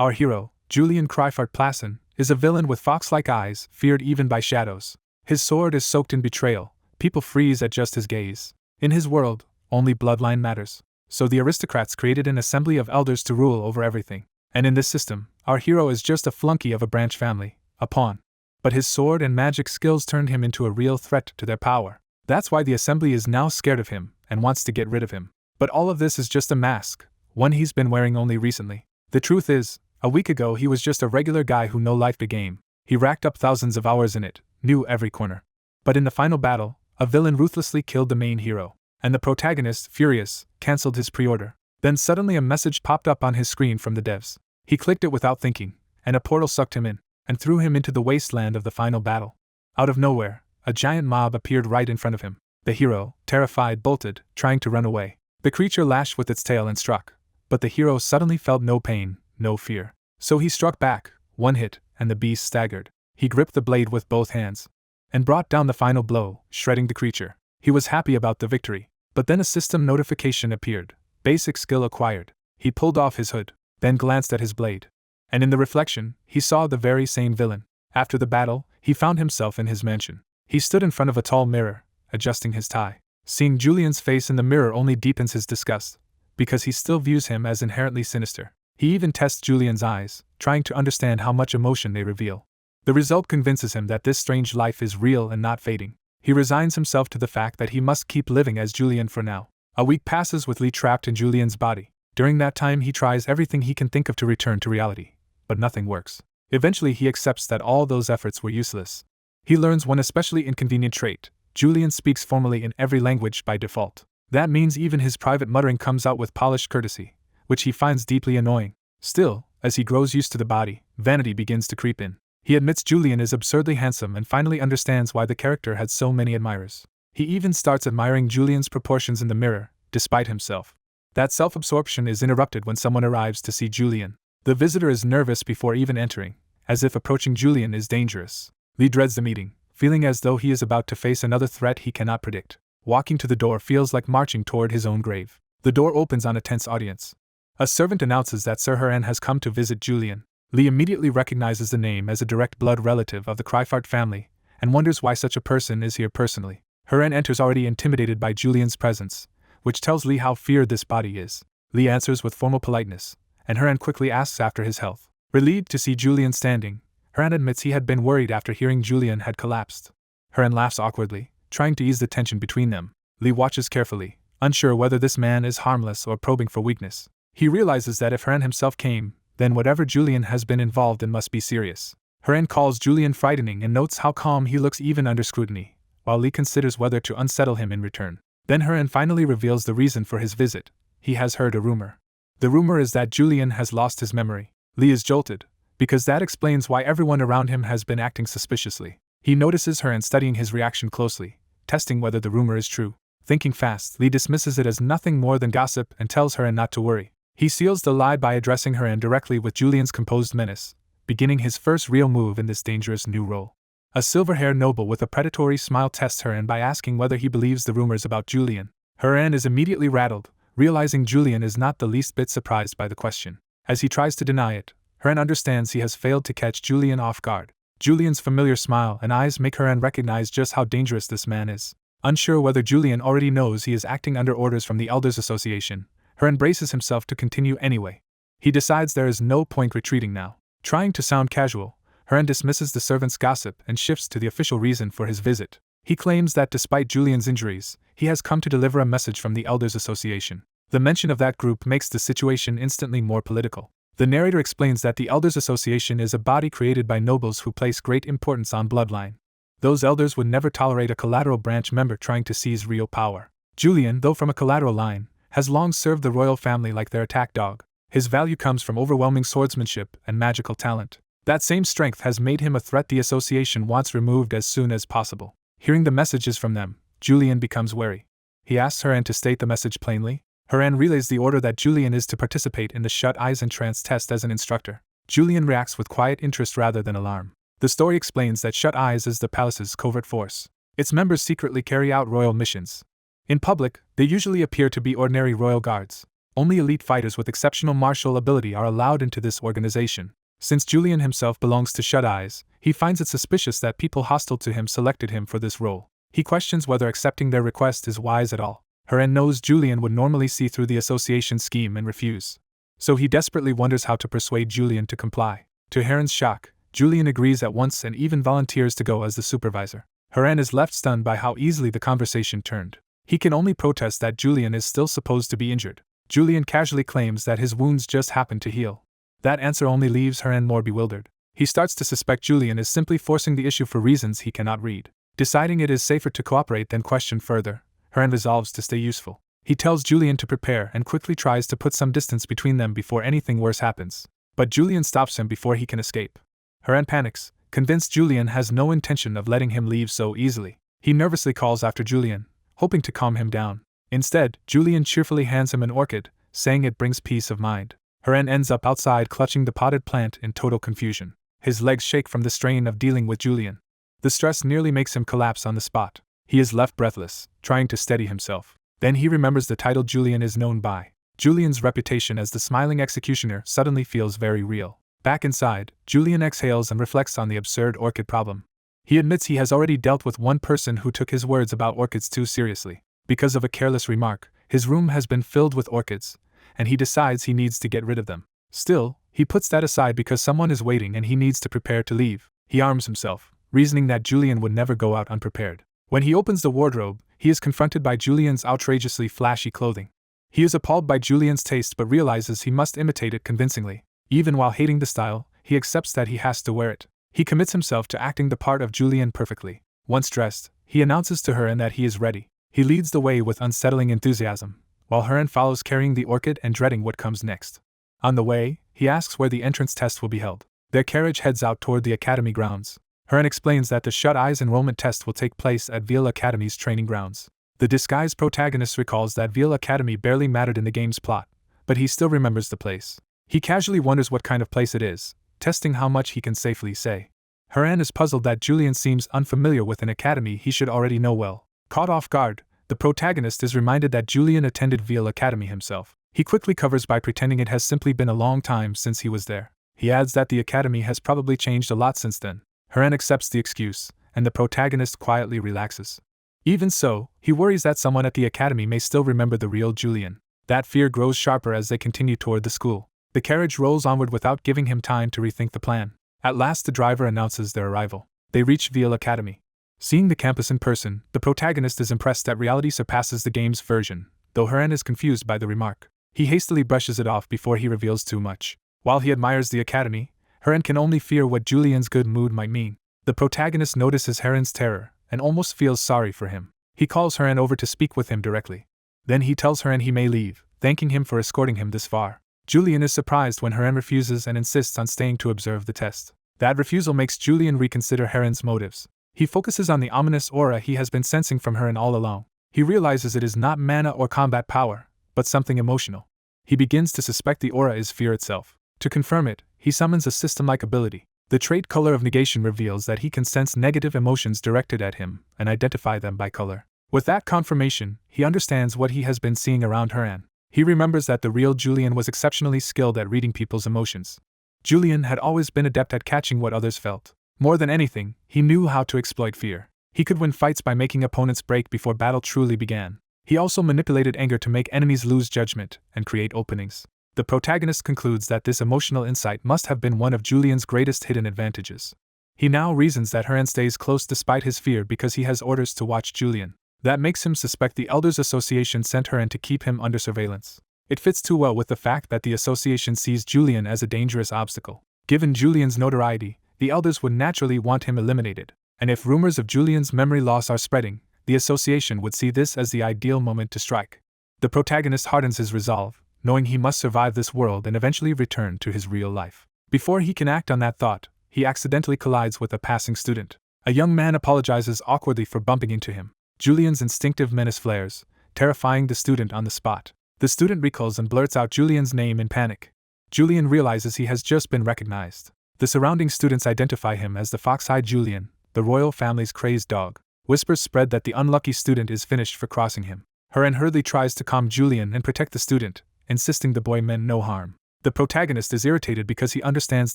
Our hero, Julian Cryfart Plasson, is a villain with fox-like eyes, feared even by shadows. His sword is soaked in betrayal, people freeze at just his gaze. In his world, only bloodline matters. So the aristocrats created an assembly of elders to rule over everything. And in this system, our hero is just a flunky of a branch family, a pawn. But his sword and magic skills turned him into a real threat to their power. That's why the assembly is now scared of him and wants to get rid of him. But all of this is just a mask, one he's been wearing only recently. The truth is, a week ago he was just a regular guy who no-lifed the game. He racked up thousands of hours in it, knew every corner. But in the final battle, a villain ruthlessly killed the main hero, and the protagonist, furious, cancelled his pre-order. Then suddenly a message popped up on his screen from the devs. He clicked it without thinking, and a portal sucked him in, and threw him into the wasteland of the final battle. Out of nowhere, a giant mob appeared right in front of him. The hero, terrified, bolted, trying to run away. The creature lashed with its tail and struck, but the hero suddenly felt no pain, no fear. So he struck back, one hit, and the beast staggered. He gripped the blade with both hands, and brought down the final blow, shredding the creature. He was happy about the victory, but then a system notification appeared. Basic skill acquired. He pulled off his hood, then glanced at his blade. And in the reflection, he saw the very same villain. After the battle, he found himself in his mansion. He stood in front of a tall mirror, adjusting his tie. Seeing Julian's face in the mirror only deepens his disgust, because he still views him as inherently sinister. He even tests Julian's eyes, trying to understand how much emotion they reveal. The result convinces him that this strange life is real and not fading. He resigns himself to the fact that he must keep living as Julian for now. A week passes with Lee trapped in Julian's body. During that time he tries everything he can think of to return to reality, but nothing works. Eventually he accepts that all those efforts were useless. He learns one especially inconvenient trait. Julian speaks formally in every language by default. That means even his private muttering comes out with polished courtesy, which he finds deeply annoying. Still, as he grows used to the body, vanity begins to creep in. He admits Julian is absurdly handsome and finally understands why the character had so many admirers. He even starts admiring Julian's proportions in the mirror, despite himself. That self-absorption is interrupted when someone arrives to see Julian. The visitor is nervous before even entering, as if approaching Julian is dangerous. Lee dreads the meeting, feeling as though he is about to face another threat he cannot predict. Walking to the door feels like marching toward his own grave. The door opens on a tense audience. A servant announces that Sir Haran has come to visit Julian. Lee immediately recognizes the name as a direct blood relative of the Cryfart family, and wonders why such a person is here personally. Haran enters already intimidated by Julian's presence, which tells Lee how feared this body is. Lee answers with formal politeness, and Haran quickly asks after his health. Relieved to see Julian standing, Haran admits he had been worried after hearing Julian had collapsed. Haran laughs awkwardly, trying to ease the tension between them. Lee watches carefully, unsure whether this man is harmless or probing for weakness. He realizes that if Haran himself came, then whatever Julian has been involved in must be serious. Haran calls Julian frightening and notes how calm he looks even under scrutiny, while Lee considers whether to unsettle him in return. Then Haran finally reveals the reason for his visit. He has heard a rumor. The rumor is that Julian has lost his memory. Lee is jolted, because that explains why everyone around him has been acting suspiciously. He notices Haran studying his reaction closely, testing whether the rumor is true. Thinking fast, Lee dismisses it as nothing more than gossip and tells Haran not to worry. He seals the lie by addressing Haran directly with Julian's composed menace, beginning his first real move in this dangerous new role. A silver-haired noble with a predatory smile tests Haran by asking whether he believes the rumors about Julian. Haran is immediately rattled, realizing Julian is not the least bit surprised by the question. As he tries to deny it, Haran understands he has failed to catch Julian off guard. Julian's familiar smile and eyes make Haran recognize just how dangerous this man is. Unsure whether Julian already knows he is acting under orders from the Elders Association, Haran braces himself to continue anyway. He decides there is no point retreating now. Trying to sound casual, Haran dismisses the servant's gossip and shifts to the official reason for his visit. He claims that despite Julian's injuries, he has come to deliver a message from the Elders Association. The mention of that group makes the situation instantly more political. The narrator explains that the Elders Association is a body created by nobles who place great importance on bloodline. Those elders would never tolerate a collateral branch member trying to seize real power. Julian, though from a collateral line, has long served the royal family like their attack dog. His value comes from overwhelming swordsmanship and magical talent. That same strength has made him a threat the association wants removed as soon as possible. Hearing the messages from them, Julian becomes wary. He asks Haran to state the message plainly. Haran relays the order that Julian is to participate in the Shut Eyes and Trance test as an instructor. Julian reacts with quiet interest rather than alarm. The story explains that Shut Eyes is the palace's covert force. Its members secretly carry out royal missions. In public, they usually appear to be ordinary royal guards. Only elite fighters with exceptional martial ability are allowed into this organization. Since Julian himself belongs to Shut Eyes, he finds it suspicious that people hostile to him selected him for this role. He questions whether accepting their request is wise at all. Heran knows Julian would normally see through the association scheme and refuse. So he desperately wonders how to persuade Julian to comply. To Heran's shock, Julian agrees at once and even volunteers to go as the supervisor. Heran is left stunned by how easily the conversation turned. He can only protest that Julian is still supposed to be injured. Julian casually claims that his wounds just happened to heal. That answer only leaves Heran more bewildered. He starts to suspect Julian is simply forcing the issue for reasons he cannot read. Deciding it is safer to cooperate than question further, Heran resolves to stay useful. He tells Julian to prepare and quickly tries to put some distance between them before anything worse happens. But Julian stops him before he can escape. Heran panics, convinced Julian has no intention of letting him leave so easily. He nervously calls after Julian, hoping to calm him down. Instead, Julian cheerfully hands him an orchid, saying it brings peace of mind. Heran ends up outside clutching the potted plant in total confusion. His legs shake from the strain of dealing with Julian. The stress nearly makes him collapse on the spot. He is left breathless, trying to steady himself. Then he remembers the title Julian is known by. Julian's reputation as the smiling executioner suddenly feels very real. Back inside, Julian exhales and reflects on the absurd orchid problem. He admits he has already dealt with one person who took his words about orchids too seriously. Because of a careless remark, his room has been filled with orchids, and he decides he needs to get rid of them. Still, he puts that aside because someone is waiting and he needs to prepare to leave. He arms himself, reasoning that Julian would never go out unprepared. When he opens the wardrobe, he is confronted by Julian's outrageously flashy clothing. He is appalled by Julian's taste but realizes he must imitate it convincingly. Even while hating the style, he accepts that he has to wear it. He commits himself to acting the part of Julian perfectly. Once dressed, he announces to Heran that he is ready. He leads the way with unsettling enthusiasm, while Heran follows carrying the orchid and dreading what comes next. On the way, he asks where the entrance test will be held. Their carriage heads out toward the academy grounds. Heran explains that the Shut Eyes enrollment test will take place at Veil Academy's training grounds. The disguised protagonist recalls that Veil Academy barely mattered in the game's plot, but he still remembers the place. He casually wonders what kind of place it is, testing how much he can safely say. Heran is puzzled that Julian seems unfamiliar with an academy he should already know well. Caught off guard, the protagonist is reminded that Julian attended Veil Academy himself. He quickly covers by pretending it has simply been a long time since he was there. He adds that the academy has probably changed a lot since then. Heran accepts the excuse, and the protagonist quietly relaxes. Even so, he worries that someone at the academy may still remember the real Julian. That fear grows sharper as they continue toward the school. The carriage rolls onward without giving him time to rethink the plan. At last the driver announces their arrival. They reach Veil Academy. Seeing the campus in person, the protagonist is impressed that reality surpasses the game's version, though Heran is confused by the remark. He hastily brushes it off before he reveals too much. While he admires the academy, Heran can only fear what Julian's good mood might mean. The protagonist notices Heran's terror and almost feels sorry for him. He calls Heran over to speak with him directly. Then he tells Heran he may leave, thanking him for escorting him this far. Julian is surprised when Heran refuses and insists on staying to observe the test. That refusal makes Julian reconsider Heran's motives. He focuses on the ominous aura he has been sensing from Heran all along. He realizes it is not mana or combat power, but something emotional. He begins to suspect the aura is fear itself. To confirm it, he summons a system-like ability. The trait Color of Negation reveals that he can sense negative emotions directed at him and identify them by color. With that confirmation, he understands what he has been seeing around Heran. He remembers that the real Julian was exceptionally skilled at reading people's emotions. Julian had always been adept at catching what others felt. More than anything, he knew how to exploit fear. He could win fights by making opponents break before battle truly began. He also manipulated anger to make enemies lose judgment and create openings. The protagonist concludes that this emotional insight must have been one of Julian's greatest hidden advantages. He now reasons that Heran stays close despite his fear because he has orders to watch Julian. That makes him suspect the Elders Association sent Heran to keep him under surveillance. It fits too well with the fact that the association sees Julian as a dangerous obstacle. Given Julian's notoriety, the Elders would naturally want him eliminated. And if rumors of Julian's memory loss are spreading, the association would see this as the ideal moment to strike. The protagonist hardens his resolve, knowing he must survive this world and eventually return to his real life. Before he can act on that thought, he accidentally collides with a passing student. A young man apologizes awkwardly for bumping into him. Julian's instinctive menace flares, terrifying the student on the spot. The student recoils and blurts out Julian's name in panic. Julian realizes he has just been recognized. The surrounding students identify him as the fox-eyed Julian, the royal family's crazed dog. Whispers spread that the unlucky student is finished for crossing him. Heran hurriedly tries to calm Julian and protect the student, insisting the boy meant no harm. The protagonist is irritated because he understands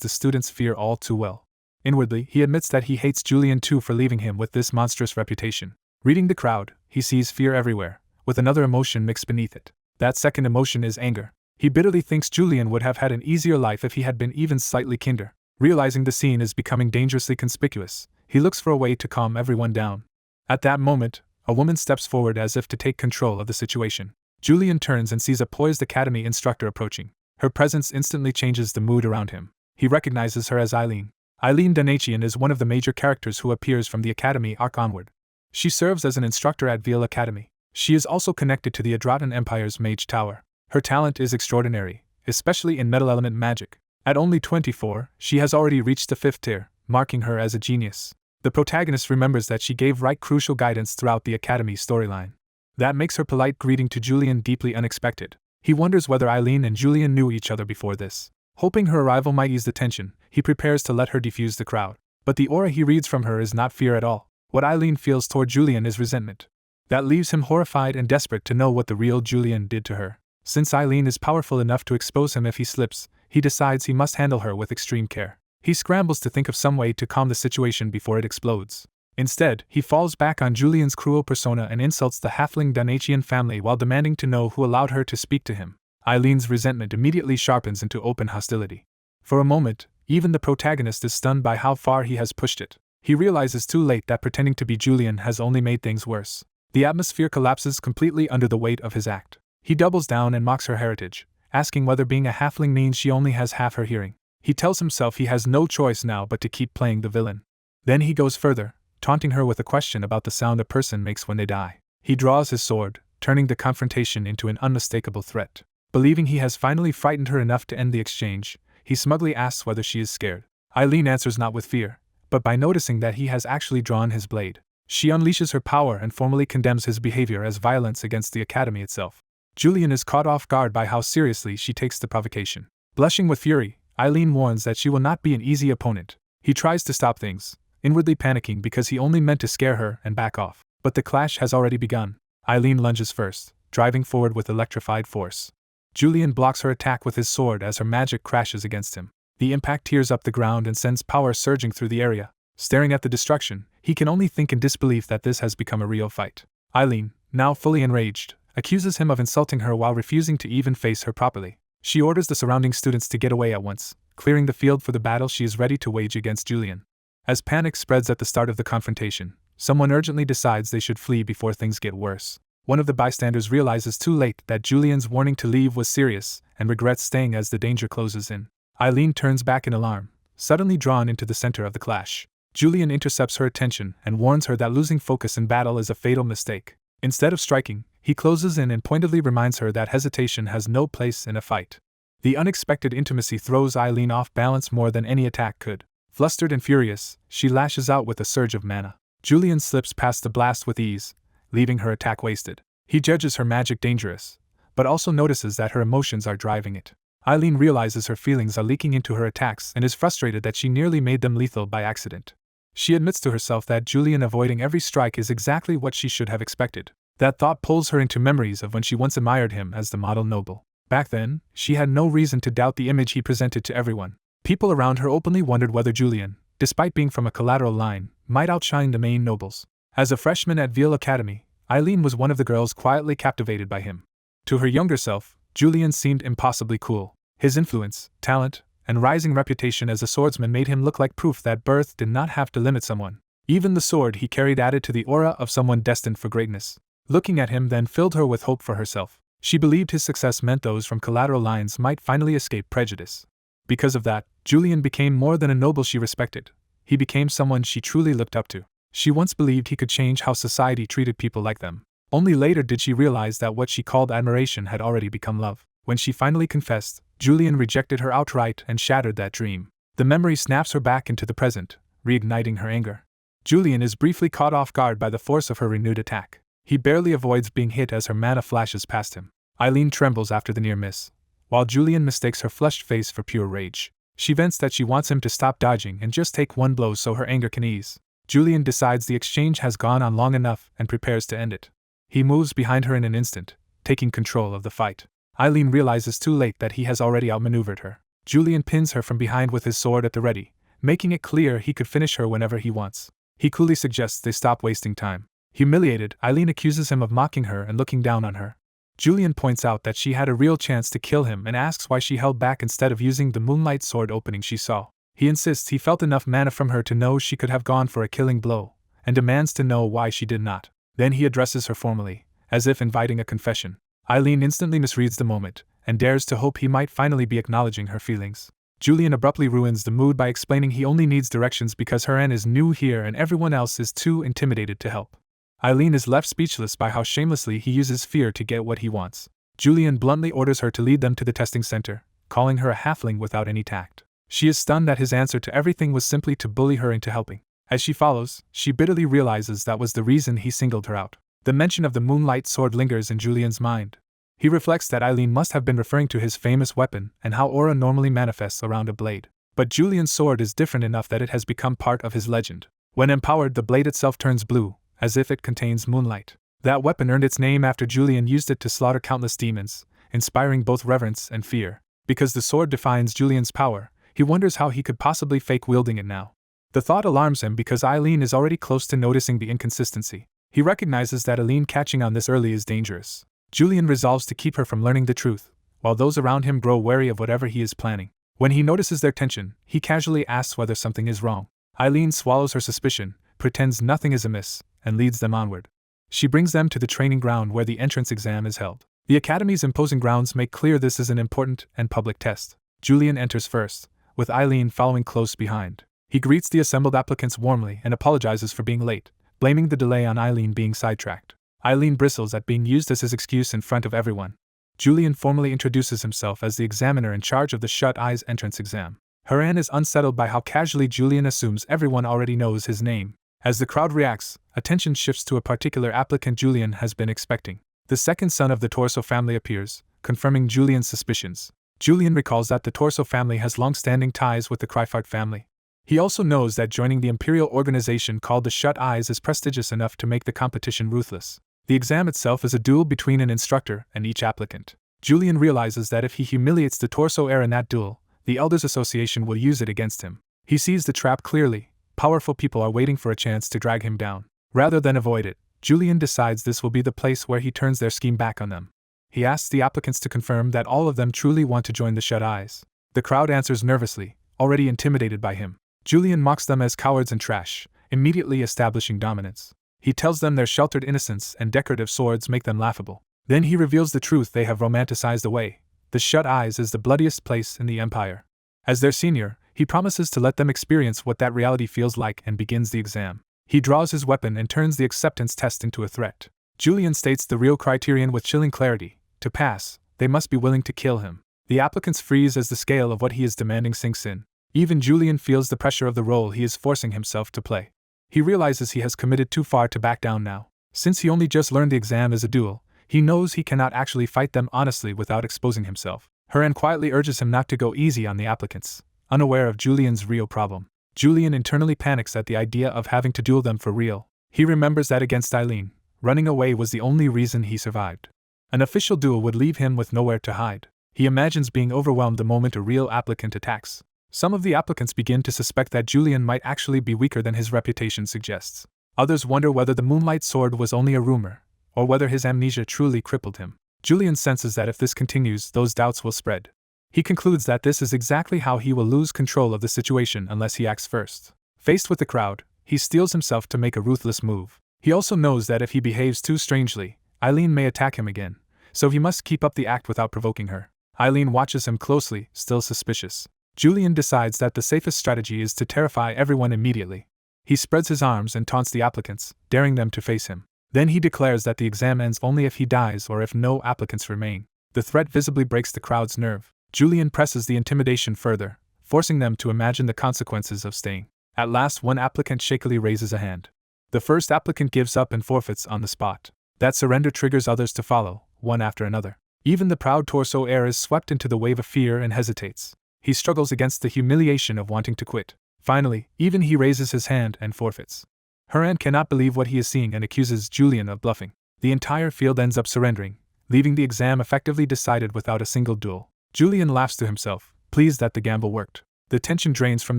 the student's fear all too well. Inwardly, he admits that he hates Julian too for leaving him with this monstrous reputation. Reading the crowd, he sees fear everywhere, with another emotion mixed beneath it. That second emotion is anger. He bitterly thinks Julian would have had an easier life if he had been even slightly kinder. Realizing the scene is becoming dangerously conspicuous, he looks for a way to calm everyone down. At that moment, a woman steps forward as if to take control of the situation. Julian turns and sees a poised academy instructor approaching. Her presence instantly changes the mood around him. He recognizes her as Eileen. Eileen Danachian is one of the major characters who appears from the academy arc onward. She serves as an instructor at Veil Academy. She is also connected to the Adratan Empire's Mage Tower. Her talent is extraordinary, especially in metal element magic. At only 24, she has already reached the 5th tier, marking her as a genius. The protagonist remembers that she gave crucial guidance throughout the Academy storyline. That makes her polite greeting to Julian deeply unexpected. He wonders whether Eileen and Julian knew each other before this. Hoping her arrival might ease the tension, he prepares to let her defuse the crowd. But the aura he reads from her is not fear at all. What Eileen feels toward Julian is resentment. That leaves him horrified and desperate to know what the real Julian did to her. Since Eileen is powerful enough to expose him if he slips, he decides he must handle her with extreme care. He scrambles to think of some way to calm the situation before it explodes. Instead, he falls back on Julian's cruel persona and insults the halfling Danachian family while demanding to know who allowed her to speak to him. Eileen's resentment immediately sharpens into open hostility. For a moment, even the protagonist is stunned by how far he has pushed it. He realizes too late that pretending to be Julian has only made things worse. The atmosphere collapses completely under the weight of his act. He doubles down and mocks her heritage, asking whether being a halfling means she only has half her hearing. He tells himself he has no choice now but to keep playing the villain. Then he goes further, taunting her with a question about the sound a person makes when they die. He draws his sword, turning the confrontation into an unmistakable threat. Believing he has finally frightened her enough to end the exchange, he smugly asks whether she is scared. Eileen answers not with fear, but by noticing that he has actually drawn his blade. She unleashes her power and formally condemns his behavior as violence against the academy itself. Julian is caught off guard by how seriously she takes the provocation. Blushing with fury, Eileen warns that she will not be an easy opponent. He tries to stop things, inwardly panicking because he only meant to scare her and back off. But the clash has already begun. Eileen lunges first, driving forward with electrified force. Julian blocks her attack with his sword as her magic crashes against him. The impact tears up the ground and sends power surging through the area. Staring at the destruction, he can only think in disbelief that this has become a real fight. Eileen, now fully enraged, accuses him of insulting her while refusing to even face her properly. She orders the surrounding students to get away at once, clearing the field for the battle she is ready to wage against Julian. As panic spreads at the start of the confrontation, someone urgently decides they should flee before things get worse. One of the bystanders realizes too late that Julian's warning to leave was serious and regrets staying as the danger closes in. Eileen turns back in alarm, suddenly drawn into the center of the clash. Julian intercepts her attention and warns her that losing focus in battle is a fatal mistake. Instead of striking, he closes in and pointedly reminds her that hesitation has no place in a fight. The unexpected intimacy throws Eileen off balance more than any attack could. Flustered and furious, she lashes out with a surge of mana. Julian slips past the blast with ease, leaving her attack wasted. He judges her magic dangerous, but also notices that her emotions are driving it. Eileen realizes her feelings are leaking into her attacks and is frustrated that she nearly made them lethal by accident. She admits to herself that Julian avoiding every strike is exactly what she should have expected. That thought pulls her into memories of when she once admired him as the model noble. Back then, she had no reason to doubt the image he presented to everyone. People around her openly wondered whether Julian, despite being from a collateral line, might outshine the main nobles. As a freshman at Veil Academy, Eileen was one of the girls quietly captivated by him. To her younger self, Julian seemed impossibly cool. His influence, talent, and rising reputation as a swordsman made him look like proof that birth did not have to limit someone. Even the sword he carried added to the aura of someone destined for greatness. Looking at him then filled her with hope for herself. She believed his success meant those from collateral lines might finally escape prejudice. Because of that, Julian became more than a noble she respected. He became someone she truly looked up to. She once believed he could change how society treated people like them. Only later did she realize that what she called admiration had already become love. When she finally confessed, Julian rejected her outright and shattered that dream. The memory snaps her back into the present, reigniting her anger. Julian is briefly caught off guard by the force of her renewed attack. He barely avoids being hit as her mana flashes past him. Eileen trembles after the near miss, while Julian mistakes her flushed face for pure rage. She vents that she wants him to stop dodging and just take one blow so her anger can ease. Julian decides the exchange has gone on long enough and prepares to end it. He moves behind her in an instant, taking control of the fight. Eileen realizes too late that he has already outmaneuvered her. Julian pins her from behind with his sword at the ready, making it clear he could finish her whenever he wants. He coolly suggests they stop wasting time. Humiliated, Eileen accuses him of mocking her and looking down on her. Julian points out that she had a real chance to kill him and asks why she held back instead of using the moonlight sword opening she saw. He insists he felt enough mana from her to know she could have gone for a killing blow, and demands to know why she did not. Then he addresses her formally, as if inviting a confession. Eileen instantly misreads the moment, and dares to hope he might finally be acknowledging her feelings. Julian abruptly ruins the mood by explaining he only needs directions because Rena is new here and everyone else is too intimidated to help. Eileen is left speechless by how shamelessly he uses fear to get what he wants. Julian bluntly orders her to lead them to the testing center, calling her a halfling without any tact. She is stunned that his answer to everything was simply to bully her into helping. As she follows, she bitterly realizes that was the reason he singled her out. The mention of the moonlight sword lingers in Julian's mind. He reflects that Eileen must have been referring to his famous weapon and how aura normally manifests around a blade. But Julian's sword is different enough that it has become part of his legend. When empowered, the blade itself turns blue, as if it contains moonlight. That weapon earned its name after Julian used it to slaughter countless demons, inspiring both reverence and fear. Because the sword defines Julian's power, he wonders how he could possibly fake wielding it now. The thought alarms him because Eileen is already close to noticing the inconsistency. He recognizes that Eileen catching on this early is dangerous. Julian resolves to keep her from learning the truth, while those around him grow wary of whatever he is planning. When he notices their tension, he casually asks whether something is wrong. Eileen swallows her suspicion, pretends nothing is amiss, and leads them onward. She brings them to the training ground where the entrance exam is held. The Academy's imposing grounds make clear this is an important and public test. Julian enters first, with Eileen following close behind. He greets the assembled applicants warmly and apologizes for being late, blaming the delay on Eileen being sidetracked. Eileen bristles at being used as his excuse in front of everyone. Julian formally introduces himself as the examiner in charge of the Shut Eyes entrance exam. Rena is unsettled by how casually Julian assumes everyone already knows his name. As the crowd reacts, attention shifts to a particular applicant Julian has been expecting. The second son of the Torso family appears, confirming Julian's suspicions. Julian recalls that the Torso family has long-standing ties with the Kryphart family. He also knows that joining the imperial organization called the Shut Eyes is prestigious enough to make the competition ruthless. The exam itself is a duel between an instructor and each applicant. Julian realizes that if he humiliates the Torso heir in that duel, the Elders Association will use it against him. He sees the trap clearly. Powerful people are waiting for a chance to drag him down. Rather than avoid it, Julian decides this will be the place where he turns their scheme back on them. He asks the applicants to confirm that all of them truly want to join the Shut Eyes. The crowd answers nervously, already intimidated by him. Julian mocks them as cowards and trash, immediately establishing dominance. He tells them their sheltered innocence and decorative swords make them laughable. Then he reveals the truth they have romanticized away. The Shut Eyes is the bloodiest place in the Empire. As their senior, he promises to let them experience what that reality feels like and begins the exam. He draws his weapon and turns the acceptance test into a threat. Julian states the real criterion with chilling clarity. To pass, they must be willing to kill him. The applicants freeze as the scale of what he is demanding sinks in. Even Julian feels the pressure of the role he is forcing himself to play. He realizes he has committed too far to back down now. Since he only just learned the exam as a duel, he knows he cannot actually fight them honestly without exposing himself. Rena quietly urges him not to go easy on the applicants, unaware of Julian's real problem. Julian internally panics at the idea of having to duel them for real. He remembers that against Eileen, running away was the only reason he survived. An official duel would leave him with nowhere to hide. He imagines being overwhelmed the moment a real applicant attacks. Some of the applicants begin to suspect that Julian might actually be weaker than his reputation suggests. Others wonder whether the moonlight sword was only a rumor, or whether his amnesia truly crippled him. Julian senses that if this continues, those doubts will spread. He concludes that this is exactly how he will lose control of the situation unless he acts first. Faced with the crowd, he steels himself to make a ruthless move. He also knows that if he behaves too strangely, Eileen may attack him again, so he must keep up the act without provoking her. Eileen watches him closely, still suspicious. Julian decides that the safest strategy is to terrify everyone immediately. He spreads his arms and taunts the applicants, daring them to face him. Then he declares that the exam ends only if he dies or if no applicants remain. The threat visibly breaks the crowd's nerve. Julian presses the intimidation further, forcing them to imagine the consequences of staying. At last, one applicant shakily raises a hand. The first applicant gives up and forfeits on the spot. That surrender triggers others to follow, one after another. Even the proud Torso heir is swept into the wave of fear and hesitates. He struggles against the humiliation of wanting to quit. Finally, even he raises his hand and forfeits. Rena cannot believe what he is seeing and accuses Julian of bluffing. The entire field ends up surrendering, leaving the exam effectively decided without a single duel. Julian laughs to himself, pleased that the gamble worked. The tension drains from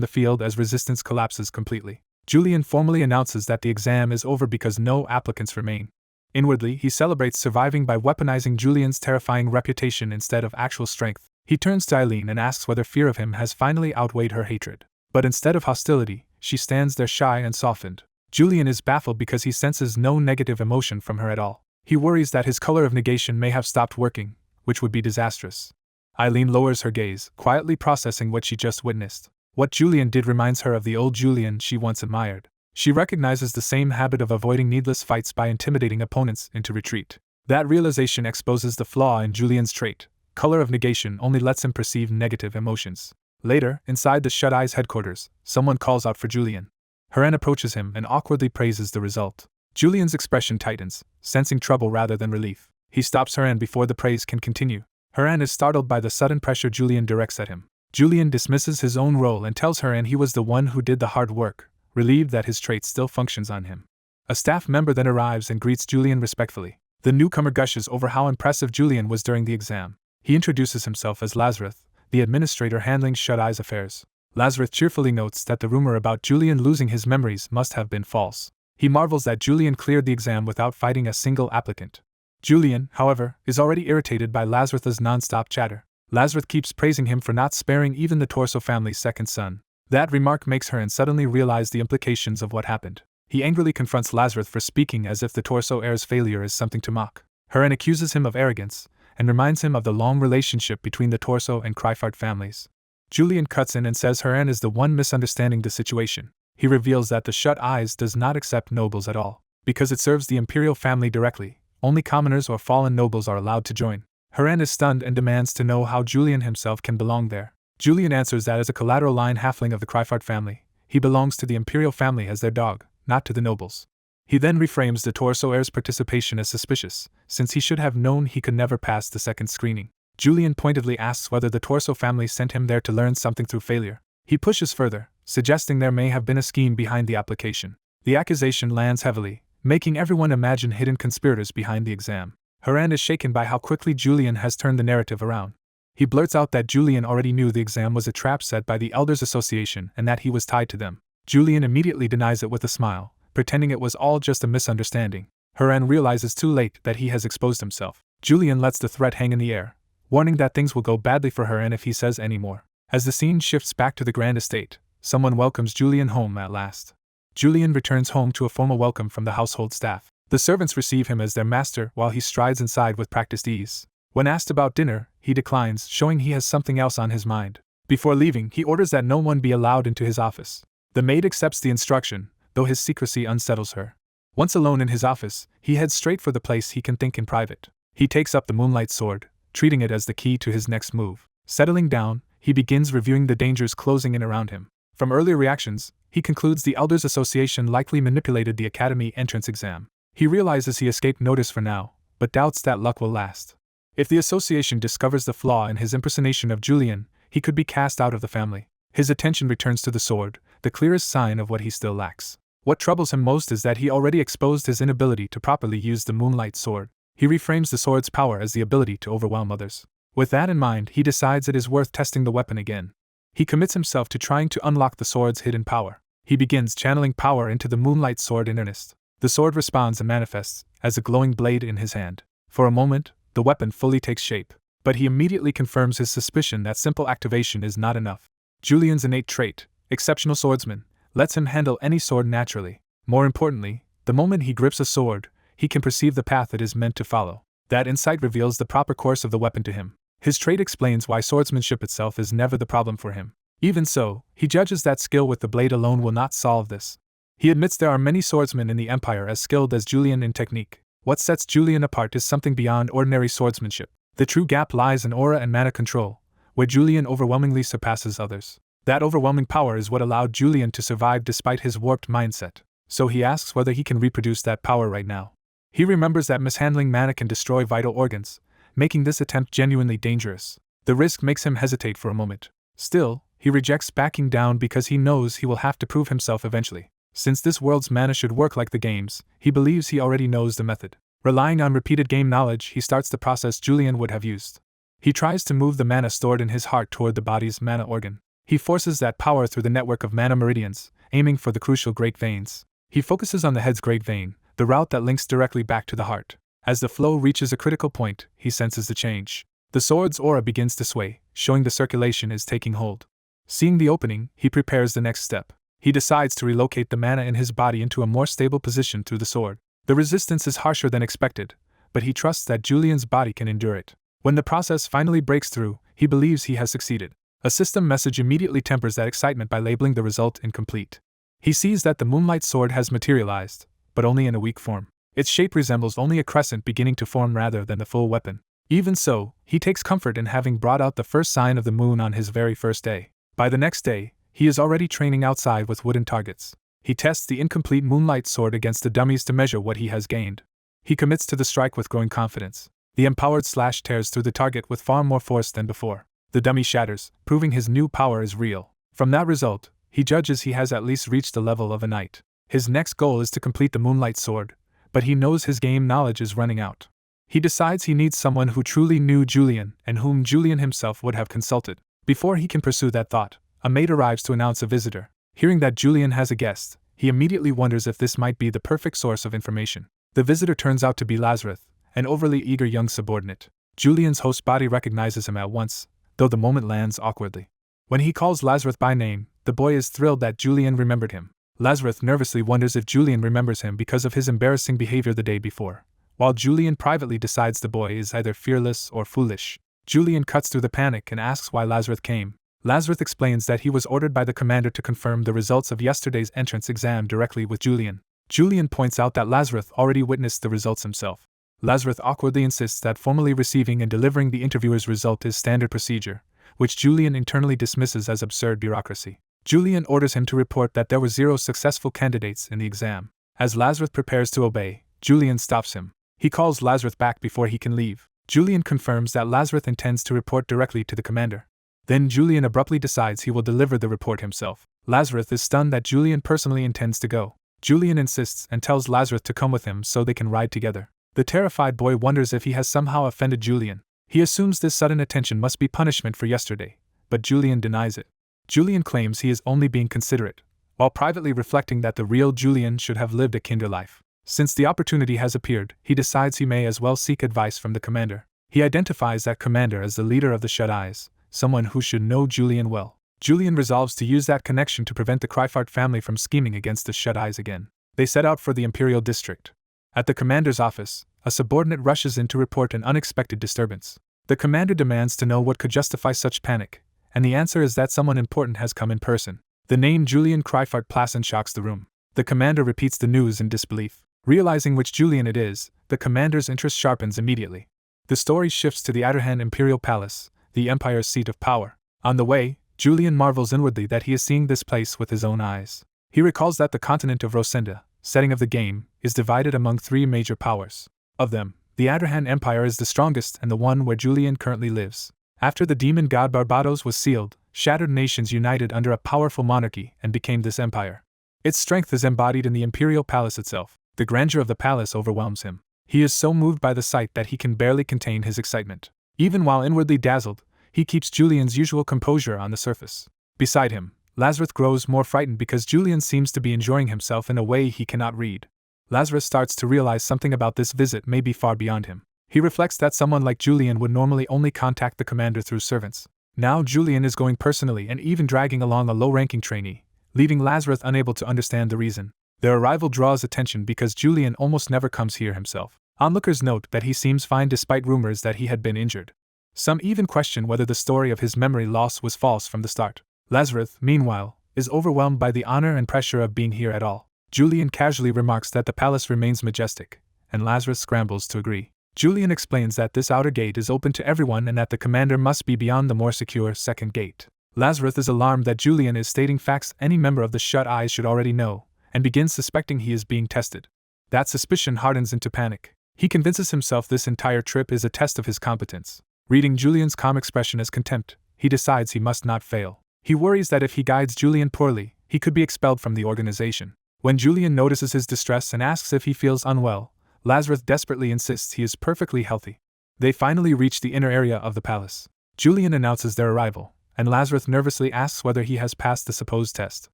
the field as resistance collapses completely. Julian formally announces that the exam is over because no applicants remain. Inwardly, he celebrates surviving by weaponizing Julian's terrifying reputation instead of actual strength. He turns to Eileen and asks whether fear of him has finally outweighed her hatred. But instead of hostility, she stands there shy and softened. Julian is baffled because he senses no negative emotion from her at all. He worries that his color of negation may have stopped working, which would be disastrous. Eileen lowers her gaze, quietly processing what she just witnessed. What Julian did reminds her of the old Julian she once admired. She recognizes the same habit of avoiding needless fights by intimidating opponents into retreat. That realization exposes the flaw in Julian's trait. Color of negation only lets him perceive negative emotions. Later, inside the Shut Eye's headquarters, someone calls out for Julian. Rena approaches him and awkwardly praises the result. Julian's expression tightens, sensing trouble rather than relief. He stops Rena before the praise can continue. Rena is startled by the sudden pressure Julian directs at him. Julian dismisses his own role and tells Rena he was the one who did the hard work, relieved that his trait still functions on him. A staff member then arrives and greets Julian respectfully. The newcomer gushes over how impressive Julian was during the exam. He introduces himself as Lazarus, the administrator handling Shut Eye's affairs. Lazarus cheerfully notes that the rumor about Julian losing his memories must have been false. He marvels that Julian cleared the exam without fighting a single applicant. Julian, however, is already irritated by Lazarus's non-stop chatter. Lazarus keeps praising him for not sparing even the Torso family's second son. That remark makes Rena suddenly realize the implications of what happened. He angrily confronts Lazarus for speaking as if the Torso heir's failure is something to mock. Rena accuses him of arrogance, and reminds him of the long relationship between the Torso and Kryphart families. Julian cuts in and says Rena is the one misunderstanding the situation. He reveals that the Shut Eyes does not accept nobles at all. Because it serves the imperial family directly, only commoners or fallen nobles are allowed to join. Rena is stunned and demands to know how Julian himself can belong there. Julian answers that as a collateral line halfling of the Kryphart family, he belongs to the imperial family as their dog, not to the nobles. He then reframes the Torso heir's participation as suspicious, since he should have known he could never pass the second screening. Julian pointedly asks whether the Torso family sent him there to learn something through failure. He pushes further, suggesting there may have been a scheme behind the application. The accusation lands heavily, making everyone imagine hidden conspirators behind the exam. Rena is shaken by how quickly Julian has turned the narrative around. He blurts out that Julian already knew the exam was a trap set by the Elders Association and that he was tied to them. Julian immediately denies it with a smile, pretending it was all just a misunderstanding. Rena realizes too late that he has exposed himself. Julian lets the threat hang in the air, warning that things will go badly for Rena if he says any more. As the scene shifts back to the Grand Estate, someone welcomes Julian home at last. Julian returns home to a formal welcome from the household staff. The servants receive him as their master while he strides inside with practiced ease. When asked about dinner, he declines, showing he has something else on his mind. Before leaving, he orders that no one be allowed into his office. The maid accepts the instruction, though his secrecy unsettles her. Once alone in his office, he heads straight for the place he can think in private. He takes up the moonlight sword, treating it as the key to his next move. Settling down, he begins reviewing the dangers closing in around him. From earlier reactions, he concludes the Elders Association likely manipulated the Academy entrance exam. He realizes he escaped notice for now, but doubts that luck will last. If the association discovers the flaw in his impersonation of Julian, he could be cast out of the family. His attention returns to the sword, the clearest sign of what he still lacks. What troubles him most is that he already exposed his inability to properly use the moonlight sword. He reframes the sword's power as the ability to overwhelm others. With that in mind, he decides it is worth testing the weapon again. He commits himself to trying to unlock the sword's hidden power. He begins channeling power into the moonlight sword in earnest. The sword responds and manifests as a glowing blade in his hand. For a moment, the weapon fully takes shape, but he immediately confirms his suspicion that simple activation is not enough. Julian's innate trait, exceptional swordsman, lets him handle any sword naturally. More importantly, the moment he grips a sword, he can perceive the path it is meant to follow. That insight reveals the proper course of the weapon to him. His trait explains why swordsmanship itself is never the problem for him. Even so, he judges that skill with the blade alone will not solve this. He admits there are many swordsmen in the Empire as skilled as Julian in technique. What sets Julian apart is something beyond ordinary swordsmanship. The true gap lies in aura and mana control, where Julian overwhelmingly surpasses others. That overwhelming power is what allowed Julian to survive despite his warped mindset. So he asks whether he can reproduce that power right now. He remembers that mishandling mana can destroy vital organs, making this attempt genuinely dangerous. The risk makes him hesitate for a moment. Still, he rejects backing down because he knows he will have to prove himself eventually. Since this world's mana should work like the games, he believes he already knows the method. Relying on repeated game knowledge, he starts the process Julian would have used. He tries to move the mana stored in his heart toward the body's mana organ. He forces that power through the network of mana meridians, aiming for the crucial great veins. He focuses on the head's great vein, the route that links directly back to the heart. As the flow reaches a critical point, he senses the change. The sword's aura begins to sway, showing the circulation is taking hold. Seeing the opening, he prepares the next step. He decides to relocate the mana in his body into a more stable position through the sword. The resistance is harsher than expected, but he trusts that Julian's body can endure it. When the process finally breaks through, he believes he has succeeded. A system message immediately tempers that excitement by labeling the result incomplete. He sees that the Moonlight Sword has materialized, but only in a weak form. Its shape resembles only a crescent beginning to form rather than the full weapon. Even so, he takes comfort in having brought out the first sign of the moon on his very first day. By the next day, he is already training outside with wooden targets. He tests the incomplete Moonlight Sword against the dummies to measure what he has gained. He commits to the strike with growing confidence. The empowered slash tears through the target with far more force than before. The dummy shatters, proving his new power is real. From that result, he judges he has at least reached the level of a knight. His next goal is to complete the Moonlight Sword, but he knows his game knowledge is running out. He decides he needs someone who truly knew Julian and whom Julian himself would have consulted. Before he can pursue that thought, a maid arrives to announce a visitor. Hearing that Julian has a guest, he immediately wonders if this might be the perfect source of information. The visitor turns out to be Lazarus, an overly eager young subordinate. Julian's host body recognizes him at once, though the moment lands awkwardly. When he calls Lazarus by name, the boy is thrilled that Julian remembered him. Lazarus nervously wonders if Julian remembers him because of his embarrassing behavior the day before, while Julian privately decides the boy is either fearless or foolish. Julian cuts through the panic and asks why Lazarus came. Lazarus explains that he was ordered by the commander to confirm the results of yesterday's entrance exam directly with Julian. Julian points out that Lazarus already witnessed the results himself. Lazarus awkwardly insists that formally receiving and delivering the interviewer's result is standard procedure, which Julian internally dismisses as absurd bureaucracy. Julian orders him to report that there were 0 successful candidates in the exam. As Lazarus prepares to obey, Julian stops him. He calls Lazarus back before he can leave. Julian confirms that Lazarus intends to report directly to the commander. Then Julian abruptly decides he will deliver the report himself. Lazarus is stunned that Julian personally intends to go. Julian insists and tells Lazarus to come with him so they can ride together. The terrified boy wonders if he has somehow offended Julian. He assumes this sudden attention must be punishment for yesterday, but Julian denies it. Julian claims he is only being considerate, while privately reflecting that the real Julian should have lived a kinder life. Since the opportunity has appeared, he decides he may as well seek advice from the commander. He identifies that commander as the leader of the Shut Eyes, someone who should know Julian well. Julian resolves to use that connection to prevent the Kryphart family from scheming against the Shut Eyes again. They set out for the Imperial District. At the commander's office, a subordinate rushes in to report an unexpected disturbance. The commander demands to know what could justify such panic, and the answer is that someone important has come in person. The name Julian Kryphart Plassen shocks the room. The commander repeats the news in disbelief. Realizing which Julian it is, the commander's interest sharpens immediately. The story shifts to the Adarhan Imperial Palace, the Empire's seat of power. On the way, Julian marvels inwardly that he is seeing this place with his own eyes. He recalls that the continent of Rosenda, setting of the game, is divided among 3 major powers. Of them, the Adarhan Empire is the strongest and the one where Julian currently lives. After the demon god Barbados was sealed, shattered nations united under a powerful monarchy and became this empire. Its strength is embodied in the Imperial Palace itself. The grandeur of the palace overwhelms him. He is so moved by the sight that he can barely contain his excitement. Even while inwardly dazzled, he keeps Julian's usual composure on the surface. Beside him, Lazarus grows more frightened because Julian seems to be enjoying himself in a way he cannot read. Lazarus starts to realize something about this visit may be far beyond him. He reflects that someone like Julian would normally only contact the commander through servants. Now Julian is going personally and even dragging along a low-ranking trainee, leaving Lazarus unable to understand the reason. Their arrival draws attention because Julian almost never comes here himself. Onlookers note that he seems fine despite rumors that he had been injured. Some even question whether the story of his memory loss was false from the start. Lazarus, meanwhile, is overwhelmed by the honor and pressure of being here at all. Julian casually remarks that the palace remains majestic, and Lazarus scrambles to agree. Julian explains that this outer gate is open to everyone and that the commander must be beyond the more secure second gate. Lazarus is alarmed that Julian is stating facts any member of the Shut Eyes should already know, and begins suspecting he is being tested. That suspicion hardens into panic. He convinces himself this entire trip is a test of his competence. Reading Julian's calm expression as contempt, he decides he must not fail. He worries that if he guides Julian poorly, he could be expelled from the organization. When Julian notices his distress and asks if he feels unwell, Lazarus desperately insists he is perfectly healthy. They finally reach the inner area of the palace. Julian announces their arrival, and Lazarus nervously asks whether he has passed the supposed test.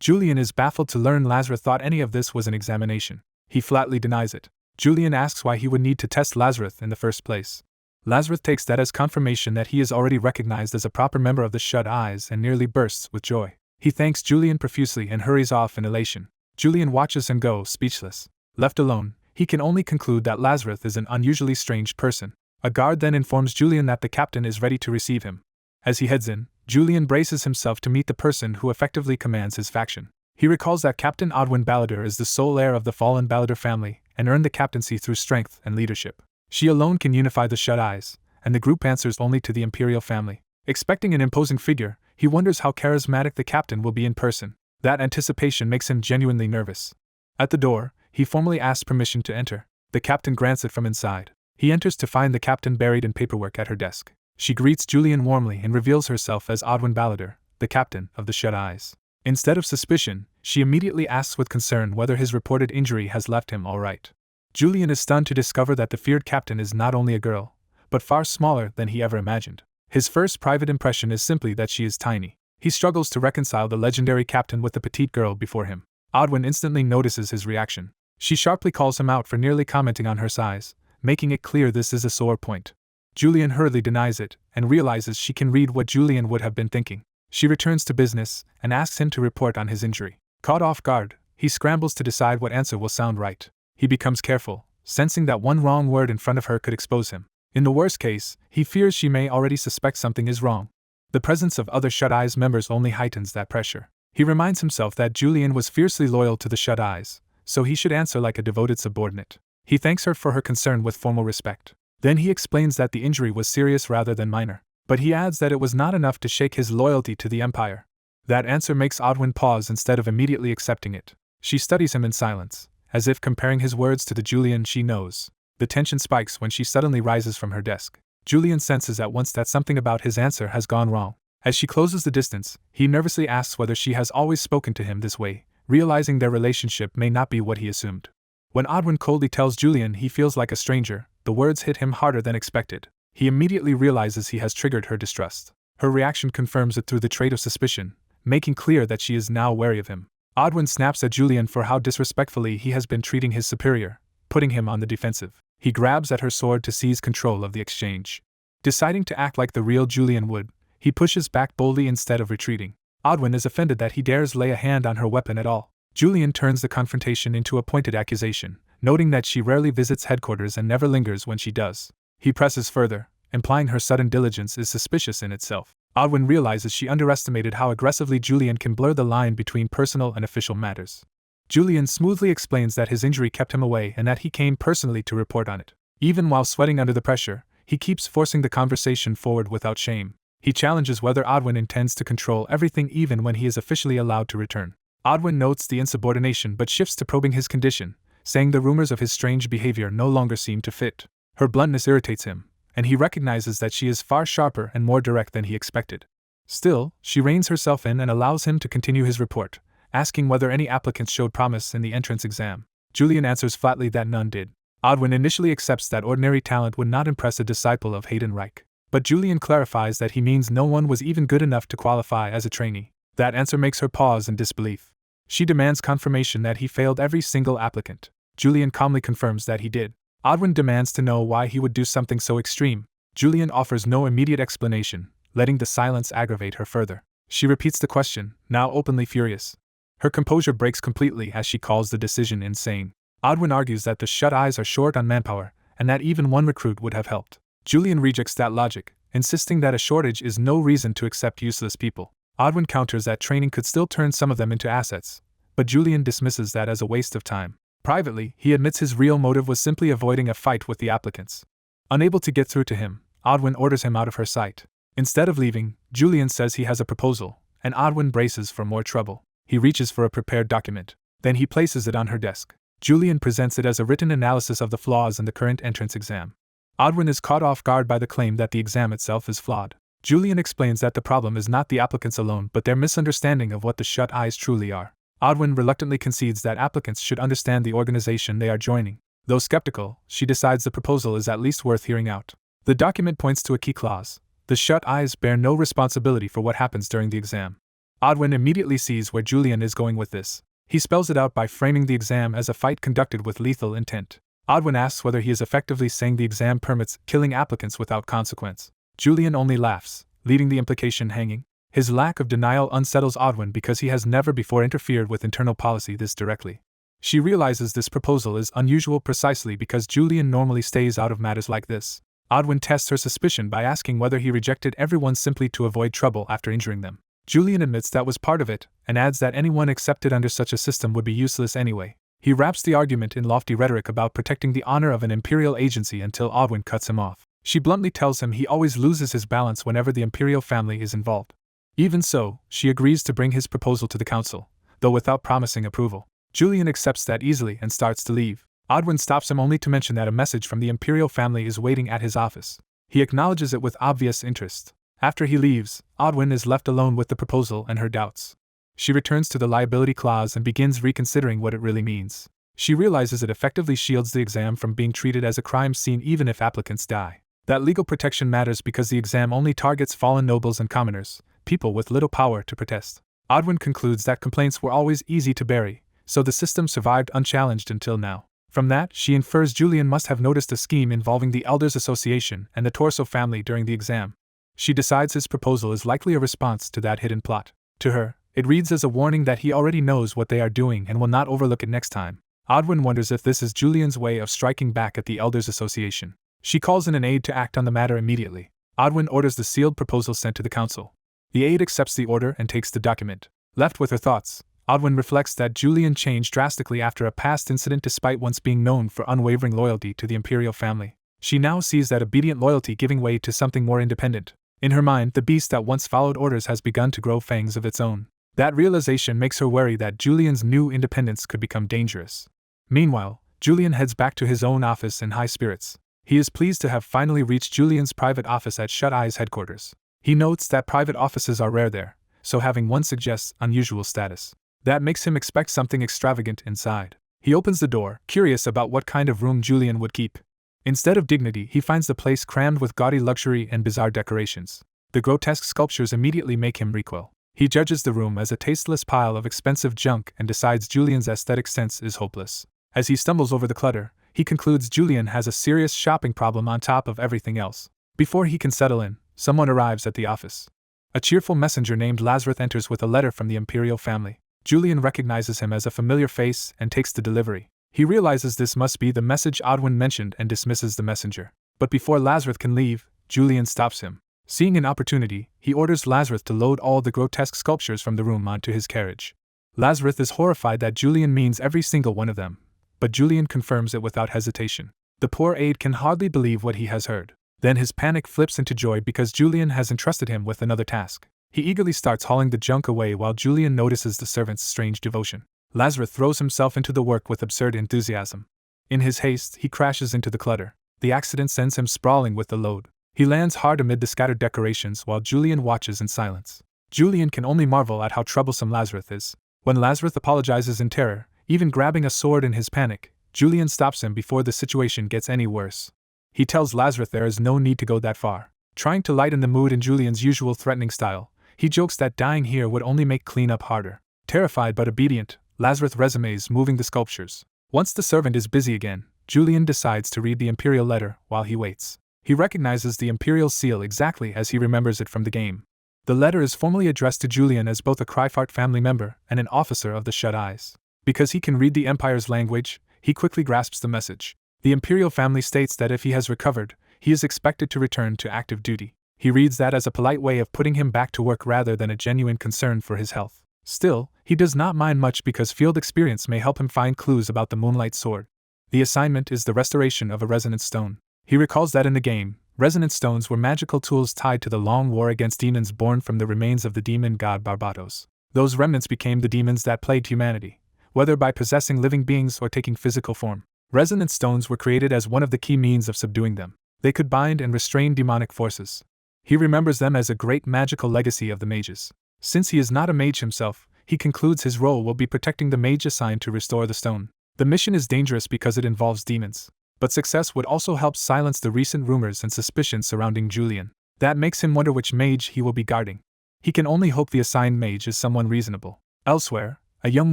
Julian is baffled to learn Lazarus thought any of this was an examination. He flatly denies it. Julian asks why he would need to test Lazarus in the first place. Lazarus takes that as confirmation that he is already recognized as a proper member of the Shut Eyes and nearly bursts with joy. He thanks Julian profusely and hurries off in elation. Julian watches him go, speechless. Left alone, he can only conclude that Lazarus is an unusually strange person. A guard then informs Julian that the captain is ready to receive him. As he heads in, Julian braces himself to meet the person who effectively commands his faction. He recalls that Captain Odwin Ballader is the sole heir of the fallen Ballader family and earned the captaincy through strength and leadership. She alone can unify the Shut Eyes, and the group answers only to the imperial family. Expecting an imposing figure, he wonders how charismatic the captain will be in person. That anticipation makes him genuinely nervous. At the door, he formally asks permission to enter. The captain grants it from inside. He enters to find the captain buried in paperwork at her desk. She greets Julian warmly and reveals herself as Odwin Ballader, the captain of the Shut Eyes. Instead of suspicion, she immediately asks with concern whether his reported injury has left him all right. Julian is stunned to discover that the feared captain is not only a girl, but far smaller than he ever imagined. His first private impression is simply that she is tiny. He struggles to reconcile the legendary captain with the petite girl before him. Odwin instantly notices his reaction. She sharply calls him out for nearly commenting on her size, making it clear this is a sore point. Julian hurriedly denies it, and realizes she can read what Julian would have been thinking. She returns to business, and asks him to report on his injury. Caught off guard, he scrambles to decide what answer will sound right. He becomes careful, sensing that one wrong word in front of her could expose him. In the worst case, he fears she may already suspect something is wrong. The presence of other Shut Eyes members only heightens that pressure. He reminds himself that Julian was fiercely loyal to the Shut Eyes, so he should answer like a devoted subordinate. He thanks her for her concern with formal respect. Then he explains that the injury was serious rather than minor, but he adds that it was not enough to shake his loyalty to the Empire. That answer makes Odwin pause instead of immediately accepting it. She studies him in silence, as if comparing his words to the Julian she knows. The tension spikes when she suddenly rises from her desk. Julian senses at once that something about his answer has gone wrong. As she closes the distance, he nervously asks whether she has always spoken to him this way, realizing their relationship may not be what he assumed. When Odwin coldly tells Julian he feels like a stranger, the words hit him harder than expected. He immediately realizes he has triggered her distrust. Her reaction confirms it through the trait of suspicion, making clear that she is now wary of him. Odwin snaps at Julian for how disrespectfully he has been treating his superior, putting him on the defensive. He grabs at her sword to seize control of the exchange. Deciding to act like the real Julian would, he pushes back boldly instead of retreating. Odwin is offended that he dares lay a hand on her weapon at all. Julian turns the confrontation into a pointed accusation, noting that she rarely visits headquarters and never lingers when she does. He presses further, implying her sudden diligence is suspicious in itself. Odwin realizes she underestimated how aggressively Julian can blur the line between personal and official matters. Julian smoothly explains that his injury kept him away and that he came personally to report on it. Even while sweating under the pressure, he keeps forcing the conversation forward without shame. He challenges whether Odwin intends to control everything even when he is officially allowed to return. Odwin notes the insubordination but shifts to probing his condition, saying the rumors of his strange behavior no longer seem to fit. Her bluntness irritates him, and he recognizes that she is far sharper and more direct than he expected. Still, she reins herself in and allows him to continue his report, asking whether any applicants showed promise in the entrance exam. Julian answers flatly that none did. Odwin initially accepts that ordinary talent would not impress a disciple of Hayden Reich, but Julian clarifies that he means no one was even good enough to qualify as a trainee. That answer makes her pause in disbelief. She demands confirmation that he failed every single applicant. Julian calmly confirms that he did. Odwin demands to know why he would do something so extreme. Julian offers no immediate explanation, letting the silence aggravate her further. She repeats the question, now openly furious. Her composure breaks completely as she calls the decision insane. Odwin argues that the Shut Eyes are short on manpower, and that even one recruit would have helped. Julian rejects that logic, insisting that a shortage is no reason to accept useless people. Odwin counters that training could still turn some of them into assets, but Julian dismisses that as a waste of time. Privately, he admits his real motive was simply avoiding a fight with the applicants. Unable to get through to him, Odwin orders him out of her sight. Instead of leaving, Julian says he has a proposal, and Odwin braces for more trouble. He reaches for a prepared document. Then he places it on her desk. Julian presents it as a written analysis of the flaws in the current entrance exam. Odwin is caught off guard by the claim that the exam itself is flawed. Julian explains that the problem is not the applicants alone but their misunderstanding of what the Shut Eyes truly are. Odwin reluctantly concedes that applicants should understand the organization they are joining. Though skeptical, she decides the proposal is at least worth hearing out. The document points to a key clause: the shut eyes bear no responsibility for what happens during the exam. Odwin immediately sees where Julian is going with this. He spells it out by framing the exam as a fight conducted with lethal intent. Odwin asks whether he is effectively saying the exam permits killing applicants without consequence. Julian only laughs, leaving the implication hanging. His lack of denial unsettles Odwin because he has never before interfered with internal policy this directly. She realizes this proposal is unusual precisely because Julian normally stays out of matters like this. Odwin tests her suspicion by asking whether he rejected everyone simply to avoid trouble after injuring them. Julian admits that was part of it, and adds that anyone accepted under such a system would be useless anyway. He wraps the argument in lofty rhetoric about protecting the honor of an imperial agency until Odwin cuts him off. She bluntly tells him he always loses his balance whenever the imperial family is involved. Even so, she agrees to bring his proposal to the council, though without promising approval. Julian accepts that easily and starts to leave. Odwin stops him only to mention that a message from the imperial family is waiting at his office. He acknowledges it with obvious interest. After he leaves, Odwin is left alone with the proposal and her doubts. She returns to the liability clause and begins reconsidering what it really means. She realizes it effectively shields the exam from being treated as a crime scene even if applicants die. That legal protection matters because the exam only targets fallen nobles and commoners, people with little power to protest. Odwin concludes that complaints were always easy to bury, so the system survived unchallenged until now. From that, she infers Julian must have noticed a scheme involving the Elders Association and the Torso family during the exam. She decides his proposal is likely a response to that hidden plot. To her, it reads as a warning that he already knows what they are doing and will not overlook it next time. Odwin wonders if this is Julian's way of striking back at the Elders Association. She calls in an aide to act on the matter immediately. Odwin orders the sealed proposal sent to the council. The aide accepts the order and takes the document. Left with her thoughts, Odwin reflects that Julian changed drastically after a past incident despite once being known for unwavering loyalty to the imperial family. She now sees that obedient loyalty giving way to something more independent. In her mind, the beast that once followed orders has begun to grow fangs of its own. That realization makes her worry that Julian's new independence could become dangerous. Meanwhile, Julian heads back to his own office in high spirits. He is pleased to have finally reached Julian's private office at Shut Eye's headquarters. He notes that private offices are rare there, so having one suggests unusual status. That makes him expect something extravagant inside. He opens the door, curious about what kind of room Julian would keep. Instead of dignity, he finds the place crammed with gaudy luxury and bizarre decorations. The grotesque sculptures immediately make him recoil. He judges the room as a tasteless pile of expensive junk and decides Julian's aesthetic sense is hopeless. As he stumbles over the clutter, he concludes Julian has a serious shopping problem on top of everything else. Before he can settle in, someone arrives at the office. A cheerful messenger named Lazarus enters with a letter from the imperial family. Julian recognizes him as a familiar face and takes the delivery. He realizes this must be the message Odwin mentioned and dismisses the messenger. But before Lazarus can leave, Julian stops him. Seeing an opportunity, he orders Lazarus to load all the grotesque sculptures from the room onto his carriage. Lazarus is horrified that Julian means every single one of them, but Julian confirms it without hesitation. The poor aide can hardly believe what he has heard. Then his panic flips into joy because Julian has entrusted him with another task. He eagerly starts hauling the junk away while Julian notices the servant's strange devotion. Lazarus throws himself into the work with absurd enthusiasm. In his haste, he crashes into the clutter. The accident sends him sprawling with the load. He lands hard amid the scattered decorations while Julian watches in silence. Julian can only marvel at how troublesome Lazarus is. When Lazarus apologizes in terror, even grabbing a sword in his panic, Julian stops him before the situation gets any worse. He tells Lazarus there is no need to go that far. Trying to lighten the mood in Julian's usual threatening style, he jokes that dying here would only make cleanup harder. Terrified but obedient, Lazarus resumes moving the sculptures. Once the servant is busy again, Julian decides to read the imperial letter while he waits. He recognizes the imperial seal exactly as he remembers it from the game. The letter is formally addressed to Julian as both a Cryfart family member and an officer of the Shut Eyes. Because he can read the Empire's language, he quickly grasps the message. The imperial family states that if he has recovered, he is expected to return to active duty. He reads that as a polite way of putting him back to work rather than a genuine concern for his health. Still, he does not mind much because field experience may help him find clues about the Moonlight Sword. The assignment is the restoration of a resonance stone. He recalls that in the game, resonance stones were magical tools tied to the long war against demons born from the remains of the demon god Barbatos. Those remnants became the demons that plagued humanity, whether by possessing living beings or taking physical form. Resonance stones were created as one of the key means of subduing them. They could bind and restrain demonic forces. He remembers them as a great magical legacy of the mages. Since he is not a mage himself, he concludes his role will be protecting the mage assigned to restore the stone. The mission is dangerous because it involves demons, but success would also help silence the recent rumors and suspicions surrounding Julian. That makes him wonder which mage he will be guarding. He can only hope the assigned mage is someone reasonable. Elsewhere, a young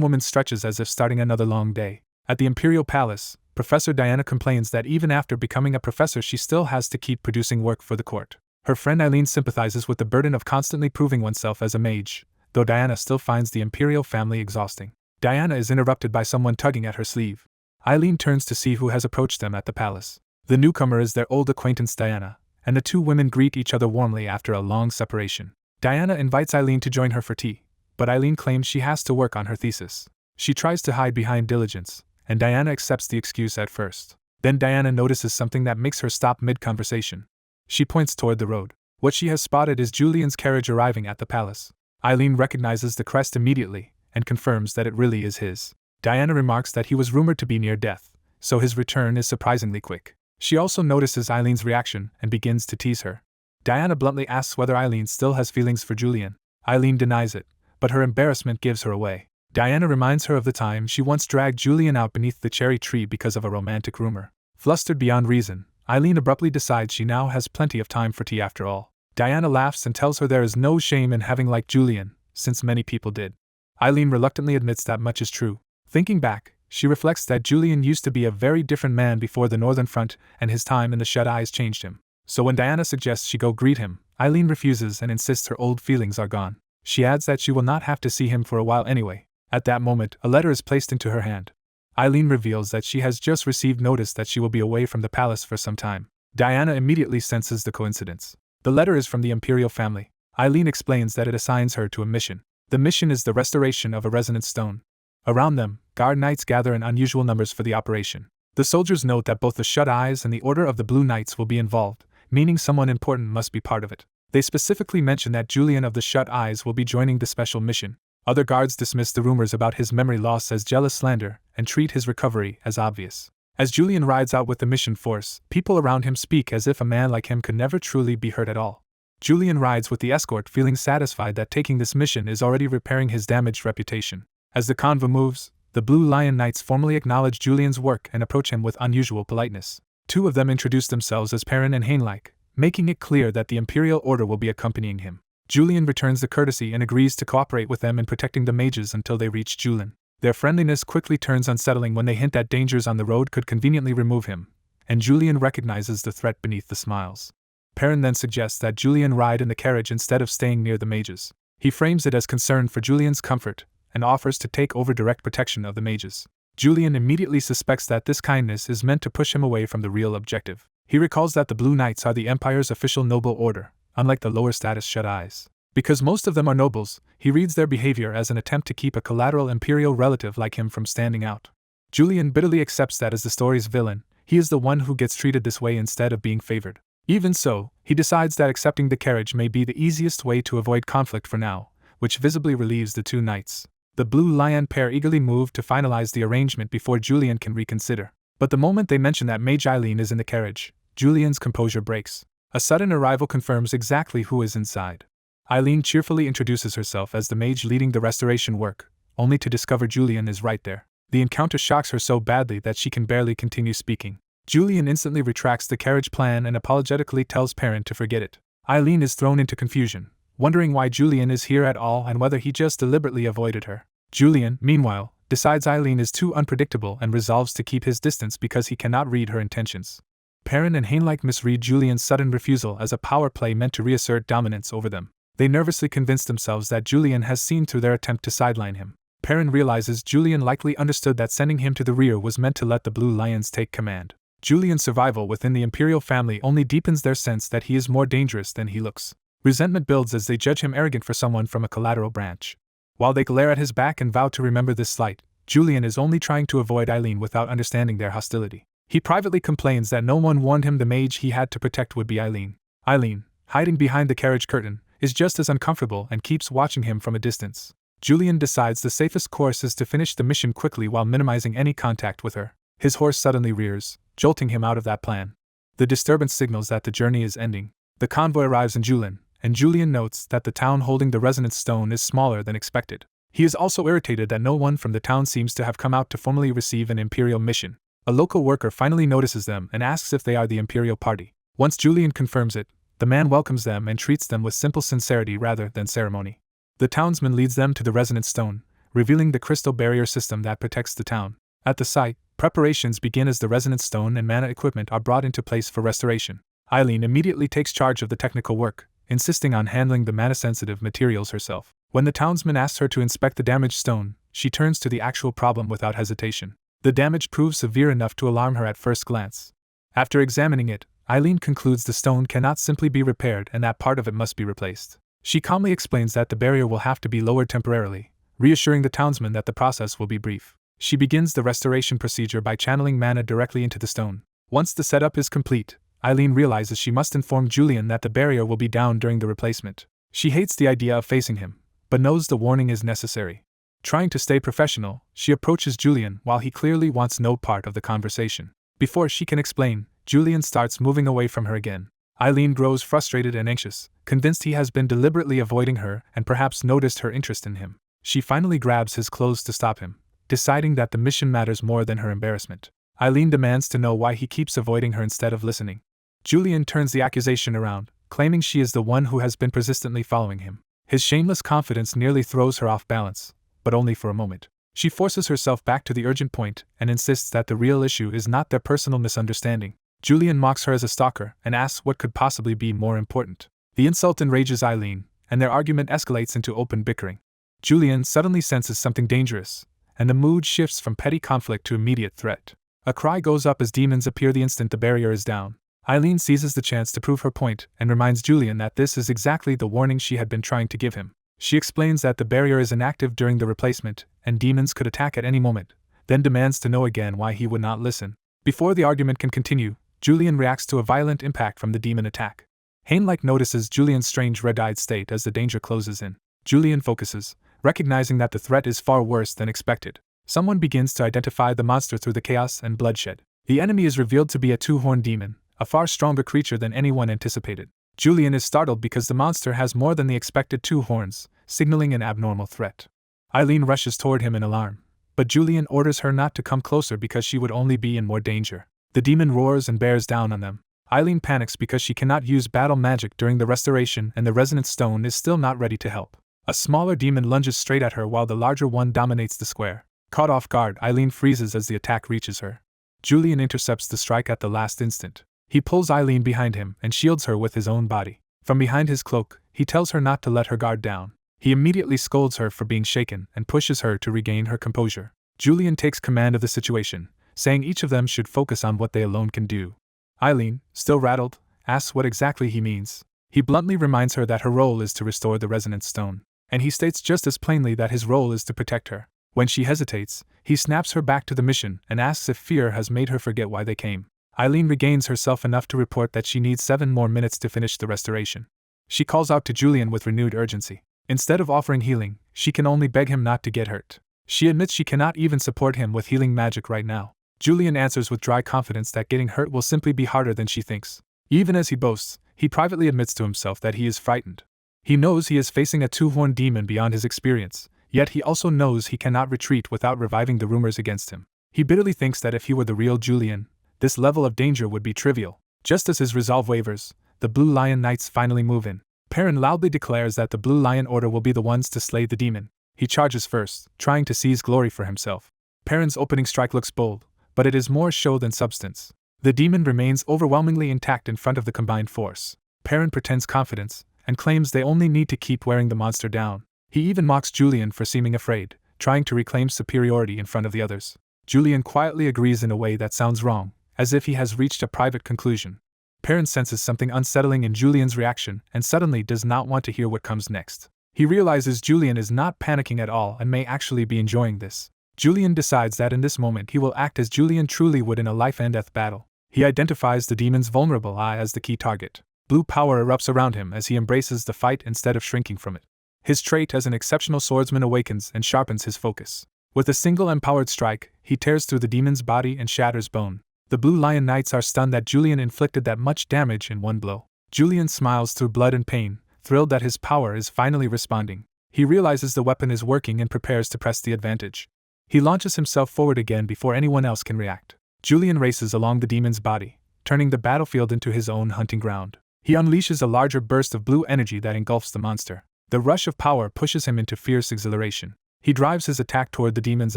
woman stretches as if starting another long day. At the Imperial Palace, Professor Diana complains that even after becoming a professor she still has to keep producing work for the court. Her friend Eileen sympathizes with the burden of constantly proving oneself as a mage, though Diana still finds the Imperial family exhausting. Diana is interrupted by someone tugging at her sleeve. Eileen turns to see who has approached them at the palace. The newcomer is their old acquaintance Diana, and the two women greet each other warmly after a long separation. Diana invites Eileen to join her for tea, but Eileen claims she has to work on her thesis. She tries to hide behind diligence, and Diana accepts the excuse at first. Then Diana notices something that makes her stop mid-conversation. She points toward the road. What she has spotted is Julian's carriage arriving at the palace. Eileen recognizes the crest immediately, and confirms that it really is his. Diana remarks that he was rumored to be near death, so his return is surprisingly quick. She also notices Eileen's reaction and begins to tease her. Diana bluntly asks whether Eileen still has feelings for Julian. Eileen denies it, but her embarrassment gives her away. Diana reminds her of the time she once dragged Julian out beneath the cherry tree because of a romantic rumor. Flustered beyond reason, Eileen abruptly decides she now has plenty of time for tea after all. Diana laughs and tells her there is no shame in having liked Julian, since many people did. Eileen reluctantly admits that much is true. Thinking back, she reflects that Julian used to be a very different man before the Northern Front, and his time in the Shut Eyes changed him. So when Diana suggests she go greet him, Eileen refuses and insists her old feelings are gone. She adds that she will not have to see him for a while anyway. At that moment, a letter is placed into her hand. Eileen reveals that she has just received notice that she will be away from the palace for some time. Diana immediately senses the coincidence. The letter is from the Imperial family. Eileen explains that it assigns her to a mission. The mission is the restoration of a resonance stone. Around them, guard knights gather in unusual numbers for the operation. The soldiers note that both the Shut Eyes and the Order of the Blue Knights will be involved, meaning someone important must be part of it. They specifically mention that Julian of the Shut Eyes will be joining the special mission. Other guards dismiss the rumors about his memory loss as jealous slander and treat his recovery as obvious. As Julian rides out with the mission force, people around him speak as if a man like him could never truly be hurt at all. Julian rides with the escort feeling satisfied that taking this mission is already repairing his damaged reputation. As the convoy moves, the Blue Lion Knights formally acknowledge Julian's work and approach him with unusual politeness. Two of them introduce themselves as Perrin and Heinleich, making it clear that the Imperial Order will be accompanying him. Julian returns the courtesy and agrees to cooperate with them in protecting the mages until they reach Julian. Their friendliness quickly turns unsettling when they hint that dangers on the road could conveniently remove him, and Julian recognizes the threat beneath the smiles. Perrin then suggests that Julian ride in the carriage instead of staying near the mages. He frames it as concern for Julian's comfort, and offers to take over direct protection of the mages. Julian immediately suspects that this kindness is meant to push him away from the real objective. He recalls that the Blue Knights are the Empire's official noble order, unlike the lower-status Shut Eyes. Because most of them are nobles, he reads their behavior as an attempt to keep a collateral Imperial relative like him from standing out. Julian bitterly accepts that as the story's villain, he is the one who gets treated this way instead of being favored. Even so, he decides that accepting the carriage may be the easiest way to avoid conflict for now, which visibly relieves the two knights. The Blue Lion pair eagerly move to finalize the arrangement before Julian can reconsider. But the moment they mention that Mage Eileen is in the carriage, Julian's composure breaks. A sudden arrival confirms exactly who is inside. Eileen cheerfully introduces herself as the mage leading the restoration work, only to discover Julian is right there. The encounter shocks her so badly that she can barely continue speaking. Julian instantly retracts the carriage plan and apologetically tells Perrin to forget it. Eileen is thrown into confusion, wondering why Julian is here at all and whether he just deliberately avoided her. Julian, meanwhile, decides Eileen is too unpredictable and resolves to keep his distance because he cannot read her intentions. Perrin and Heinleich misread Julian's sudden refusal as a power play meant to reassert dominance over them. They nervously convince themselves that Julian has seen through their attempt to sideline him. Perrin realizes Julian likely understood that sending him to the rear was meant to let the Blue Lions take command. Julian's survival within the Imperial family only deepens their sense that he is more dangerous than he looks. Resentment builds as they judge him arrogant for someone from a collateral branch. While they glare at his back and vow to remember this slight, Julian is only trying to avoid Eileen without understanding their hostility. He privately complains that no one warned him the mage he had to protect would be Eileen. Eileen, hiding behind the carriage curtain, is just as uncomfortable and keeps watching him from a distance. Julian decides the safest course is to finish the mission quickly while minimizing any contact with her. His horse suddenly rears, jolting him out of that plan. The disturbance signals that the journey is ending. The convoy arrives in Julian, and Julian notes that the town holding the resonance stone is smaller than expected. He is also irritated that no one from the town seems to have come out to formally receive an imperial mission. A local worker finally notices them and asks if they are the imperial party. Once Julian confirms it, the man welcomes them and treats them with simple sincerity rather than ceremony. The townsman leads them to the resonant stone, revealing the crystal barrier system that protects the town. At the site, preparations begin as the resonant stone and mana equipment are brought into place for restoration. Eileen immediately takes charge of the technical work, insisting on handling the mana-sensitive materials herself. When the townsman asks her to inspect the damaged stone, she turns to the actual problem without hesitation. The damage proves severe enough to alarm her at first glance. After examining it, Eileen concludes the stone cannot simply be repaired and that part of it must be replaced. She calmly explains that the barrier will have to be lowered temporarily, reassuring the townsman that the process will be brief. She begins the restoration procedure by channeling mana directly into the stone. Once the setup is complete, Eileen realizes she must inform Julian that the barrier will be down during the replacement. She hates the idea of facing him, but knows the warning is necessary. Trying to stay professional, she approaches Julian while he clearly wants no part of the conversation. Before she can explain, Julian starts moving away from her again. Eileen grows frustrated and anxious, convinced he has been deliberately avoiding her and perhaps noticed her interest in him. She finally grabs his clothes to stop him, deciding that the mission matters more than her embarrassment. Eileen demands to know why he keeps avoiding her instead of listening. Julian turns the accusation around, claiming she is the one who has been persistently following him. His shameless confidence nearly throws her off balance, but only for a moment. She forces herself back to the urgent point and insists that the real issue is not their personal misunderstanding. Julian mocks her as a stalker and asks what could possibly be more important. The insult enrages Eileen, and their argument escalates into open bickering. Julian suddenly senses something dangerous, and the mood shifts from petty conflict to immediate threat. A cry goes up as demons appear the instant the barrier is down. Eileen seizes the chance to prove her point and reminds Julian that this is exactly the warning she had been trying to give him. She explains that the barrier is inactive during the replacement, and demons could attack at any moment, then demands to know again why he would not listen. Before the argument can continue, Julian reacts to a violent impact from the demon attack. Heinlein notices Julian's strange red-eyed state as the danger closes in. Julian focuses, recognizing that the threat is far worse than expected. Someone begins to identify the monster through the chaos and bloodshed. The enemy is revealed to be a two-horned demon, a far stronger creature than anyone anticipated. Julian is startled because the monster has more than the expected 2 horns, signaling an abnormal threat. Eileen rushes toward him in alarm, but Julian orders her not to come closer because she would only be in more danger. The demon roars and bears down on them. Eileen panics because she cannot use battle magic during the restoration and the resonant stone is still not ready to help. A smaller demon lunges straight at her while the larger one dominates the square. Caught off guard, Eileen freezes as the attack reaches her. Julian intercepts the strike at the last instant. He pulls Eileen behind him and shields her with his own body. From behind his cloak, he tells her not to let her guard down. He immediately scolds her for being shaken and pushes her to regain her composure. Julian takes command of the situation, saying each of them should focus on what they alone can do. Eileen, still rattled, asks what exactly he means. He bluntly reminds her that her role is to restore the resonant stone, and he states just as plainly that his role is to protect her. When she hesitates, he snaps her back to the mission and asks if fear has made her forget why they came. Eileen regains herself enough to report that she needs 7 more minutes to finish the restoration. She calls out to Julian with renewed urgency. Instead of offering healing, she can only beg him not to get hurt. She admits she cannot even support him with healing magic right now. Julian answers with dry confidence that getting hurt will simply be harder than she thinks. Even as he boasts, he privately admits to himself that he is frightened. He knows he is facing a 2-horned demon beyond his experience, yet he also knows he cannot retreat without reviving the rumors against him. He bitterly thinks that if he were the real Julian, this level of danger would be trivial. Just as his resolve wavers, the Blue Lion Knights finally move in. Perrin loudly declares that the Blue Lion Order will be the ones to slay the demon. He charges first, trying to seize glory for himself. Perrin's opening strike looks bold, but it is more show than substance. The demon remains overwhelmingly intact in front of the combined force. Perrin pretends confidence, and claims they only need to keep wearing the monster down. He even mocks Julian for seeming afraid, trying to reclaim superiority in front of the others. Julian quietly agrees in a way that sounds wrong, as if he has reached a private conclusion. Perrin senses something unsettling in Julian's reaction and suddenly does not want to hear what comes next. He realizes Julian is not panicking at all and may actually be enjoying this. Julian decides that in this moment he will act as Julian truly would in a life-and-death battle. He identifies the demon's vulnerable eye as the key target. Blue power erupts around him as he embraces the fight instead of shrinking from it. His trait as an exceptional swordsman awakens and sharpens his focus. With a single empowered strike, he tears through the demon's body and shatters bone. The Blue Lion Knights are stunned that Julian inflicted that much damage in one blow. Julian smiles through blood and pain, thrilled that his power is finally responding. He realizes the weapon is working and prepares to press the advantage. He launches himself forward again before anyone else can react. Julian races along the demon's body, turning the battlefield into his own hunting ground. He unleashes a larger burst of blue energy that engulfs the monster. The rush of power pushes him into fierce exhilaration. He drives his attack toward the demon's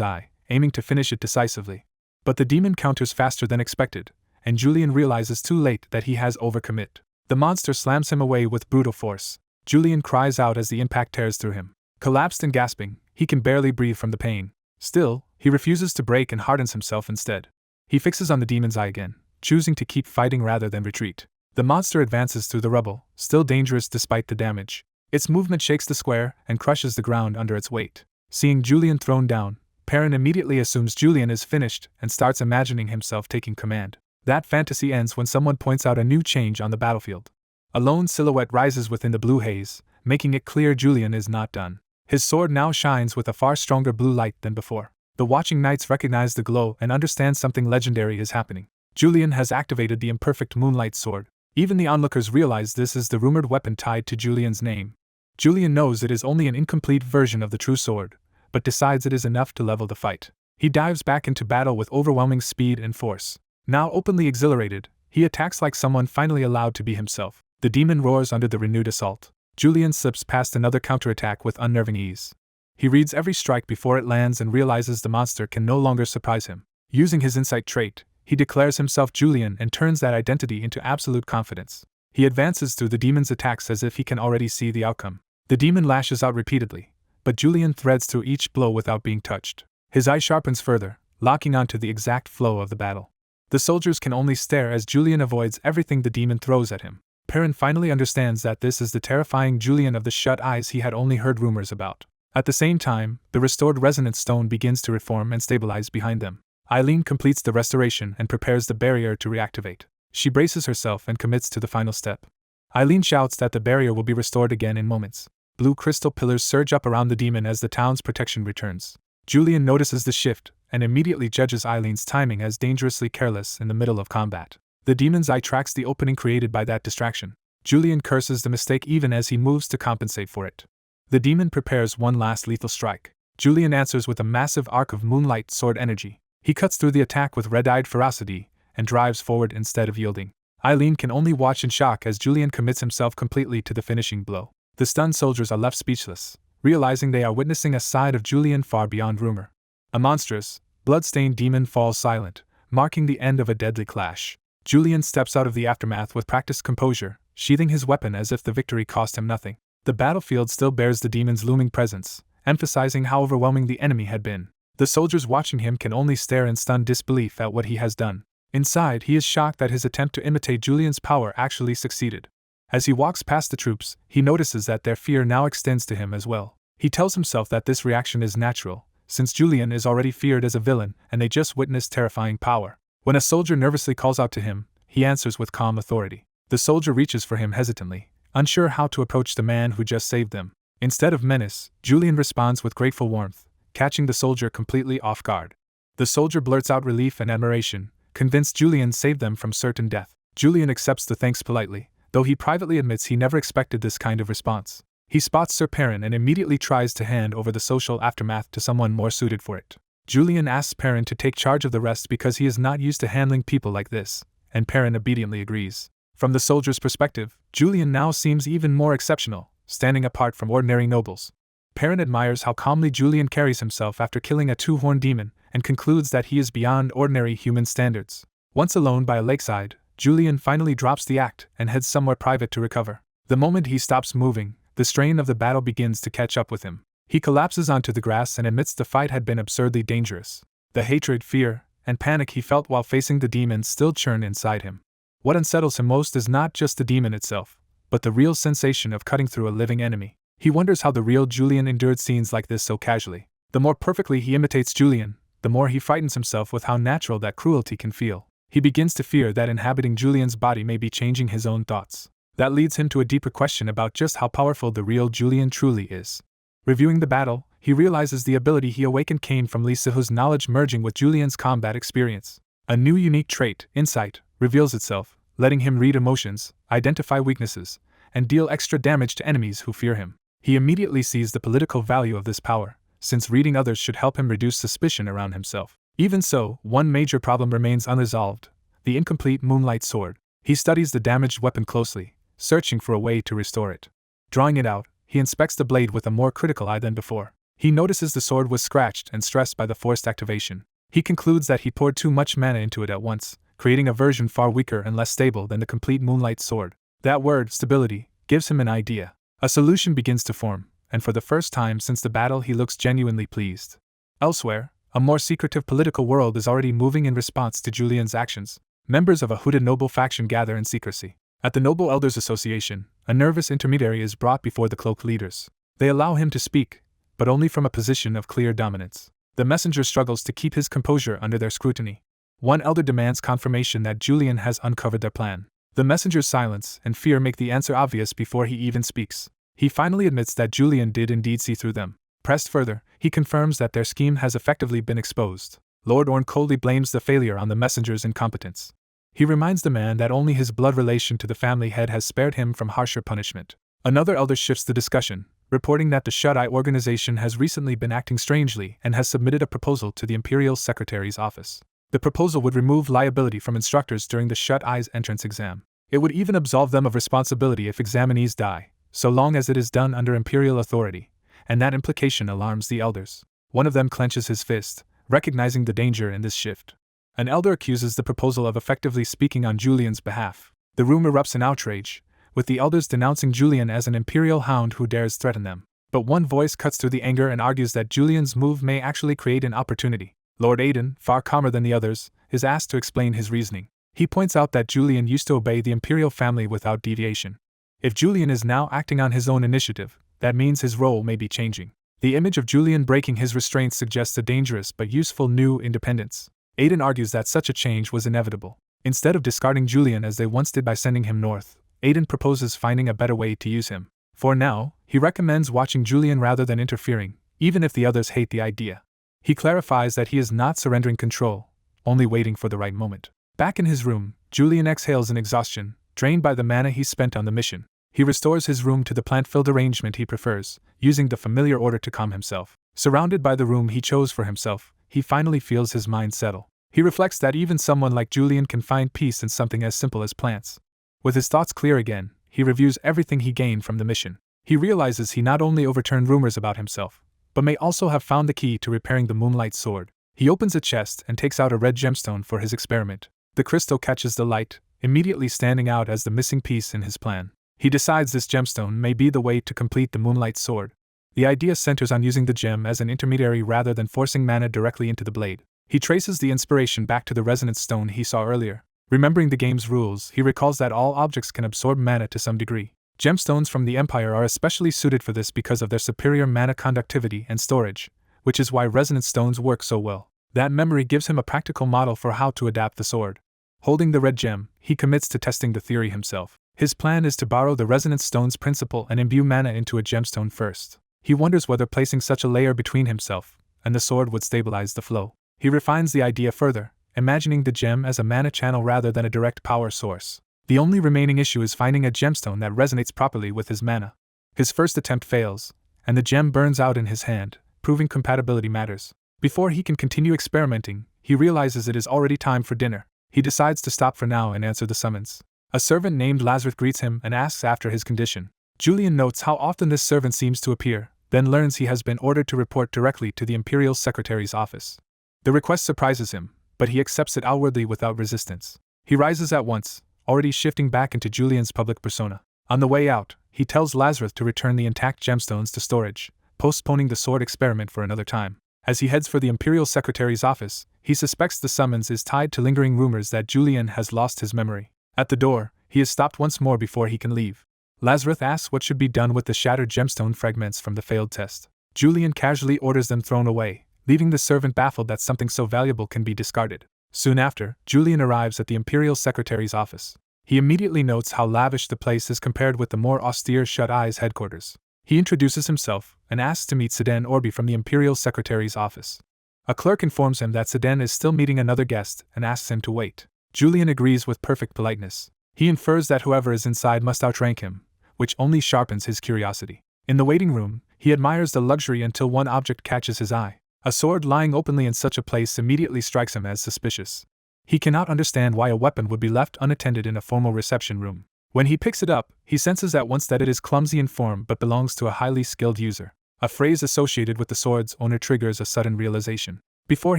eye, aiming to finish it decisively. But the demon counters faster than expected, and Julian realizes too late that he has overcommit. The monster slams him away with brutal force. Julian cries out as the impact tears through him. Collapsed and gasping, he can barely breathe from the pain. Still, he refuses to break and hardens himself instead. He fixes on the demon's eye again, choosing to keep fighting rather than retreat. The monster advances through the rubble, still dangerous despite the damage. Its movement shakes the square and crushes the ground under its weight. Seeing Julian thrown down, Perrin immediately assumes Julian is finished and starts imagining himself taking command. That fantasy ends when someone points out a new change on the battlefield. A lone silhouette rises within the blue haze, making it clear Julian is not done. His sword now shines with a far stronger blue light than before. The watching knights recognize the glow and understand something legendary is happening. Julian has activated the imperfect moonlight sword. Even the onlookers realize this is the rumored weapon tied to Julian's name. Julian knows it is only an incomplete version of the true sword, but decides it is enough to level the fight. He dives back into battle with overwhelming speed and force. Now openly exhilarated, he attacks like someone finally allowed to be himself. The demon roars under the renewed assault. Julian slips past another counterattack with unnerving ease. He reads every strike before it lands and realizes the monster can no longer surprise him. Using his insight trait, he declares himself Julian and turns that identity into absolute confidence. He advances through the demon's attacks as if he can already see the outcome. The demon lashes out repeatedly, but Julian threads through each blow without being touched. His eye sharpens further, locking onto the exact flow of the battle. The soldiers can only stare as Julian avoids everything the demon throws at him. Perrin finally understands that this is the terrifying Julian of the shut eyes he had only heard rumors about. At the same time, the restored resonance stone begins to reform and stabilize behind them. Eileen completes the restoration and prepares the barrier to reactivate. She braces herself and commits to the final step. Eileen shouts that the barrier will be restored again in moments. Blue crystal pillars surge up around the demon as the town's protection returns. Julian notices the shift and immediately judges Eileen's timing as dangerously careless in the middle of combat. The demon's eye tracks the opening created by that distraction. Julian curses the mistake even as he moves to compensate for it. The demon prepares one last lethal strike. Julian answers with a massive arc of moonlight sword energy. He cuts through the attack with red-eyed ferocity and drives forward instead of yielding. Eileen can only watch in shock as Julian commits himself completely to the finishing blow. The stunned soldiers are left speechless, realizing they are witnessing a side of Julian far beyond rumor. A monstrous, blood-stained demon falls silent, marking the end of a deadly clash. Julian steps out of the aftermath with practiced composure, sheathing his weapon as if the victory cost him nothing. The battlefield still bears the demon's looming presence, emphasizing how overwhelming the enemy had been. The soldiers watching him can only stare in stunned disbelief at what he has done. Inside, he is shocked that his attempt to imitate Julian's power actually succeeded. As he walks past the troops, he notices that their fear now extends to him as well. He tells himself that this reaction is natural, since Julian is already feared as a villain and they just witnessed terrifying power. When a soldier nervously calls out to him, he answers with calm authority. The soldier reaches for him hesitantly, unsure how to approach the man who just saved them. Instead of menace, Julian responds with grateful warmth, catching the soldier completely off guard. The soldier blurts out relief and admiration, convinced Julian saved them from certain death. Julian accepts the thanks politely, though he privately admits he never expected this kind of response. He spots Sir Perrin and immediately tries to hand over the social aftermath to someone more suited for it. Julian asks Perrin to take charge of the rest because he is not used to handling people like this, and Perrin obediently agrees. From the soldier's perspective, Julian now seems even more exceptional, standing apart from ordinary nobles. Perrin admires how calmly Julian carries himself after killing a two-horned demon, and concludes that he is beyond ordinary human standards. Once alone by a lakeside, Julian finally drops the act and heads somewhere private to recover. The moment he stops moving, the strain of the battle begins to catch up with him. He collapses onto the grass and admits the fight had been absurdly dangerous. The hatred, fear, and panic he felt while facing the demon still churn inside him. What unsettles him most is not just the demon itself, but the real sensation of cutting through a living enemy. He wonders how the real Julian endured scenes like this so casually. The more perfectly he imitates Julian, the more he frightens himself with how natural that cruelty can feel. He begins to fear that inhabiting Julian's body may be changing his own thoughts. That leads him to a deeper question about just how powerful the real Julian truly is. Reviewing the battle, he realizes the ability he awakened came from Lee Sihu's knowledge merging with Julian's combat experience. A new unique trait, insight, reveals itself, letting him read emotions, identify weaknesses, and deal extra damage to enemies who fear him. He immediately sees the political value of this power, since reading others should help him reduce suspicion around himself. Even so, one major problem remains unresolved: the incomplete Moonlight Sword. He studies the damaged weapon closely, searching for a way to restore it. Drawing it out, he inspects the blade with a more critical eye than before. He notices the sword was scratched and stressed by the forced activation. He concludes that he poured too much mana into it at once, creating a version far weaker and less stable than the complete Moonlight Sword. That word, stability, gives him an idea. A solution begins to form, and for the first time since the battle he looks genuinely pleased. Elsewhere, a more secretive political world is already moving in response to Julian's actions. Members of a hooded noble faction gather in secrecy. At the Noble Elders Association, a nervous intermediary is brought before the cloaked leaders. They allow him to speak, but only from a position of clear dominance. The messenger struggles to keep his composure under their scrutiny. One elder demands confirmation that Julian has uncovered their plan. The messenger's silence and fear make the answer obvious before he even speaks. He finally admits that Julian did indeed see through them. Pressed further, he confirms that their scheme has effectively been exposed. Lord Orn coldly blames the failure on the messenger's incompetence. He reminds the man that only his blood relation to the family head has spared him from harsher punishment. Another elder shifts the discussion, reporting that the Shut-Eye organization has recently been acting strangely and has submitted a proposal to the Imperial Secretary's office. The proposal would remove liability from instructors during the Shut-Eye's entrance exam. It would even absolve them of responsibility if examinees die, so long as it is done under Imperial authority, and that implication alarms the elders. One of them clenches his fist, recognizing the danger in this shift. An elder accuses the proposal of effectively speaking on Julian's behalf. The room erupts in outrage, with the elders denouncing Julian as an imperial hound who dares threaten them. But one voice cuts through the anger and argues that Julian's move may actually create an opportunity. Lord Aiden, far calmer than the others, is asked to explain his reasoning. He points out that Julian used to obey the imperial family without deviation. If Julian is now acting on his own initiative, that means his role may be changing. The image of Julian breaking his restraints suggests a dangerous but useful new independence. Aiden argues that such a change was inevitable. Instead of discarding Julian as they once did by sending him north, Aiden proposes finding a better way to use him. For now, he recommends watching Julian rather than interfering, even if the others hate the idea. He clarifies that he is not surrendering control, only waiting for the right moment. Back in his room, Julian exhales in exhaustion, drained by the mana he spent on the mission. He restores his room to the plant-filled arrangement he prefers, using the familiar order to calm himself. Surrounded by the room he chose for himself, he finally feels his mind settle. He reflects that even someone like Julian can find peace in something as simple as plants. With his thoughts clear again, he reviews everything he gained from the mission. He realizes he not only overturned rumors about himself, but may also have found the key to repairing the Moonlight Sword. He opens a chest and takes out a red gemstone for his experiment. The crystal catches the light, immediately standing out as the missing piece in his plan. He decides this gemstone may be the way to complete the Moonlight Sword. The idea centers on using the gem as an intermediary rather than forcing mana directly into the blade. He traces the inspiration back to the resonance stone he saw earlier. Remembering the game's rules, he recalls that all objects can absorb mana to some degree. Gemstones from the Empire are especially suited for this because of their superior mana conductivity and storage, which is why resonance stones work so well. That memory gives him a practical model for how to adapt the sword. Holding the red gem, he commits to testing the theory himself. His plan is to borrow the resonance stone's principle and imbue mana into a gemstone first. He wonders whether placing such a layer between himself and the sword would stabilize the flow. He refines the idea further, imagining the gem as a mana channel rather than a direct power source. The only remaining issue is finding a gemstone that resonates properly with his mana. His first attempt fails, and the gem burns out in his hand, proving compatibility matters. Before he can continue experimenting, he realizes it is already time for dinner. He decides to stop for now and answer the summons. A servant named Lazarus greets him and asks after his condition. Julian notes how often this servant seems to appear, then learns he has been ordered to report directly to the Imperial Secretary's office. The request surprises him, but he accepts it outwardly without resistance. He rises at once, already shifting back into Julian's public persona. On the way out, he tells Lazarus to return the intact gemstones to storage, postponing the sword experiment for another time. As he heads for the Imperial Secretary's office, he suspects the summons is tied to lingering rumors that Julian has lost his memory. At the door, he is stopped once more before he can leave. Lazarus asks what should be done with the shattered gemstone fragments from the failed test. Julian casually orders them thrown away, leaving the servant baffled that something so valuable can be discarded. Soon after, Julian arrives at the Imperial Secretary's office. He immediately notes how lavish the place is compared with the more austere Shut-Eye's headquarters. He introduces himself and asks to meet Siden Orbi from the Imperial Secretary's office. A clerk informs him that Siden is still meeting another guest and asks him to wait. Julian agrees with perfect politeness. He infers that whoever is inside must outrank him, which only sharpens his curiosity. In the waiting room, he admires the luxury until one object catches his eye. A sword lying openly in such a place immediately strikes him as suspicious. He cannot understand why a weapon would be left unattended in a formal reception room. When he picks it up, he senses at once that it is clumsy in form but belongs to a highly skilled user. A phrase associated with the sword's owner triggers a sudden realization. Before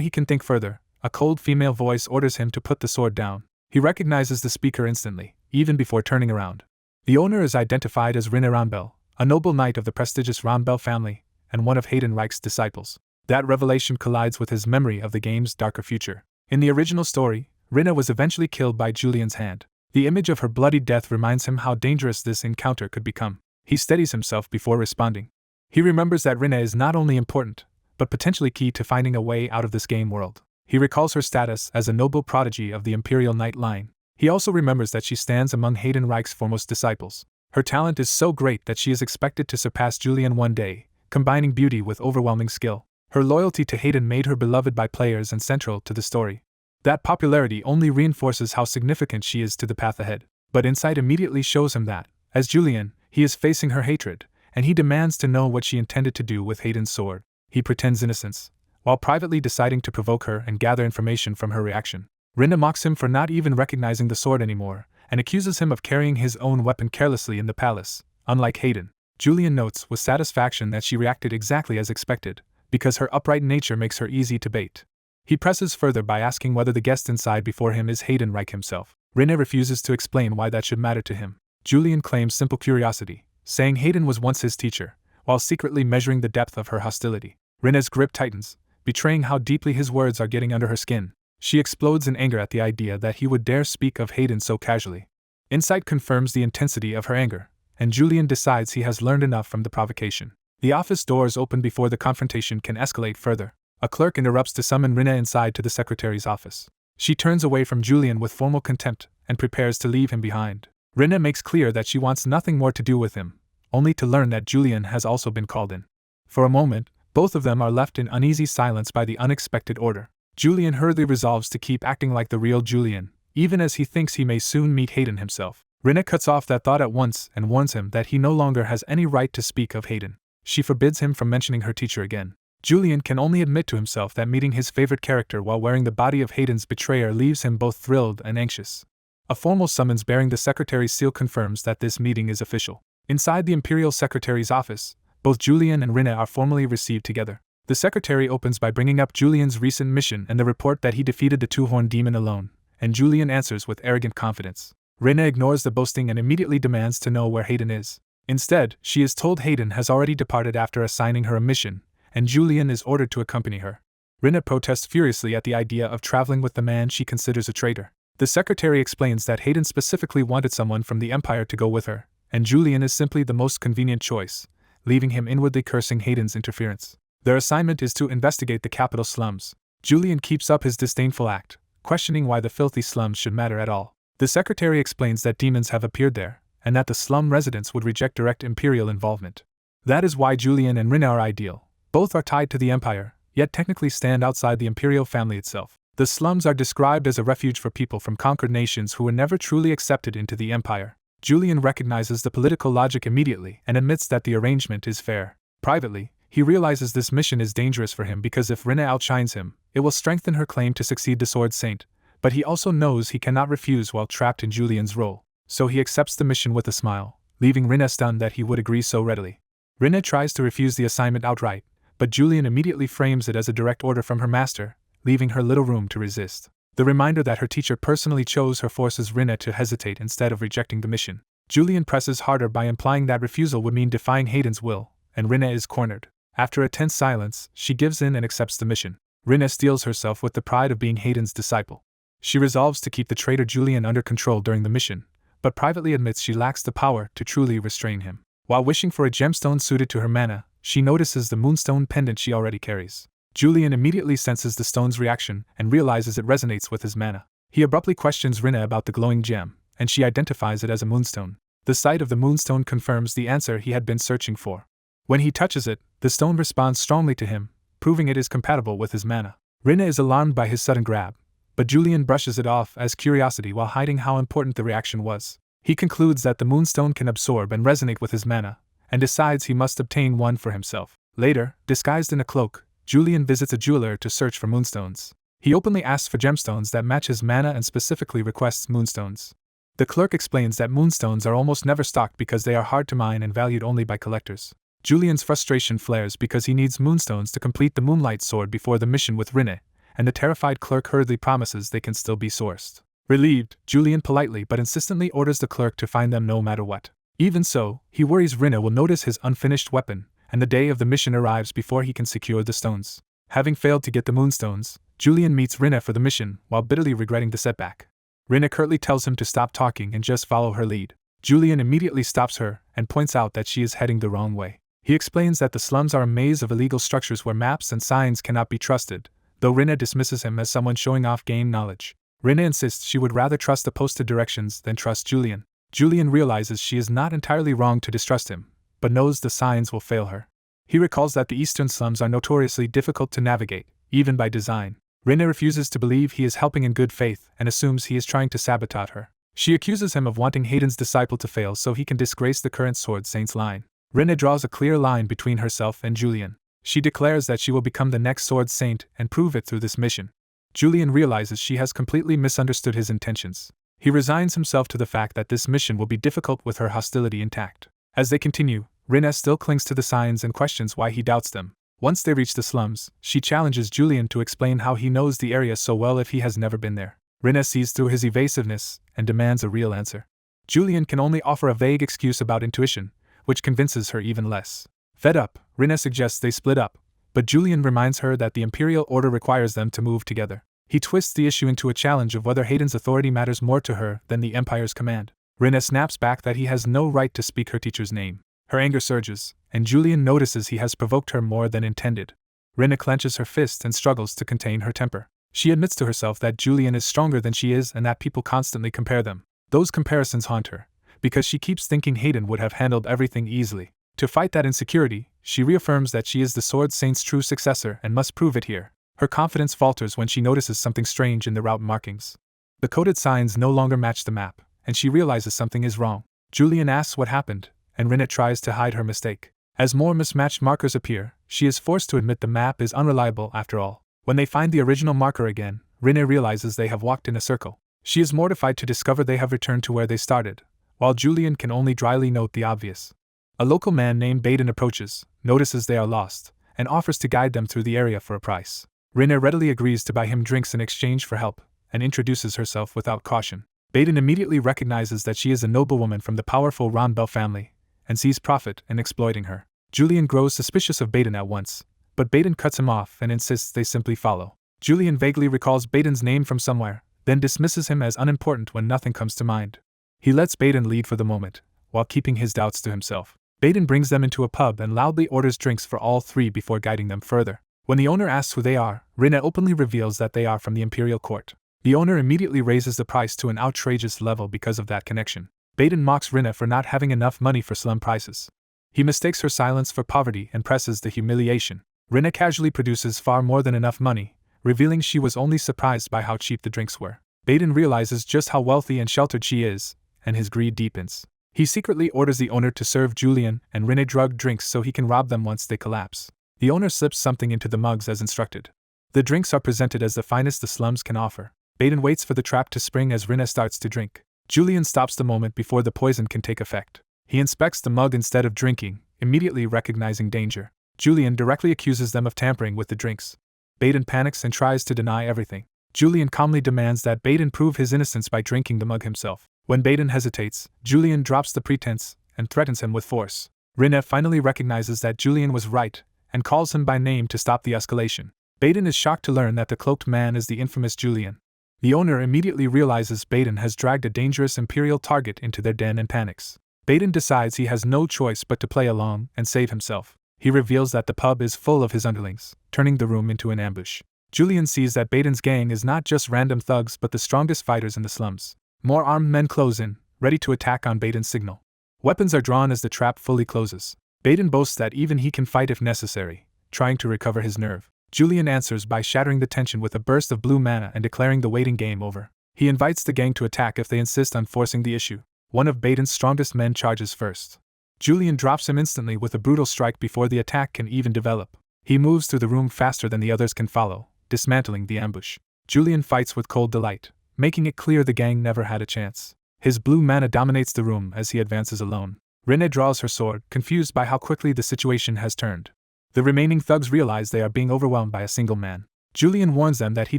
he can think further, a cold female voice orders him to put the sword down. He recognizes the speaker instantly, even before turning around. The owner is identified as Rena Ronbell, a noble knight of the prestigious Ronbell family, and one of Heidenreich's disciples. That revelation collides with his memory of the game's darker future. In the original story, Rena was eventually killed by Julian's hand. The image of her bloody death reminds him how dangerous this encounter could become. He steadies himself before responding. He remembers that Rena is not only important, but potentially key to finding a way out of this game world. He recalls her status as a noble prodigy of the Imperial Knight line. He also remembers that she stands among Heidenreich's foremost disciples. Her talent is so great that she is expected to surpass Julian one day, combining beauty with overwhelming skill. Her loyalty to Hayden made her beloved by players and central to the story. That popularity only reinforces how significant she is to the path ahead. But insight immediately shows him that, as Julian, he is facing her hatred, and he demands to know what she intended to do with Hayden's sword. He pretends innocence, while privately deciding to provoke her and gather information from her reaction. Rena mocks him for not even recognizing the sword anymore, and accuses him of carrying his own weapon carelessly in the palace. Unlike Hayden, Julian notes with satisfaction that she reacted exactly as expected, because her upright nature makes her easy to bait. He presses further by asking whether the guest inside before him is Heidenreich himself. Rena refuses to explain why that should matter to him. Julian claims simple curiosity, saying Hayden was once his teacher, while secretly measuring the depth of her hostility. Rena's grip tightens, betraying how deeply his words are getting under her skin. She explodes in anger at the idea that he would dare speak of Hayden so casually. Insight confirms the intensity of her anger, and Julian decides he has learned enough from the provocation. The office doors open before the confrontation can escalate further. A clerk interrupts to summon Rena inside to the secretary's office. She turns away from Julian with formal contempt and prepares to leave him behind. Rena makes clear that she wants nothing more to do with him, only to learn that Julian has also been called in. For a moment, both of them are left in uneasy silence by the unexpected order. Julian hurriedly resolves to keep acting like the real Julian, even as he thinks he may soon meet Hayden himself. Rena cuts off that thought at once and warns him that he no longer has any right to speak of Hayden. She forbids him from mentioning her teacher again. Julian can only admit to himself that meeting his favorite character while wearing the body of Hayden's betrayer leaves him both thrilled and anxious. A formal summons bearing the secretary's seal confirms that this meeting is official. Inside the Imperial Secretary's office, both Julian and Rena are formally received together. The secretary opens by bringing up Julian's recent mission and the report that he defeated the two-horned demon alone, and Julian answers with arrogant confidence. Rena ignores the boasting and immediately demands to know where Hayden is. Instead, she is told Hayden has already departed after assigning her a mission, and Julian is ordered to accompany her. Rena protests furiously at the idea of traveling with the man she considers a traitor. The secretary explains that Hayden specifically wanted someone from the Empire to go with her, and Julian is simply the most convenient choice, leaving him inwardly cursing Hayden's interference. Their assignment is to investigate the capital slums. Julian keeps up his disdainful act, questioning why the filthy slums should matter at all. The secretary explains that demons have appeared there, and that the slum residents would reject direct imperial involvement. That is why Julian and Rena are ideal. Both are tied to the Empire, yet technically stand outside the imperial family itself. The slums are described as a refuge for people from conquered nations who were never truly accepted into the Empire. Julian recognizes the political logic immediately and admits that the arrangement is fair. Privately, he realizes this mission is dangerous for him because if Rena outshines him, it will strengthen her claim to succeed the Sword Saint, but he also knows he cannot refuse while trapped in Julian's role. So he accepts the mission with a smile, leaving Rena stunned that he would agree so readily. Rena tries to refuse the assignment outright, but Julian immediately frames it as a direct order from her master, leaving her little room to resist. The reminder that her teacher personally chose her forces Rena to hesitate instead of rejecting the mission. Julian presses harder by implying that refusal would mean defying Hayden's will, and Rena is cornered. After a tense silence, she gives in and accepts the mission. Rena steels herself with the pride of being Hayden's disciple. She resolves to keep the traitor Julian under control during the mission, but privately admits she lacks the power to truly restrain him. While wishing for a gemstone suited to her mana, she notices the moonstone pendant she already carries. Julian immediately senses the stone's reaction and realizes it resonates with his mana. He abruptly questions Rena about the glowing gem, and she identifies it as a moonstone. The sight of the moonstone confirms the answer he had been searching for. When he touches it, the stone responds strongly to him, proving it is compatible with his mana. Rena is alarmed by his sudden grab, but Julian brushes it off as curiosity while hiding how important the reaction was. He concludes that the moonstone can absorb and resonate with his mana, and decides he must obtain one for himself. Later, disguised in a cloak, Julian visits a jeweler to search for moonstones. He openly asks for gemstones that match his mana and specifically requests moonstones. The clerk explains that moonstones are almost never stocked because they are hard to mine and valued only by collectors. Julian's frustration flares because he needs moonstones to complete the Moonlight Sword before the mission with Rena, and the terrified clerk hurriedly promises they can still be sourced. Relieved, Julian politely but insistently orders the clerk to find them no matter what. Even so, he worries Rena will notice his unfinished weapon, and the day of the mission arrives before he can secure the stones. Having failed to get the moonstones, Julian meets Rena for the mission while bitterly regretting the setback. Rena curtly tells him to stop talking and just follow her lead. Julian immediately stops her and points out that she is heading the wrong way. He explains that the slums are a maze of illegal structures where maps and signs cannot be trusted, though Rena dismisses him as someone showing off game knowledge. Rena insists she would rather trust the posted directions than trust Julian. Julian realizes she is not entirely wrong to distrust him, but knows the signs will fail her. He recalls that the eastern slums are notoriously difficult to navigate, even by design. Rena refuses to believe he is helping in good faith and assumes he is trying to sabotage her. She accuses him of wanting Hayden's disciple to fail so he can disgrace the current Sword Saint's line. Rena draws a clear line between herself and Julian. She declares that she will become the next Sword Saint and prove it through this mission. Julian realizes she has completely misunderstood his intentions. He resigns himself to the fact that this mission will be difficult with her hostility intact. As they continue, Rena still clings to the signs and questions why he doubts them. Once they reach the slums, she challenges Julian to explain how he knows the area so well if he has never been there. Rena sees through his evasiveness and demands a real answer. Julian can only offer a vague excuse about intuition, which convinces her even less. Fed up, Rena suggests they split up, but Julian reminds her that the Imperial Order requires them to move together. He twists the issue into a challenge of whether Hayden's authority matters more to her than the Empire's command. Rena snaps back that he has no right to speak her teacher's name. Her anger surges, and Julian notices he has provoked her more than intended. Rena clenches her fist and struggles to contain her temper. She admits to herself that Julian is stronger than she is and that people constantly compare them. Those comparisons haunt her, because she keeps thinking Hayden would have handled everything easily. To fight that insecurity, she reaffirms that she is the Sword Saint's true successor and must prove it here. Her confidence falters when she notices something strange in the route markings. The coded signs no longer match the map, and she realizes something is wrong. Julian asks what happened, and Rena tries to hide her mistake. As more mismatched markers appear, she is forced to admit the map is unreliable after all. When they find the original marker again, Rena realizes they have walked in a circle. She is mortified to discover they have returned to where they started, while Julian can only dryly note the obvious. A local man named Baden approaches, notices they are lost, and offers to guide them through the area for a price. Rena readily agrees to buy him drinks in exchange for help, and introduces herself without caution. Baden immediately recognizes that she is a noblewoman from the powerful Ronbell family, and sees profit in exploiting her. Julian grows suspicious of Baden at once, but Baden cuts him off and insists they simply follow. Julian vaguely recalls Baden's name from somewhere, then dismisses him as unimportant when nothing comes to mind. He lets Baden lead for the moment, while keeping his doubts to himself. Baden brings them into a pub and loudly orders drinks for all three before guiding them further. When the owner asks who they are, Rena openly reveals that they are from the Imperial Court. The owner immediately raises the price to an outrageous level because of that connection. Baden mocks Rena for not having enough money for slum prices. He mistakes her silence for poverty and presses the humiliation. Rena casually produces far more than enough money, revealing she was only surprised by how cheap the drinks were. Baden realizes just how wealthy and sheltered she is, and his greed deepens. He secretly orders the owner to serve Julian and Rena drugged drinks so he can rob them once they collapse. The owner slips something into the mugs as instructed. The drinks are presented as the finest the slums can offer. Baden waits for the trap to spring as Rena starts to drink. Julian stops the moment before the poison can take effect. He inspects the mug instead of drinking, immediately recognizing danger. Julian directly accuses them of tampering with the drinks. Baden panics and tries to deny everything. Julian calmly demands that Baden prove his innocence by drinking the mug himself. When Baden hesitates, Julian drops the pretense and threatens him with force. Rena finally recognizes that Julian was right and calls him by name to stop the escalation. Baden is shocked to learn that the cloaked man is the infamous Julian. The owner immediately realizes Baden has dragged a dangerous Imperial target into their den and panics. Baden decides he has no choice but to play along and save himself. He reveals that the pub is full of his underlings, turning the room into an ambush. Julian sees that Baden's gang is not just random thugs but the strongest fighters in the slums. More armed men close in, ready to attack on Baden's signal. Weapons are drawn as the trap fully closes. Baden boasts that even he can fight if necessary, trying to recover his nerve. Julian answers by shattering the tension with a burst of blue mana and declaring the waiting game over. He invites the gang to attack if they insist on forcing the issue. One of Baden's strongest men charges first. Julian drops him instantly with a brutal strike before the attack can even develop. He moves through the room faster than the others can follow, dismantling the ambush. Julian fights with cold delight, making it clear the gang never had a chance. His blue mana dominates the room as he advances alone. Rena draws her sword, confused by how quickly the situation has turned. The remaining thugs realize they are being overwhelmed by a single man. Julian warns them that he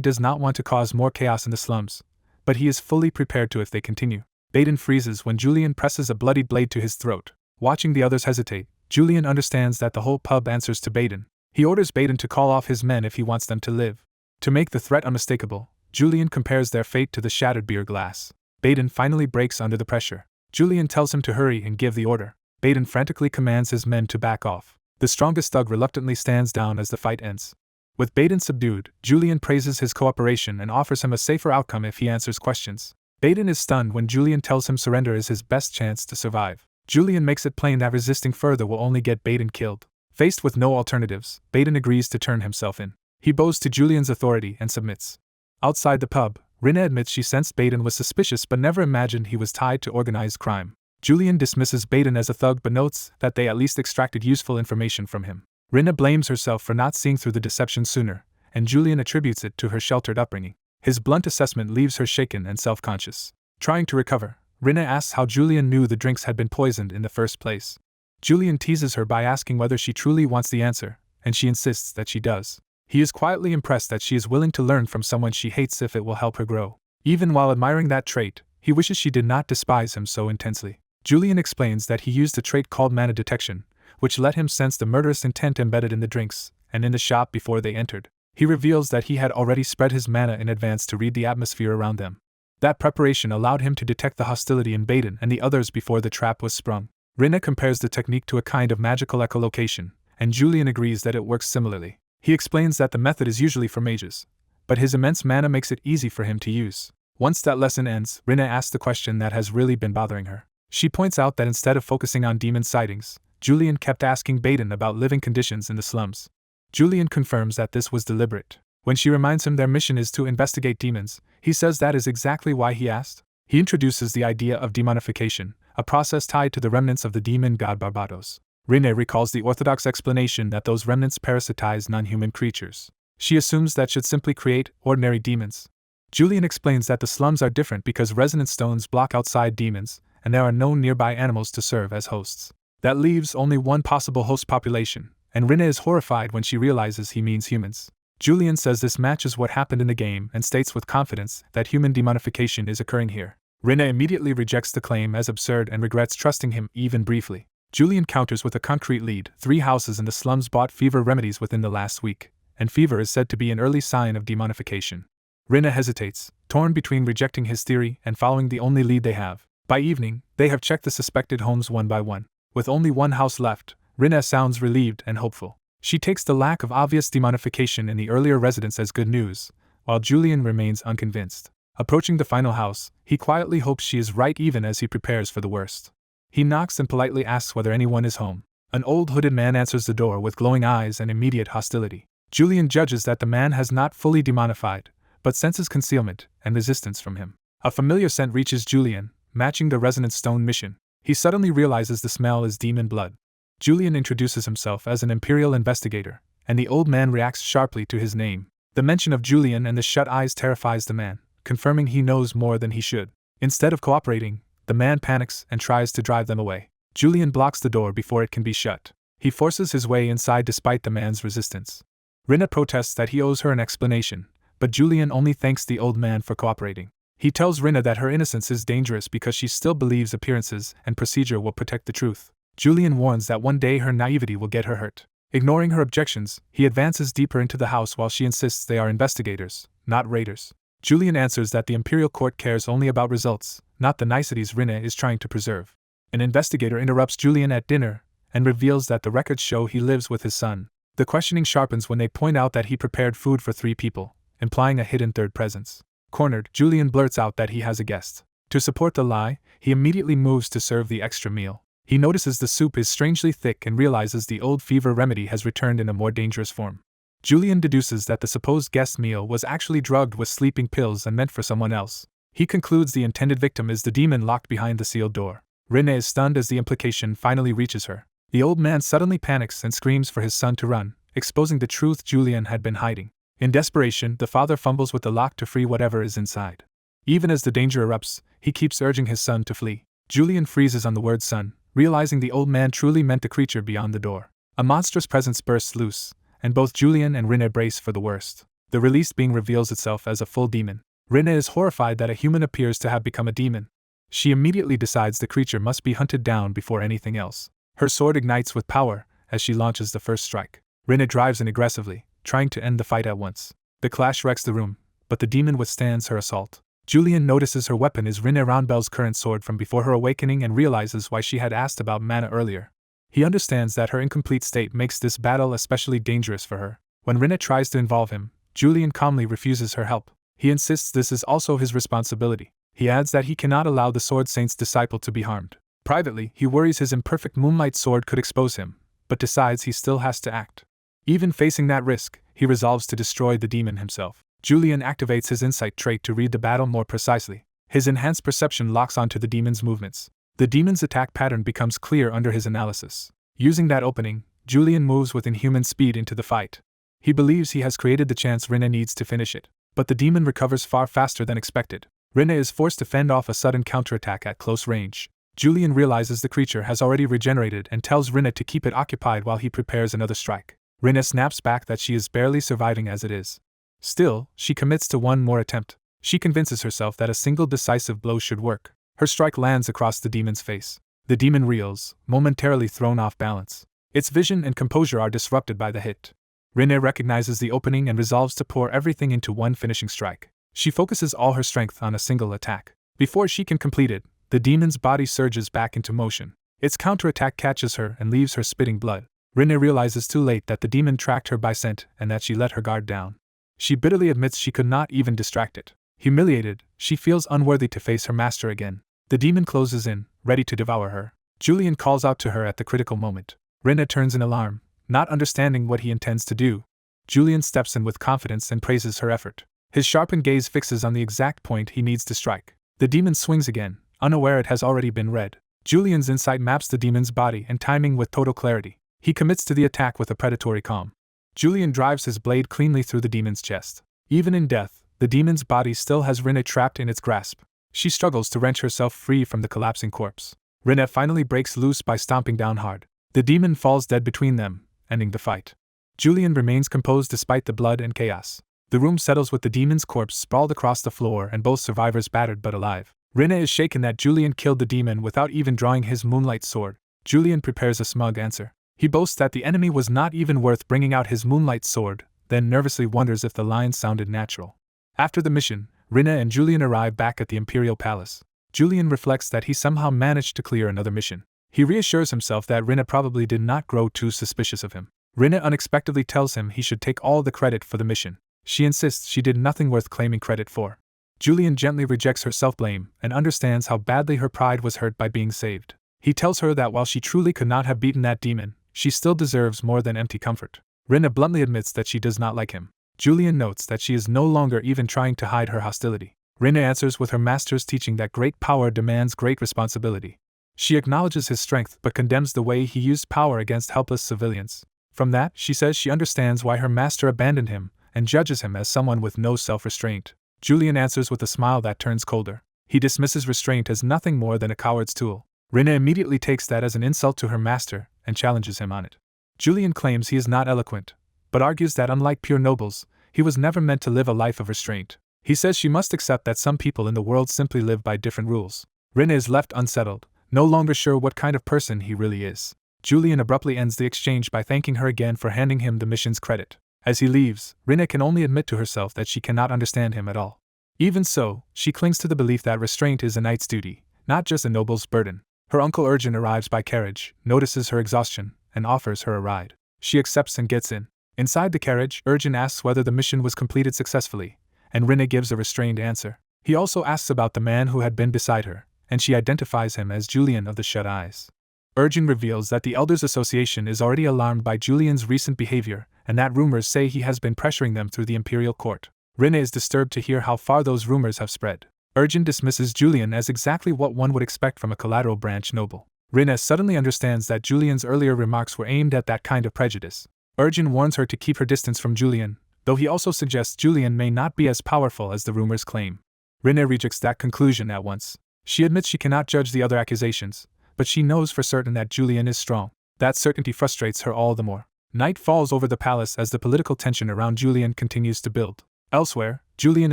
does not want to cause more chaos in the slums, but he is fully prepared to if they continue. Baden freezes when Julian presses a bloody blade to his throat. Watching the others hesitate, Julian understands that the whole pub answers to Baden. He orders Baden to call off his men if he wants them to live. To make the threat unmistakable, Julian compares their fate to the shattered beer glass. Baden finally breaks under the pressure. Julian tells him to hurry and give the order. Baden frantically commands his men to back off. The strongest thug reluctantly stands down as the fight ends. With Baden subdued, Julian praises his cooperation and offers him a safer outcome if he answers questions. Baden is stunned when Julian tells him surrender is his best chance to survive. Julian makes it plain that resisting further will only get Baden killed. Faced with no alternatives, Baden agrees to turn himself in. He bows to Julian's authority and submits. Outside the pub, Rena admits she sensed Baden was suspicious but never imagined he was tied to organized crime. Julian dismisses Baden as a thug but notes that they at least extracted useful information from him. Rena blames herself for not seeing through the deception sooner, and Julian attributes it to her sheltered upbringing. His blunt assessment leaves her shaken and self-conscious. Trying to recover, Rena asks how Julian knew the drinks had been poisoned in the first place. Julian teases her by asking whether she truly wants the answer, and she insists that she does. He is quietly impressed that she is willing to learn from someone she hates if it will help her grow. Even while admiring that trait, he wishes she did not despise him so intensely. Julian explains that he used a trait called mana detection, which let him sense the murderous intent embedded in the drinks and in the shop before they entered. He reveals that he had already spread his mana in advance to read the atmosphere around them. That preparation allowed him to detect the hostility in Baden and the others before the trap was sprung. Rena compares the technique to a kind of magical echolocation, and Julian agrees that it works similarly. He explains that the method is usually for mages, but his immense mana makes it easy for him to use. Once that lesson ends, Rena asks the question that has really been bothering her. She points out that instead of focusing on demon sightings, Julian kept asking Baden about living conditions in the slums. Julian confirms that this was deliberate. When she reminds him their mission is to investigate demons, he says that is exactly why he asked. He introduces the idea of demonification, a process tied to the remnants of the demon god Barbados. Rena recalls the orthodox explanation that those remnants parasitize non-human creatures. She assumes that should simply create ordinary demons. Julian explains that the slums are different because resonance stones block outside demons, and there are no nearby animals to serve as hosts. That leaves only one possible host population, and Rena is horrified when she realizes he means humans. Julian says this matches what happened in the game and states with confidence that human demonification is occurring here. Rena immediately rejects the claim as absurd and regrets trusting him even briefly. Julian counters with a concrete lead. 3 houses in the slums bought fever remedies within the last week, and fever is said to be an early sign of demonification. Rena hesitates, torn between rejecting his theory and following the only lead they have. By evening, they have checked the suspected homes one by one. With only one house left, Rena sounds relieved and hopeful. She takes the lack of obvious demonification in the earlier residents as good news, while Julian remains unconvinced. Approaching the final house, he quietly hopes she is right even as he prepares for the worst. He knocks and politely asks whether anyone is home. An old hooded man answers the door with glowing eyes and immediate hostility. Julian judges that the man has not fully demonified, but senses concealment and resistance from him. A familiar scent reaches Julian, matching the resonance stone mission. He suddenly realizes the smell is demon blood. Julian introduces himself as an imperial investigator, and the old man reacts sharply to his name. The mention of Julian and the shut eyes terrifies the man, confirming he knows more than he should. Instead of cooperating, the man panics and tries to drive them away. Julian blocks the door before it can be shut. He forces his way inside despite the man's resistance. Rena protests that he owes her an explanation, but Julian only thanks the old man for cooperating. He tells Rena that her innocence is dangerous because she still believes appearances and procedure will protect the truth. Julian warns that one day her naivety will get her hurt. Ignoring her objections, he advances deeper into the house while she insists they are investigators, not raiders. Julian answers that the Imperial Court cares only about results, not the niceties Rena is trying to preserve. An investigator interrupts Julian at dinner and reveals that the records show he lives with his son. The questioning sharpens when they point out that he prepared food for 3 people, implying a hidden third presence. Cornered, Julian blurts out that he has a guest. To support the lie, he immediately moves to serve the extra meal. He notices the soup is strangely thick and realizes the old fever remedy has returned in a more dangerous form. Julian deduces that the supposed guest meal was actually drugged with sleeping pills and meant for someone else. He concludes the intended victim is the demon locked behind the sealed door. Rena is stunned as the implication finally reaches her. The old man suddenly panics and screams for his son to run, exposing the truth Julian had been hiding. In desperation, the father fumbles with the lock to free whatever is inside. Even as the danger erupts, he keeps urging his son to flee. Julian freezes on the word son, realizing the old man truly meant the creature beyond the door. A monstrous presence bursts loose, and both Julian and Rena brace for the worst. The released being reveals itself as a full demon. Rena is horrified that a human appears to have become a demon. She immediately decides the creature must be hunted down before anything else. Her sword ignites with power as she launches the first strike. Rena drives in aggressively, trying to end the fight at once. The clash wrecks the room, but the demon withstands her assault. Julian notices her weapon is Rena Roundbell's current sword from before her awakening and realizes why she had asked about mana earlier. He understands that her incomplete state makes this battle especially dangerous for her. When Rena tries to involve him, Julian calmly refuses her help. He insists this is also his responsibility. He adds that he cannot allow the Sword Saint's disciple to be harmed. Privately, he worries his imperfect moonlight sword could expose him, but decides he still has to act. Even facing that risk, he resolves to destroy the demon himself. Julian activates his insight trait to read the battle more precisely. His enhanced perception locks onto the demon's movements. The demon's attack pattern becomes clear under his analysis. Using that opening, Julian moves with inhuman speed into the fight. He believes he has created the chance Rena needs to finish it, but the demon recovers far faster than expected. Rena is forced to fend off a sudden counterattack at close range. Julian realizes the creature has already regenerated and tells Rena to keep it occupied while he prepares another strike. Rena snaps back that she is barely surviving as it is. Still, she commits to one more attempt. She convinces herself that a single decisive blow should work. Her strike lands across the demon's face. The demon reels, momentarily thrown off balance. Its vision and composure are disrupted by the hit. Rena recognizes the opening and resolves to pour everything into one finishing strike. She focuses all her strength on a single attack. Before she can complete it, the demon's body surges back into motion. Its counterattack catches her and leaves her spitting blood. Rena realizes too late that the demon tracked her by scent and that she let her guard down. She bitterly admits she could not even distract it. Humiliated, she feels unworthy to face her master again. The demon closes in, ready to devour her. Julian calls out to her at the critical moment. Rena turns in alarm, not understanding what he intends to do. Julian steps in with confidence and praises her effort. His sharpened gaze fixes on the exact point he needs to strike. The demon swings again, unaware it has already been read. Julian's insight maps the demon's body and timing with total clarity. He commits to the attack with a predatory calm. Julian drives his blade cleanly through the demon's chest. Even in death, the demon's body still has Rena trapped in its grasp. She struggles to wrench herself free from the collapsing corpse. Rena finally breaks loose by stomping down hard. The demon falls dead between them, ending the fight. Julian remains composed despite the blood and chaos. The room settles with the demon's corpse sprawled across the floor and both survivors battered but alive. Rena is shaken that Julian killed the demon without even drawing his moonlight sword. Julian prepares a smug answer. He boasts that the enemy was not even worth bringing out his moonlight sword, then nervously wonders if the line sounded natural. After the mission, Rena and Julian arrive back at the Imperial Palace. Julian reflects that he somehow managed to clear another mission. He reassures himself that Rena probably did not grow too suspicious of him. Rena unexpectedly tells him he should take all the credit for the mission. She insists she did nothing worth claiming credit for. Julian gently rejects her self-blame and understands how badly her pride was hurt by being saved. He tells her that while she truly could not have beaten that demon, she still deserves more than empty comfort. Rena bluntly admits that she does not like him. Julian notes that she is no longer even trying to hide her hostility. Rena answers with her master's teaching that great power demands great responsibility. She acknowledges his strength but condemns the way he used power against helpless civilians. From that, she says she understands why her master abandoned him and judges him as someone with no self-restraint. Julian answers with a smile that turns colder. He dismisses restraint as nothing more than a coward's tool. Rena immediately takes that as an insult to her master and challenges him on it. Julian claims he is not eloquent, but argues that unlike pure nobles, he was never meant to live a life of restraint. He says she must accept that some people in the world simply live by different rules. Rena is left unsettled, no longer sure what kind of person he really is. Julian abruptly ends the exchange by thanking her again for handing him the mission's credit. As he leaves, Rena can only admit to herself that she cannot understand him at all. Even so, she clings to the belief that restraint is a knight's duty, not just a noble's burden. Her uncle Urgin arrives by carriage, notices her exhaustion, and offers her a ride. She accepts and gets in. Inside the carriage, Urgin asks whether the mission was completed successfully, and Rena gives a restrained answer. He also asks about the man who had been beside her, and she identifies him as Julian of the Shut Eyes. Urgin reveals that the Elders Association is already alarmed by Julian's recent behavior, and that rumors say he has been pressuring them through the imperial court. Rena is disturbed to hear how far those rumors have spread. Urgent dismisses Julian as exactly what one would expect from a collateral branch noble. Rena suddenly understands that Julian's earlier remarks were aimed at that kind of prejudice. Urgent warns her to keep her distance from Julian, though he also suggests Julian may not be as powerful as the rumors claim. Rena rejects that conclusion at once. She admits she cannot judge the other accusations, but she knows for certain that Julian is strong. That certainty frustrates her all the more. Night falls over the palace as the political tension around Julian continues to build. Elsewhere, Julian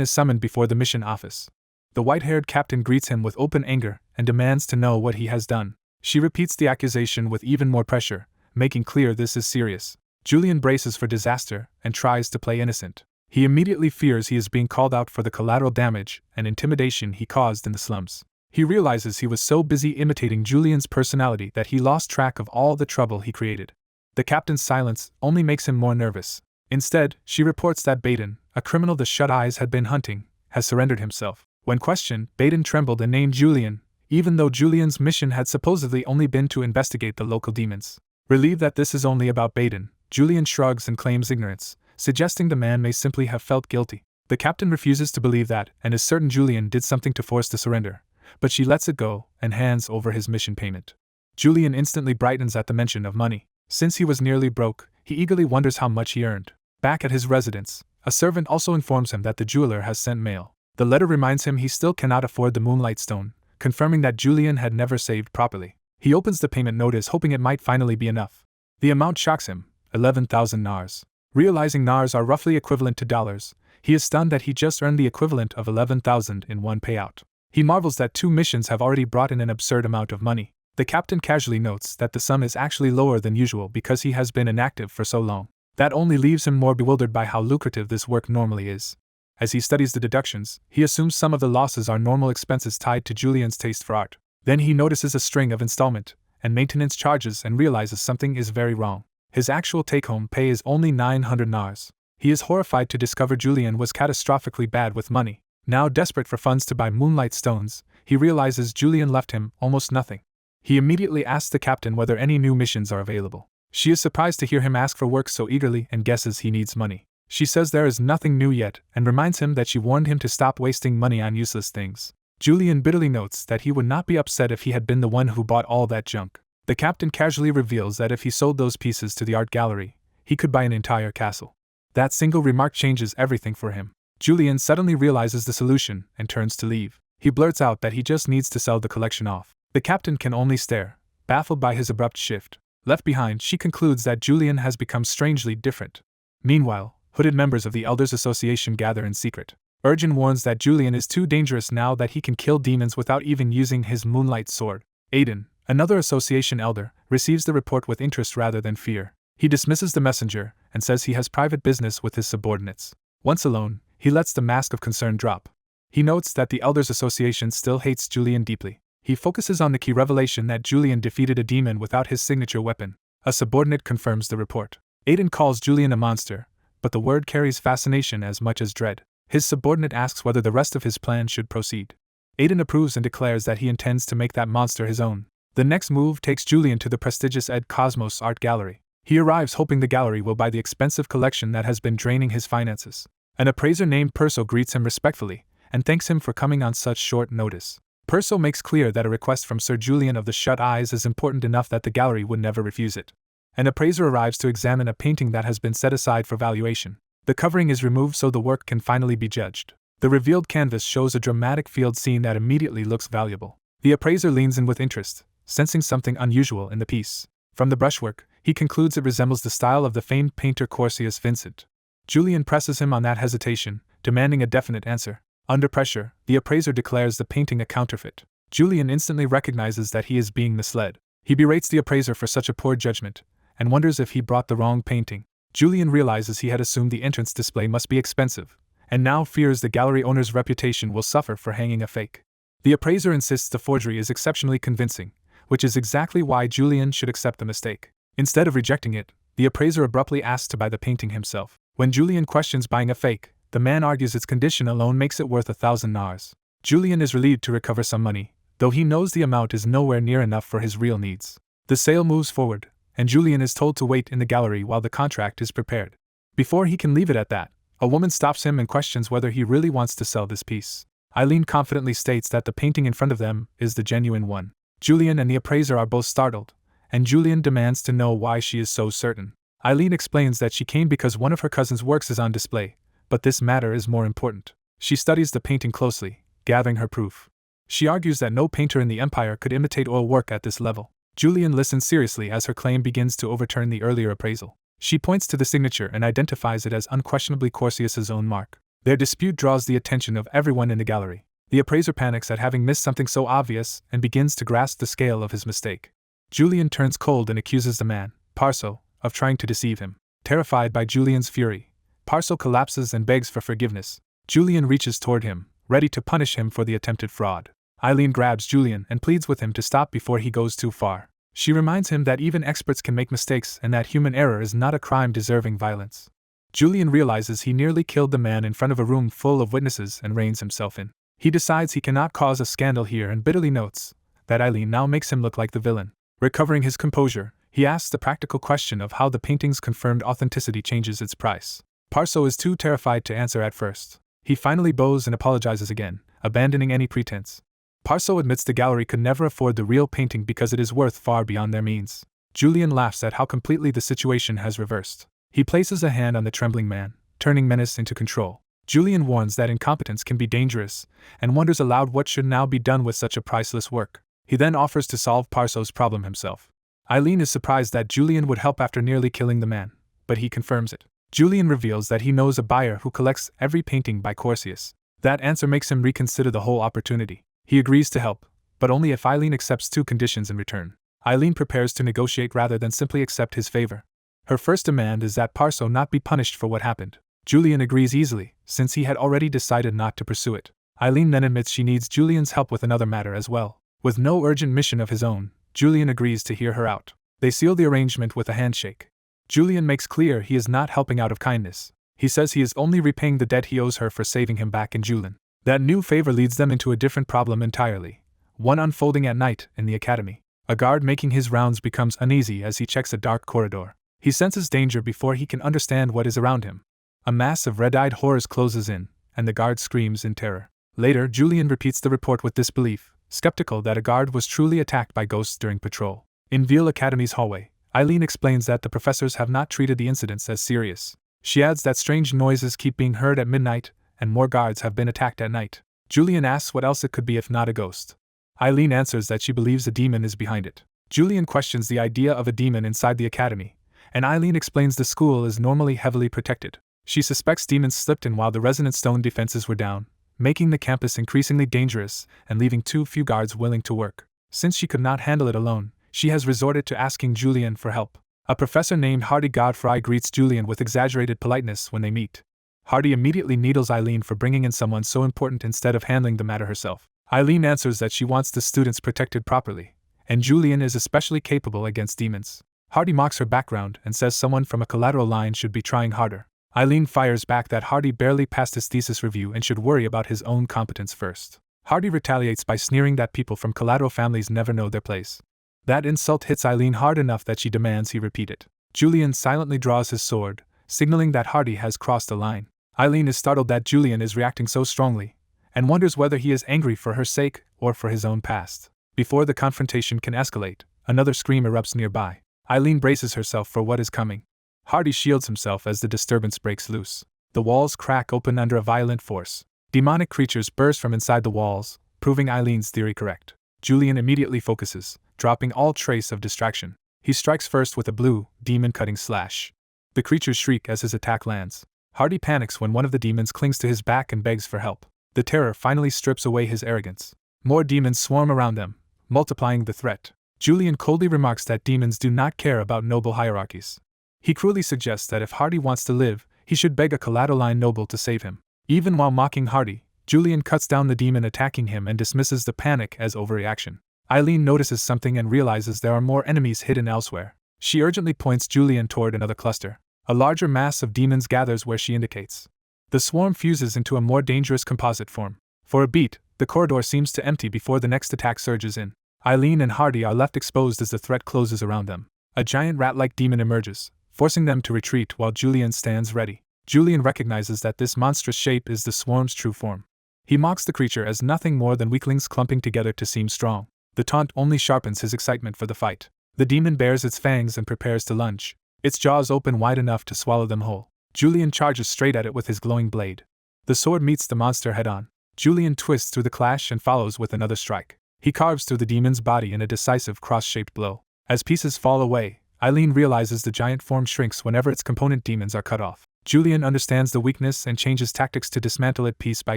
is summoned before the mission office. The white-haired captain greets him with open anger and demands to know what he has done. She repeats the accusation with even more pressure, making clear this is serious. Julian braces for disaster and tries to play innocent. He immediately fears he is being called out for the collateral damage and intimidation he caused in the slums. He realizes he was so busy imitating Julian's personality that he lost track of all the trouble he created. The captain's silence only makes him more nervous. Instead, she reports that Baden, a criminal the Shut Eyes had been hunting, has surrendered himself. When questioned, Baden trembled and named Julian, even though Julian's mission had supposedly only been to investigate the local demons. Relieved that this is only about Baden, Julian shrugs and claims ignorance, suggesting the man may simply have felt guilty. The captain refuses to believe that and is certain Julian did something to force the surrender, but she lets it go and hands over his mission payment. Julian instantly brightens at the mention of money. Since he was nearly broke, he eagerly wonders how much he earned. Back at his residence, a servant also informs him that the jeweler has sent mail. The letter reminds him he still cannot afford the moonlight stone, confirming that Julian had never saved properly. He opens the payment notice hoping it might finally be enough. The amount shocks him, 11,000 nars. Realizing nars are roughly equivalent to dollars, he is stunned that he just earned the equivalent of 11,000 in one payout. He marvels that 2 missions have already brought in an absurd amount of money. The captain casually notes that the sum is actually lower than usual because he has been inactive for so long. That only leaves him more bewildered by how lucrative this work normally is. As he studies the deductions, he assumes some of the losses are normal expenses tied to Julian's taste for art. Then he notices a string of installment and maintenance charges and realizes something is very wrong. His actual take-home pay is only 900 nars. He is horrified to discover Julian was catastrophically bad with money. Now desperate for funds to buy moonlight stones, he realizes Julian left him almost nothing. He immediately asks the captain whether any new missions are available. She is surprised to hear him ask for work so eagerly and guesses he needs money. She says there is nothing new yet and reminds him that she warned him to stop wasting money on useless things. Julian bitterly notes that he would not be upset if he had been the one who bought all that junk. The captain casually reveals that if he sold those pieces to the art gallery, he could buy an entire castle. That single remark changes everything for him. Julian suddenly realizes the solution and turns to leave. He blurts out that he just needs to sell the collection off. The captain can only stare, baffled by his abrupt shift. Left behind, she concludes that Julian has become strangely different. Meanwhile, hooded members of the Elders Association gather in secret. Urgent warns that Julian is too dangerous now that he can kill demons without even using his moonlight sword. Aiden, another association elder, receives the report with interest rather than fear. He dismisses the messenger and says he has private business with his subordinates. Once alone, he lets the mask of concern drop. He notes that the Elders Association still hates Julian deeply. He focuses on the key revelation that Julian defeated a demon without his signature weapon. A subordinate confirms the report. Aiden calls Julian a monster, but the word carries fascination as much as dread. His subordinate asks whether the rest of his plan should proceed. Aiden approves and declares that he intends to make that monster his own. The next move takes Julian to the prestigious Ed Cosmos Art Gallery. He arrives hoping the gallery will buy the expensive collection that has been draining his finances. An appraiser named Perso greets him respectfully and thanks him for coming on such short notice. Perso makes clear that a request from Sir Julian of the Shut Eyes is important enough that the gallery would never refuse it. An appraiser arrives to examine a painting that has been set aside for valuation. The covering is removed so the work can finally be judged. The revealed canvas shows a dramatic field scene that immediately looks valuable. The appraiser leans in with interest, sensing something unusual in the piece. From the brushwork, he concludes it resembles the style of the famed painter Corsius Vincent. Julian presses him on that hesitation, demanding a definite answer. Under pressure, the appraiser declares the painting a counterfeit. Julian instantly recognizes that he is being misled. He berates the appraiser for such a poor judgment, and wonders if he brought the wrong painting. Julian realizes he had assumed the entrance display must be expensive, and now fears the gallery owner's reputation will suffer for hanging a fake. The appraiser insists the forgery is exceptionally convincing, which is exactly why Julian should accept the mistake. Instead of rejecting it, the appraiser abruptly asks to buy the painting himself. When Julian questions buying a fake, the man argues its condition alone makes it worth 1,000 nars. Julian is relieved to recover some money, though he knows the amount is nowhere near enough for his real needs. The sale moves forward, and Julian is told to wait in the gallery while the contract is prepared. Before he can leave it at that, a woman stops him and questions whether he really wants to sell this piece. Eileen confidently states that the painting in front of them is the genuine one. Julian and the appraiser are both startled, and Julian demands to know why she is so certain. Eileen explains that she came because one of her cousin's works is on display, but this matter is more important. She studies the painting closely, gathering her proof. She argues that no painter in the Empire could imitate oil work at this level. Julian listens seriously as her claim begins to overturn the earlier appraisal. She points to the signature and identifies it as unquestionably Corsius's own mark. Their dispute draws the attention of everyone in the gallery. The appraiser panics at having missed something so obvious and begins to grasp the scale of his mistake. Julian turns cold and accuses the man, Parso, of trying to deceive him. Terrified by Julian's fury, Parso collapses and begs for forgiveness. Julian reaches toward him, ready to punish him for the attempted fraud. Eileen grabs Julian and pleads with him to stop before he goes too far. She reminds him that even experts can make mistakes and that human error is not a crime deserving violence. Julian realizes he nearly killed the man in front of a room full of witnesses and reins himself in. He decides he cannot cause a scandal here and bitterly notes that Eileen now makes him look like the villain. Recovering his composure, he asks the practical question of how the painting's confirmed authenticity changes its price. Parso is too terrified to answer at first. He finally bows and apologizes again, abandoning any pretense. Parso admits the gallery could never afford the real painting because it is worth far beyond their means. Julian laughs at how completely the situation has reversed. He places a hand on the trembling man, turning menace into control. Julian warns that incompetence can be dangerous, and wonders aloud what should now be done with such a priceless work. He then offers to solve Parso's problem himself. Eileen is surprised that Julian would help after nearly killing the man, but he confirms it. Julian reveals that he knows a buyer who collects every painting by Corsius. That answer makes him reconsider the whole opportunity. He agrees to help, but only if Eileen accepts 2 conditions in return. Eileen prepares to negotiate rather than simply accept his favor. Her first demand is that Parso not be punished for what happened. Julian agrees easily, since he had already decided not to pursue it. Eileen then admits she needs Julian's help with another matter as well. With no urgent mission of his own, Julian agrees to hear her out. They seal the arrangement with a handshake. Julian makes clear he is not helping out of kindness. He says he is only repaying the debt he owes her for saving him back in Julin. That new favor leads them into a different problem entirely, one unfolding at night in the academy. A guard making his rounds becomes uneasy as he checks a dark corridor. He senses danger before he can understand what is around him. A mass of red-eyed horrors closes in, and the guard screams in terror. Later, Julian repeats the report with disbelief, skeptical that a guard was truly attacked by ghosts during patrol. In Veal Academy's hallway, Eileen explains that the professors have not treated the incidents as serious. She adds that strange noises keep being heard at midnight, and more guards have been attacked at night. Julian asks what else it could be if not a ghost. Eileen answers that she believes a demon is behind it. Julian questions the idea of a demon inside the academy, and Eileen explains the school is normally heavily protected. She suspects demons slipped in while the resonant stone defenses were down, making the campus increasingly dangerous and leaving too few guards willing to work. Since she could not handle it alone, she has resorted to asking Julian for help. A professor named Hardy Godfrey greets Julian with exaggerated politeness when they meet. Hardy immediately needles Eileen for bringing in someone so important instead of handling the matter herself. Eileen answers that she wants the students protected properly, and Julian is especially capable against demons. Hardy mocks her background and says someone from a collateral line should be trying harder. Eileen fires back that Hardy barely passed his thesis review and should worry about his own competence first. Hardy retaliates by sneering that people from collateral families never know their place. That insult hits Eileen hard enough that she demands he repeat it. Julian silently draws his sword, signaling that Hardy has crossed the line. Eileen is startled that Julian is reacting so strongly, and wonders whether he is angry for her sake or for his own past. Before the confrontation can escalate, another scream erupts nearby. Eileen braces herself for what is coming. Hardy shields himself as the disturbance breaks loose. The walls crack open under a violent force. Demonic creatures burst from inside the walls, proving Eileen's theory correct. Julian immediately focuses, dropping all trace of distraction. He strikes first with a blue, demon-cutting slash. The creatures shriek as his attack lands. Hardy panics when one of the demons clings to his back and begs for help. The terror finally strips away his arrogance. More demons swarm around them, multiplying the threat. Julian coldly remarks that demons do not care about noble hierarchies. He cruelly suggests that if Hardy wants to live, he should beg a collateral line noble to save him. Even while mocking Hardy, Julian cuts down the demon attacking him and dismisses the panic as overreaction. Eileen notices something and realizes there are more enemies hidden elsewhere. She urgently points Julian toward another cluster. A larger mass of demons gathers where she indicates. The swarm fuses into a more dangerous composite form. For a beat, the corridor seems to empty before the next attack surges in. Eileen and Hardy are left exposed as the threat closes around them. A giant rat-like demon emerges, forcing them to retreat while Julian stands ready. Julian recognizes that this monstrous shape is the swarm's true form. He mocks the creature as nothing more than weaklings clumping together to seem strong. The taunt only sharpens his excitement for the fight. The demon bares its fangs and prepares to lunge. Its jaws open wide enough to swallow them whole. Julian charges straight at it with his glowing blade. The sword meets the monster head-on. Julian twists through the clash and follows with another strike. He carves through the demon's body in a decisive cross-shaped blow. As pieces fall away, Eileen realizes the giant form shrinks whenever its component demons are cut off. Julian understands the weakness and changes tactics to dismantle it piece by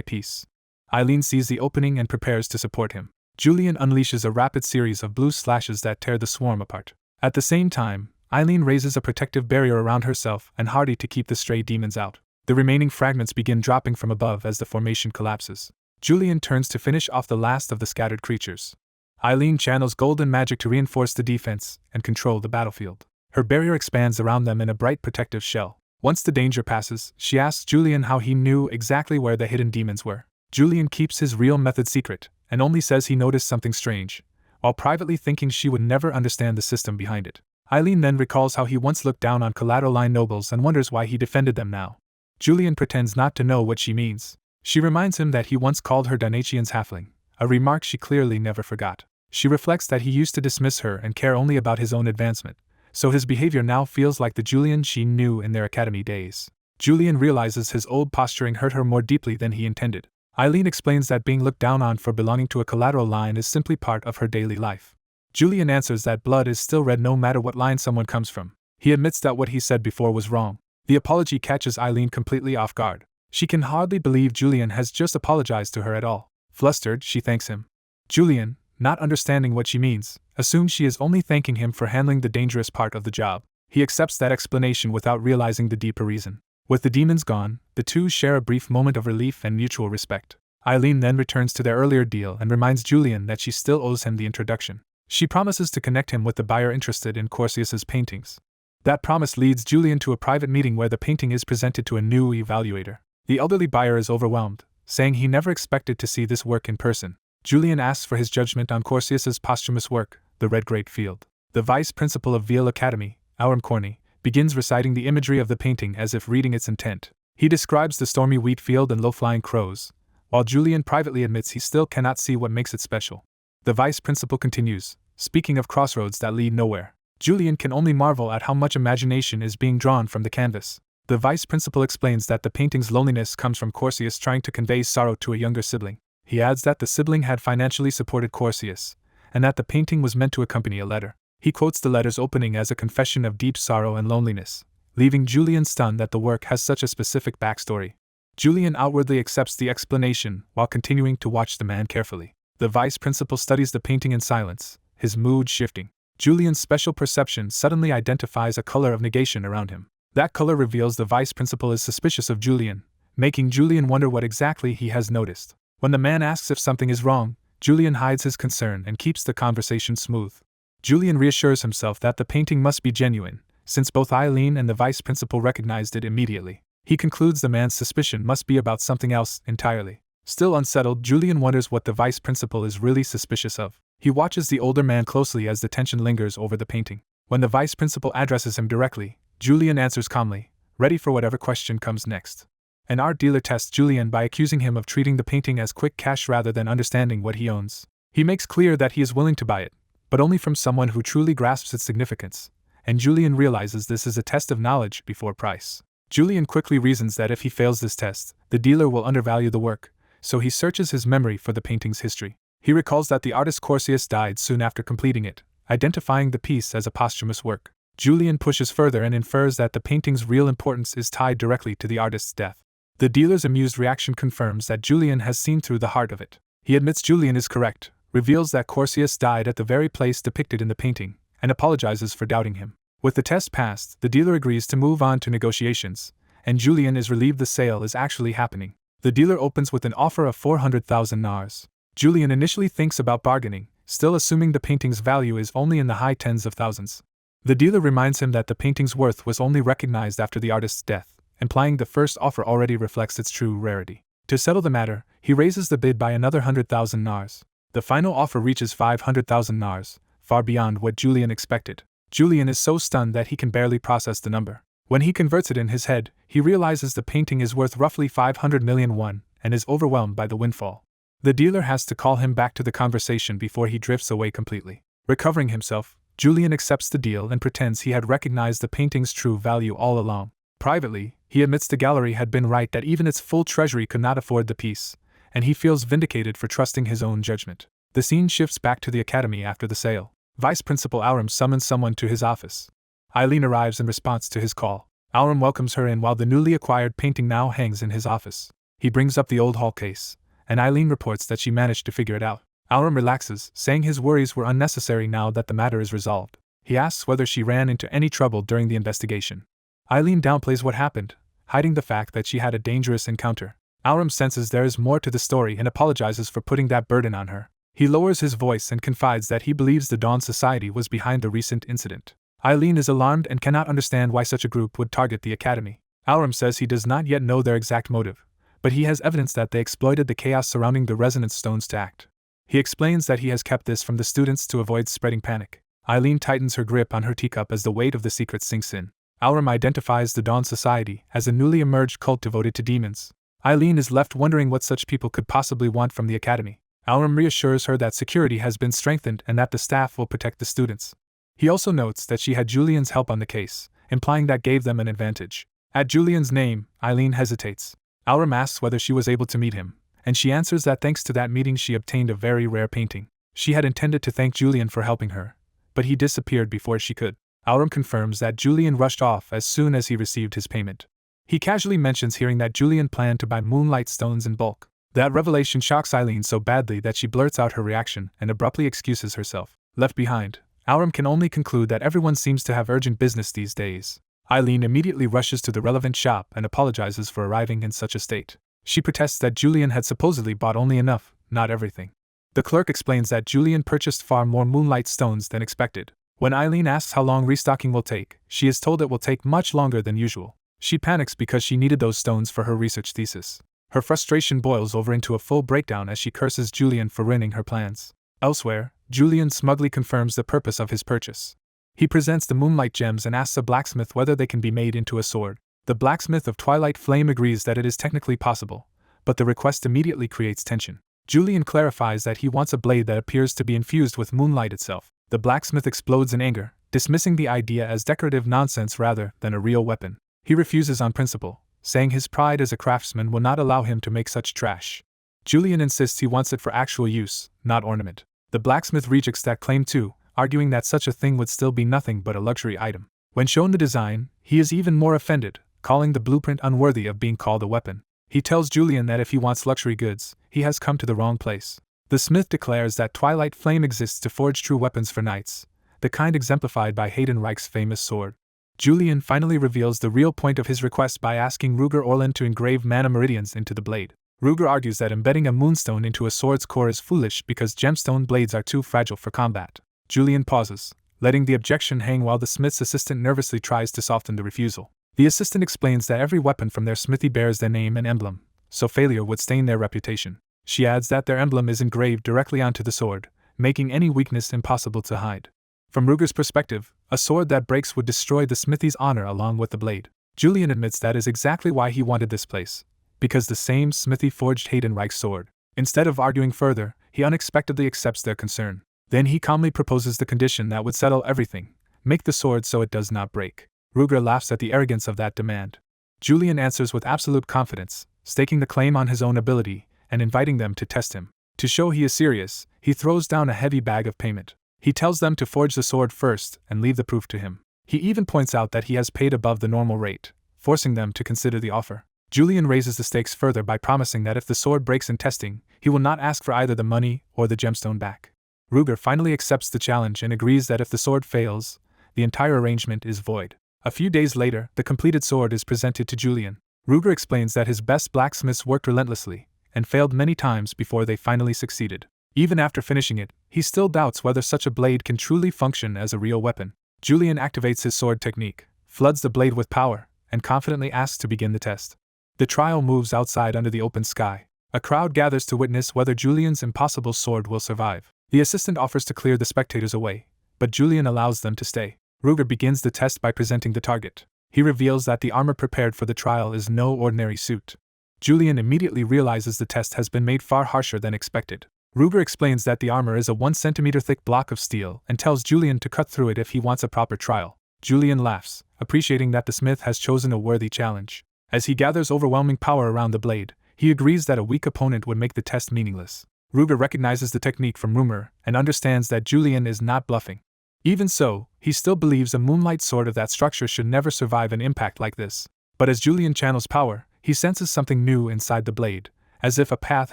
piece. Eileen sees the opening and prepares to support him. Julian unleashes a rapid series of blue slashes that tear the swarm apart. At the same time, Eileen raises a protective barrier around herself and Hardy to keep the stray demons out. The remaining fragments begin dropping from above as the formation collapses. Julian turns to finish off the last of the scattered creatures. Eileen channels golden magic to reinforce the defense and control the battlefield. Her barrier expands around them in a bright protective shell. Once the danger passes, she asks Julian how he knew exactly where the hidden demons were. Julian keeps his real method secret, and only says he noticed something strange, while privately thinking she would never understand the system behind it. Eileen then recalls how he once looked down on collateral line nobles and wonders why he defended them now. Julian pretends not to know what she means. She reminds him that he once called her Danachian's halfling, a remark she clearly never forgot. She reflects that he used to dismiss her and care only about his own advancement, so his behavior now feels like the Julian she knew in their academy days. Julian realizes his old posturing hurt her more deeply than he intended. Eileen explains that being looked down on for belonging to a collateral line is simply part of her daily life. Julian answers that blood is still red no matter what line someone comes from. He admits that what he said before was wrong. The apology catches Eileen completely off guard. She can hardly believe Julian has just apologized to her at all. Flustered, she thanks him. Julian, not understanding what she means, assumes she is only thanking him for handling the dangerous part of the job. He accepts that explanation without realizing the deeper reason. With the demons gone, the two share a brief moment of relief and mutual respect. Eileen then returns to their earlier deal and reminds Julian that she still owes him the introduction. She promises to connect him with the buyer interested in Corsius's paintings. That promise leads Julian to a private meeting where the painting is presented to a new evaluator. The elderly buyer is overwhelmed, saying he never expected to see this work in person. Julian asks for his judgment on Corsius's posthumous work, The Red Great Field. The vice principal of Veal Academy, Aurum Corney, begins reciting the imagery of the painting as if reading its intent. He describes the stormy wheat field and low-flying crows, while Julian privately admits he still cannot see what makes it special. The vice principal continues, speaking of crossroads that lead nowhere. Julian can only marvel at how much imagination is being drawn from the canvas. The vice principal explains that the painting's loneliness comes from Corsius trying to convey sorrow to a younger sibling. He adds that the sibling had financially supported Corsius, and that the painting was meant to accompany a letter. He quotes the letter's opening as a confession of deep sorrow and loneliness, leaving Julian stunned that the work has such a specific backstory. Julian outwardly accepts the explanation while continuing to watch the man carefully. The vice principal studies the painting in silence, his mood shifting. Julian's special perception suddenly identifies a color of negation around him. That color reveals the vice principal is suspicious of Julian, making Julian wonder what exactly he has noticed. When the man asks if something is wrong, Julian hides his concern and keeps the conversation smooth. Julian reassures himself that the painting must be genuine, since both Eileen and the vice principal recognized it immediately. He concludes the man's suspicion must be about something else entirely. Still unsettled, Julian wonders what the vice principal is really suspicious of. He watches the older man closely as the tension lingers over the painting. When the vice principal addresses him directly, Julian answers calmly, ready for whatever question comes next. An art dealer tests Julian by accusing him of treating the painting as quick cash rather than understanding what he owns. He makes clear that he is willing to buy it, but only from someone who truly grasps its significance, and Julian realizes this is a test of knowledge before price. Julian quickly reasons that if he fails this test, the dealer will undervalue the work, so he searches his memory for the painting's history. He recalls that the artist Corsius died soon after completing it, identifying the piece as a posthumous work. Julian pushes further and infers that the painting's real importance is tied directly to the artist's death. The dealer's amused reaction confirms that Julian has seen through the heart of it. He admits Julian is correct, reveals that Corsius died at the very place depicted in the painting, and apologizes for doubting him. With the test passed, the dealer agrees to move on to negotiations, and Julian is relieved the sale is actually happening. The dealer opens with an offer of 400,000 nars. Julian initially thinks about bargaining, still assuming the painting's value is only in the high tens of thousands. The dealer reminds him that the painting's worth was only recognized after the artist's death, implying the first offer already reflects its true rarity. To settle the matter, he raises the bid by another 100,000 nars. The final offer reaches 500,000 nars, far beyond what Julian expected. Julian is so stunned that he can barely process the number. When he converts it in his head, he realizes the painting is worth roughly 500 million won, and is overwhelmed by the windfall. The dealer has to call him back to the conversation before he drifts away completely. Recovering himself, Julian accepts the deal and pretends he had recognized the painting's true value all along. Privately, he admits the gallery had been right that even its full treasury could not afford the piece, and he feels vindicated for trusting his own judgment. The scene shifts back to the academy after the sale. Vice Principal Aurum summons someone to his office. Eileen arrives in response to his call. Aurum welcomes her in while the newly acquired painting now hangs in his office. He brings up the old hall case, and Eileen reports that she managed to figure it out. Aurum relaxes, saying his worries were unnecessary now that the matter is resolved. He asks whether she ran into any trouble during the investigation. Eileen downplays what happened, hiding the fact that she had a dangerous encounter. Aurum senses there is more to the story and apologizes for putting that burden on her. He lowers his voice and confides that he believes the Dawn Society was behind the recent incident. Eileen is alarmed and cannot understand why such a group would target the academy. Aurum says he does not yet know their exact motive, but he has evidence that they exploited the chaos surrounding the resonance stones to act. He explains that he has kept this from the students to avoid spreading panic. Eileen tightens her grip on her teacup as the weight of the secret sinks in. Aurum identifies the Dawn Society as a newly emerged cult devoted to demons. Eileen is left wondering what such people could possibly want from the academy. Aurum reassures her that security has been strengthened and that the staff will protect the students. He also notes that she had Julian's help on the case, implying that gave them an advantage. At Julian's name, Eileen hesitates. Aurum asks whether she was able to meet him, and she answers that thanks to that meeting she obtained a very rare painting. She had intended to thank Julian for helping her, but he disappeared before she could. Aurum confirms that Julian rushed off as soon as he received his payment. He casually mentions hearing that Julian planned to buy moonlight stones in bulk. That revelation shocks Eileen so badly that she blurts out her reaction and abruptly excuses herself. Left behind, Aurum can only conclude that everyone seems to have urgent business these days. Eileen immediately rushes to the relevant shop and apologizes for arriving in such a state. She protests that Julian had supposedly bought only enough, not everything. The clerk explains that Julian purchased far more moonlight stones than expected. When Eileen asks how long restocking will take, she is told it will take much longer than usual. She panics because she needed those stones for her research thesis. Her frustration boils over into a full breakdown as she curses Julian for ruining her plans. Elsewhere, Julian smugly confirms the purpose of his purchase. He presents the moonlight gems and asks a blacksmith whether they can be made into a sword. The blacksmith of Twilight Flame agrees that it is technically possible, but the request immediately creates tension. Julian clarifies that he wants a blade that appears to be infused with moonlight itself. The blacksmith explodes in anger, dismissing the idea as decorative nonsense rather than a real weapon. He refuses on principle, saying his pride as a craftsman will not allow him to make such trash. Julian insists he wants it for actual use, not ornament. The blacksmith rejects that claim too, arguing that such a thing would still be nothing but a luxury item. When shown the design, he is even more offended, calling the blueprint unworthy of being called a weapon. He tells Julian that if he wants luxury goods, he has come to the wrong place. The smith declares that Twilight Flame exists to forge true weapons for knights, the kind exemplified by Haydenreich's famous sword. Julian finally reveals the real point of his request by asking Ruger Orlin to engrave mana meridians into the blade. Ruger argues that embedding a moonstone into a sword's core is foolish because gemstone blades are too fragile for combat. Julian pauses, letting the objection hang while the smith's assistant nervously tries to soften the refusal. The assistant explains that every weapon from their smithy bears their name and emblem, so failure would stain their reputation. She adds that their emblem is engraved directly onto the sword, making any weakness impossible to hide. From Ruger's perspective, a sword that breaks would destroy the smithy's honor along with the blade. Julian admits that is exactly why he wanted this place, because the same smithy forged Haydenreich's sword. Instead of arguing further, he unexpectedly accepts their concern. Then he calmly proposes the condition that would settle everything: make the sword so it does not break. Ruger laughs at the arrogance of that demand. Julian answers with absolute confidence, staking the claim on his own ability and inviting them to test him. To show he is serious, he throws down a heavy bag of payment. He tells them to forge the sword first and leave the proof to him. He even points out that he has paid above the normal rate, forcing them to consider the offer. Julian raises the stakes further by promising that if the sword breaks in testing, he will not ask for either the money or the gemstone back. Ruger finally accepts the challenge and agrees that if the sword fails, the entire arrangement is void. A few days later, the completed sword is presented to Julian. Ruger explains that his best blacksmiths worked relentlessly and failed many times before they finally succeeded. Even after finishing it, he still doubts whether such a blade can truly function as a real weapon. Julian activates his sword technique, floods the blade with power, and confidently asks to begin the test. The trial moves outside under the open sky. A crowd gathers to witness whether Julian's impossible sword will survive. The assistant offers to clear the spectators away, but Julian allows them to stay. Ruger begins the test by presenting the target. He reveals that the armor prepared for the trial is no ordinary suit. Julian immediately realizes the test has been made far harsher than expected. Ruger explains that the armor is a 1 centimeter thick block of steel and tells Julian to cut through it if he wants a proper trial. Julian laughs, appreciating that the smith has chosen a worthy challenge. As he gathers overwhelming power around the blade, he agrees that a weak opponent would make the test meaningless. Ruger recognizes the technique from rumor and understands that Julian is not bluffing. Even so, he still believes a moonlight sword of that structure should never survive an impact like this. But as Julian channels power, he senses something new inside the blade, as if a path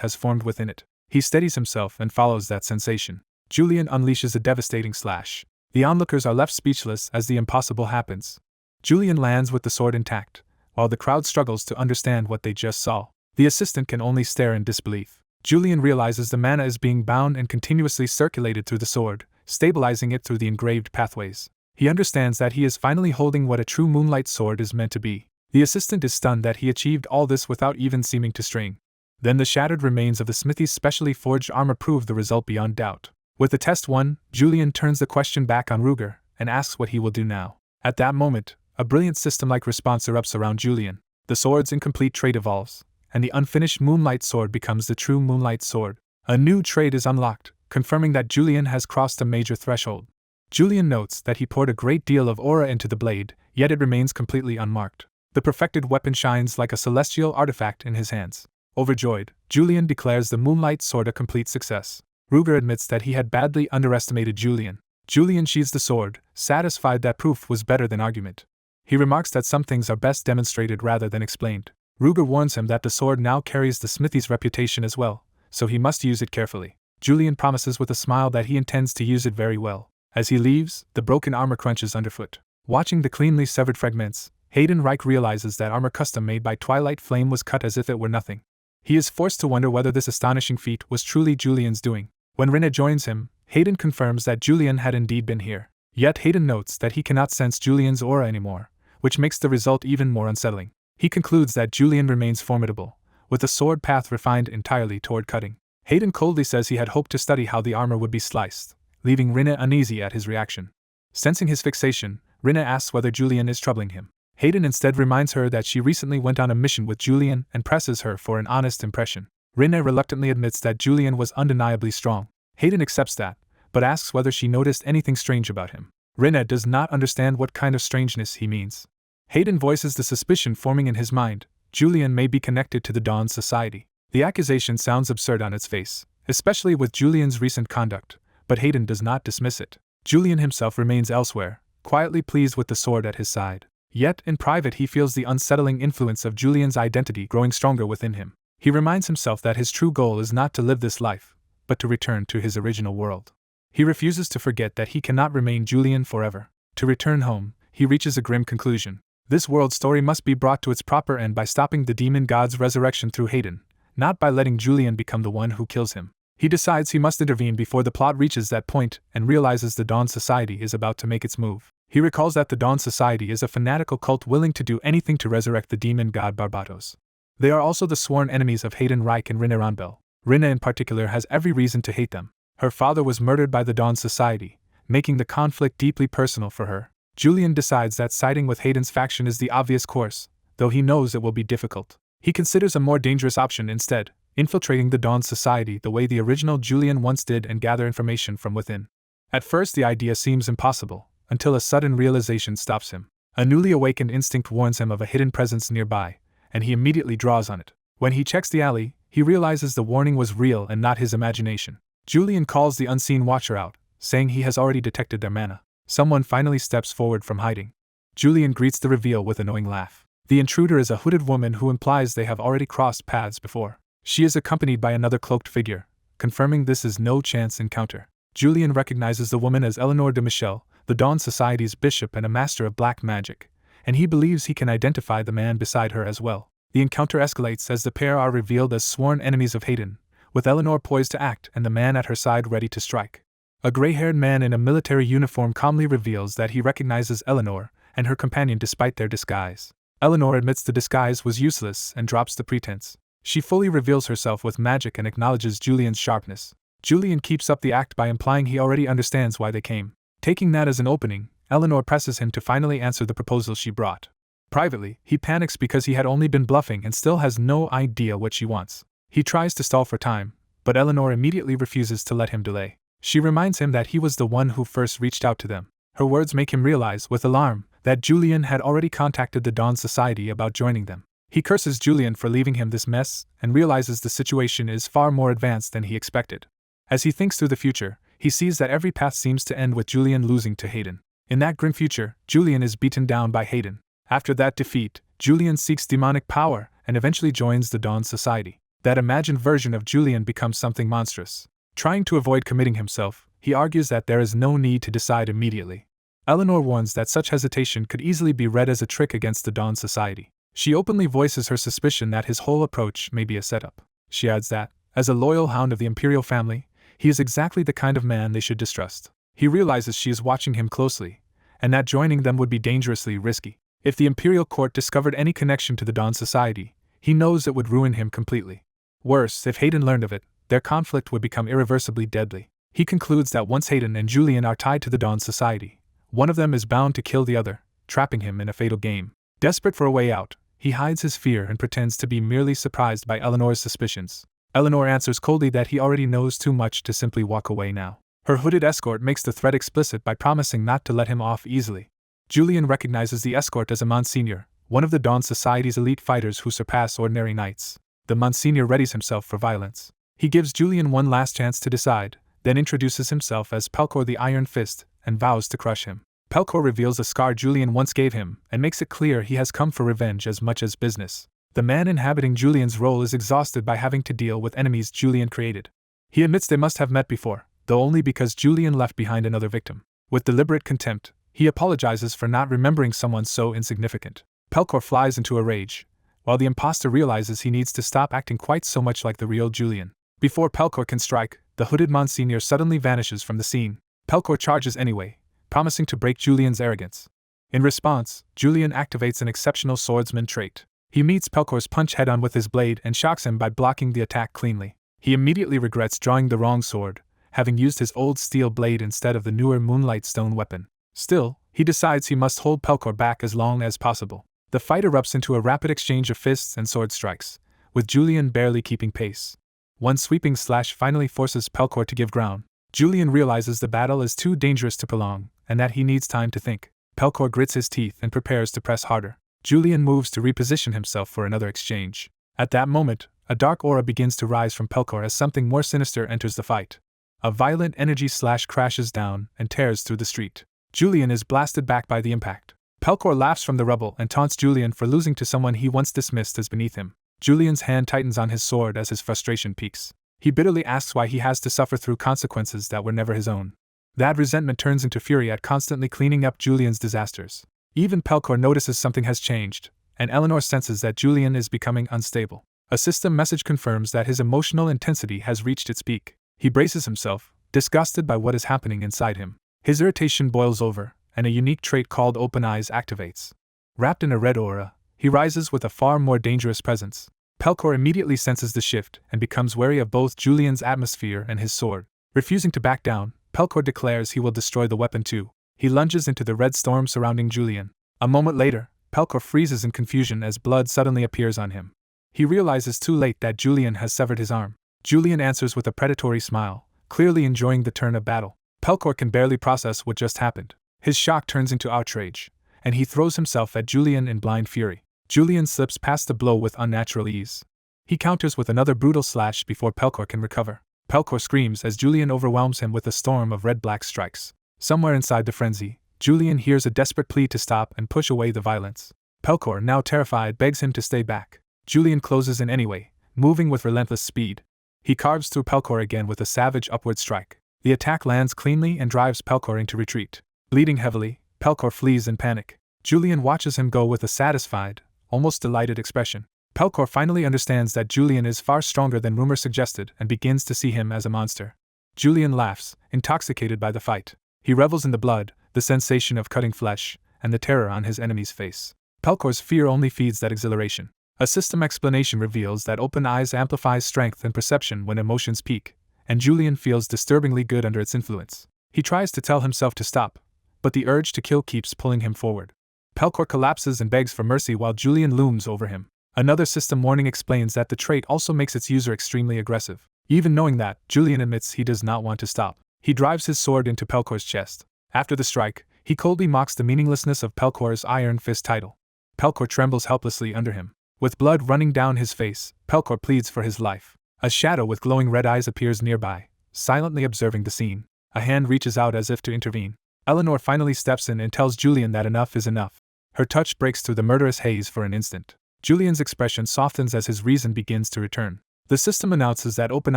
has formed within it. He steadies himself and follows that sensation. Julian unleashes a devastating slash. The onlookers are left speechless as the impossible happens. Julian lands with the sword intact, while the crowd struggles to understand what they just saw. The assistant can only stare in disbelief. Julian realizes the mana is being bound and continuously circulated through the sword, stabilizing it through the engraved pathways. He understands that he is finally holding what a true moonlight sword is meant to be. The assistant is stunned that he achieved all this without even seeming to strain. Then the shattered remains of the smithy's specially forged armor prove the result beyond doubt. With the test won, Julian turns the question back on Ruger and asks what he will do now. At that moment, a brilliant system-like response erupts around Julian. The sword's incomplete trait evolves, and the unfinished moonlight sword becomes the true moonlight sword. A new trait is unlocked, confirming that Julian has crossed a major threshold. Julian notes that he poured a great deal of aura into the blade, yet it remains completely unmarked. The perfected weapon shines like a celestial artifact in his hands. Overjoyed, Julian declares the moonlight sword a complete success. Ruger admits that he had badly underestimated Julian. Julian sheathes the sword, satisfied that proof was better than argument. He remarks that some things are best demonstrated rather than explained. Ruger warns him that the sword now carries the smithy's reputation as well, so he must use it carefully. Julian promises with a smile that he intends to use it very well. As he leaves, the broken armor crunches underfoot. Watching the cleanly severed fragments, Hayden Reich realizes that armor custom made by Twilight Flame was cut as if it were nothing. He is forced to wonder whether this astonishing feat was truly Julian's doing. When Rena joins him, Hayden confirms that Julian had indeed been here. Yet Hayden notes that he cannot sense Julian's aura anymore, which makes the result even more unsettling. He concludes that Julian remains formidable, with the sword path refined entirely toward cutting. Hayden coldly says he had hoped to study how the armor would be sliced, leaving Rena uneasy at his reaction. Sensing his fixation, Rena asks whether Julian is troubling him. Hayden instead reminds her that she recently went on a mission with Julian and presses her for an honest impression. Rena reluctantly admits that Julian was undeniably strong. Hayden accepts that, but asks whether she noticed anything strange about him. Rena does not understand what kind of strangeness he means. Hayden voices the suspicion forming in his mind: Julian may be connected to the Dawn Society. The accusation sounds absurd on its face, especially with Julian's recent conduct, but Hayden does not dismiss it. Julian himself remains elsewhere, quietly pleased with the sword at his side. Yet, in private, he feels the unsettling influence of Julian's identity growing stronger within him. He reminds himself that his true goal is not to live this life, but to return to his original world. He refuses to forget that he cannot remain Julian forever. To return home, he reaches a grim conclusion. This world story must be brought to its proper end by stopping the demon god's resurrection through Hayden, not by letting Julian become the one who kills him. He decides he must intervene before the plot reaches that point and realizes the Dawn Society is about to make its move. He recalls that the Dawn Society is a fanatical cult willing to do anything to resurrect the demon god Barbatos. They are also the sworn enemies of Hayden Reich and Rena Ronbell. Rena in particular has every reason to hate them. Her father was murdered by the Dawn Society, making the conflict deeply personal for her. Julian decides that siding with Hayden's faction is the obvious course, though he knows it will be difficult. He considers a more dangerous option instead, infiltrating the Dawn Society the way the original Julian once did and gather information from within. At first the idea seems impossible, until a sudden realization stops him. A newly awakened instinct warns him of a hidden presence nearby, and he immediately draws on it. When he checks the alley, he realizes the warning was real and not his imagination. Julian calls the unseen watcher out, saying he has already detected their mana. Someone finally steps forward from hiding. Julian greets the reveal with a knowing laugh. The intruder is a hooded woman who implies they have already crossed paths before. She is accompanied by another cloaked figure, confirming this is no chance encounter. Julian recognizes the woman as Eleanor de Michel, the Dawn Society's bishop and a master of black magic, and he believes he can identify the man beside her as well. The encounter escalates as the pair are revealed as sworn enemies of Hayden, with Eleanor poised to act and the man at her side ready to strike. A gray-haired man in a military uniform calmly reveals that he recognizes Eleanor and her companion despite their disguise. Eleanor admits the disguise was useless and drops the pretense. She fully reveals herself with magic and acknowledges Julian's sharpness. Julian keeps up the act by implying he already understands why they came. Taking that as an opening, Eleanor presses him to finally answer the proposal she brought. Privately, he panics because he had only been bluffing and still has no idea what she wants. He tries to stall for time, but Eleanor immediately refuses to let him delay. She reminds him that he was the one who first reached out to them. Her words make him realize, with alarm, that Julian had already contacted the Dawn Society about joining them. He curses Julian for leaving him this mess and realizes the situation is far more advanced than he expected. As he thinks through the future, he sees that every path seems to end with Julian losing to Hayden. In that grim future, Julian is beaten down by Hayden. After that defeat, Julian seeks demonic power and eventually joins the Dawn Society. That imagined version of Julian becomes something monstrous. Trying to avoid committing himself, he argues that there is no need to decide immediately. Eleanor warns that such hesitation could easily be read as a trick against the Dawn Society. She openly voices her suspicion that his whole approach may be a setup. She adds that, as a loyal hound of the imperial family, he is exactly the kind of man they should distrust. He realizes she is watching him closely, and that joining them would be dangerously risky. If the imperial court discovered any connection to the Dawn Society, he knows it would ruin him completely. Worse, if Hayden learned of it, their conflict would become irreversibly deadly. He concludes that once Hayden and Julian are tied to the Dawn Society, one of them is bound to kill the other, trapping him in a fatal game. Desperate for a way out, he hides his fear and pretends to be merely surprised by Eleanor's suspicions. Eleanor answers coldly that he already knows too much to simply walk away now. Her hooded escort makes the threat explicit by promising not to let him off easily. Julian recognizes the escort as a Monsignor, one of the Dawn Society's elite fighters who surpass ordinary knights. The Monsignor readies himself for violence. He gives Julian one last chance to decide, then introduces himself as Pelkor the Iron Fist and vows to crush him. Pelkor reveals the scar Julian once gave him and makes it clear he has come for revenge as much as business. The man inhabiting Julian's role is exhausted by having to deal with enemies Julian created. He admits they must have met before, though only because Julian left behind another victim. With deliberate contempt, he apologizes for not remembering someone so insignificant. Pelkor flies into a rage, while the imposter realizes he needs to stop acting quite so much like the real Julian. Before Pelkor can strike, the hooded Monsignor suddenly vanishes from the scene. Pelkor charges anyway, promising to break Julian's arrogance. In response, Julian activates an exceptional swordsman trait. He meets Pelkor's punch head-on with his blade and shocks him by blocking the attack cleanly. He immediately regrets drawing the wrong sword, having used his old steel blade instead of the newer Moonlight Stone weapon. Still, he decides he must hold Pelkor back as long as possible. The fight erupts into a rapid exchange of fists and sword strikes, with Julian barely keeping pace. One sweeping slash finally forces Pelkor to give ground. Julian realizes the battle is too dangerous to prolong, and that he needs time to think. Pelkor grits his teeth and prepares to press harder. Julian moves to reposition himself for another exchange. At that moment, a dark aura begins to rise from Pelkor as something more sinister enters the fight. A violent energy slash crashes down and tears through the street. Julian is blasted back by the impact. Pelkor laughs from the rubble and taunts Julian for losing to someone he once dismissed as beneath him. Julian's hand tightens on his sword as his frustration peaks. He bitterly asks why he has to suffer through consequences that were never his own. That resentment turns into fury at constantly cleaning up Julian's disasters. Even Pelkor notices something has changed, and Eleanor senses that Julian is becoming unstable. A system message confirms that his emotional intensity has reached its peak. He braces himself, disgusted by what is happening inside him. His irritation boils over, and a unique trait called Open Eyes activates. Wrapped in a red aura, he rises with a far more dangerous presence. Pelkor immediately senses the shift and becomes wary of both Julian's atmosphere and his sword. Refusing to back down, Pelkor declares he will destroy the weapon too. He lunges into the red storm surrounding Julian. A moment later, Pelkor freezes in confusion as blood suddenly appears on him. He realizes too late that Julian has severed his arm. Julian answers with a predatory smile, clearly enjoying the turn of battle. Pelkor can barely process what just happened. His shock turns into outrage, and he throws himself at Julian in blind fury. Julian slips past the blow with unnatural ease. He counters with another brutal slash before Pelkor can recover. Pelkor screams as Julian overwhelms him with a storm of red-black strikes. Somewhere inside the frenzy, Julian hears a desperate plea to stop and push away the violence. Pelkor, now terrified, begs him to stay back. Julian closes in anyway, moving with relentless speed. He carves through Pelkor again with a savage upward strike. The attack lands cleanly and drives Pelkor into retreat. Bleeding heavily, Pelkor flees in panic. Julian watches him go with a satisfied, almost delighted expression. Pelkor finally understands that Julian is far stronger than rumor suggested and begins to see him as a monster. Julian laughs, intoxicated by the fight. He revels in the blood, the sensation of cutting flesh, and the terror on his enemy's face. Pelkor's fear only feeds that exhilaration. A system explanation reveals that Open Eyes amplifies strength and perception when emotions peak, and Julian feels disturbingly good under its influence. He tries to tell himself to stop, but the urge to kill keeps pulling him forward. Pelcor collapses and begs for mercy while Julian looms over him. Another system warning explains that the trait also makes its user extremely aggressive. Even knowing that, Julian admits he does not want to stop. He drives his sword into Pelcor's chest. After the strike, he coldly mocks the meaninglessness of Pelcor's Iron Fist title. Pelcor trembles helplessly under him. With blood running down his face, Pelcor pleads for his life. A shadow with glowing red eyes appears nearby, silently observing the scene. A hand reaches out as if to intervene. Eleanor finally steps in and tells Julian that enough is enough. Her touch breaks through the murderous haze for an instant. Julian's expression softens as his reason begins to return. The system announces that Open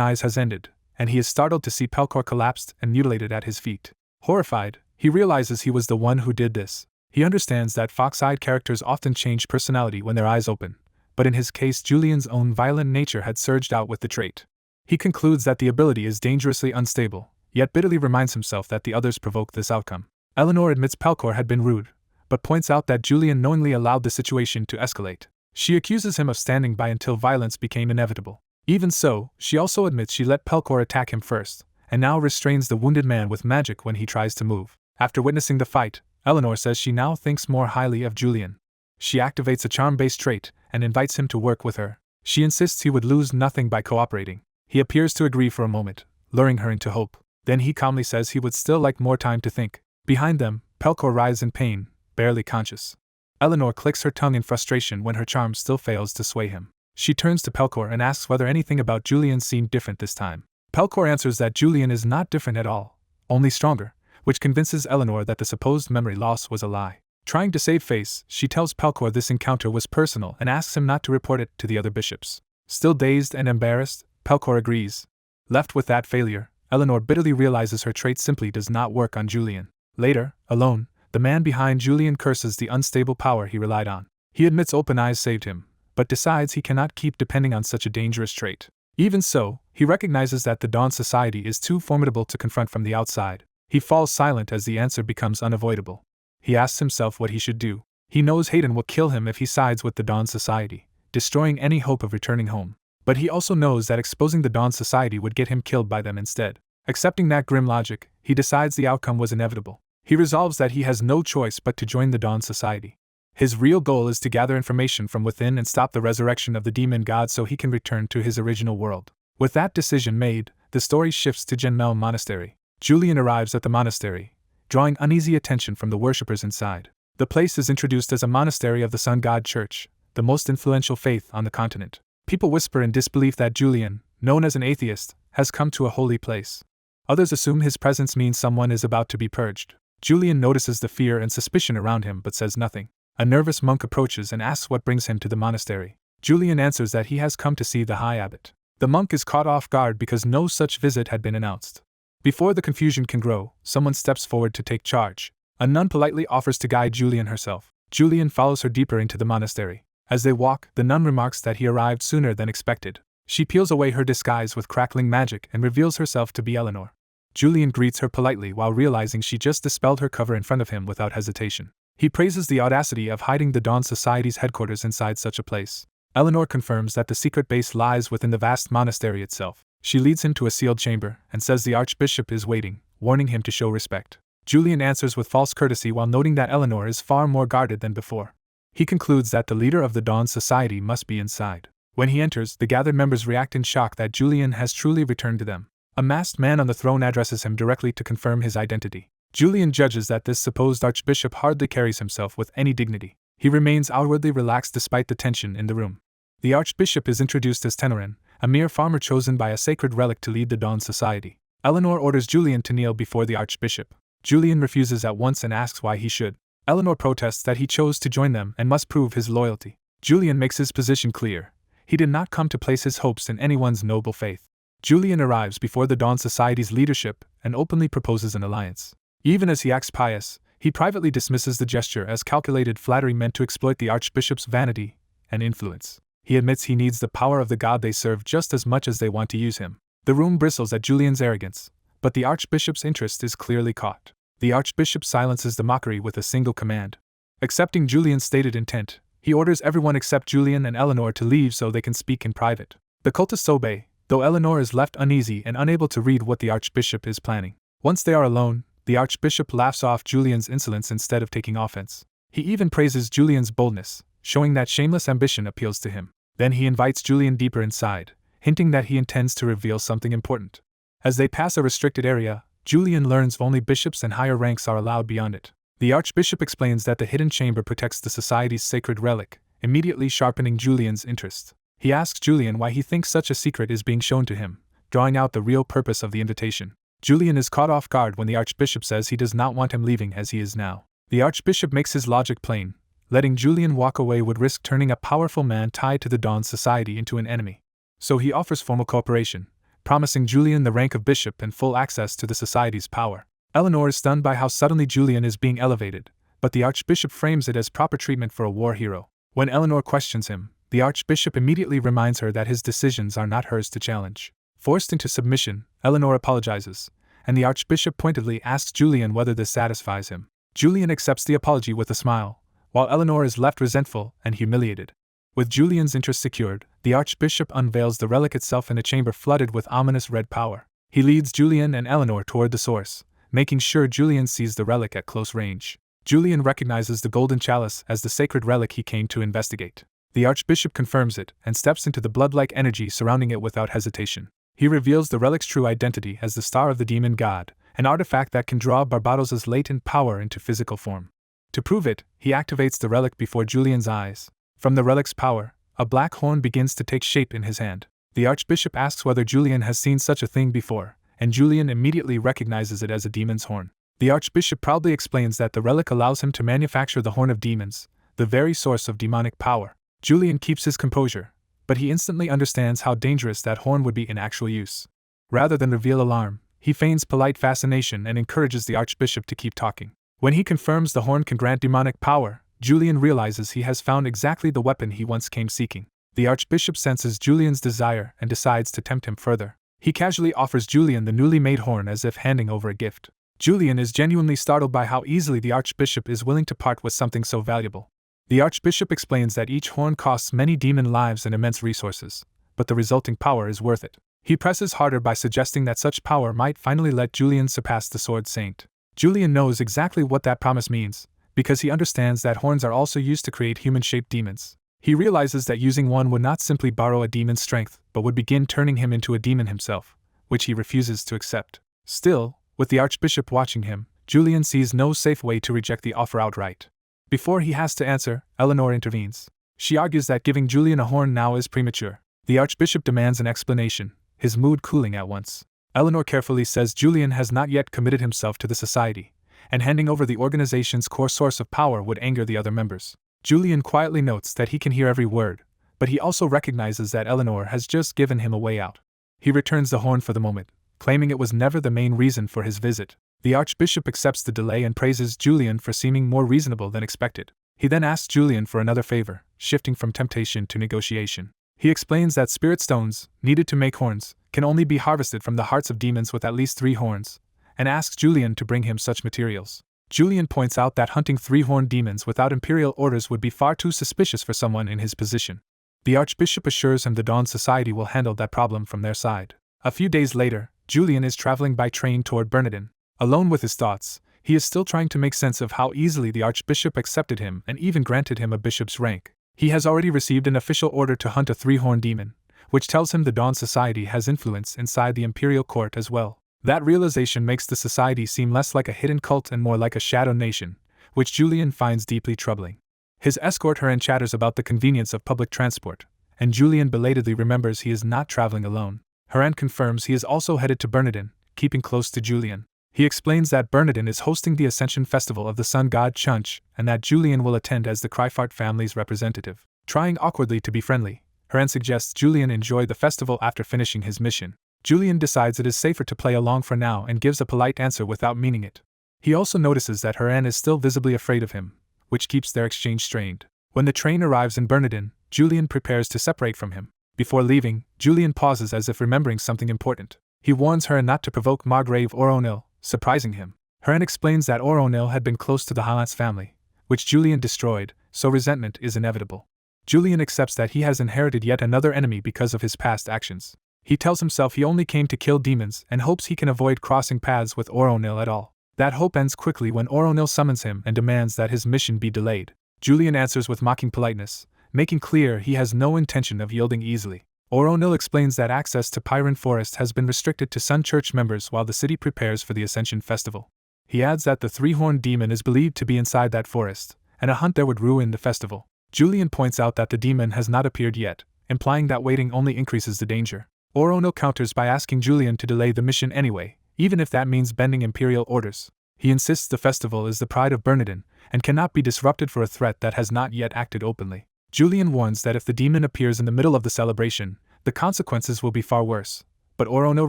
Eyes has ended, and he is startled to see Pelcor collapsed and mutilated at his feet. Horrified, he realizes he was the one who did this. He understands that fox-eyed characters often change personality when their eyes open, but in his case Julian's own violent nature had surged out with the trait. He concludes that the ability is dangerously unstable, yet bitterly reminds himself that the others provoked this outcome. Eleanor admits Pelcor had been rude, but points out that Julian knowingly allowed the situation to escalate. She accuses him of standing by until violence became inevitable. Even so, she also admits she let Pelcor attack him first, and now restrains the wounded man with magic when he tries to move. After witnessing the fight, Eleanor says she now thinks more highly of Julian. She activates a charm-based trait and invites him to work with her. She insists he would lose nothing by cooperating. He appears to agree for a moment, luring her into hope. Then he calmly says he would still like more time to think. Behind them, Pelcor writhes in pain, barely conscious. Eleanor clicks her tongue in frustration when her charm still fails to sway him. She turns to Pelcor and asks whether anything about Julian seemed different this time. Pelcor answers that Julian is not different at all, only stronger, which convinces Eleanor that the supposed memory loss was a lie. Trying to save face, she tells Pelcor this encounter was personal and asks him not to report it to the other bishops. Still dazed and embarrassed, Pelcor agrees. Left with that failure, Eleanor bitterly realizes her trait simply does not work on Julian. Later, alone, the man behind Julian curses the unstable power he relied on. He admits Open Eyes saved him, but decides he cannot keep depending on such a dangerous trait. Even so, he recognizes that the Dawn Society is too formidable to confront from the outside. He falls silent as the answer becomes unavoidable. He asks himself what he should do. He knows Hayden will kill him if he sides with the Dawn Society, destroying any hope of returning home. But he also knows that exposing the Dawn Society would get him killed by them instead. Accepting that grim logic, he decides the outcome was inevitable. He resolves that he has no choice but to join the Dawn Society. His real goal is to gather information from within and stop the resurrection of the demon god so he can return to his original world. With that decision made, the story shifts to Genmel Monastery. Julian arrives at the monastery, drawing uneasy attention from the worshippers inside. The place is introduced as a monastery of the Sun God Church, the most influential faith on the continent. People whisper in disbelief that Julian, known as an atheist, has come to a holy place. Others assume his presence means someone is about to be purged. Julian notices the fear and suspicion around him but says nothing. A nervous monk approaches and asks what brings him to the monastery. Julian answers that he has come to see the High Abbot. The monk is caught off guard because no such visit had been announced. Before the confusion can grow, someone steps forward to take charge. A nun politely offers to guide Julian herself. Julian follows her deeper into the monastery. As they walk, the nun remarks that he arrived sooner than expected. She peels away her disguise with crackling magic and reveals herself to be Eleanor. Julian greets her politely while realizing she just dispelled her cover in front of him without hesitation. He praises the audacity of hiding the Dawn Society's headquarters inside such a place. Eleanor confirms that the secret base lies within the vast monastery itself. She leads him to a sealed chamber and says the archbishop is waiting, warning him to show respect. Julian answers with false courtesy while noting that Eleanor is far more guarded than before. He concludes that the leader of the Dawn Society must be inside. When he enters, the gathered members react in shock that Julian has truly returned to them. A masked man on the throne addresses him directly to confirm his identity. Julian judges that this supposed archbishop hardly carries himself with any dignity. He remains outwardly relaxed despite the tension in the room. The archbishop is introduced as Tenorin, a mere farmer chosen by a sacred relic to lead the Dawn Society. Eleanor orders Julian to kneel before the archbishop. Julian refuses at once and asks why he should. Eleanor protests that he chose to join them and must prove his loyalty. Julian makes his position clear. He did not come to place his hopes in anyone's noble faith. Julian arrives before the Dawn Society's leadership and openly proposes an alliance. Even as he acts pious, he privately dismisses the gesture as calculated flattery meant to exploit the archbishop's vanity and influence. He admits he needs the power of the god they serve just as much as they want to use him. The room bristles at Julian's arrogance, but the archbishop's interest is clearly caught. The archbishop silences the mockery with a single command. Accepting Julian's stated intent, he orders everyone except Julian and Eleanor to leave so they can speak in private. The cultists obey, though Eleanor is left uneasy and unable to read what the archbishop is planning. Once they are alone, the archbishop laughs off Julian's insolence instead of taking offense. He even praises Julian's boldness, showing that shameless ambition appeals to him. Then he invites Julian deeper inside, hinting that he intends to reveal something important. As they pass a restricted area, Julian learns only bishops and higher ranks are allowed beyond it. The Archbishop explains that the hidden chamber protects the society's sacred relic, immediately sharpening Julian's interest. He asks Julian why he thinks such a secret is being shown to him, drawing out the real purpose of the invitation. Julian is caught off guard when the Archbishop says he does not want him leaving as he is now. The Archbishop makes his logic plain. Letting Julian walk away would risk turning a powerful man tied to the Dawn Society into an enemy. So he offers formal cooperation, promising Julian the rank of bishop and full access to the society's power. Eleanor is stunned by how suddenly Julian is being elevated, but the Archbishop frames it as proper treatment for a war hero. When Eleanor questions him, the Archbishop immediately reminds her that his decisions are not hers to challenge. Forced into submission, Eleanor apologizes, and the Archbishop pointedly asks Julian whether this satisfies him. Julian accepts the apology with a smile, while Eleanor is left resentful and humiliated. With Julian's interest secured, the Archbishop unveils the relic itself in a chamber flooded with ominous red power. He leads Julian and Eleanor toward the source, making sure Julian sees the relic at close range. Julian recognizes the golden chalice as the sacred relic he came to investigate. The Archbishop confirms it and steps into the blood-like energy surrounding it without hesitation. He reveals the relic's true identity as the Star of the Demon God, an artifact that can draw Barbados's latent power into physical form. To prove it, he activates the relic before Julian's eyes. From the relic's power, a black horn begins to take shape in his hand. The Archbishop asks whether Julian has seen such a thing before, and Julian immediately recognizes it as a demon's horn. The Archbishop proudly explains that the relic allows him to manufacture the Horn of Demons, the very source of demonic power. Julian keeps his composure, but he instantly understands how dangerous that horn would be in actual use. Rather than reveal alarm, he feigns polite fascination and encourages the Archbishop to keep talking. When he confirms the horn can grant demonic power, Julian realizes he has found exactly the weapon he once came seeking. The Archbishop senses Julian's desire and decides to tempt him further. He casually offers Julian the newly made horn as if handing over a gift. Julian is genuinely startled by how easily the Archbishop is willing to part with something so valuable. The Archbishop explains that each horn costs many demon lives and immense resources, but the resulting power is worth it. He presses harder by suggesting that such power might finally let Julian surpass the Sword Saint. Julian knows exactly what that promise means, because he understands that horns are also used to create human-shaped demons. He realizes that using one would not simply borrow a demon's strength, but would begin turning him into a demon himself, which he refuses to accept. Still, with the Archbishop watching him, Julian sees no safe way to reject the offer outright. Before he has to answer, Eleanor intervenes. She argues that giving Julian a horn now is premature. The Archbishop demands an explanation, his mood cooling at once. Eleanor carefully says Julian has not yet committed himself to the society, and handing over the organization's core source of power would anger the other members. Julian quietly notes that he can hear every word, but he also recognizes that Eleanor has just given him a way out. He returns the horn for the moment, claiming it was never the main reason for his visit. The Archbishop accepts the delay and praises Julian for seeming more reasonable than expected. He then asks Julian for another favor, shifting from temptation to negotiation. He explains that spirit stones, needed to make horns, can only be harvested from the hearts of demons with at least 3 horns, and asks Julian to bring him such materials. Julian points out that hunting 3-horned demons without imperial orders would be far too suspicious for someone in his position. The Archbishop assures him the Dawn Society will handle that problem from their side. A few days later, Julian is traveling by train toward Bernardin. Alone with his thoughts, he is still trying to make sense of how easily the Archbishop accepted him and even granted him a bishop's rank. He has already received an official order to hunt a 3-horned demon, which tells him the Dawn Society has influence inside the imperial court as well. That realization makes the society seem less like a hidden cult and more like a shadow nation, which Julian finds deeply troubling. His escort Heren chatters about the convenience of public transport, and Julian belatedly remembers he is not traveling alone. Heren confirms he is also headed to Bernardin, keeping close to Julian. He explains that Bernardin is hosting the Ascension Festival of the sun god Chunch, and that Julian will attend as the Kryphart family's representative. Trying awkwardly to be friendly, Heren suggests Julian enjoy the festival after finishing his mission. Julian decides it is safer to play along for now and gives a polite answer without meaning it. He also notices that Heren is still visibly afraid of him, which keeps their exchange strained. When the train arrives in Bernardin, Julian prepares to separate from him. Before leaving, Julian pauses as if remembering something important. He warns Heren not to provoke Margrave Oronil, surprising him. Heren explains that Oronil had been close to the Highlands family, which Julian destroyed, so resentment is inevitable. Julian accepts that he has inherited yet another enemy because of his past actions. He tells himself he only came to kill demons and hopes he can avoid crossing paths with Oronil at all. That hope ends quickly when Oronil summons him and demands that his mission be delayed. Julian answers with mocking politeness, making clear he has no intention of yielding easily. Oronil explains that access to Pyron Forest has been restricted to Sun Church members while the city prepares for the Ascension Festival. He adds that the three-horned demon is believed to be inside that forest, and a hunt there would ruin the festival. Julian points out that the demon has not appeared yet, implying that waiting only increases the danger. Oronil counters by asking Julian to delay the mission anyway, even if that means bending imperial orders. He insists the festival is the pride of Bernardin, and cannot be disrupted for a threat that has not yet acted openly. Julian warns that if the demon appears in the middle of the celebration, the consequences will be far worse, but Oronil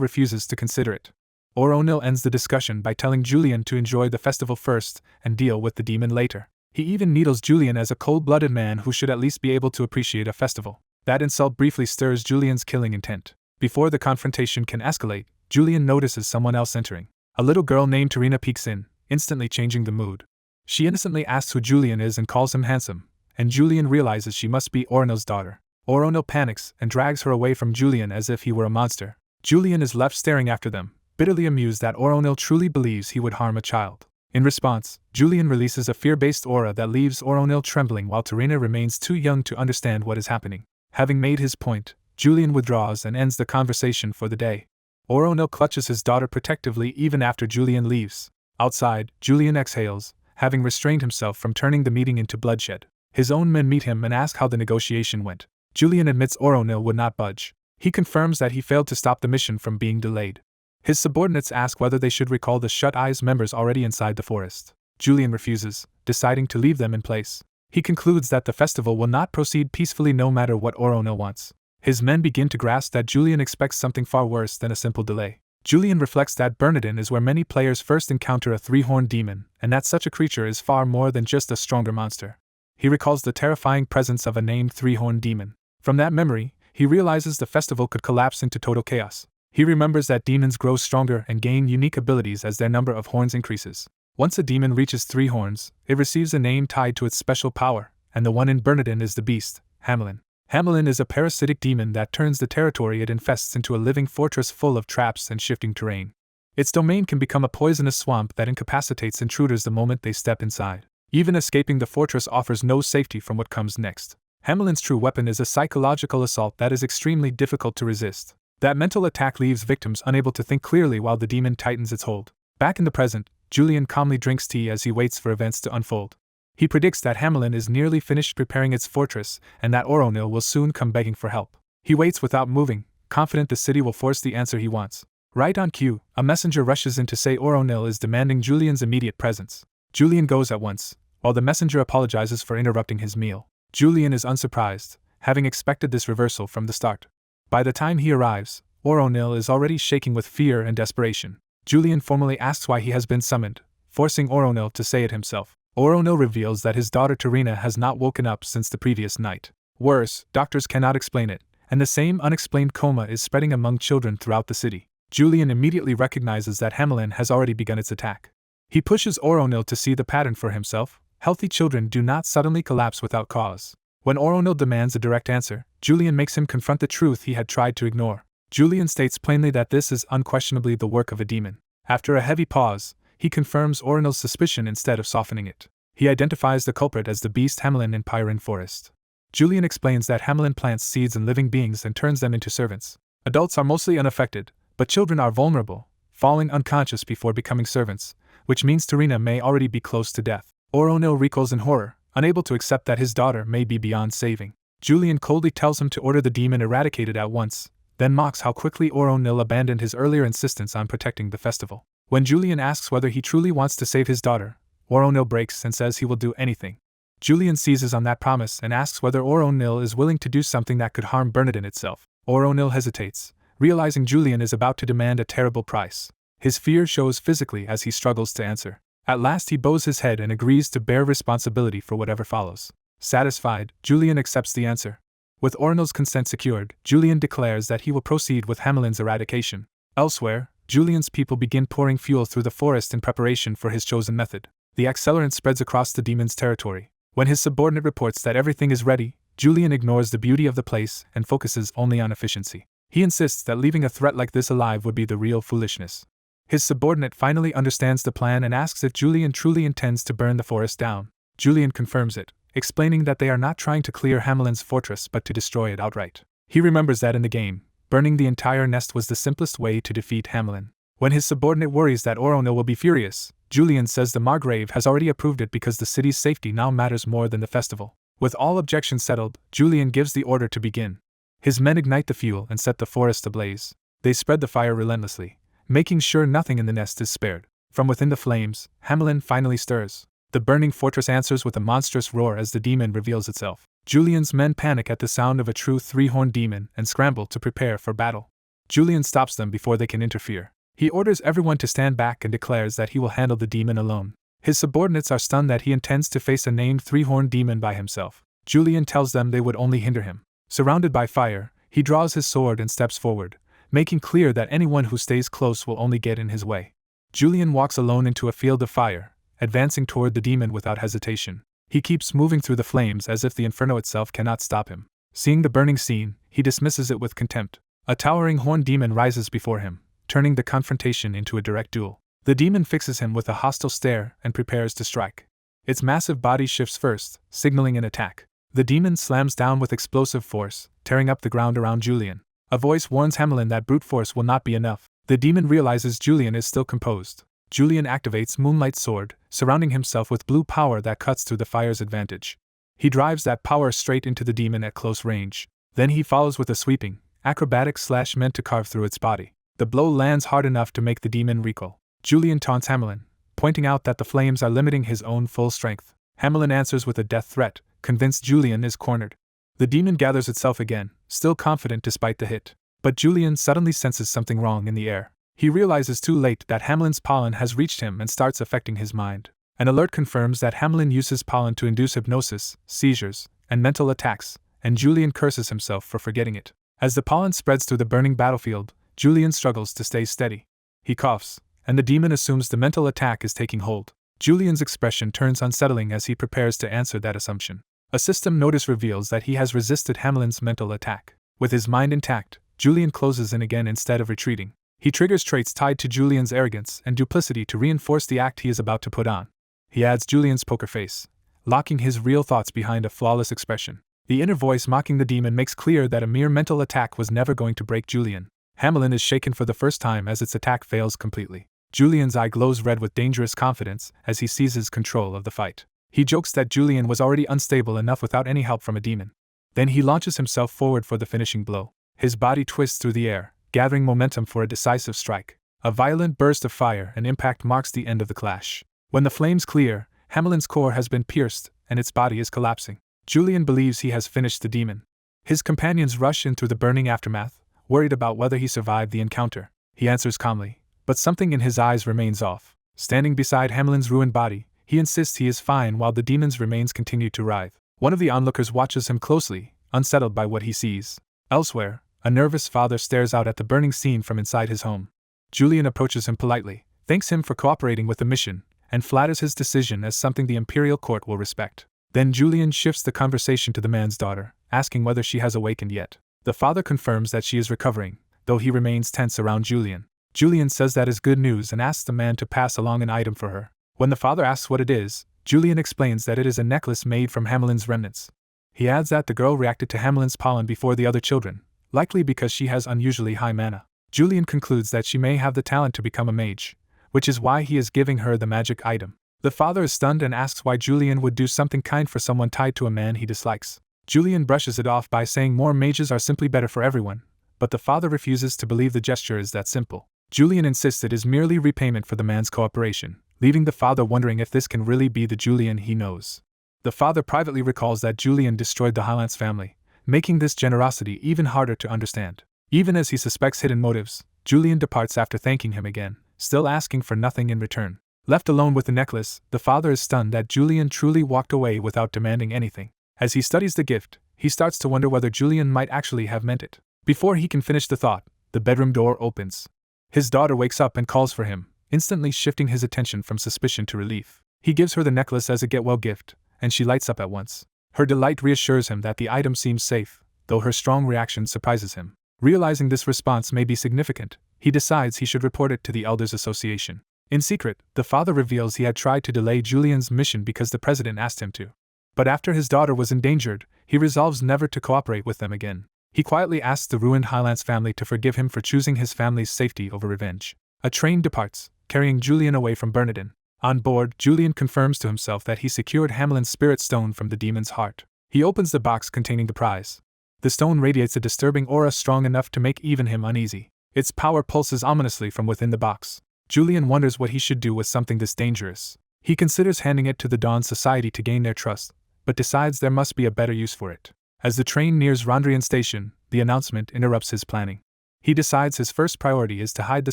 refuses to consider it. Oronil ends the discussion by telling Julian to enjoy the festival first and deal with the demon later. He even needles Julian as a cold-blooded man who should at least be able to appreciate a festival. That insult briefly stirs Julian's killing intent. Before the confrontation can escalate, Julian notices someone else entering. A little girl named Rena peeks in, instantly changing the mood. She innocently asks who Julian is and calls him handsome, and Julian realizes she must be Oronil's daughter. Oronil panics and drags her away from Julian as if he were a monster. Julian is left staring after them, bitterly amused that Oronil truly believes he would harm a child. In response, Julian releases a fear-based aura that leaves Oronil trembling while Rena remains too young to understand what is happening. Having made his point, Julian withdraws and ends the conversation for the day. Oronil clutches his daughter protectively even after Julian leaves. Outside, Julian exhales, having restrained himself from turning the meeting into bloodshed. His own men meet him and ask how the negotiation went. Julian admits Oronil would not budge. He confirms that he failed to stop the mission from being delayed. His subordinates ask whether they should recall the Shut Eyes members already inside the forest. Julian refuses, deciding to leave them in place. He concludes that the festival will not proceed peacefully no matter what Oronil wants. His men begin to grasp that Julian expects something far worse than a simple delay. Julian reflects that Bernardin is where many players first encounter a three-horned demon, and that such a creature is far more than just a stronger monster. He recalls the terrifying presence of a named three-horned demon. From that memory, he realizes the festival could collapse into total chaos. He remembers that demons grow stronger and gain unique abilities as their number of horns increases. Once a demon reaches 3 horns, it receives a name tied to its special power, and the one in Bernardin is the beast, Hamlin. Hamlin is a parasitic demon that turns the territory it infests into a living fortress full of traps and shifting terrain. Its domain can become a poisonous swamp that incapacitates intruders the moment they step inside. Even escaping the fortress offers no safety from what comes next. Hamlin's true weapon is a psychological assault that is extremely difficult to resist. That mental attack leaves victims unable to think clearly while the demon tightens its hold. Back in the present, Julian calmly drinks tea as he waits for events to unfold. He predicts that Hamlin is nearly finished preparing its fortress and that Oronil will soon come begging for help. He waits without moving, confident the city will force the answer he wants. Right on cue, a messenger rushes in to say Oronil is demanding Julian's immediate presence. Julian goes at once, while the messenger apologizes for interrupting his meal. Julian is unsurprised, having expected this reversal from the start. By the time he arrives, Oronil is already shaking with fear and desperation. Julian formally asks why he has been summoned, forcing Oronil to say it himself. Oronil reveals that his daughter Rena has not woken up since the previous night. Worse, doctors cannot explain it, and the same unexplained coma is spreading among children throughout the city. Julian immediately recognizes that Hamlin has already begun its attack. He pushes Oronil to see the pattern for himself. Healthy children do not suddenly collapse without cause. When Oronil demands a direct answer, Julian makes him confront the truth he had tried to ignore. Julian states plainly that this is unquestionably the work of a demon. After a heavy pause, he confirms Oronil's suspicion instead of softening it. He identifies the culprit as the beast Hamlin in Pyron Forest. Julian explains that Hamlin plants seeds in living beings and turns them into servants. Adults are mostly unaffected, but children are vulnerable, falling unconscious before becoming servants, which means Rena may already be close to death. Oronil recoils in horror, unable to accept that his daughter may be beyond saving. Julian coldly tells him to order the demon eradicated at once, then mocks how quickly Oronil abandoned his earlier insistence on protecting the festival. When Julian asks whether he truly wants to save his daughter, Oronil breaks and says he will do anything. Julian seizes on that promise and asks whether Oronil is willing to do something that could harm Bernardin itself. Oronil hesitates, realizing Julian is about to demand a terrible price. His fear shows physically as he struggles to answer. At last he bows his head and agrees to bear responsibility for whatever follows. Satisfied, Julian accepts the answer. With Oronil's consent secured, Julian declares that he will proceed with Hamlin's eradication. Elsewhere, Julian's people begin pouring fuel through the forest in preparation for his chosen method. The accelerant spreads across the demon's territory. When his subordinate reports that everything is ready, Julian ignores the beauty of the place and focuses only on efficiency. He insists that leaving a threat like this alive would be the real foolishness. His subordinate finally understands the plan and asks if Julian truly intends to burn the forest down. Julian confirms it, explaining that they are not trying to clear Hamlin's fortress but to destroy it outright. He remembers that in the game, burning the entire nest was the simplest way to defeat Hamlin. When his subordinate worries that Orono will be furious, Julian says the Margrave has already approved it because the city's safety now matters more than the festival. With all objections settled, Julian gives the order to begin. His men ignite the fuel and set the forest ablaze. They spread the fire relentlessly, making sure nothing in the nest is spared. From within the flames, Hamlin finally stirs. The burning fortress answers with a monstrous roar as the demon reveals itself. Julian's men panic at the sound of a true three-horned demon and scramble to prepare for battle. Julian stops them before they can interfere. He orders everyone to stand back and declares that he will handle the demon alone. His subordinates are stunned that he intends to face a named three-horned demon by himself. Julian tells them they would only hinder him. Surrounded by fire, he draws his sword and steps forward, making clear that anyone who stays close will only get in his way. Julian walks alone into a field of fire, advancing toward the demon without hesitation. He keeps moving through the flames as if the inferno itself cannot stop him. Seeing the burning scene, he dismisses it with contempt. A towering horned demon rises before him, turning the confrontation into a direct duel. The demon fixes him with a hostile stare and prepares to strike. Its massive body shifts first, signaling an attack. The demon slams down with explosive force, tearing up the ground around Julian. A voice warns Hamlin that brute force will not be enough. The demon realizes Julian is still composed. Julian activates Moonlight Sword, surrounding himself with blue power that cuts through the fire's advantage. He drives that power straight into the demon at close range. Then he follows with a sweeping, acrobatic slash meant to carve through its body. The blow lands hard enough to make the demon recoil. Julian taunts Hamlin, pointing out that the flames are limiting his own full strength. Hamlin answers with a death threat, convinced Julian is cornered. The demon gathers itself again, still confident despite the hit. But Julian suddenly senses something wrong in the air. He realizes too late that Hamlin's pollen has reached him and starts affecting his mind. An alert confirms that Hamlin uses pollen to induce hypnosis, seizures, and mental attacks, and Julian curses himself for forgetting it. As the pollen spreads through the burning battlefield, Julian struggles to stay steady. He coughs, and the demon assumes the mental attack is taking hold. Julian's expression turns unsettling as he prepares to answer that assumption. A system notice reveals that he has resisted Hamlin's mental attack. With his mind intact, Julian closes in again instead of retreating. He triggers traits tied to Julian's arrogance and duplicity to reinforce the act he is about to put on. He adds Julian's poker face, locking his real thoughts behind a flawless expression. The inner voice mocking the demon makes clear that a mere mental attack was never going to break Julian. Hamlin is shaken for the first time as its attack fails completely. Julian's eye glows red with dangerous confidence as he seizes control of the fight. He jokes that Julian was already unstable enough without any help from a demon. Then he launches himself forward for the finishing blow. His body twists through the air, gathering momentum for a decisive strike. A violent burst of fire and impact marks the end of the clash. When the flames clear, Hamlin's core has been pierced, and its body is collapsing. Julian believes he has finished the demon. His companions rush in through the burning aftermath, worried about whether he survived the encounter. He answers calmly, but something in his eyes remains off. Standing beside Hamlin's ruined body, he insists he is fine while the demon's remains continue to writhe. One of the onlookers watches him closely, unsettled by what he sees. Elsewhere, a nervous father stares out at the burning scene from inside his home. Julian approaches him politely, thanks him for cooperating with the mission, and flatters his decision as something the imperial court will respect. Then Julian shifts the conversation to the man's daughter, asking whether she has awakened yet. The father confirms that she is recovering, though he remains tense around Julian. Julian says that is good news and asks the man to pass along an item for her. When the father asks what it is, Julian explains that it is a necklace made from Hamlin's remnants. He adds that the girl reacted to Hamlin's pollen before the other children, likely because she has unusually high mana. Julian concludes that she may have the talent to become a mage, which is why he is giving her the magic item. The father is stunned and asks why Julian would do something kind for someone tied to a man he dislikes. Julian brushes it off by saying more mages are simply better for everyone, but the father refuses to believe the gesture is that simple. Julian insists it is merely repayment for the man's cooperation, leaving the father wondering if this can really be the Julian he knows. The father privately recalls that Julian destroyed the Highlands family, making this generosity even harder to understand. Even as he suspects hidden motives, Julian departs after thanking him again, still asking for nothing in return. Left alone with the necklace, the father is stunned that Julian truly walked away without demanding anything. As he studies the gift, he starts to wonder whether Julian might actually have meant it. Before he can finish the thought, the bedroom door opens. His daughter wakes up and calls for him, instantly shifting his attention from suspicion to relief. He gives her the necklace as a get-well gift, and she lights up at once. Her delight reassures him that the item seems safe, though her strong reaction surprises him. Realizing this response may be significant, he decides he should report it to the Elders Association. In secret, the father reveals he had tried to delay Julian's mission because the president asked him to. But after his daughter was endangered, he resolves never to cooperate with them again. He quietly asks the ruined Highlands family to forgive him for choosing his family's safety over revenge. A train departs, carrying Julian away from Bernardin. On board, Julian confirms to himself that he secured Hamlin's spirit stone from the demon's heart. He opens the box containing the prize. The stone radiates a disturbing aura strong enough to make even him uneasy. Its power pulses ominously from within the box. Julian wonders what he should do with something this dangerous. He considers handing it to the Dawn Society to gain their trust, but decides there must be a better use for it. As the train nears Rondrian Station, the announcement interrupts his planning. He decides his first priority is to hide the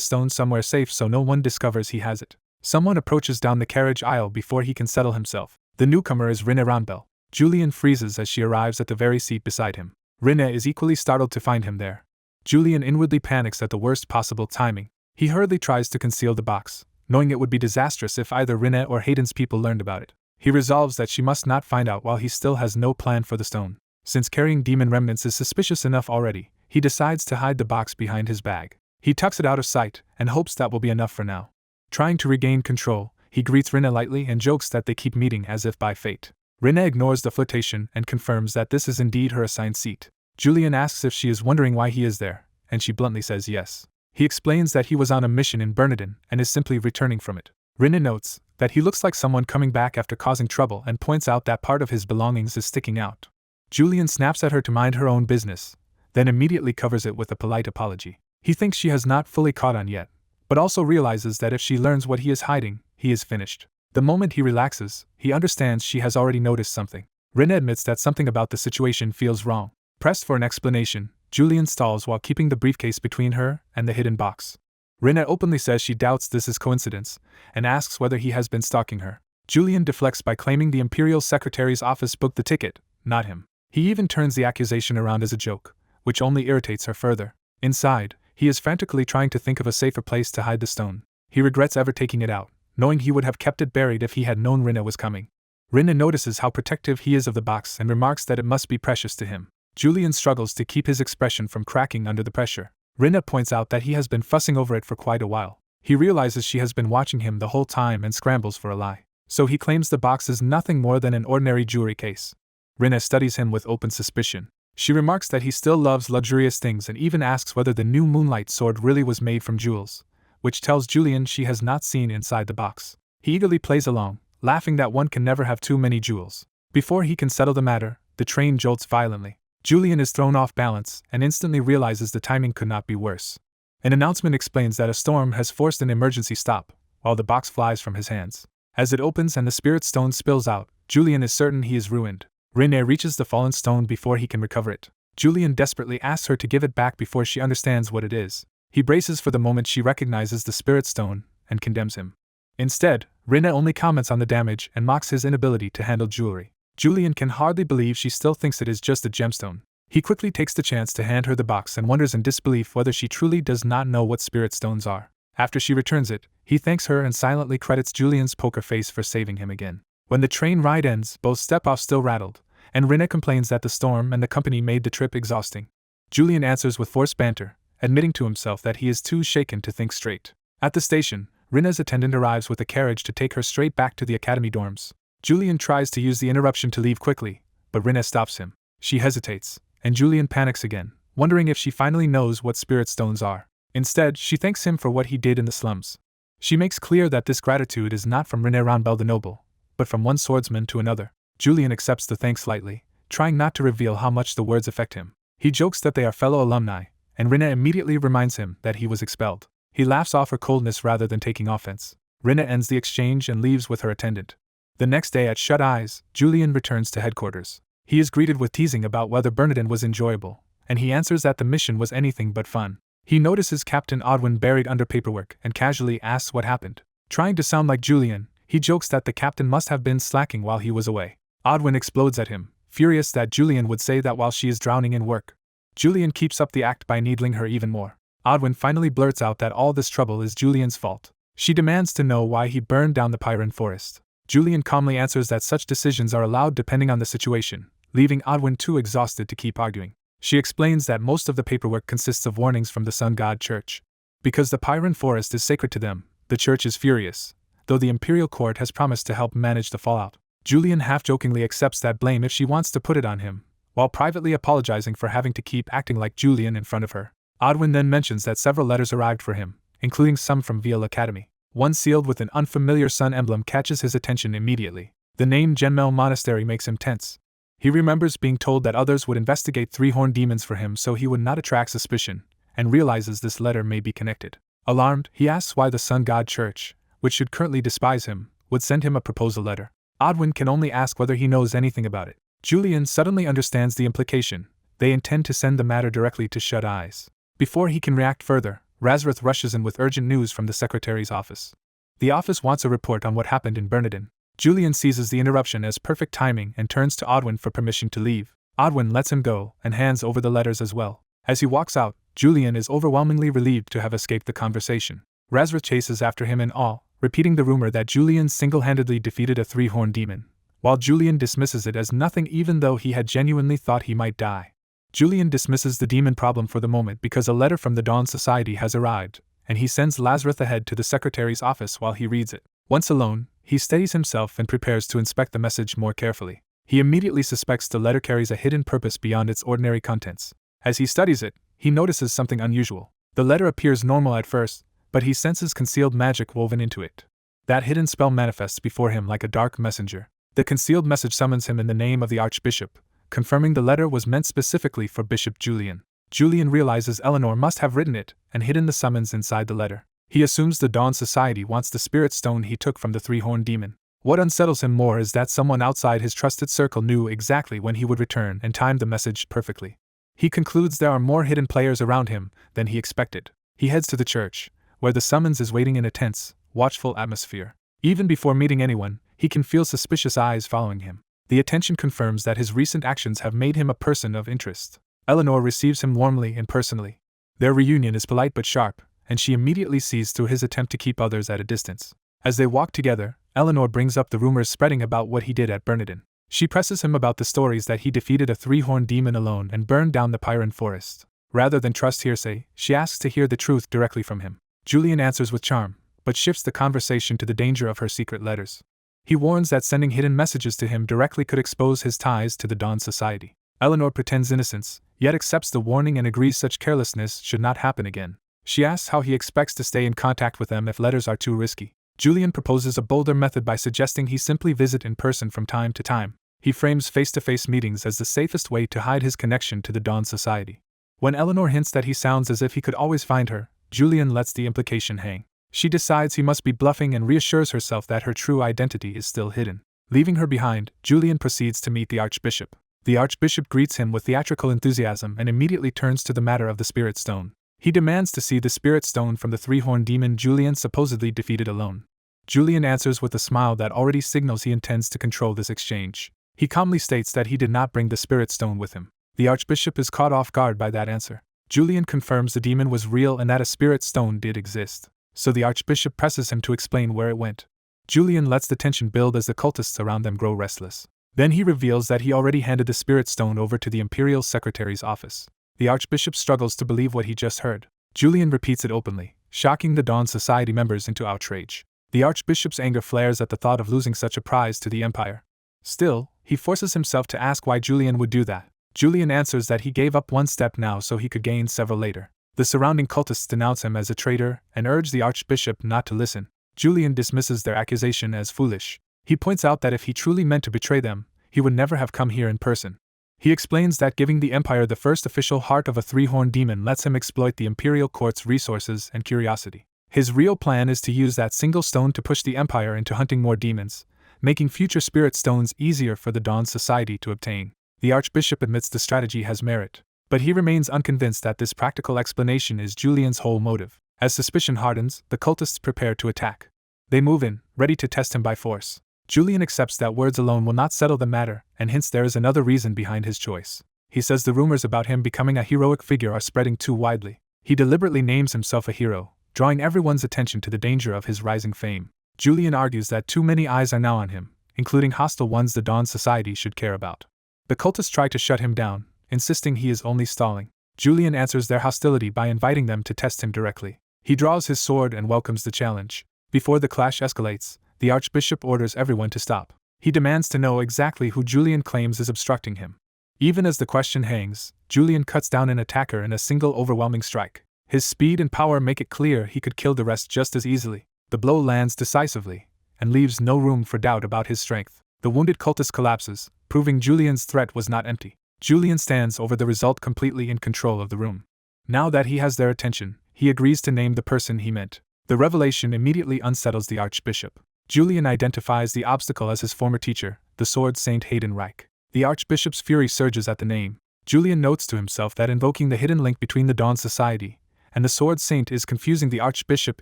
stone somewhere safe so no one discovers he has it. Someone approaches down the carriage aisle before he can settle himself. The newcomer is Rena Ronbell. Julian freezes as she arrives at the very seat beside him. Rena is equally startled to find him there. Julian inwardly panics at the worst possible timing. He hurriedly tries to conceal the box, knowing it would be disastrous if either Rena or Hayden's people learned about it. He resolves that she must not find out while he still has no plan for the stone. Since carrying demon remnants is suspicious enough already, he decides to hide the box behind his bag. He tucks it out of sight and hopes that will be enough for now. Trying to regain control, he greets Rena lightly and jokes that they keep meeting as if by fate. Rena ignores the flirtation and confirms that this is indeed her assigned seat. Julian asks if she is wondering why he is there, and she bluntly says yes. He explains that he was on a mission in Bernardin and is simply returning from it. Rena notes that he looks like someone coming back after causing trouble and points out that part of his belongings is sticking out. Julian snaps at her to mind her own business, then immediately covers it with a polite apology. He thinks she has not fully caught on yet, but also realizes that if she learns what he is hiding, he is finished. The moment he relaxes, he understands she has already noticed something. Rena admits that something about the situation feels wrong. Pressed for an explanation, Julian stalls while keeping the briefcase between her and the hidden box. Rena openly says she doubts this is coincidence, and asks whether he has been stalking her. Julian deflects by claiming the Imperial Secretary's office booked the ticket, not him. He even turns the accusation around as a joke, which only irritates her further. Inside, he is frantically trying to think of a safer place to hide the stone. He regrets ever taking it out, knowing he would have kept it buried if he had known Rena was coming. Rena notices how protective he is of the box and remarks that it must be precious to him. Julian struggles to keep his expression from cracking under the pressure. Rena points out that he has been fussing over it for quite a while. He realizes she has been watching him the whole time and scrambles for a lie. So he claims the box is nothing more than an ordinary jewelry case. Rena studies him with open suspicion. She remarks that he still loves luxurious things and even asks whether the new moonlight sword really was made from jewels, which tells Julian she has not seen inside the box. He eagerly plays along, laughing that one can never have too many jewels. Before he can settle the matter, the train jolts violently. Julian is thrown off balance and instantly realizes the timing could not be worse. An announcement explains that a storm has forced an emergency stop, while the box flies from his hands. As it opens and the spirit stone spills out, Julian is certain he is ruined. Rena reaches the fallen stone before he can recover it. Julian desperately asks her to give it back before she understands what it is. He braces for the moment she recognizes the spirit stone and condemns him. Instead, Rena only comments on the damage and mocks his inability to handle jewelry. Julian can hardly believe she still thinks it is just a gemstone. He quickly takes the chance to hand her the box and wonders in disbelief whether she truly does not know what spirit stones are. After she returns it, he thanks her and silently credits Julian's poker face for saving him again. When the train ride ends, both step off still rattled, and Rena complains that the storm and the company made the trip exhausting. Julian answers with forced banter, admitting to himself that he is too shaken to think straight. At the station, Rena's attendant arrives with a carriage to take her straight back to the academy dorms. Julian tries to use the interruption to leave quickly, but Rena stops him. She hesitates, and Julian panics again, wondering if she finally knows what spirit stones are. Instead, she thanks him for what he did in the slums. She makes clear that this gratitude is not from Rena Ronbell the Noble, but from one swordsman to another. Julian accepts the thanks lightly, trying not to reveal how much the words affect him. He jokes that they are fellow alumni, and Rena immediately reminds him that he was expelled. He laughs off her coldness rather than taking offense. Rena ends the exchange and leaves with her attendant. The next day at Shut Eyes, Julian returns to headquarters. He is greeted with teasing about whether Bernardin was enjoyable, and he answers that the mission was anything but fun. He notices Captain Odwin buried under paperwork and casually asks what happened. Trying to sound like Julian, he jokes that the captain must have been slacking while he was away. Odwin explodes at him, furious that Julian would say that while she is drowning in work. Julian keeps up the act by needling her even more. Odwin finally blurts out that all this trouble is Julian's fault. She demands to know why he burned down the Pyran forest. Julian calmly answers that such decisions are allowed depending on the situation, leaving Odwin too exhausted to keep arguing. She explains that most of the paperwork consists of warnings from the Sun God Church. Because the Pyran forest is sacred to them, the church is furious, though the imperial court has promised to help manage the fallout. Julian half-jokingly accepts that blame if she wants to put it on him, while privately apologizing for having to keep acting like Julian in front of her. Odwin then mentions that several letters arrived for him, including some from Veil Academy. One sealed with an unfamiliar sun emblem catches his attention immediately. The name Genmel Monastery makes him tense. He remembers being told that others would investigate three-horned demons for him so he would not attract suspicion, and realizes this letter may be connected. Alarmed, he asks why the Sun God Church, which should currently despise him, would send him a proposal letter. Odwin can only ask whether he knows anything about it. Julian suddenly understands the implication. They intend to send the matter directly to Shut Eyes. Before he can react further, Razrith rushes in with urgent news from the secretary's office. The office wants a report on what happened in Bernadin. Julian seizes the interruption as perfect timing and turns to Odwin for permission to leave. Odwin lets him go and hands over the letters as well. As he walks out, Julian is overwhelmingly relieved to have escaped the conversation. Razrith chases after him in awe, repeating the rumor that Julian single-handedly defeated a three-horned demon, while Julian dismisses it as nothing even though he had genuinely thought he might die. Julian dismisses the demon problem for the moment because a letter from the Dawn Society has arrived, and he sends Lazarus ahead to the secretary's office while he reads it. Once alone, he steadies himself and prepares to inspect the message more carefully. He immediately suspects the letter carries a hidden purpose beyond its ordinary contents. As he studies it, he notices something unusual. The letter appears normal at first, but he senses concealed magic woven into it. That hidden spell manifests before him like a dark messenger. The concealed message summons him in the name of the Archbishop, confirming the letter was meant specifically for Bishop Julian. Julian realizes Eleanor must have written it and hidden the summons inside the letter. He assumes the Dawn Society wants the spirit stone he took from the three-horned demon. What unsettles him more is that someone outside his trusted circle knew exactly when he would return and timed the message perfectly. He concludes there are more hidden players around him than he expected. He heads to the church, where the summons is waiting in a tense, watchful atmosphere. Even before meeting anyone, he can feel suspicious eyes following him. The attention confirms that his recent actions have made him a person of interest. Eleanor receives him warmly and personally. Their reunion is polite but sharp, and she immediately sees through his attempt to keep others at a distance. As they walk together, Eleanor brings up the rumors spreading about what he did at Bernadin. She presses him about the stories that he defeated a three-horned demon alone and burned down the Pyran forest. Rather than trust hearsay, she asks to hear the truth directly from him. Julian answers with charm, but shifts the conversation to the danger of her secret letters. He warns that sending hidden messages to him directly could expose his ties to the Dawn Society. Eleanor pretends innocence, yet accepts the warning and agrees such carelessness should not happen again. She asks how he expects to stay in contact with them if letters are too risky. Julian proposes a bolder method by suggesting he simply visit in person from time to time. He frames face-to-face meetings as the safest way to hide his connection to the Dawn Society. When Eleanor hints that he sounds as if he could always find her, Julian lets the implication hang. She decides he must be bluffing and reassures herself that her true identity is still hidden. Leaving her behind, Julian proceeds to meet the Archbishop. The Archbishop greets him with theatrical enthusiasm and immediately turns to the matter of the Spirit Stone. He demands to see the Spirit Stone from the three-horned demon Julian supposedly defeated alone. Julian answers with a smile that already signals he intends to control this exchange. He calmly states that he did not bring the Spirit Stone with him. The Archbishop is caught off guard by that answer. Julian confirms the demon was real and that a Spirit Stone did exist, so the Archbishop presses him to explain where it went. Julian lets the tension build as the cultists around them grow restless. Then he reveals that he already handed the Spirit Stone over to the Imperial Secretary's office. The Archbishop struggles to believe what he just heard. Julian repeats it openly, shocking the Dawn Society members into outrage. The Archbishop's anger flares at the thought of losing such a prize to the Empire. Still, he forces himself to ask why Julian would do that. Julian answers that he gave up one step now so he could gain several later. The surrounding cultists denounce him as a traitor and urge the Archbishop not to listen. Julian dismisses their accusation as foolish. He points out that if he truly meant to betray them, he would never have come here in person. He explains that giving the Empire the first official heart of a three-horned demon lets him exploit the Imperial Court's resources and curiosity. His real plan is to use that single stone to push the Empire into hunting more demons, making future Spirit Stones easier for the Dawn Society to obtain. The Archbishop admits the strategy has merit, but he remains unconvinced that this practical explanation is Julian's whole motive. As suspicion hardens, the cultists prepare to attack. They move in, ready to test him by force. Julian accepts that words alone will not settle the matter, and hints there is another reason behind his choice. He says the rumors about him becoming a heroic figure are spreading too widely. He deliberately names himself a hero, drawing everyone's attention to the danger of his rising fame. Julian argues that too many eyes are now on him, including hostile ones the Dawn Society should care about. The cultists try to shut him down, insisting he is only stalling. Julian answers their hostility by inviting them to test him directly. He draws his sword and welcomes the challenge. Before the clash escalates, the Archbishop orders everyone to stop. He demands to know exactly who Julian claims is obstructing him. Even as the question hangs, Julian cuts down an attacker in a single overwhelming strike. His speed and power make it clear he could kill the rest just as easily. The blow lands decisively, and leaves no room for doubt about his strength. The wounded cultist collapses, proving Julian's threat was not empty. Julian stands over the result, completely in control of the room. Now that he has their attention, he agrees to name the person he meant. The revelation immediately unsettles the Archbishop. Julian identifies the obstacle as his former teacher, the Sword Saint Hayden Reich. The Archbishop's fury surges at the name. Julian notes to himself that invoking the hidden link between the Dawn Society and the Sword Saint is confusing the Archbishop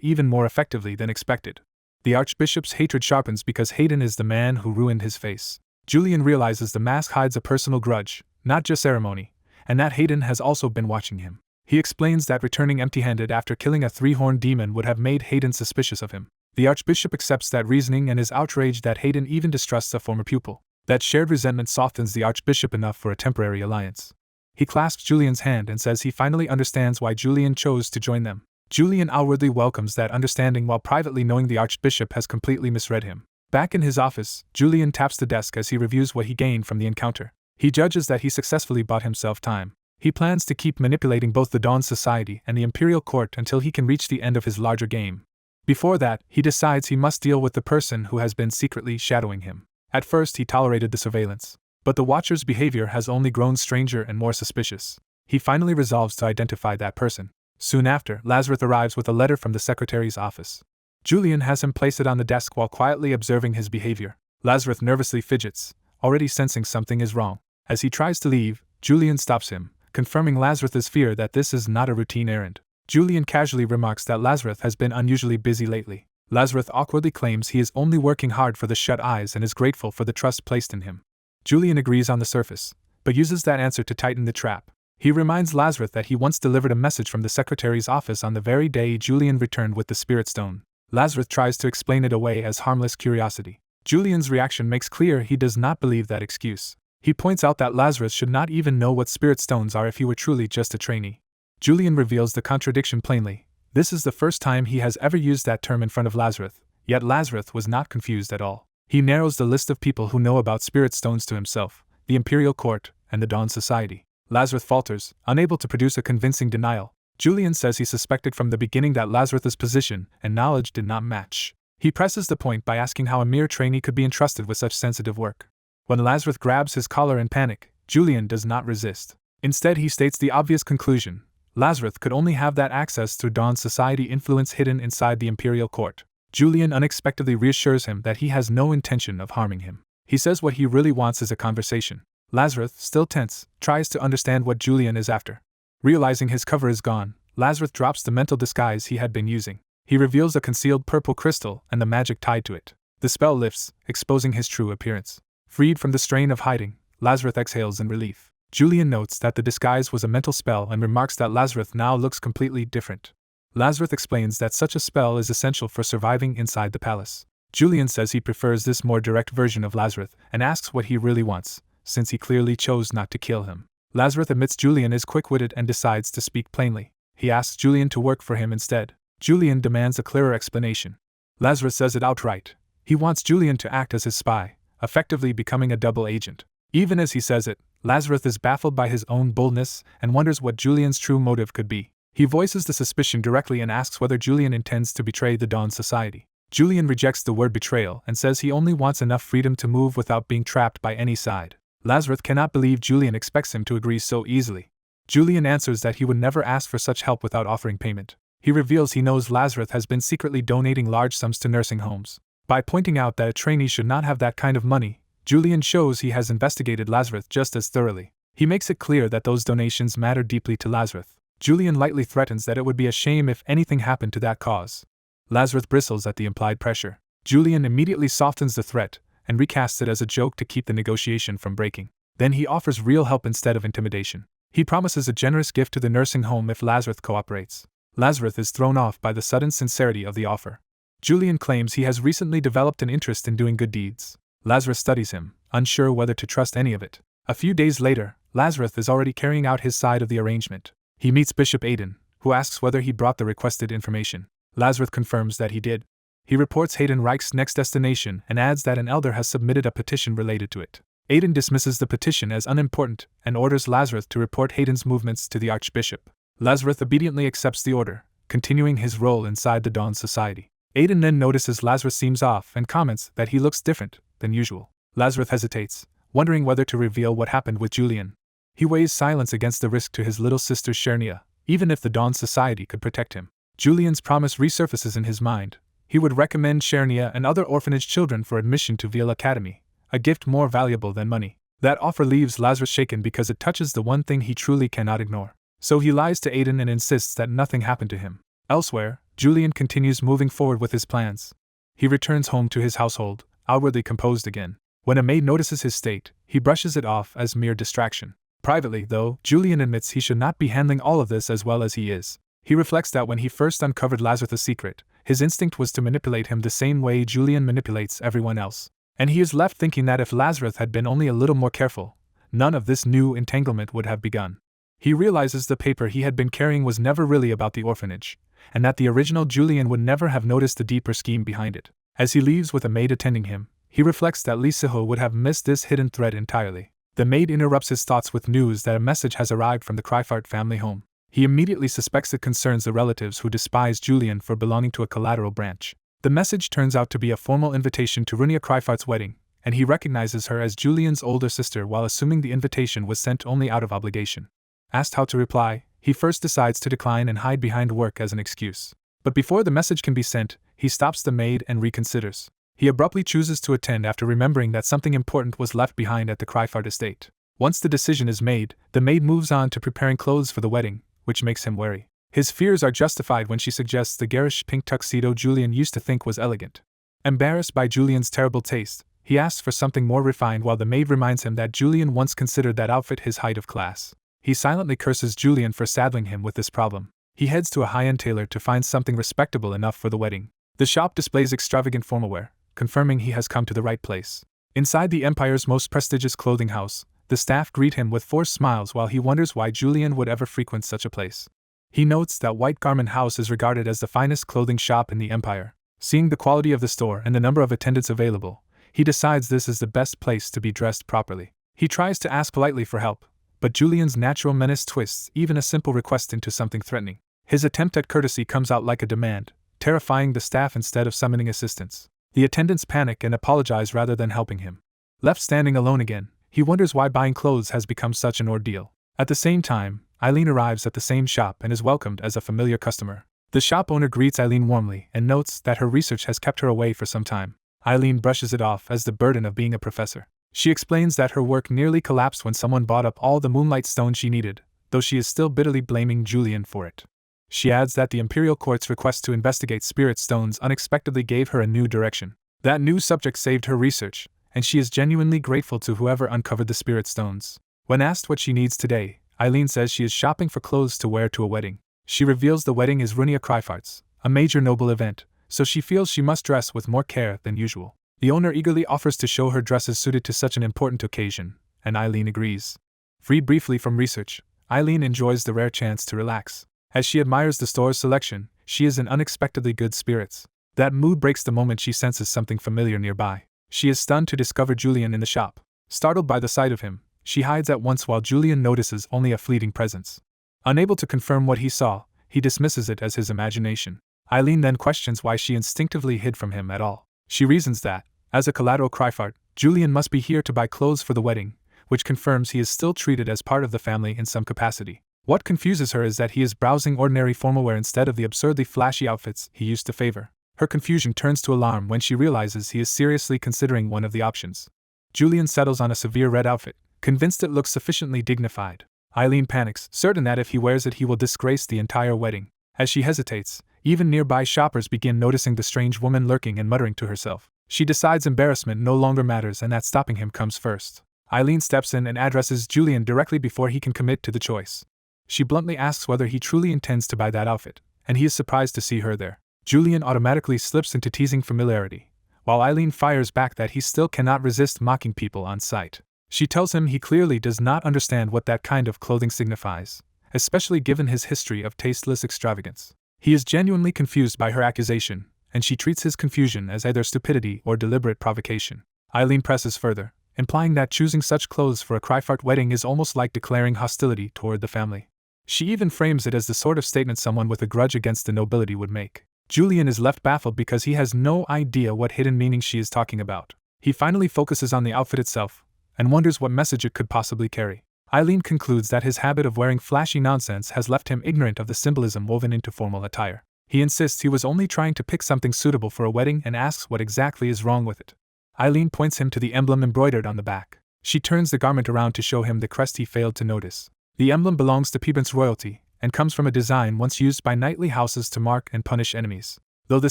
even more effectively than expected. The Archbishop's hatred sharpens because Hayden is the man who ruined his face. Julian realizes the mask hides a personal grudge, not just ceremony, and that Hayden has also been watching him. He explains that returning empty-handed after killing a three-horned demon would have made Hayden suspicious of him. The Archbishop accepts that reasoning and is outraged that Hayden even distrusts a former pupil. That shared resentment softens the Archbishop enough for a temporary alliance. He clasps Julian's hand and says he finally understands why Julian chose to join them. Julian outwardly welcomes that understanding while privately knowing the Archbishop has completely misread him. Back in his office, Julian taps the desk as he reviews what he gained from the encounter. He judges that he successfully bought himself time. He plans to keep manipulating both the Dawn Society and the Imperial Court until he can reach the end of his larger game. Before that, he decides he must deal with the person who has been secretly shadowing him. At first he tolerated the surveillance, but the Watcher's behavior has only grown stranger and more suspicious. He finally resolves to identify that person. Soon after, Lazarus arrives with a letter from the secretary's office. Julian has him place it on the desk while quietly observing his behavior. Lazarus nervously fidgets, already sensing something is wrong. As he tries to leave, Julian stops him, confirming Lazarus's fear that this is not a routine errand. Julian casually remarks that Lazarus has been unusually busy lately. Lazarus awkwardly claims he is only working hard for the shut eyes and is grateful for the trust placed in him. Julian agrees on the surface, but uses that answer to tighten the trap. He reminds Lazarus that he once delivered a message from the secretary's office on the very day Julian returned with the Spirit Stone. Lazarus tries to explain it away as harmless curiosity. Julian's reaction makes clear he does not believe that excuse. He points out that Lazarus should not even know what Spirit Stones are if he were truly just a trainee. Julian reveals the contradiction plainly. This is the first time he has ever used that term in front of Lazarus, yet Lazarus was not confused at all. He narrows the list of people who know about Spirit Stones to himself, the Imperial Court, and the Dawn Society. Lazarus falters, unable to produce a convincing denial. Julian says he suspected from the beginning that Lazarus's position and knowledge did not match. He presses the point by asking how a mere trainee could be entrusted with such sensitive work. When Lazarus grabs his collar in panic, Julian does not resist. Instead, he states the obvious conclusion. Lazarus could only have that access through Dawn Society influence hidden inside the Imperial Court. Julian unexpectedly reassures him that he has no intention of harming him. He says what he really wants is a conversation. Lazarus, still tense, tries to understand what Julian is after. Realizing his cover is gone, Lazarus drops the mental disguise he had been using. He reveals a concealed purple crystal and the magic tied to it. The spell lifts, exposing his true appearance. Freed from the strain of hiding, Lazarus exhales in relief. Julian notes that the disguise was a mental spell and remarks that Lazarus now looks completely different. Lazarus explains that such a spell is essential for surviving inside the palace. Julian says he prefers this more direct version of Lazarus and asks what he really wants, since he clearly chose not to kill him. Lazarus admits Julian is quick-witted and decides to speak plainly. He asks Julian to work for him instead. Julian demands a clearer explanation. Lazarus says it outright. He wants Julian to act as his spy, effectively becoming a double agent. Even as he says it, Lazarus is baffled by his own boldness and wonders what Julian's true motive could be. He voices the suspicion directly and asks whether Julian intends to betray the Dawn Society. Julian rejects the word betrayal and says he only wants enough freedom to move without being trapped by any side. Lazarus cannot believe Julian expects him to agree so easily. Julian answers that he would never ask for such help without offering payment. He reveals he knows Lazarus has been secretly donating large sums to nursing homes. By pointing out that a trainee should not have that kind of money, Julian shows he has investigated Lazarus just as thoroughly. He makes it clear that those donations matter deeply to Lazarus. Julian lightly threatens that it would be a shame if anything happened to that cause. Lazarus bristles at the implied pressure. Julian immediately softens the threat and recasts it as a joke to keep the negotiation from breaking. Then he offers real help instead of intimidation. He promises a generous gift to the nursing home if Lazarus cooperates. Lazarus is thrown off by the sudden sincerity of the offer. Julian claims he has recently developed an interest in doing good deeds. Lazarus studies him, unsure whether to trust any of it. A few days later, Lazarus is already carrying out his side of the arrangement. He meets Bishop Aiden, who asks whether he brought the requested information. Lazarus confirms that he did. He reports Hayden Reich's next destination and adds that an elder has submitted a petition related to it. Hayden dismisses the petition as unimportant and orders Lazarus to report Hayden's movements to the Archbishop. Lazarus obediently accepts the order, continuing his role inside the Dawn Society. Hayden then notices Lazarus seems off and comments that he looks different than usual. Lazarus hesitates, wondering whether to reveal what happened with Julian. He weighs silence against the risk to his little sister Chernia, even if the Dawn Society could protect him. Julian's promise resurfaces in his mind. He would recommend Chernia and other orphanage children for admission to Veil Academy, a gift more valuable than money. That offer leaves Lazarus shaken because it touches the one thing he truly cannot ignore. So he lies to Aiden and insists that nothing happened to him. Elsewhere, Julian continues moving forward with his plans. He returns home to his household, outwardly composed again. When a maid notices his state, he brushes it off as mere distraction. Privately, though, Julian admits he should not be handling all of this as well as he is. He reflects that when he first uncovered Lazarus' secret, his instinct was to manipulate him the same way Julian manipulates everyone else. And he is left thinking that if Lazarus had been only a little more careful, none of this new entanglement would have begun. He realizes the paper he had been carrying was never really about the orphanage, and that the original Julian would never have noticed the deeper scheme behind it. As he leaves with a maid attending him, he reflects that Lee Siho would have missed this hidden thread entirely. The maid interrupts his thoughts with news that a message has arrived from the Kryphart family home. He immediately suspects it concerns the relatives who despise Julian for belonging to a collateral branch. The message turns out to be a formal invitation to Runia Kryphart's wedding, and he recognizes her as Julian's older sister while assuming the invitation was sent only out of obligation. Asked how to reply, he first decides to decline and hide behind work as an excuse. But before the message can be sent, he stops the maid and reconsiders. He abruptly chooses to attend after remembering that something important was left behind at the Kryphart estate. Once the decision is made, the maid moves on to preparing clothes for the wedding, which makes him wary. His fears are justified when she suggests the garish pink tuxedo Julian used to think was elegant. Embarrassed by Julian's terrible taste, he asks for something more refined while the maid reminds him that Julian once considered that outfit his height of class. He silently curses Julian for saddling him with this problem. He heads to a high-end tailor to find something respectable enough for the wedding. The shop displays extravagant formalwear, confirming he has come to the right place. Inside the Empire's most prestigious clothing house, the staff greet him with forced smiles while he wonders why Julian would ever frequent such a place. He notes that White Garment House is regarded as the finest clothing shop in the Empire. Seeing the quality of the store and the number of attendants available, he decides this is the best place to be dressed properly. He tries to ask politely for help, but Julian's natural menace twists even a simple request into something threatening. His attempt at courtesy comes out like a demand, terrifying the staff instead of summoning assistance. The attendants panic and apologize rather than helping him. Left standing alone again, he wonders why buying clothes has become such an ordeal. At the same time, Eileen arrives at the same shop and is welcomed as a familiar customer. The shop owner greets Eileen warmly and notes that her research has kept her away for some time. Eileen brushes it off as the burden of being a professor. She explains that her work nearly collapsed when someone bought up all the moonlight stones she needed, though she is still bitterly blaming Julian for it. She adds that the Imperial Court's request to investigate spirit stones unexpectedly gave her a new direction. That new subject saved her research, and she is genuinely grateful to whoever uncovered the spirit stones. When asked what she needs today, Eileen says she is shopping for clothes to wear to a wedding. She reveals the wedding is Runia Kryphart's, a major noble event, so she feels she must dress with more care than usual. The owner eagerly offers to show her dresses suited to such an important occasion, and Eileen agrees. Freed briefly from research, Eileen enjoys the rare chance to relax. As she admires the store's selection, she is in unexpectedly good spirits. That mood breaks the moment she senses something familiar nearby. She is stunned to discover Julian in the shop. Startled by the sight of him, she hides at once while Julian notices only a fleeting presence. Unable to confirm what he saw, he dismisses it as his imagination. Eileen then questions why she instinctively hid from him at all. She reasons that, as a collateral Kryphart, Julian must be here to buy clothes for the wedding, which confirms he is still treated as part of the family in some capacity. What confuses her is that he is browsing ordinary formalwear instead of the absurdly flashy outfits he used to favor. Her confusion turns to alarm when she realizes he is seriously considering one of the options. Julian settles on a severe red outfit, convinced it looks sufficiently dignified. Eileen panics, certain that if he wears it he will disgrace the entire wedding. As she hesitates, even nearby shoppers begin noticing the strange woman lurking and muttering to herself. She decides embarrassment no longer matters and that stopping him comes first. Eileen steps in and addresses Julian directly before he can commit to the choice. She bluntly asks whether he truly intends to buy that outfit, and he is surprised to see her there. Julian automatically slips into teasing familiarity, while Eileen fires back that he still cannot resist mocking people on sight. She tells him he clearly does not understand what that kind of clothing signifies, especially given his history of tasteless extravagance. He is genuinely confused by her accusation, and she treats his confusion as either stupidity or deliberate provocation. Eileen presses further, implying that choosing such clothes for a Cryfart wedding is almost like declaring hostility toward the family. She even frames it as the sort of statement someone with a grudge against the nobility would make. Julian is left baffled because he has no idea what hidden meaning she is talking about. He finally focuses on the outfit itself, and wonders what message it could possibly carry. Eileen concludes that his habit of wearing flashy nonsense has left him ignorant of the symbolism woven into formal attire. He insists he was only trying to pick something suitable for a wedding and asks what exactly is wrong with it. Eileen points him to the emblem embroidered on the back. She turns the garment around to show him the crest he failed to notice. The emblem belongs to Peabant's royalty, and comes from a design once used by knightly houses to mark and punish enemies. Though the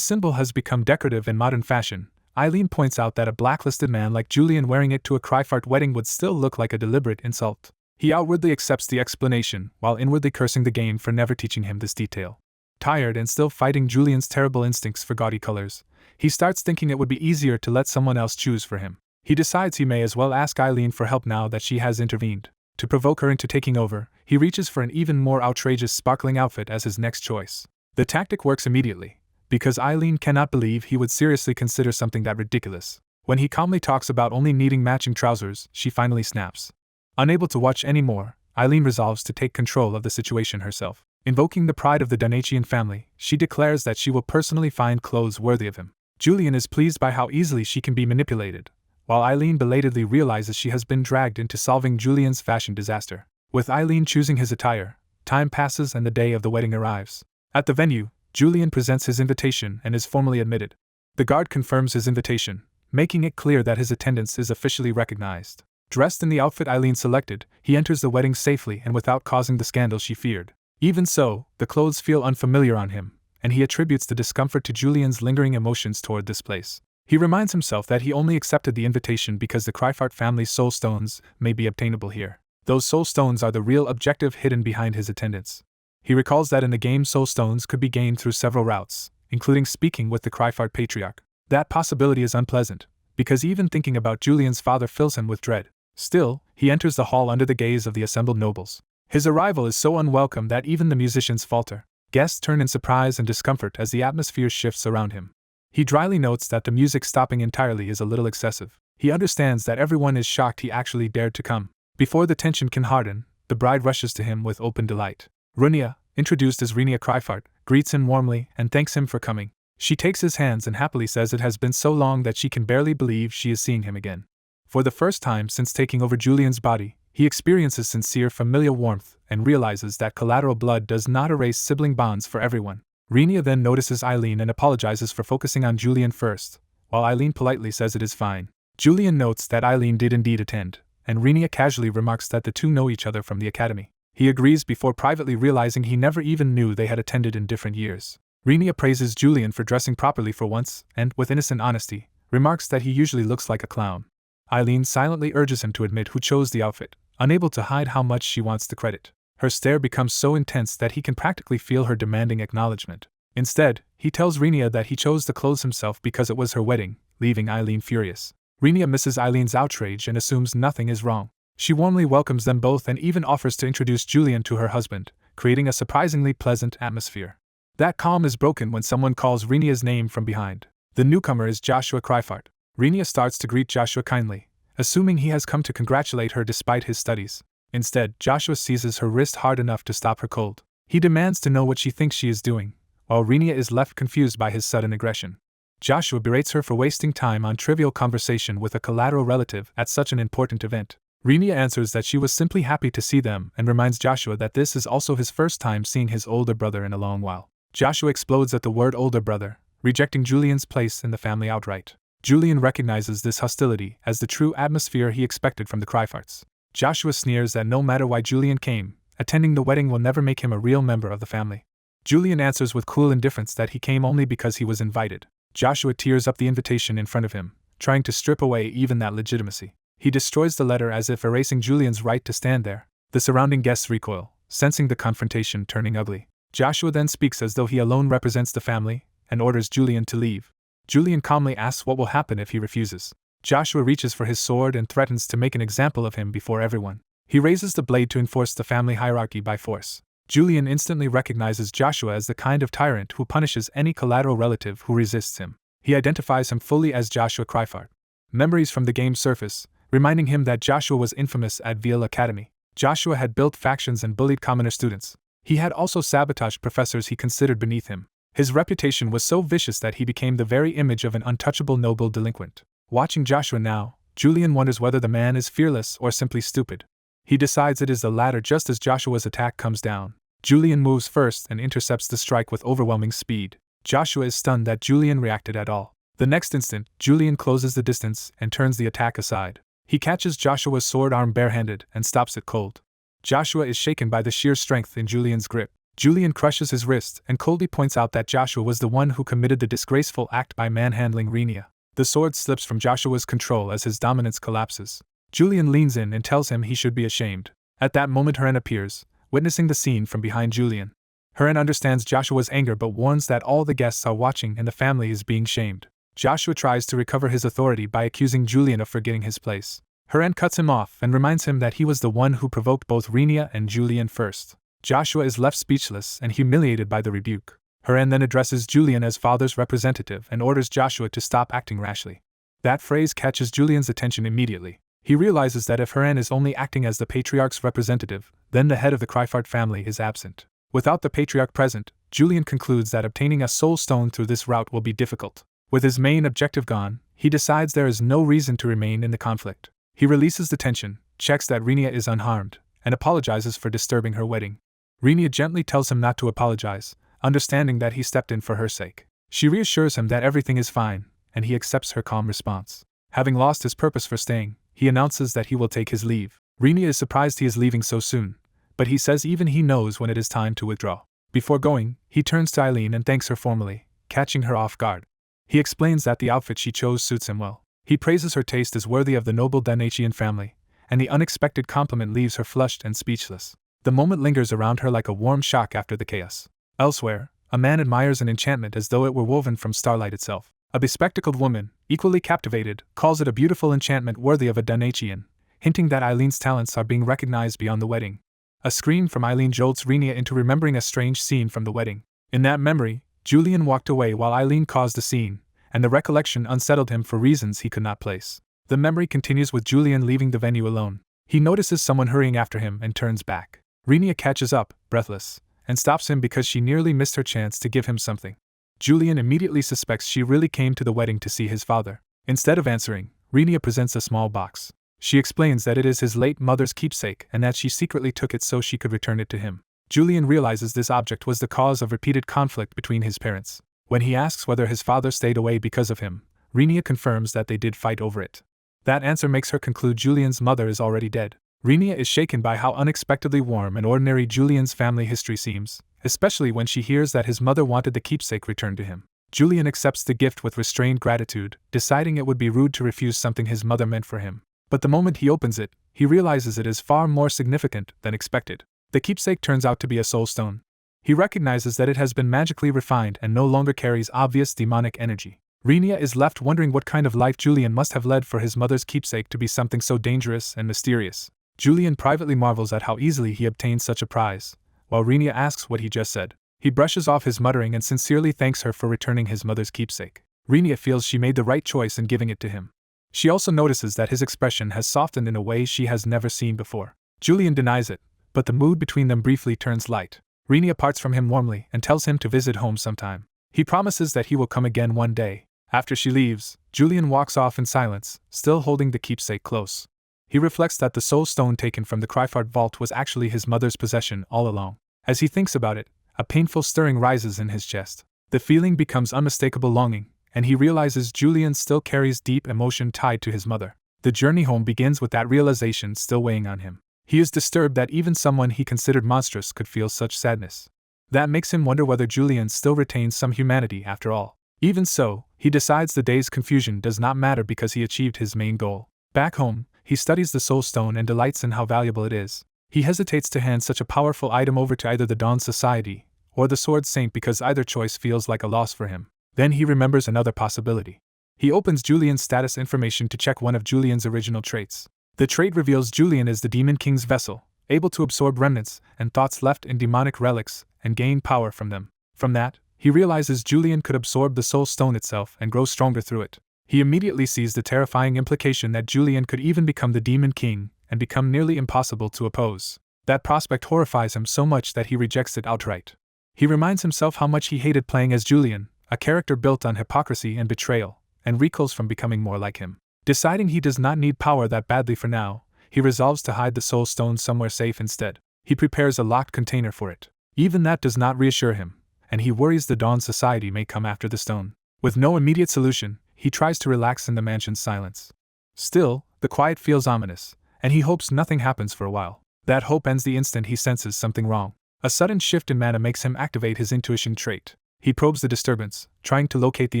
symbol has become decorative in modern fashion, Eileen points out that a blacklisted man like Julian wearing it to a Cryfart wedding would still look like a deliberate insult. He outwardly accepts the explanation, while inwardly cursing the game for never teaching him this detail. Tired and still fighting Julian's terrible instincts for gaudy colors, he starts thinking it would be easier to let someone else choose for him. He decides he may as well ask Eileen for help now that she has intervened. To provoke her into taking over, he reaches for an even more outrageous sparkling outfit as his next choice. The tactic works immediately, because Eileen cannot believe he would seriously consider something that ridiculous. When he calmly talks about only needing matching trousers, she finally snaps. Unable to watch any more, Eileen resolves to take control of the situation herself. Invoking the pride of the Donachian family, she declares that she will personally find clothes worthy of him. Julian is pleased by how easily she can be manipulated, while Eileen belatedly realizes she has been dragged into solving Julian's fashion disaster. With Eileen choosing his attire, time passes and the day of the wedding arrives. At the venue, Julian presents his invitation and is formally admitted. The guard confirms his invitation, making it clear that his attendance is officially recognized. Dressed in the outfit Eileen selected, he enters the wedding safely and without causing the scandal she feared. Even so, the clothes feel unfamiliar on him, and he attributes the discomfort to Julian's lingering emotions toward this place. He reminds himself that he only accepted the invitation because the Cryfart family's soul stones may be obtainable here. Those soul stones are the real objective hidden behind his attendance. He recalls that in the game soul stones could be gained through several routes, including speaking with the Cryfart patriarch. That possibility is unpleasant, because even thinking about Julian's father fills him with dread. Still, he enters the hall under the gaze of the assembled nobles. His arrival is so unwelcome that even the musicians falter. Guests turn in surprise and discomfort as the atmosphere shifts around him. He dryly notes that the music stopping entirely is a little excessive. He understands that everyone is shocked he actually dared to come. Before the tension can harden, the bride rushes to him with open delight. Rena, introduced as Rena Cryfart, greets him warmly and thanks him for coming. She takes his hands and happily says it has been so long that she can barely believe she is seeing him again. For the first time since taking over Julian's body, he experiences sincere familial warmth and realizes that collateral blood does not erase sibling bonds for everyone. Rena then notices Eileen and apologizes for focusing on Julian first, while Eileen politely says it is fine. Julian notes that Eileen did indeed attend, and Rena casually remarks that the two know each other from the academy. He agrees before privately realizing he never even knew they had attended in different years. Rena praises Julian for dressing properly for once and, with innocent honesty, remarks that he usually looks like a clown. Eileen silently urges him to admit who chose the outfit, unable to hide how much she wants the credit. Her stare becomes so intense that he can practically feel her demanding acknowledgement. Instead, he tells Rena that he chose the clothes himself because it was her wedding, leaving Eileen furious. Rena misses Eileen's outrage and assumes nothing is wrong. She warmly welcomes them both and even offers to introduce Julian to her husband, creating a surprisingly pleasant atmosphere. That calm is broken when someone calls Rena's name from behind. The newcomer is Joshua Cryfart. Rena starts to greet Joshua kindly, assuming he has come to congratulate her despite his studies. Instead, Joshua seizes her wrist hard enough to stop her cold. He demands to know what she thinks she is doing, while Rena is left confused by his sudden aggression. Joshua berates her for wasting time on trivial conversation with a collateral relative at such an important event. Rena answers that she was simply happy to see them and reminds Joshua that this is also his first time seeing his older brother in a long while. Joshua explodes at the word older brother, rejecting Julian's place in the family outright. Julian recognizes this hostility as the true atmosphere he expected from the Cryfarts. Joshua sneers that no matter why Julian came, attending the wedding will never make him a real member of the family. Julian answers with cool indifference that he came only because he was invited. Joshua tears up the invitation in front of him, trying to strip away even that legitimacy. He destroys the letter as if erasing Julian's right to stand there. The surrounding guests recoil, sensing the confrontation turning ugly. Joshua then speaks as though he alone represents the family, and orders Julian to leave. Julian calmly asks what will happen if he refuses. Joshua reaches for his sword and threatens to make an example of him before everyone. He raises the blade to enforce the family hierarchy by force. Julian instantly recognizes Joshua as the kind of tyrant who punishes any collateral relative who resists him. He identifies him fully as Joshua Kryfart. Memories from the game surface, reminding him that Joshua was infamous at Veil Academy. Joshua had built factions and bullied commoner students. He had also sabotaged professors he considered beneath him. His reputation was so vicious that he became the very image of an untouchable noble delinquent. Watching Joshua now, Julian wonders whether the man is fearless or simply stupid. He decides it is the latter just as Joshua's attack comes down. Julian moves first and intercepts the strike with overwhelming speed. Joshua is stunned that Julian reacted at all. The next instant, Julian closes the distance and turns the attack aside. He catches Joshua's sword arm barehanded and stops it cold. Joshua is shaken by the sheer strength in Julian's grip. Julian crushes his wrist and coldly points out that Joshua was the one who committed the disgraceful act by manhandling Rena. The sword slips from Joshua's control as his dominance collapses. Julian leans in and tells him he should be ashamed. At that moment Rena appears, witnessing the scene from behind Julian. Rena understands Joshua's anger but warns that all the guests are watching and the family is being shamed. Joshua tries to recover his authority by accusing Julian of forgetting his place. Rena cuts him off and reminds him that he was the one who provoked both Rena and Julian first. Joshua is left speechless and humiliated by the rebuke. Rena then addresses Julian as father's representative and orders Joshua to stop acting rashly. That phrase catches Julian's attention immediately. He realizes that if Rena is only acting as the patriarch's representative, then the head of the Kryfart family is absent. Without the patriarch present, Julian concludes that obtaining a soul stone through this route will be difficult. With his main objective gone, he decides there is no reason to remain in the conflict. He releases the tension, checks that Rena is unharmed, and apologizes for disturbing her wedding. Rena gently tells him not to apologize, understanding that he stepped in for her sake. She reassures him that everything is fine, and he accepts her calm response. Having lost his purpose for staying, he announces that he will take his leave. Rena is surprised he is leaving so soon, but he says even he knows when it is time to withdraw. Before going, he turns to Eileen and thanks her formally, catching her off guard. He explains that the outfit she chose suits him well. He praises her taste as worthy of the noble Danachian family, and the unexpected compliment leaves her flushed and speechless. The moment lingers around her like a warm shock after the chaos. Elsewhere, a man admires an enchantment as though it were woven from starlight itself. A bespectacled woman, equally captivated, calls it a beautiful enchantment worthy of a Danachian, hinting that Eileen's talents are being recognized beyond the wedding. A scream from Eileen jolts Rena into remembering a strange scene from the wedding. In that memory, Julian walked away while Eileen caused the scene, and the recollection unsettled him for reasons he could not place. The memory continues with Julian leaving the venue alone. He notices someone hurrying after him and turns back. Rena catches up, breathless, and stops him because she nearly missed her chance to give him something. Julian immediately suspects she really came to the wedding to see his father. Instead of answering, Rena presents a small box. She explains that it is his late mother's keepsake and that she secretly took it so she could return it to him. Julian realizes this object was the cause of repeated conflict between his parents. When he asks whether his father stayed away because of him, Rena confirms that they did fight over it. That answer makes her conclude Julian's mother is already dead. Rena is shaken by how unexpectedly warm and ordinary Julian's family history seems, especially when she hears that his mother wanted the keepsake returned to him. Julian accepts the gift with restrained gratitude, deciding it would be rude to refuse something his mother meant for him. But the moment he opens it, he realizes it is far more significant than expected. The keepsake turns out to be a soul stone. He recognizes that it has been magically refined and no longer carries obvious demonic energy. Rena is left wondering what kind of life Julian must have led for his mother's keepsake to be something so dangerous and mysterious. Julian privately marvels at how easily he obtained such a prize, while Rena asks what he just said. He brushes off his muttering and sincerely thanks her for returning his mother's keepsake. Rena feels she made the right choice in giving it to him. She also notices that his expression has softened in a way she has never seen before. Julian denies it, but the mood between them briefly turns light. Rena parts from him warmly and tells him to visit home sometime. He promises that he will come again one day. After she leaves, Julian walks off in silence, still holding the keepsake close. He reflects that the soul stone taken from the Kryfart vault was actually his mother's possession all along. As he thinks about it, a painful stirring rises in his chest. The feeling becomes unmistakable longing, and he realizes Julian still carries deep emotion tied to his mother. The journey home begins with that realization still weighing on him. He is disturbed that even someone he considered monstrous could feel such sadness. That makes him wonder whether Julian still retains some humanity after all. Even so, he decides the day's confusion does not matter because he achieved his main goal. Back home, he studies the soul stone and delights in how valuable it is. He hesitates to hand such a powerful item over to either the Dawn Society or the Sword Saint because either choice feels like a loss for him. Then he remembers another possibility. He opens Julian's status information to check one of Julian's original traits. The trait reveals Julian is the Demon King's vessel, able to absorb remnants and thoughts left in demonic relics and gain power from them. From that, he realizes Julian could absorb the soul stone itself and grow stronger through it. He immediately sees the terrifying implication that Julian could even become the Demon King and become nearly impossible to oppose. That prospect horrifies him so much that he rejects it outright. He reminds himself how much he hated playing as Julian, a character built on hypocrisy and betrayal, and recoils from becoming more like him. Deciding he does not need power that badly for now, he resolves to hide the soul stone somewhere safe instead. He prepares a locked container for it. Even that does not reassure him, and he worries the Dawn Society may come after the stone. With no immediate solution, he tries to relax in the mansion's silence. Still, the quiet feels ominous, and he hopes nothing happens for a while. That hope ends the instant he senses something wrong. A sudden shift in mana makes him activate his intuition trait. He probes the disturbance, trying to locate the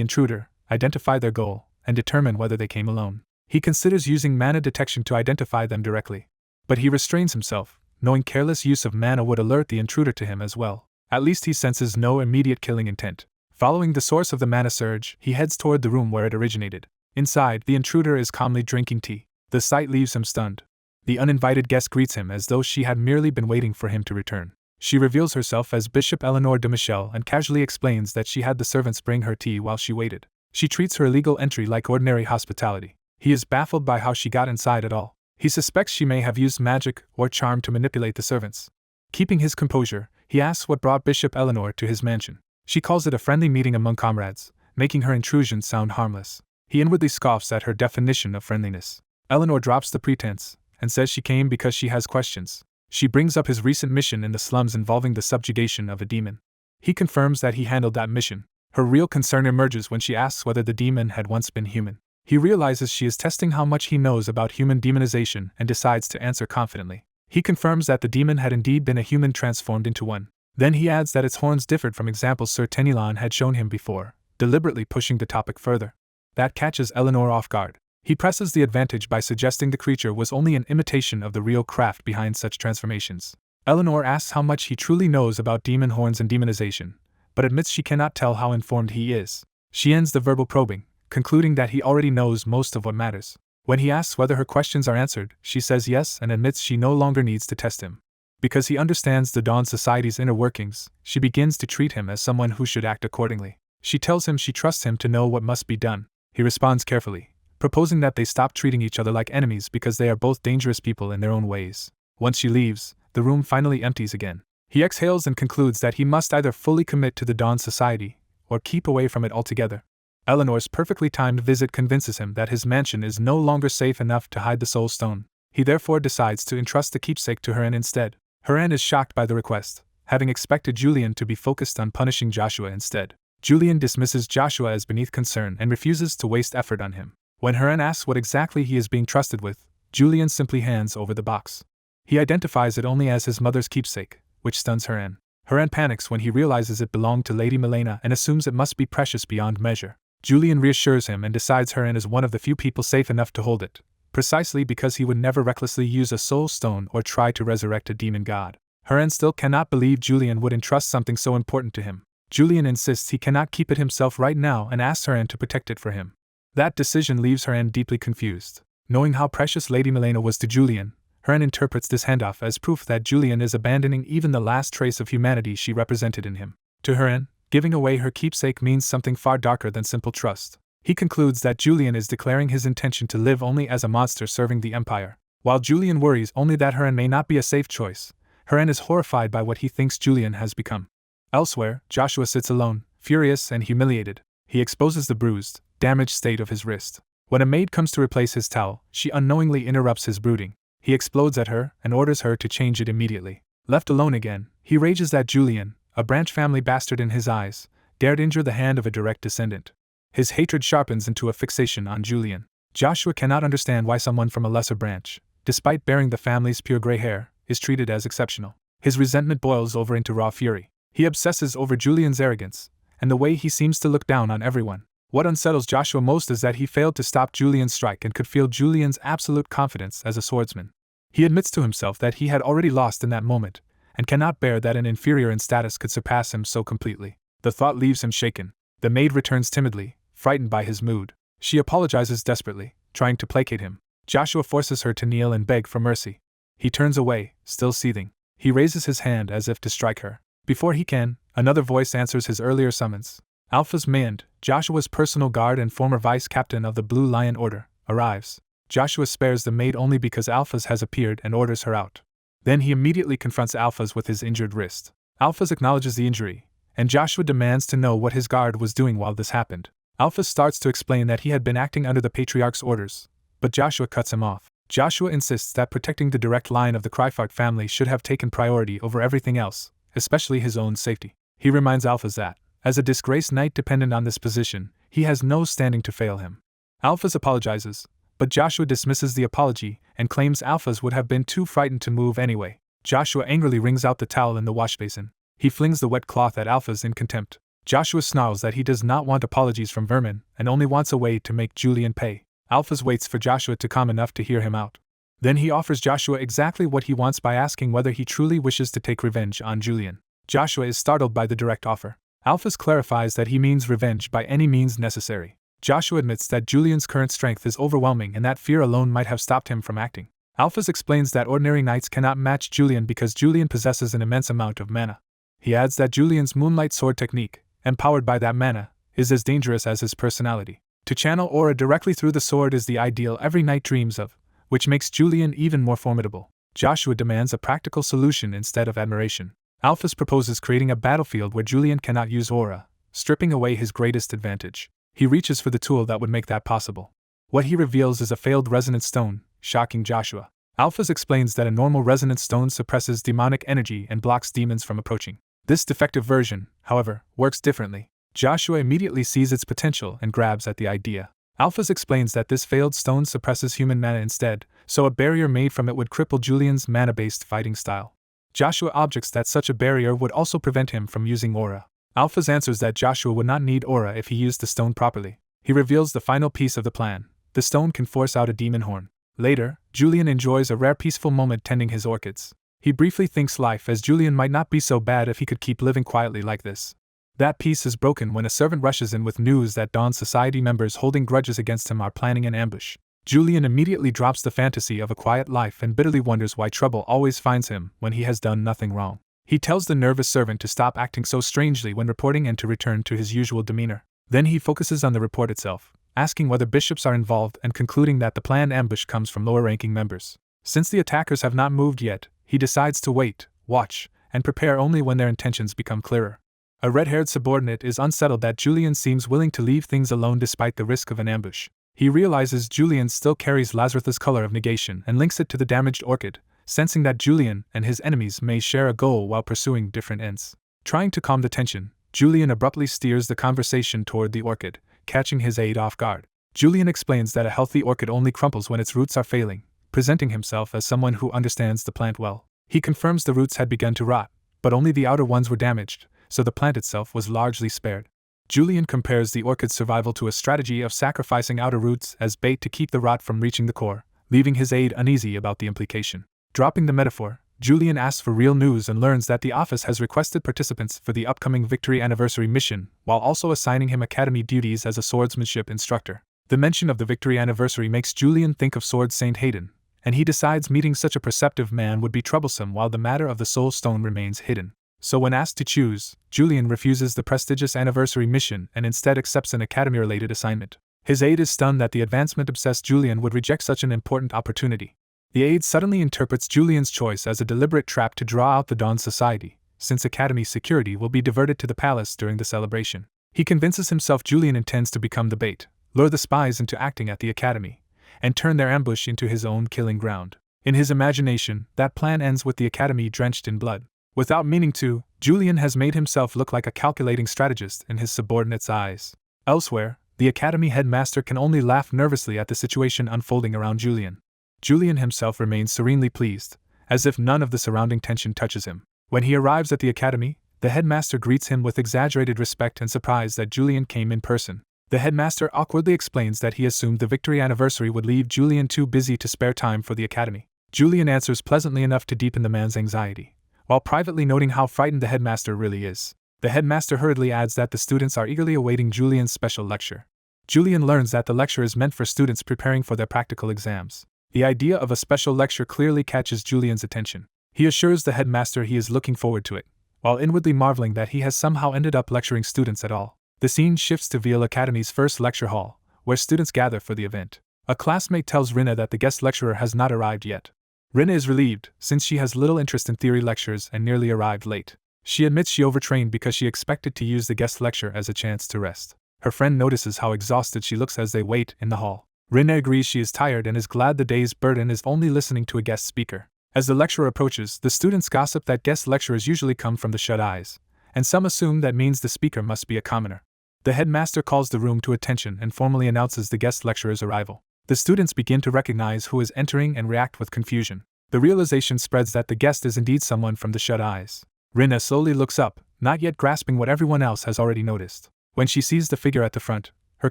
intruder, identify their goal, and determine whether they came alone. He considers using mana detection to identify them directly. But he restrains himself, knowing careless use of mana would alert the intruder to him as well. At least he senses no immediate killing intent. Following the source of the mana surge, he heads toward the room where it originated. Inside, the intruder is calmly drinking tea. The sight leaves him stunned. The uninvited guest greets him as though she had merely been waiting for him to return. She reveals herself as Bishop Eleanor de Michel and casually explains that she had the servants bring her tea while she waited. She treats her illegal entry like ordinary hospitality. He is baffled by how she got inside at all. He suspects she may have used magic or charm to manipulate the servants. Keeping his composure, he asks what brought Bishop Eleanor to his mansion. She calls it a friendly meeting among comrades, making her intrusion sound harmless. He inwardly scoffs at her definition of friendliness. Eleanor drops the pretense and says she came because she has questions. She brings up his recent mission in the slums involving the subjugation of a demon. He confirms that he handled that mission. Her real concern emerges when she asks whether the demon had once been human. He realizes she is testing how much he knows about human demonization and decides to answer confidently. He confirms that the demon had indeed been a human transformed into one. Then he adds that its horns differed from examples Sir Tenilon had shown him before, deliberately pushing the topic further. That catches Eleanor off guard. He presses the advantage by suggesting the creature was only an imitation of the real craft behind such transformations. Eleanor asks how much he truly knows about demon horns and demonization, but admits she cannot tell how informed he is. She ends the verbal probing, concluding that he already knows most of what matters. When he asks whether her questions are answered, she says yes and admits she no longer needs to test him. Because he understands the Dawn Society's inner workings, she begins to treat him as someone who should act accordingly. She tells him she trusts him to know what must be done. He responds carefully, proposing that they stop treating each other like enemies because they are both dangerous people in their own ways. Once she leaves, the room finally empties again. He exhales and concludes that he must either fully commit to the Dawn Society or keep away from it altogether. Eleanor's perfectly timed visit convinces him that his mansion is no longer safe enough to hide the Soul Stone. He therefore decides to entrust the keepsake to Heren instead. Heren is shocked by the request, having expected Julian to be focused on punishing Joshua instead. Julian dismisses Joshua as beneath concern and refuses to waste effort on him. When Heren asks what exactly he is being trusted with, Julian simply hands over the box. He identifies it only as his mother's keepsake, which stuns Heren. Heren panics when he realizes it belonged to Lady Milena and assumes it must be precious beyond measure. Julian reassures him and decides Heren is one of the few people safe enough to hold it, precisely because he would never recklessly use a soul stone or try to resurrect a demon god. Heren still cannot believe Julian would entrust something so important to him. Julian insists he cannot keep it himself right now and asks Heren to protect it for him. That decision leaves Heren deeply confused. Knowing how precious Lady Milena was to Julian, Heren interprets this handoff as proof that Julian is abandoning even the last trace of humanity she represented in him. To Heren, giving away her keepsake means something far darker than simple trust. He concludes that Julian is declaring his intention to live only as a monster serving the Empire. While Julian worries only that Heren may not be a safe choice, Heren is horrified by what he thinks Julian has become. Elsewhere, Joshua sits alone, furious and humiliated. He exposes the bruised, damaged state of his wrist. When a maid comes to replace his towel, she unknowingly interrupts his brooding. He explodes at her and orders her to change it immediately. Left alone again, he rages that Julian, a branch family bastard in his eyes, dared injure the hand of a direct descendant. His hatred sharpens into a fixation on Julian. Joshua cannot understand why someone from a lesser branch, despite bearing the family's pure gray hair, is treated as exceptional. His resentment boils over into raw fury. He obsesses over Julian's arrogance, and the way he seems to look down on everyone. What unsettles Joshua most is that he failed to stop Julian's strike and could feel Julian's absolute confidence as a swordsman. He admits to himself that he had already lost in that moment, and cannot bear that an inferior in status could surpass him so completely. The thought leaves him shaken. The maid returns timidly, frightened by his mood. She apologizes desperately, trying to placate him. Joshua forces her to kneel and beg for mercy. He turns away, still seething. He raises his hand as if to strike her. Before he can, another voice answers his earlier summons. Alpha's Mand, Joshua's personal guard and former vice captain of the Blue Lion Order, arrives. Joshua spares the maid only because Alphas has appeared and orders her out. Then he immediately confronts Alphas with his injured wrist. Alphas acknowledges the injury, and Joshua demands to know what his guard was doing while this happened. Alphas starts to explain that he had been acting under the Patriarch's orders, but Joshua cuts him off. Joshua insists that protecting the direct line of the Cryphart family should have taken priority over everything else, especially his own safety. He reminds Alphas that, as a disgraced knight dependent on this position, he has no standing to fail him. Alphas apologizes, but Joshua dismisses the apology and claims Alphas would have been too frightened to move anyway. Joshua angrily wrings out the towel in the wash basin. He flings the wet cloth at Alphas in contempt. Joshua snarls that he does not want apologies from vermin and only wants a way to make Julian pay. Alphas waits for Joshua to calm enough to hear him out. Then he offers Joshua exactly what he wants by asking whether he truly wishes to take revenge on Julian. Joshua is startled by the direct offer. Alphas clarifies that he means revenge by any means necessary. Joshua admits that Julian's current strength is overwhelming and that fear alone might have stopped him from acting. Alphas explains that ordinary knights cannot match Julian because Julian possesses an immense amount of mana. He adds that Julian's moonlight sword technique, empowered by that mana, is as dangerous as his personality. To channel aura directly through the sword is the ideal every knight dreams of, which makes Julian even more formidable. Joshua demands a practical solution instead of admiration. Alphas proposes creating a battlefield where Julian cannot use aura, stripping away his greatest advantage. He reaches for the tool that would make that possible. What he reveals is a failed resonance stone, shocking Joshua. Alphas explains that a normal resonance stone suppresses demonic energy and blocks demons from approaching. This defective version, however, works differently. Joshua immediately sees its potential and grabs at the idea. Alphas explains that this failed stone suppresses human mana instead, so a barrier made from it would cripple Julian's mana-based fighting style. Joshua objects that such a barrier would also prevent him from using aura. Alphas answers that Joshua would not need aura if he used the stone properly. He reveals the final piece of the plan. The stone can force out a demon horn. Later, Julian enjoys a rare peaceful moment tending his orchids. He briefly thinks life as Julian might not be so bad if he could keep living quietly like this. That peace is broken when a servant rushes in with news that Dawn Society members holding grudges against him are planning an ambush. Julian immediately drops the fantasy of a quiet life and bitterly wonders why trouble always finds him when he has done nothing wrong. He tells the nervous servant to stop acting so strangely when reporting and to return to his usual demeanor. Then he focuses on the report itself, asking whether bishops are involved and concluding that the planned ambush comes from lower-ranking members. Since the attackers have not moved yet, he decides to wait, watch, and prepare only when their intentions become clearer. A red-haired subordinate is unsettled that Julian seems willing to leave things alone despite the risk of an ambush. He realizes Julian still carries Lazarus's color of negation and links it to the damaged orchid, sensing that Julian and his enemies may share a goal while pursuing different ends. Trying to calm the tension, Julian abruptly steers the conversation toward the orchid, catching his aide off guard. Julian explains that a healthy orchid only crumples when its roots are failing, presenting himself as someone who understands the plant well. He confirms the roots had begun to rot, but only the outer ones were damaged, so the plant itself was largely spared. Julian compares the orchid's survival to a strategy of sacrificing outer roots as bait to keep the rot from reaching the core, leaving his aide uneasy about the implication. Dropping the metaphor, Julian asks for real news and learns that the office has requested participants for the upcoming Victory Anniversary mission, while also assigning him academy duties as a swordsmanship instructor. The mention of the Victory Anniversary makes Julian think of Sword Saint Hayden, and he decides meeting such a perceptive man would be troublesome while the matter of the Soul Stone remains hidden. So when asked to choose, Julian refuses the prestigious anniversary mission and instead accepts an academy-related assignment. His aide is stunned that the advancement-obsessed Julian would reject such an important opportunity. The aide suddenly interprets Julian's choice as a deliberate trap to draw out the Dawn Society, since academy security will be diverted to the palace during the celebration. He convinces himself Julian intends to become the bait, lure the spies into acting at the academy, and turn their ambush into his own killing ground. In his imagination, that plan ends with the academy drenched in blood. Without meaning to, Julian has made himself look like a calculating strategist in his subordinates' eyes. Elsewhere, the academy headmaster can only laugh nervously at the situation unfolding around Julian. Julian himself remains serenely pleased, as if none of the surrounding tension touches him. When he arrives at the academy, the headmaster greets him with exaggerated respect and surprise that Julian came in person. The headmaster awkwardly explains that he assumed the Victory Anniversary would leave Julian too busy to spare time for the academy. Julian answers pleasantly enough to deepen the man's anxiety, while privately noting how frightened the headmaster really is. The headmaster hurriedly adds that the students are eagerly awaiting Julian's special lecture. Julian learns that the lecture is meant for students preparing for their practical exams. The idea of a special lecture clearly catches Julian's attention. He assures the headmaster he is looking forward to it, while inwardly marveling that he has somehow ended up lecturing students at all. The scene shifts to Veil Academy's first lecture hall, where students gather for the event. A classmate tells Rena that the guest lecturer has not arrived yet. Rena is relieved, since she has little interest in theory lectures and nearly arrived late. She admits she overtrained because she expected to use the guest lecture as a chance to rest. Her friend notices how exhausted she looks as they wait in the hall. Rena agrees she is tired and is glad the day's burden is only listening to a guest speaker. As the lecturer approaches, the students gossip that guest lecturers usually come from the shut-eyes, and some assume that means the speaker must be a commoner. The headmaster calls the room to attention and formally announces the guest lecturer's arrival. The students begin to recognize who is entering and react with confusion. The realization spreads that the guest is indeed someone from the shut-eyes. Rena slowly looks up, not yet grasping what everyone else has already noticed. When she sees the figure at the front, her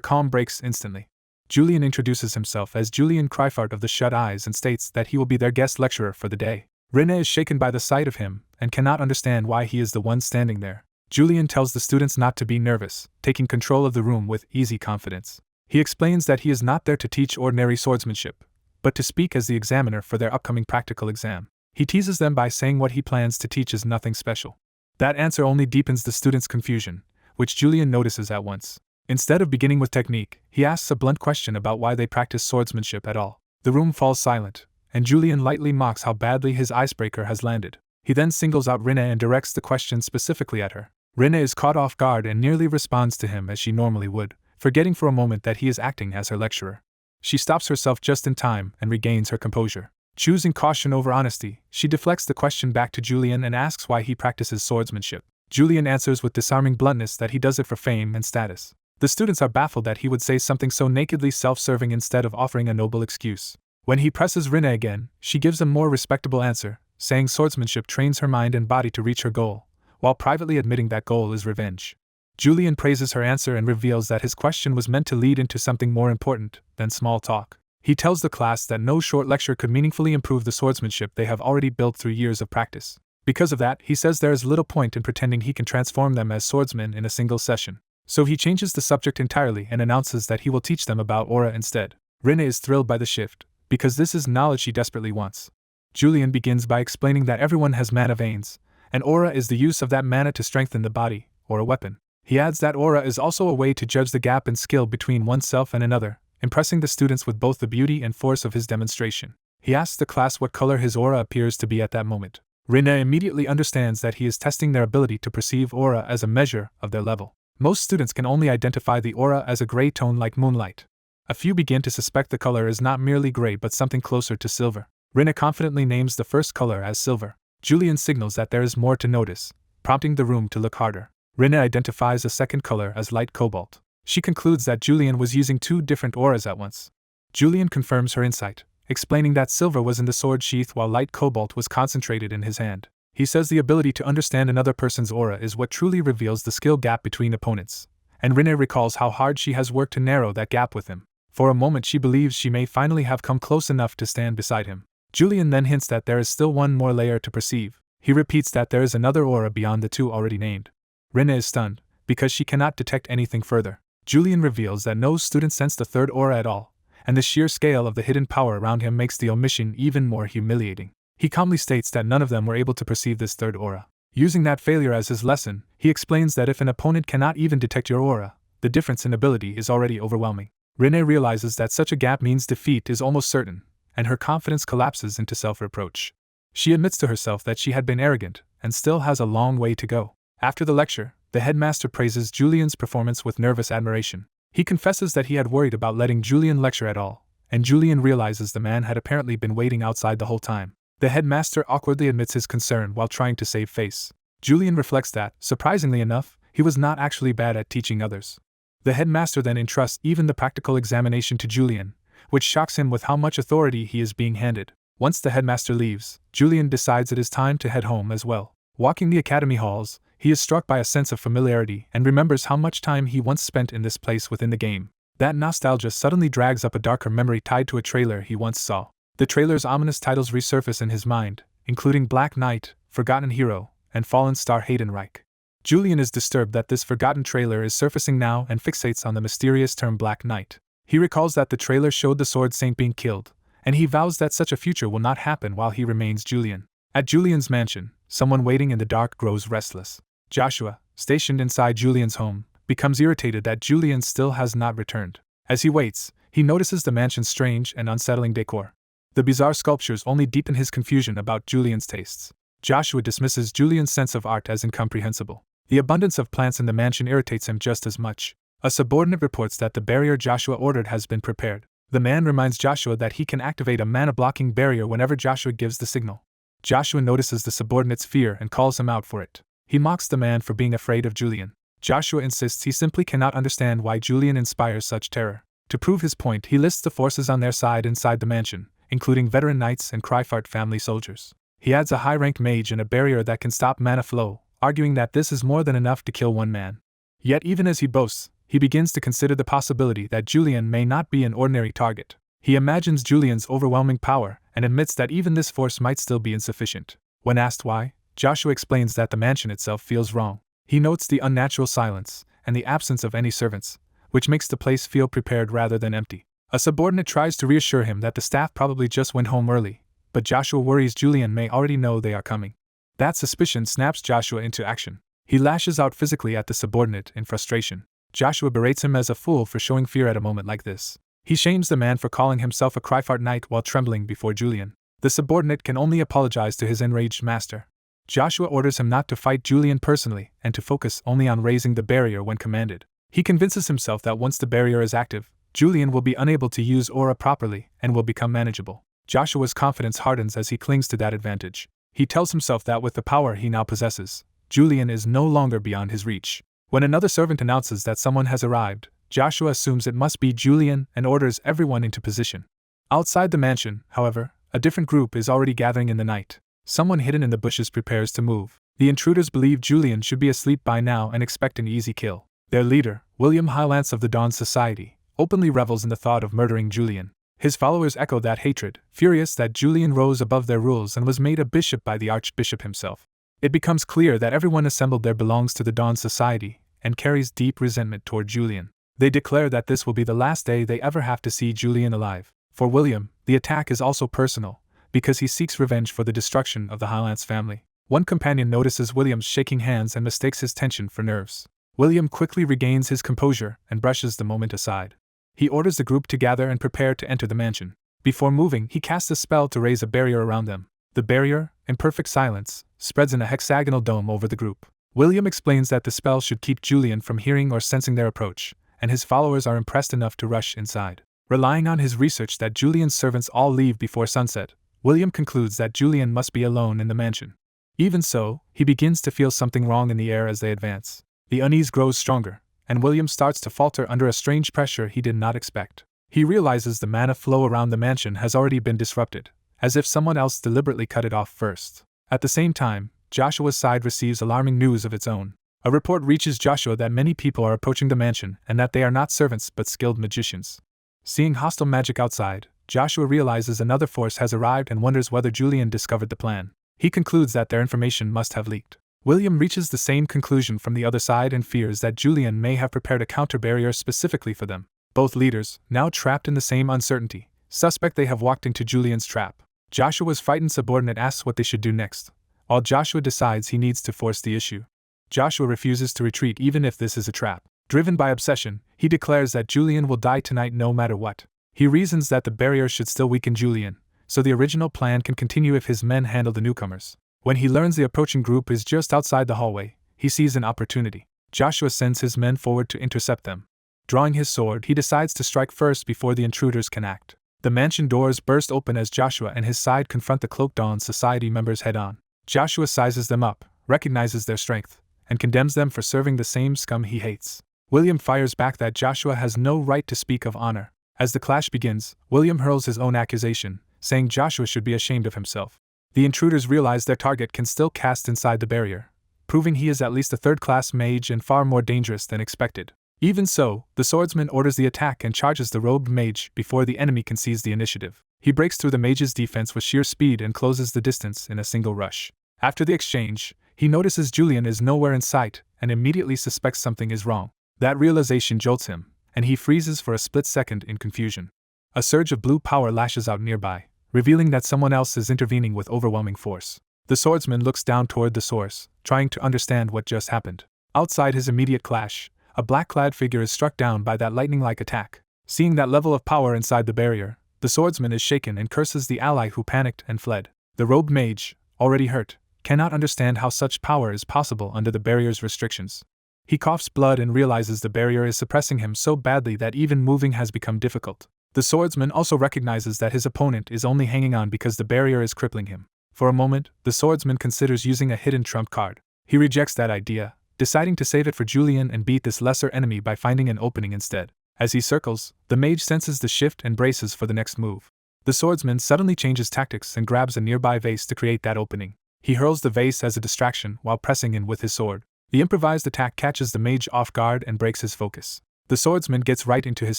calm breaks instantly. Julian introduces himself as Julian Kryfart of the Shut-Eyes and states that he will be their guest lecturer for the day. Rena is shaken by the sight of him and cannot understand why he is the one standing there. Julian tells the students not to be nervous, taking control of the room with easy confidence. He explains that he is not there to teach ordinary swordsmanship, but to speak as the examiner for their upcoming practical exam. He teases them by saying what he plans to teach is nothing special. That answer only deepens the students' confusion, which Julian notices at once. Instead of beginning with technique, he asks a blunt question about why they practice swordsmanship at all. The room falls silent, and Julian lightly mocks how badly his icebreaker has landed. He then singles out Rena and directs the question specifically at her. Rena is caught off guard and nearly responds to him as she normally would, forgetting for a moment that he is acting as her lecturer. She stops herself just in time and regains her composure. Choosing caution over honesty, she deflects the question back to Julian and asks why he practices swordsmanship. Julian answers with disarming bluntness that he does it for fame and status. The students are baffled that he would say something so nakedly self-serving instead of offering a noble excuse. When he presses Rena again, she gives a more respectable answer, saying swordsmanship trains her mind and body to reach her goal, while privately admitting that goal is revenge. Julian praises her answer and reveals that his question was meant to lead into something more important than small talk. He tells the class that no short lecture could meaningfully improve the swordsmanship they have already built through years of practice. Because of that, he says there is little point in pretending he can transform them as swordsmen in a single session. So he changes the subject entirely and announces that he will teach them about aura instead. Rena is thrilled by the shift, because this is knowledge she desperately wants. Julian begins by explaining that everyone has mana veins, and aura is the use of that mana to strengthen the body, or a weapon. He adds that aura is also a way to judge the gap in skill between oneself and another, impressing the students with both the beauty and force of his demonstration. He asks the class what color his aura appears to be at that moment. Rena immediately understands that he is testing their ability to perceive aura as a measure of their level. Most students can only identify the aura as a gray tone like moonlight. A few begin to suspect the color is not merely gray but something closer to silver. Rena confidently names the first color as silver. Julian signals that there is more to notice, prompting the room to look harder. Rena identifies a second color as light cobalt. She concludes that Julian was using two different auras at once. Julian confirms her insight, explaining that silver was in the sword sheath while light cobalt was concentrated in his hand. He says the ability to understand another person's aura is what truly reveals the skill gap between opponents, and Rena recalls how hard she has worked to narrow that gap with him. For a moment she believes she may finally have come close enough to stand beside him. Julian then hints that there is still one more layer to perceive. He repeats that there is another aura beyond the two already named. Rena is stunned, because she cannot detect anything further. Julian reveals that no student sensed the third aura at all, and the sheer scale of the hidden power around him makes the omission even more humiliating. He calmly states that none of them were able to perceive this third aura. Using that failure as his lesson, he explains that if an opponent cannot even detect your aura, the difference in ability is already overwhelming. Rena realizes that such a gap means defeat is almost certain, and her confidence collapses into self-reproach. She admits to herself that she had been arrogant, and still has a long way to go. After the lecture, the headmaster praises Julian's performance with nervous admiration. He confesses that he had worried about letting Julian lecture at all, and Julian realizes the man had apparently been waiting outside the whole time. The headmaster awkwardly admits his concern while trying to save face. Julian reflects that, surprisingly enough, he was not actually bad at teaching others. The headmaster then entrusts even the practical examination to Julian, which shocks him with how much authority he is being handed. Once the headmaster leaves, Julian decides it is time to head home as well. Walking the academy halls, he is struck by a sense of familiarity and remembers how much time he once spent in this place within the game. That nostalgia suddenly drags up a darker memory tied to a trailer he once saw. The trailer's ominous titles resurface in his mind, including Black Knight, Forgotten Hero, and Fallen Star Haydenreich. Julian is disturbed that this forgotten trailer is surfacing now and fixates on the mysterious term Black Knight. He recalls that the trailer showed the Sword Saint being killed, and he vows that such a future will not happen while he remains Julian. At Julian's mansion, someone waiting in the dark grows restless. Joshua, stationed inside Julian's home, becomes irritated that Julian still has not returned. As he waits, he notices the mansion's strange and unsettling decor. The bizarre sculptures only deepen his confusion about Julian's tastes. Joshua dismisses Julian's sense of art as incomprehensible. The abundance of plants in the mansion irritates him just as much. A subordinate reports that the barrier Joshua ordered has been prepared. The man reminds Joshua that he can activate a mana-blocking barrier whenever Joshua gives the signal. Joshua notices the subordinate's fear and calls him out for it. He mocks the man for being afraid of Julian. Joshua insists he simply cannot understand why Julian inspires such terror. To prove his point, he lists the forces on their side inside the mansion, including veteran knights and Cryfart family soldiers. He adds a high-ranked mage and a barrier that can stop mana flow, arguing that this is more than enough to kill one man. Yet even as he boasts, he begins to consider the possibility that Julian may not be an ordinary target. He imagines Julian's overwhelming power and admits that even this force might still be insufficient. When asked why, Joshua explains that the mansion itself feels wrong. He notes the unnatural silence and the absence of any servants, which makes the place feel prepared rather than empty. A subordinate tries to reassure him that the staff probably just went home early, but Joshua worries Julian may already know they are coming. That suspicion snaps Joshua into action. He lashes out physically at the subordinate in frustration. Joshua berates him as a fool for showing fear at a moment like this. He shames the man for calling himself a Cryfart knight while trembling before Julian. The subordinate can only apologize to his enraged master. Joshua orders him not to fight Julian personally and to focus only on raising the barrier when commanded. He convinces himself that once the barrier is active, Julian will be unable to use aura properly and will become manageable. Joshua's confidence hardens as he clings to that advantage. He tells himself that with the power he now possesses, Julian is no longer beyond his reach. When another servant announces that someone has arrived, Joshua assumes it must be Julian and orders everyone into position. Outside the mansion, however, a different group is already gathering in the night. Someone hidden in the bushes prepares to move. The intruders believe Julian should be asleep by now and expect an easy kill. Their leader, William Highlance of the Dawn Society, openly revels in the thought of murdering Julian. His followers echo that hatred, furious that Julian rose above their rules and was made a bishop by the Archbishop himself. It becomes clear that everyone assembled there belongs to the Dawn Society and carries deep resentment toward Julian. They declare that this will be the last day they ever have to see Julian alive. For William, the attack is also personal, because he seeks revenge for the destruction of the Highlance family. One companion notices William's shaking hands and mistakes his tension for nerves. William quickly regains his composure and brushes the moment aside. He orders the group to gather and prepare to enter the mansion. Before moving, he casts a spell to raise a barrier around them. The barrier, in perfect silence, spreads in a hexagonal dome over the group. William explains that the spell should keep Julian from hearing or sensing their approach, and his followers are impressed enough to rush inside. Relying on his research that Julian's servants all leave before sunset, William concludes that Julian must be alone in the mansion. Even so, he begins to feel something wrong in the air as they advance. The unease grows stronger, and William starts to falter under a strange pressure he did not expect. He realizes the mana flow around the mansion has already been disrupted, as if someone else deliberately cut it off first. At the same time, Joshua's side receives alarming news of its own. A report reaches Joshua that many people are approaching the mansion and that they are not servants but skilled magicians. Seeing hostile magic outside, Joshua realizes another force has arrived and wonders whether Julian discovered the plan. He concludes that their information must have leaked. William reaches the same conclusion from the other side and fears that Julian may have prepared a counter barrier specifically for them. Both leaders, now trapped in the same uncertainty, suspect they have walked into Julian's trap. Joshua's frightened subordinate asks what they should do next, while Joshua decides he needs to force the issue. Joshua refuses to retreat even if this is a trap. Driven by obsession, he declares that Julian will die tonight no matter what. He reasons that the barrier should still weaken Julian, so the original plan can continue if his men handle the newcomers. When he learns the approaching group is just outside the hallway, he sees an opportunity. Joshua sends his men forward to intercept them. Drawing his sword, he decides to strike first before the intruders can act. The mansion doors burst open as Joshua and his side confront the Cloaked Dawn Society members head-on. Joshua sizes them up, recognizes their strength, and condemns them for serving the same scum he hates. William fires back that Joshua has no right to speak of honor. As the clash begins, William hurls his own accusation, saying Joshua should be ashamed of himself. The intruders realize their target can still cast inside the barrier, proving he is at least a third-class mage and far more dangerous than expected. Even so, the swordsman orders the attack and charges the robed mage before the enemy can seize the initiative. He breaks through the mage's defense with sheer speed and closes the distance in a single rush. After the exchange, he notices Julian is nowhere in sight and immediately suspects something is wrong. That realization jolts him, and he freezes for a split second in confusion. A surge of blue power lashes out nearby, revealing that someone else is intervening with overwhelming force. The swordsman looks down toward the source, trying to understand what just happened. Outside his immediate clash, a black-clad figure is struck down by that lightning-like attack. Seeing that level of power inside the barrier, the swordsman is shaken and curses the ally who panicked and fled. The robed mage, already hurt, cannot understand how such power is possible under the barrier's restrictions. He coughs blood and realizes the barrier is suppressing him so badly that even moving has become difficult. The swordsman also recognizes that his opponent is only hanging on because the barrier is crippling him. For a moment, the swordsman considers using a hidden trump card. He rejects that idea, deciding to save it for Julian and beat this lesser enemy by finding an opening instead. As he circles, the mage senses the shift and braces for the next move. The swordsman suddenly changes tactics and grabs a nearby vase to create that opening. He hurls the vase as a distraction while pressing in with his sword. The improvised attack catches the mage off guard and breaks his focus. The swordsman gets right into his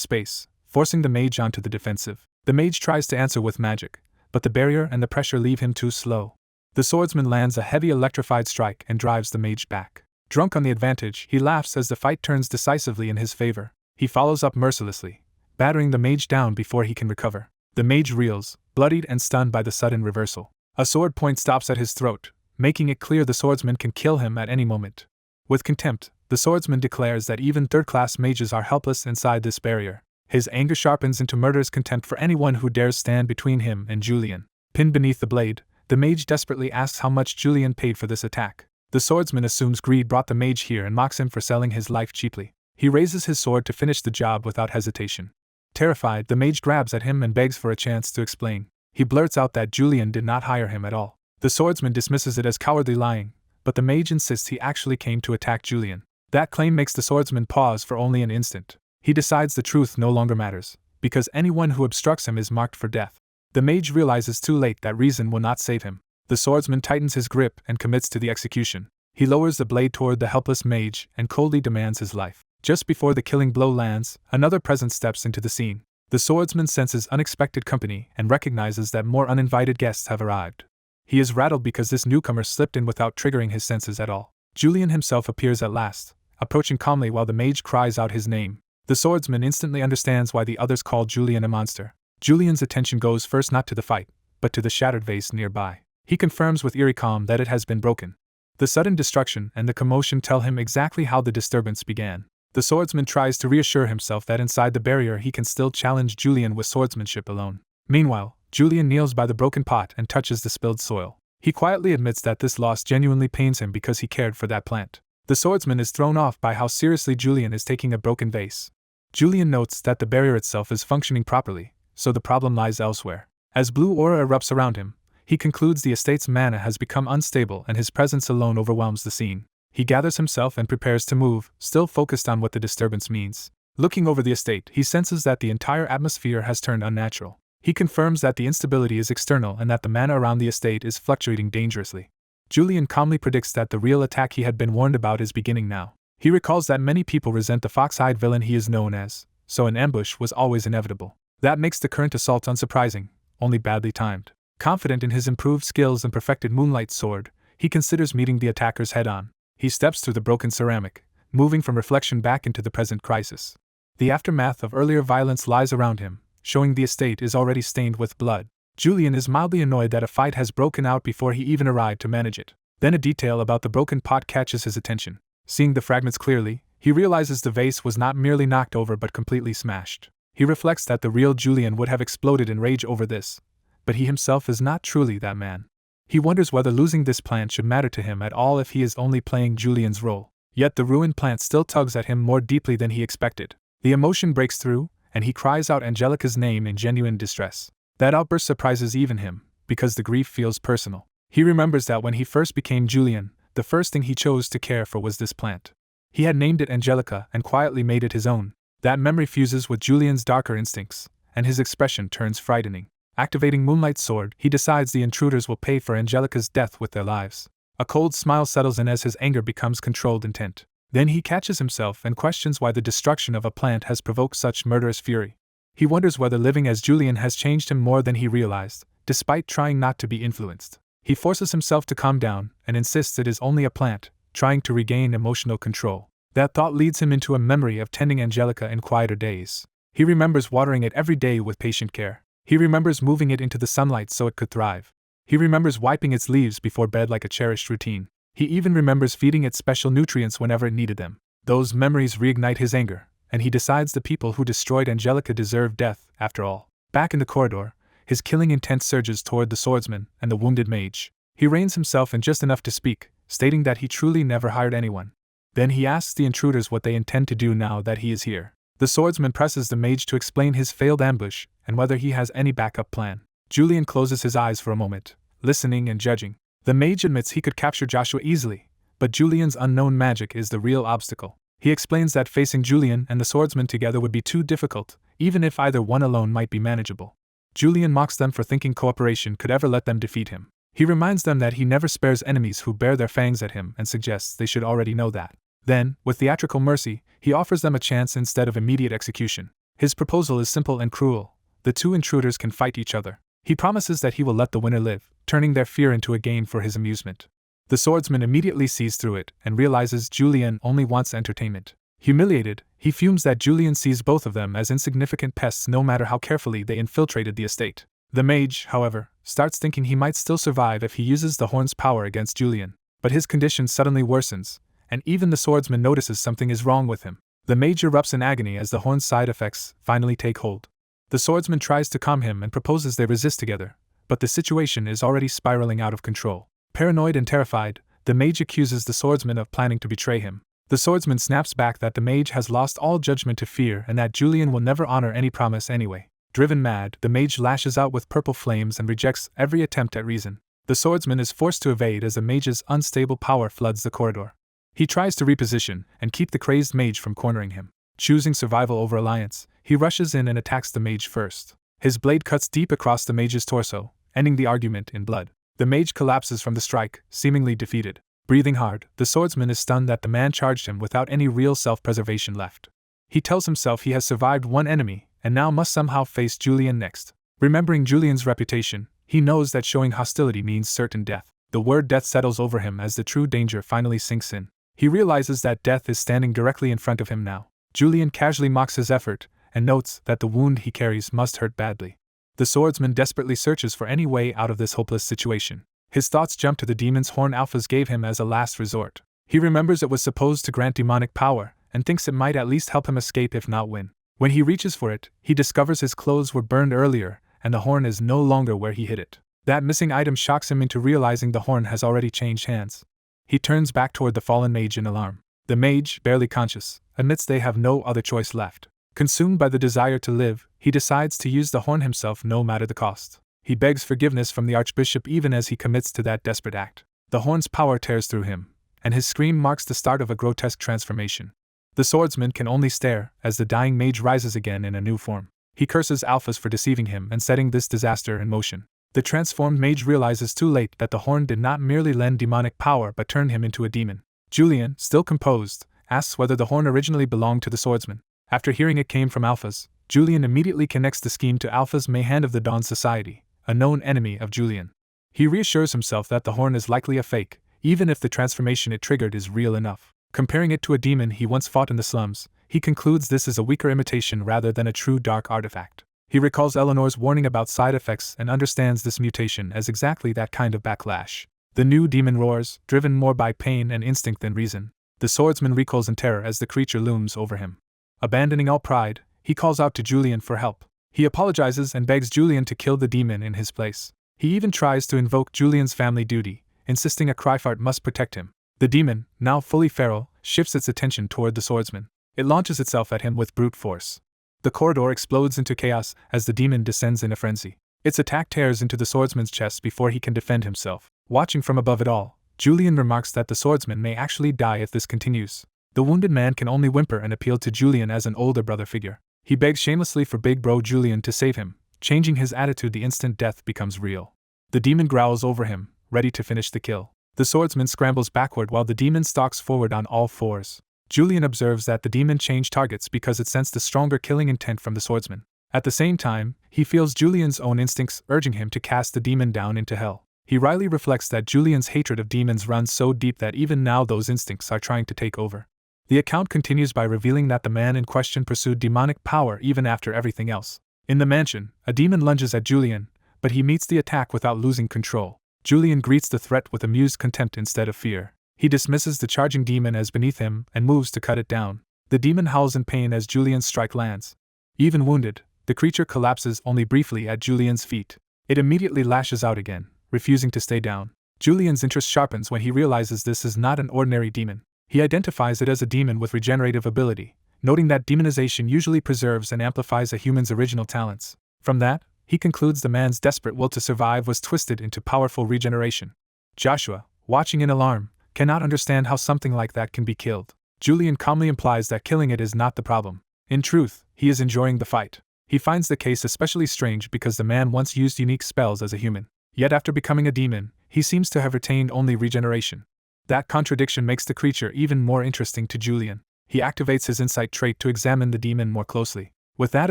space, forcing the mage onto the defensive. The mage tries to answer with magic, but the barrier and the pressure leave him too slow. The swordsman lands a heavy electrified strike and drives the mage back. Drunk on the advantage, he laughs as the fight turns decisively in his favor. He follows up mercilessly, battering the mage down before he can recover. The mage reels, bloodied and stunned by the sudden reversal. A sword point stops at his throat, making it clear the swordsman can kill him at any moment. With contempt, the swordsman declares that even third-class mages are helpless inside this barrier. His anger sharpens into murderous contempt for anyone who dares stand between him and Julian. Pinned beneath the blade, the mage desperately asks how much Julian paid for this attack. The swordsman assumes greed brought the mage here and mocks him for selling his life cheaply. He raises his sword to finish the job without hesitation. Terrified, the mage grabs at him and begs for a chance to explain. He blurts out that Julian did not hire him at all. The swordsman dismisses it as cowardly lying, but the mage insists he actually came to attack Julian. That claim makes the swordsman pause for only an instant. He decides the truth no longer matters, because anyone who obstructs him is marked for death. The mage realizes too late that reason will not save him. The swordsman tightens his grip and commits to the execution. He lowers the blade toward the helpless mage and coldly demands his life. Just before the killing blow lands, another presence steps into the scene. The swordsman senses unexpected company and recognizes that more uninvited guests have arrived. He is rattled because this newcomer slipped in without triggering his senses at all. Julian himself appears at last, approaching calmly while the mage cries out his name. The swordsman instantly understands why the others call Julian a monster. Julian's attention goes first not to the fight, but to the shattered vase nearby. He confirms with eerie calm that it has been broken. The sudden destruction and the commotion tell him exactly how the disturbance began. The swordsman tries to reassure himself that inside the barrier he can still challenge Julian with swordsmanship alone. Meanwhile, Julian kneels by the broken pot and touches the spilled soil. He quietly admits that this loss genuinely pains him because he cared for that plant. The swordsman is thrown off by how seriously Julian is taking a broken vase. Julian notes that the barrier itself is functioning properly, so the problem lies elsewhere. As blue aura erupts around him, he concludes the estate's mana has become unstable and his presence alone overwhelms the scene. He gathers himself and prepares to move, still focused on what the disturbance means. Looking over the estate, he senses that the entire atmosphere has turned unnatural. He confirms that the instability is external and that the mana around the estate is fluctuating dangerously. Julian calmly predicts that the real attack he had been warned about is beginning now. He recalls that many people resent the fox-eyed villain he is known as, so an ambush was always inevitable. That makes the current assault unsurprising, only badly timed. Confident in his improved skills and perfected moonlight sword, he considers meeting the attackers head-on. He steps through the broken ceramic, moving from reflection back into the present crisis. The aftermath of earlier violence lies around him, showing the estate is already stained with blood. Julian is mildly annoyed that a fight has broken out before he even arrived to manage it. Then a detail about the broken pot catches his attention. Seeing the fragments clearly, he realizes the vase was not merely knocked over but completely smashed. He reflects that the real Julian would have exploded in rage over this, but he himself is not truly that man. He wonders whether losing this plant should matter to him at all if he is only playing Julian's role. Yet the ruined plant still tugs at him more deeply than he expected. The emotion breaks through, and he cries out Angelica's name in genuine distress. That outburst surprises even him, because the grief feels personal. He remembers that when he first became Julian, the first thing he chose to care for was this plant. He had named it Angelica and quietly made it his own. That memory fuses with Julian's darker instincts, and his expression turns frightening. Activating Moonlight Sword, he decides the intruders will pay for Angelica's death with their lives. A cold smile settles in as his anger becomes controlled intent. Then he catches himself and questions why the destruction of a plant has provoked such murderous fury. He wonders whether living as Julian has changed him more than he realized, despite trying not to be influenced. He forces himself to calm down and insists it is only a plant, trying to regain emotional control. That thought leads him into a memory of tending Angelica in quieter days. He remembers watering it every day with patient care. He remembers moving it into the sunlight so it could thrive. He remembers wiping its leaves before bed like a cherished routine. He even remembers feeding it special nutrients whenever it needed them. Those memories reignite his anger, and he decides the people who destroyed Angelica deserve death, after all. Back in the corridor, his killing intent surges toward the swordsman and the wounded mage. He reins himself in just enough to speak, stating that he truly never hired anyone. Then he asks the intruders what they intend to do now that he is here. The swordsman presses the mage to explain his failed ambush and whether he has any backup plan. Julian closes his eyes for a moment, listening and judging. The mage admits he could capture Joshua easily, but Julian's unknown magic is the real obstacle. He explains that facing Julian and the swordsman together would be too difficult, even if either one alone might be manageable. Julian mocks them for thinking cooperation could ever let them defeat him. He reminds them that he never spares enemies who bare their fangs at him and suggests they should already know that. Then, with theatrical mercy, he offers them a chance instead of immediate execution. His proposal is simple and cruel. The two intruders can fight each other. He promises that he will let the winner live, turning their fear into a gain for his amusement. The swordsman immediately sees through it and realizes Julian only wants entertainment. Humiliated, he fumes that Julian sees both of them as insignificant pests no matter how carefully they infiltrated the estate. The mage, however, starts thinking he might still survive if he uses the horn's power against Julian, but his condition suddenly worsens, and even the swordsman notices something is wrong with him. The mage erupts in agony as the horn's side effects finally take hold. The swordsman tries to calm him and proposes they resist together, but the situation is already spiraling out of control. Paranoid and terrified, the mage accuses the swordsman of planning to betray him. The swordsman snaps back that the mage has lost all judgment to fear and that Julian will never honor any promise anyway. Driven mad, the mage lashes out with purple flames and rejects every attempt at reason. The swordsman is forced to evade as the mage's unstable power floods the corridor. He tries to reposition and keep the crazed mage from cornering him. Choosing survival over alliance, he rushes in and attacks the mage first. His blade cuts deep across the mage's torso, ending the argument in blood. The mage collapses from the strike, seemingly defeated. Breathing hard, the swordsman is stunned that the man charged him without any real self-preservation left. He tells himself he has survived one enemy, and now must somehow face Julian next. Remembering Julian's reputation, he knows that showing hostility means certain death. The word death settles over him as the true danger finally sinks in. He realizes that death is standing directly in front of him now. Julian casually mocks his effort, and notes that the wound he carries must hurt badly. The swordsman desperately searches for any way out of this hopeless situation. His thoughts jump to the demon's horn Alphas gave him as a last resort. He remembers it was supposed to grant demonic power, and thinks it might at least help him escape if not win. When he reaches for it, he discovers his clothes were burned earlier, and the horn is no longer where he hid it. That missing item shocks him into realizing the horn has already changed hands. He turns back toward the fallen mage in alarm. The mage, barely conscious, admits they have no other choice left. Consumed by the desire to live, he decides to use the horn himself no matter the cost. He begs forgiveness from the archbishop even as he commits to that desperate act. The horn's power tears through him, and his scream marks the start of a grotesque transformation. The swordsman can only stare as the dying mage rises again in a new form. He curses Alphas for deceiving him and setting this disaster in motion. The transformed mage realizes too late that the horn did not merely lend demonic power but turn him into a demon. Julian, still composed, asks whether the horn originally belonged to the swordsman. After hearing it came from Alphas, Julian immediately connects the scheme to Alpha's Mayhand of the Dawn Society, a known enemy of Julian. He reassures himself that the horn is likely a fake, even if the transformation it triggered is real enough. Comparing it to a demon he once fought in the slums, he concludes this is a weaker imitation rather than a true dark artifact. He recalls Eleanor's warning about side effects and understands this mutation as exactly that kind of backlash. The new demon roars, driven more by pain and instinct than reason. The swordsman recoils in terror as the creature looms over him. Abandoning all pride, he calls out to Julian for help. He apologizes and begs Julian to kill the demon in his place. He even tries to invoke Julian's family duty, insisting a Cryfart must protect him. The demon, now fully feral, shifts its attention toward the swordsman. It launches itself at him with brute force. The corridor explodes into chaos as the demon descends in a frenzy. Its attack tears into the swordsman's chest before he can defend himself. Watching from above it all, Julian remarks that the swordsman may actually die if this continues. The wounded man can only whimper and appeal to Julian as an older brother figure. He begs shamelessly for big bro Julian to save him, changing his attitude the instant death becomes real. The demon growls over him, ready to finish the kill. The swordsman scrambles backward while the demon stalks forward on all fours. Julian observes that the demon changed targets because it sensed a stronger killing intent from the swordsman. At the same time, he feels Julian's own instincts urging him to cast the demon down into hell. He wryly reflects that Julian's hatred of demons runs so deep that even now those instincts are trying to take over. The account continues by revealing that the man in question pursued demonic power even after everything else. In the mansion, a demon lunges at Julian, but he meets the attack without losing control. Julian greets the threat with amused contempt instead of fear. He dismisses the charging demon as beneath him and moves to cut it down. The demon howls in pain as Julian's strike lands. Even wounded, the creature collapses only briefly at Julian's feet. It immediately lashes out again, refusing to stay down. Julian's interest sharpens when he realizes this is not an ordinary demon. He identifies it as a demon with regenerative ability, noting that demonization usually preserves and amplifies a human's original talents. From that, he concludes the man's desperate will to survive was twisted into powerful regeneration. Joshua, watching in alarm, cannot understand how something like that can be killed. Julian calmly implies that killing it is not the problem. In truth, he is enjoying the fight. He finds the case especially strange because the man once used unique spells as a human. Yet after becoming a demon, he seems to have retained only regeneration. That contradiction makes the creature even more interesting to Julian. He activates his insight trait to examine the demon more closely. With that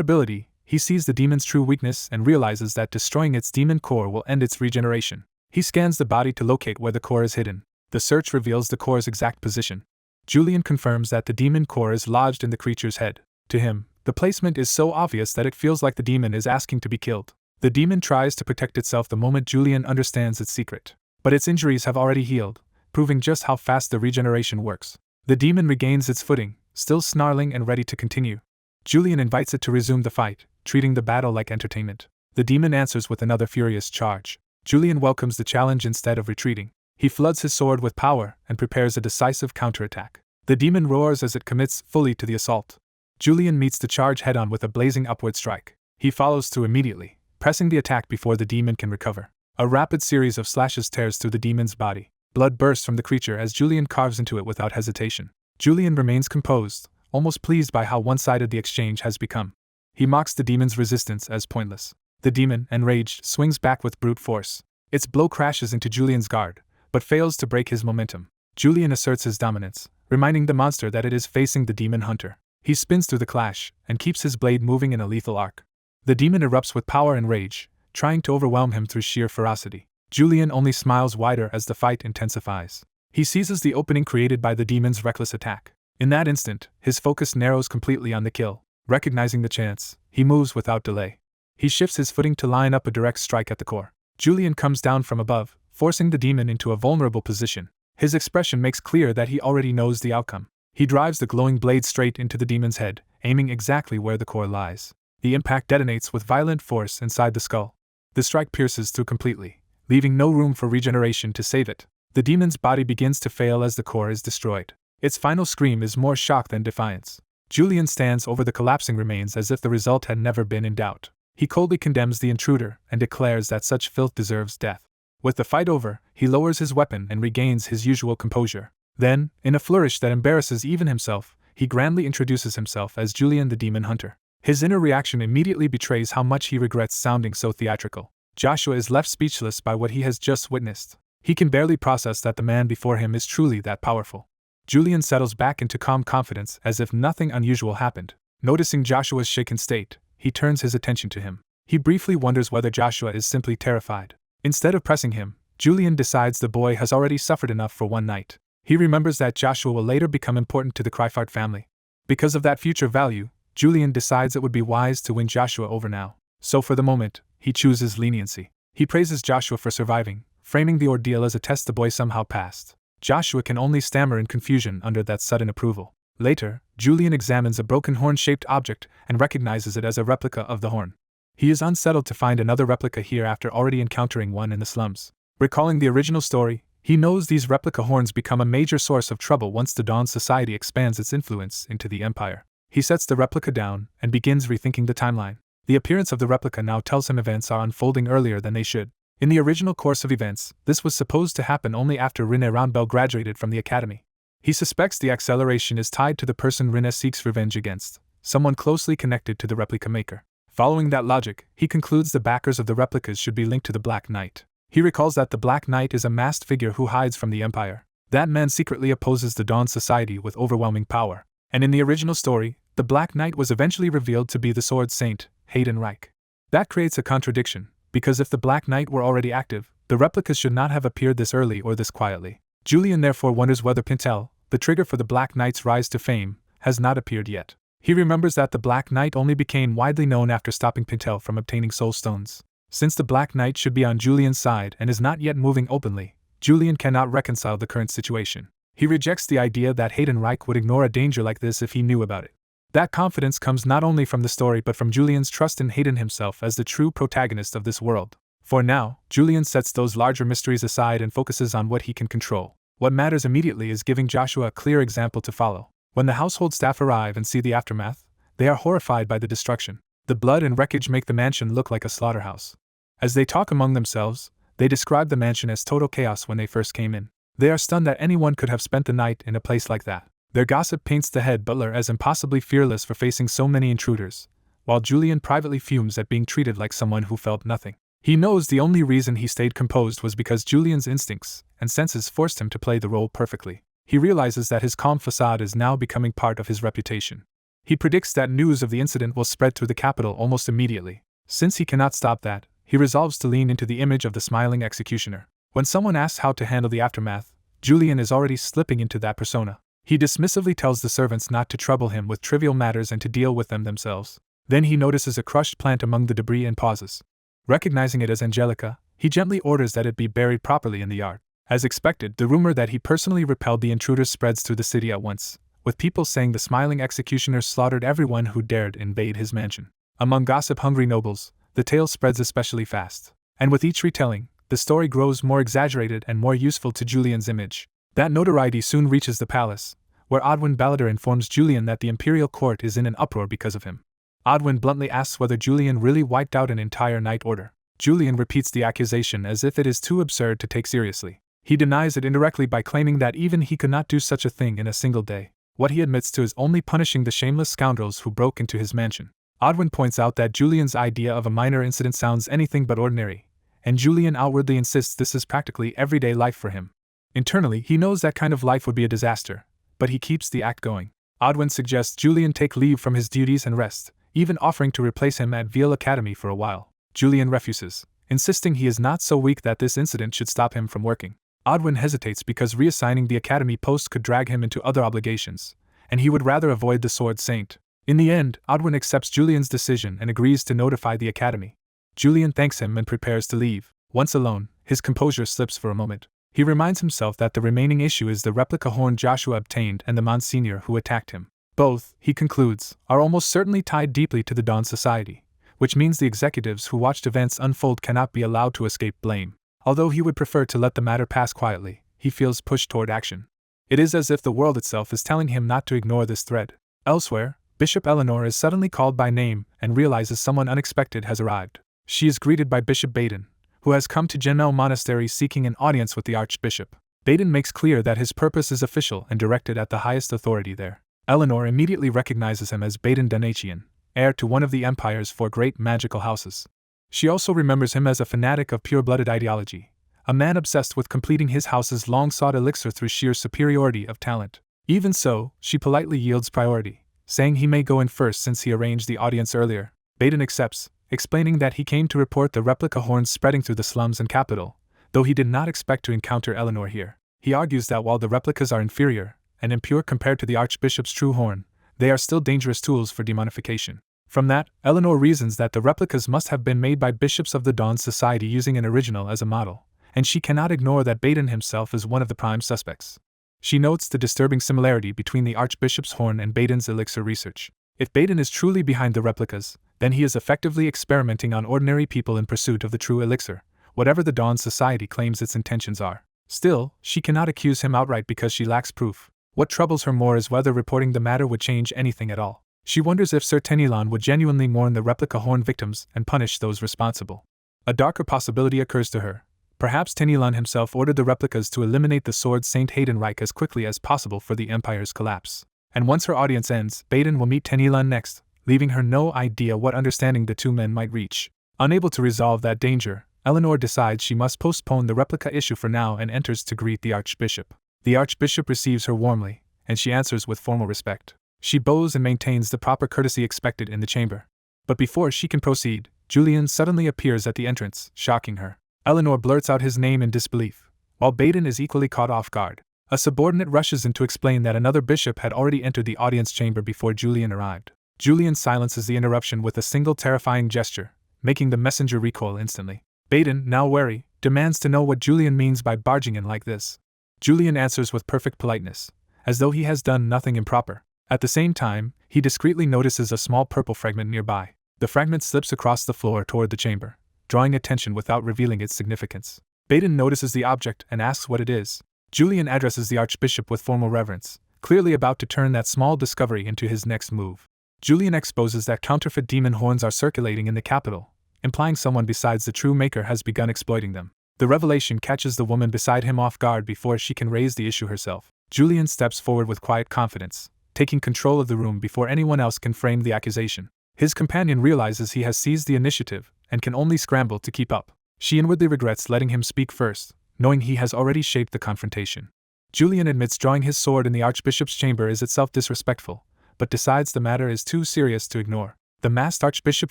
ability, he sees the demon's true weakness and realizes that destroying its demon core will end its regeneration. He scans the body to locate where the core is hidden. The search reveals the core's exact position. Julian confirms that the demon core is lodged in the creature's head. To him, the placement is so obvious that it feels like the demon is asking to be killed. The demon tries to protect itself the moment Julian understands its secret. But its injuries have already healed, proving just how fast the regeneration works. The demon regains its footing, still snarling and ready to continue. Julian invites it to resume the fight, treating the battle like entertainment. The demon answers with another furious charge. Julian welcomes the challenge instead of retreating. He floods his sword with power and prepares a decisive counterattack. The demon roars as it commits fully to the assault. Julian meets the charge head-on with a blazing upward strike. He follows through immediately, pressing the attack before the demon can recover. A rapid series of slashes tears through the demon's body. Blood bursts from the creature as Julian carves into it without hesitation. Julian remains composed, almost pleased by how one-sided the exchange has become. He mocks the demon's resistance as pointless. The demon, enraged, swings back with brute force. Its blow crashes into Julian's guard, but fails to break his momentum. Julian asserts his dominance, reminding the monster that it is facing the demon hunter. He spins through the clash, and keeps his blade moving in a lethal arc. The demon erupts with power and rage, trying to overwhelm him through sheer ferocity. Julian only smiles wider as the fight intensifies. He seizes the opening created by the demon's reckless attack. In that instant, his focus narrows completely on the kill. Recognizing the chance, he moves without delay. He shifts his footing to line up a direct strike at the core. Julian comes down from above, forcing the demon into a vulnerable position. His expression makes clear that he already knows the outcome. He drives the glowing blade straight into the demon's head, aiming exactly where the core lies. The impact detonates with violent force inside the skull. The strike pierces through completely, leaving no room for regeneration to save it. The demon's body begins to fail as the core is destroyed. Its final scream is more shock than defiance. Julian stands over the collapsing remains as if the result had never been in doubt. He coldly condemns the intruder and declares that such filth deserves death. With the fight over, he lowers his weapon and regains his usual composure. Then, in a flourish that embarrasses even himself, he grandly introduces himself as Julian the Demon Hunter. His inner reaction immediately betrays how much he regrets sounding so theatrical. Joshua is left speechless by what he has just witnessed. He can barely process that the man before him is truly that powerful. Julian settles back into calm confidence as if nothing unusual happened. Noticing Joshua's shaken state, he turns his attention to him. He briefly wonders whether Joshua is simply terrified. Instead of pressing him, Julian decides the boy has already suffered enough for one night. He remembers that Joshua will later become important to the Kryphart family. Because of that future value, Julian decides it would be wise to win Joshua over now. So for the moment, he chooses leniency. He praises Joshua for surviving, framing the ordeal as a test the boy somehow passed. Joshua can only stammer in confusion under that sudden approval. Later, Julian examines a broken horn-shaped object and recognizes it as a replica of the horn. He is unsettled to find another replica here after already encountering one in the slums. Recalling the original story, he knows these replica horns become a major source of trouble once the Dawn Society expands its influence into the Empire. He sets the replica down and begins rethinking the timeline. The appearance of the replica now tells him events are unfolding earlier than they should. In the original course of events, this was supposed to happen only after Rena Roundbell graduated from the academy. He suspects the acceleration is tied to the person Rena seeks revenge against, someone closely connected to the replica maker. Following that logic, he concludes the backers of the replicas should be linked to the Black Knight. He recalls that the Black Knight is a masked figure who hides from the Empire. That man secretly opposes the Dawn Society with overwhelming power. And in the original story, the Black Knight was eventually revealed to be the Sword Saint, Hayden Reich. That creates a contradiction, because if the Black Knight were already active, the replicas should not have appeared this early or this quietly. Julian therefore wonders whether Pintel, the trigger for the Black Knight's rise to fame, has not appeared yet. He remembers that the Black Knight only became widely known after stopping Pintel from obtaining soul stones. Since the Black Knight should be on Julian's side and is not yet moving openly, Julian cannot reconcile the current situation. He rejects the idea that Heidenreich would ignore a danger like this if he knew about it. That confidence comes not only from the story but from Julian's trust in Hayden himself as the true protagonist of this world. For now, Julian sets those larger mysteries aside and focuses on what he can control. What matters immediately is giving Joshua a clear example to follow. When the household staff arrive and see the aftermath, they are horrified by the destruction. The blood and wreckage make the mansion look like a slaughterhouse. As they talk among themselves, they describe the mansion as total chaos when they first came in. They are stunned that anyone could have spent the night in a place like that. Their gossip paints the head butler as impossibly fearless for facing so many intruders, while Julian privately fumes at being treated like someone who felt nothing. He knows the only reason he stayed composed was because Julian's instincts and senses forced him to play the role perfectly. He realizes that his calm facade is now becoming part of his reputation. He predicts that news of the incident will spread through the capital almost immediately. Since he cannot stop that, he resolves to lean into the image of the smiling executioner. When someone asks how to handle the aftermath, Julian is already slipping into that persona. He dismissively tells the servants not to trouble him with trivial matters and to deal with them themselves. Then he notices a crushed plant among the debris and pauses. Recognizing it as Angelica, he gently orders that it be buried properly in the yard. As expected, the rumor that he personally repelled the intruders spreads through the city at once, with people saying the smiling executioner slaughtered everyone who dared invade his mansion. Among gossip-hungry nobles, the tale spreads especially fast. And with each retelling, the story grows more exaggerated and more useful to Julian's image. That notoriety soon reaches the palace, where Odwin Ballader informs Julian that the imperial court is in an uproar because of him. Odwin bluntly asks whether Julian really wiped out an entire night order. Julian repeats the accusation as if it is too absurd to take seriously. He denies it indirectly by claiming that even he could not do such a thing in a single day. What he admits to is only punishing the shameless scoundrels who broke into his mansion. Odwin points out that Julian's idea of a minor incident sounds anything but ordinary, and Julian outwardly insists this is practically everyday life for him. Internally, he knows that kind of life would be a disaster, but he keeps the act going. Odwin suggests Julian take leave from his duties and rest, even offering to replace him at Veil Academy for a while. Julian refuses, insisting he is not so weak that this incident should stop him from working. Odwin hesitates because reassigning the academy post could drag him into other obligations, and he would rather avoid the Sword Saint. In the end, Odwin accepts Julian's decision and agrees to notify the academy. Julian thanks him and prepares to leave. Once alone, his composure slips for a moment. He reminds himself that the remaining issue is the replica horn Joshua obtained and the Monsignor who attacked him. Both, he concludes, are almost certainly tied deeply to the Dawn Society, which means the executives who watched events unfold cannot be allowed to escape blame. Although he would prefer to let the matter pass quietly, he feels pushed toward action. It is as if the world itself is telling him not to ignore this thread. Elsewhere, Bishop Eleanor is suddenly called by name and realizes someone unexpected has arrived. She is greeted by Bishop Baden, who has come to Genel Monastery seeking an audience with the Archbishop. Baden makes clear that his purpose is official and directed at the highest authority there. Eleanor immediately recognizes him as Baden Donatian, heir to one of the Empire's 4 great magical houses. She also remembers him as a fanatic of pure-blooded ideology, a man obsessed with completing his house's long-sought elixir through sheer superiority of talent. Even so, she politely yields priority, saying he may go in first since he arranged the audience earlier. Baden accepts, explaining that he came to report the replica horns spreading through the slums and capital, though he did not expect to encounter Eleanor here. He argues that while the replicas are inferior and impure compared to the Archbishop's true horn, they are still dangerous tools for demonification. From that, Eleanor reasons that the replicas must have been made by bishops of the Dawn Society using an original as a model, and she cannot ignore that Baden himself is one of the prime suspects. She notes the disturbing similarity between the Archbishop's horn and Baden's elixir research. If Baden is truly behind the replicas, then he is effectively experimenting on ordinary people in pursuit of the true elixir, whatever the Dawn Society claims its intentions are. Still, she cannot accuse him outright because she lacks proof. What troubles her more is whether reporting the matter would change anything at all. She wonders if Sir Tenilon would genuinely mourn the replica horn victims and punish those responsible. A darker possibility occurs to her. Perhaps Tenilon himself ordered the replicas to eliminate the Sword Saint Heidenreich as quickly as possible for the Empire's collapse. And once her audience ends, Baden will meet Tenilon next, leaving her no idea what understanding the two men might reach. Unable to resolve that danger, Eleanor decides she must postpone the replica issue for now and enters to greet the Archbishop. The Archbishop receives her warmly, and she answers with formal respect. She bows and maintains the proper courtesy expected in the chamber. But before she can proceed, Julian suddenly appears at the entrance, shocking her. Eleanor blurts out his name in disbelief, while Baden is equally caught off guard. A subordinate rushes in to explain that another bishop had already entered the audience chamber before Julian arrived. Julian silences the interruption with a single terrifying gesture, making the messenger recoil instantly. Baden, now wary, demands to know what Julian means by barging in like this. Julian answers with perfect politeness, as though he has done nothing improper. At the same time, he discreetly notices a small purple fragment nearby. The fragment slips across the floor toward the chamber, drawing attention without revealing its significance. Baden notices the object and asks what it is. Julian addresses the archbishop with formal reverence, clearly about to turn that small discovery into his next move. Julian exposes that counterfeit demon horns are circulating in the capital, implying someone besides the true maker has begun exploiting them. The revelation catches the woman beside him off guard before she can raise the issue herself. Julian steps forward with quiet confidence, taking control of the room before anyone else can frame the accusation. His companion realizes he has seized the initiative and can only scramble to keep up. She inwardly regrets letting him speak first, knowing he has already shaped the confrontation. Julian admits drawing his sword in the archbishop's chamber is itself disrespectful, but decides the matter is too serious to ignore. The masked archbishop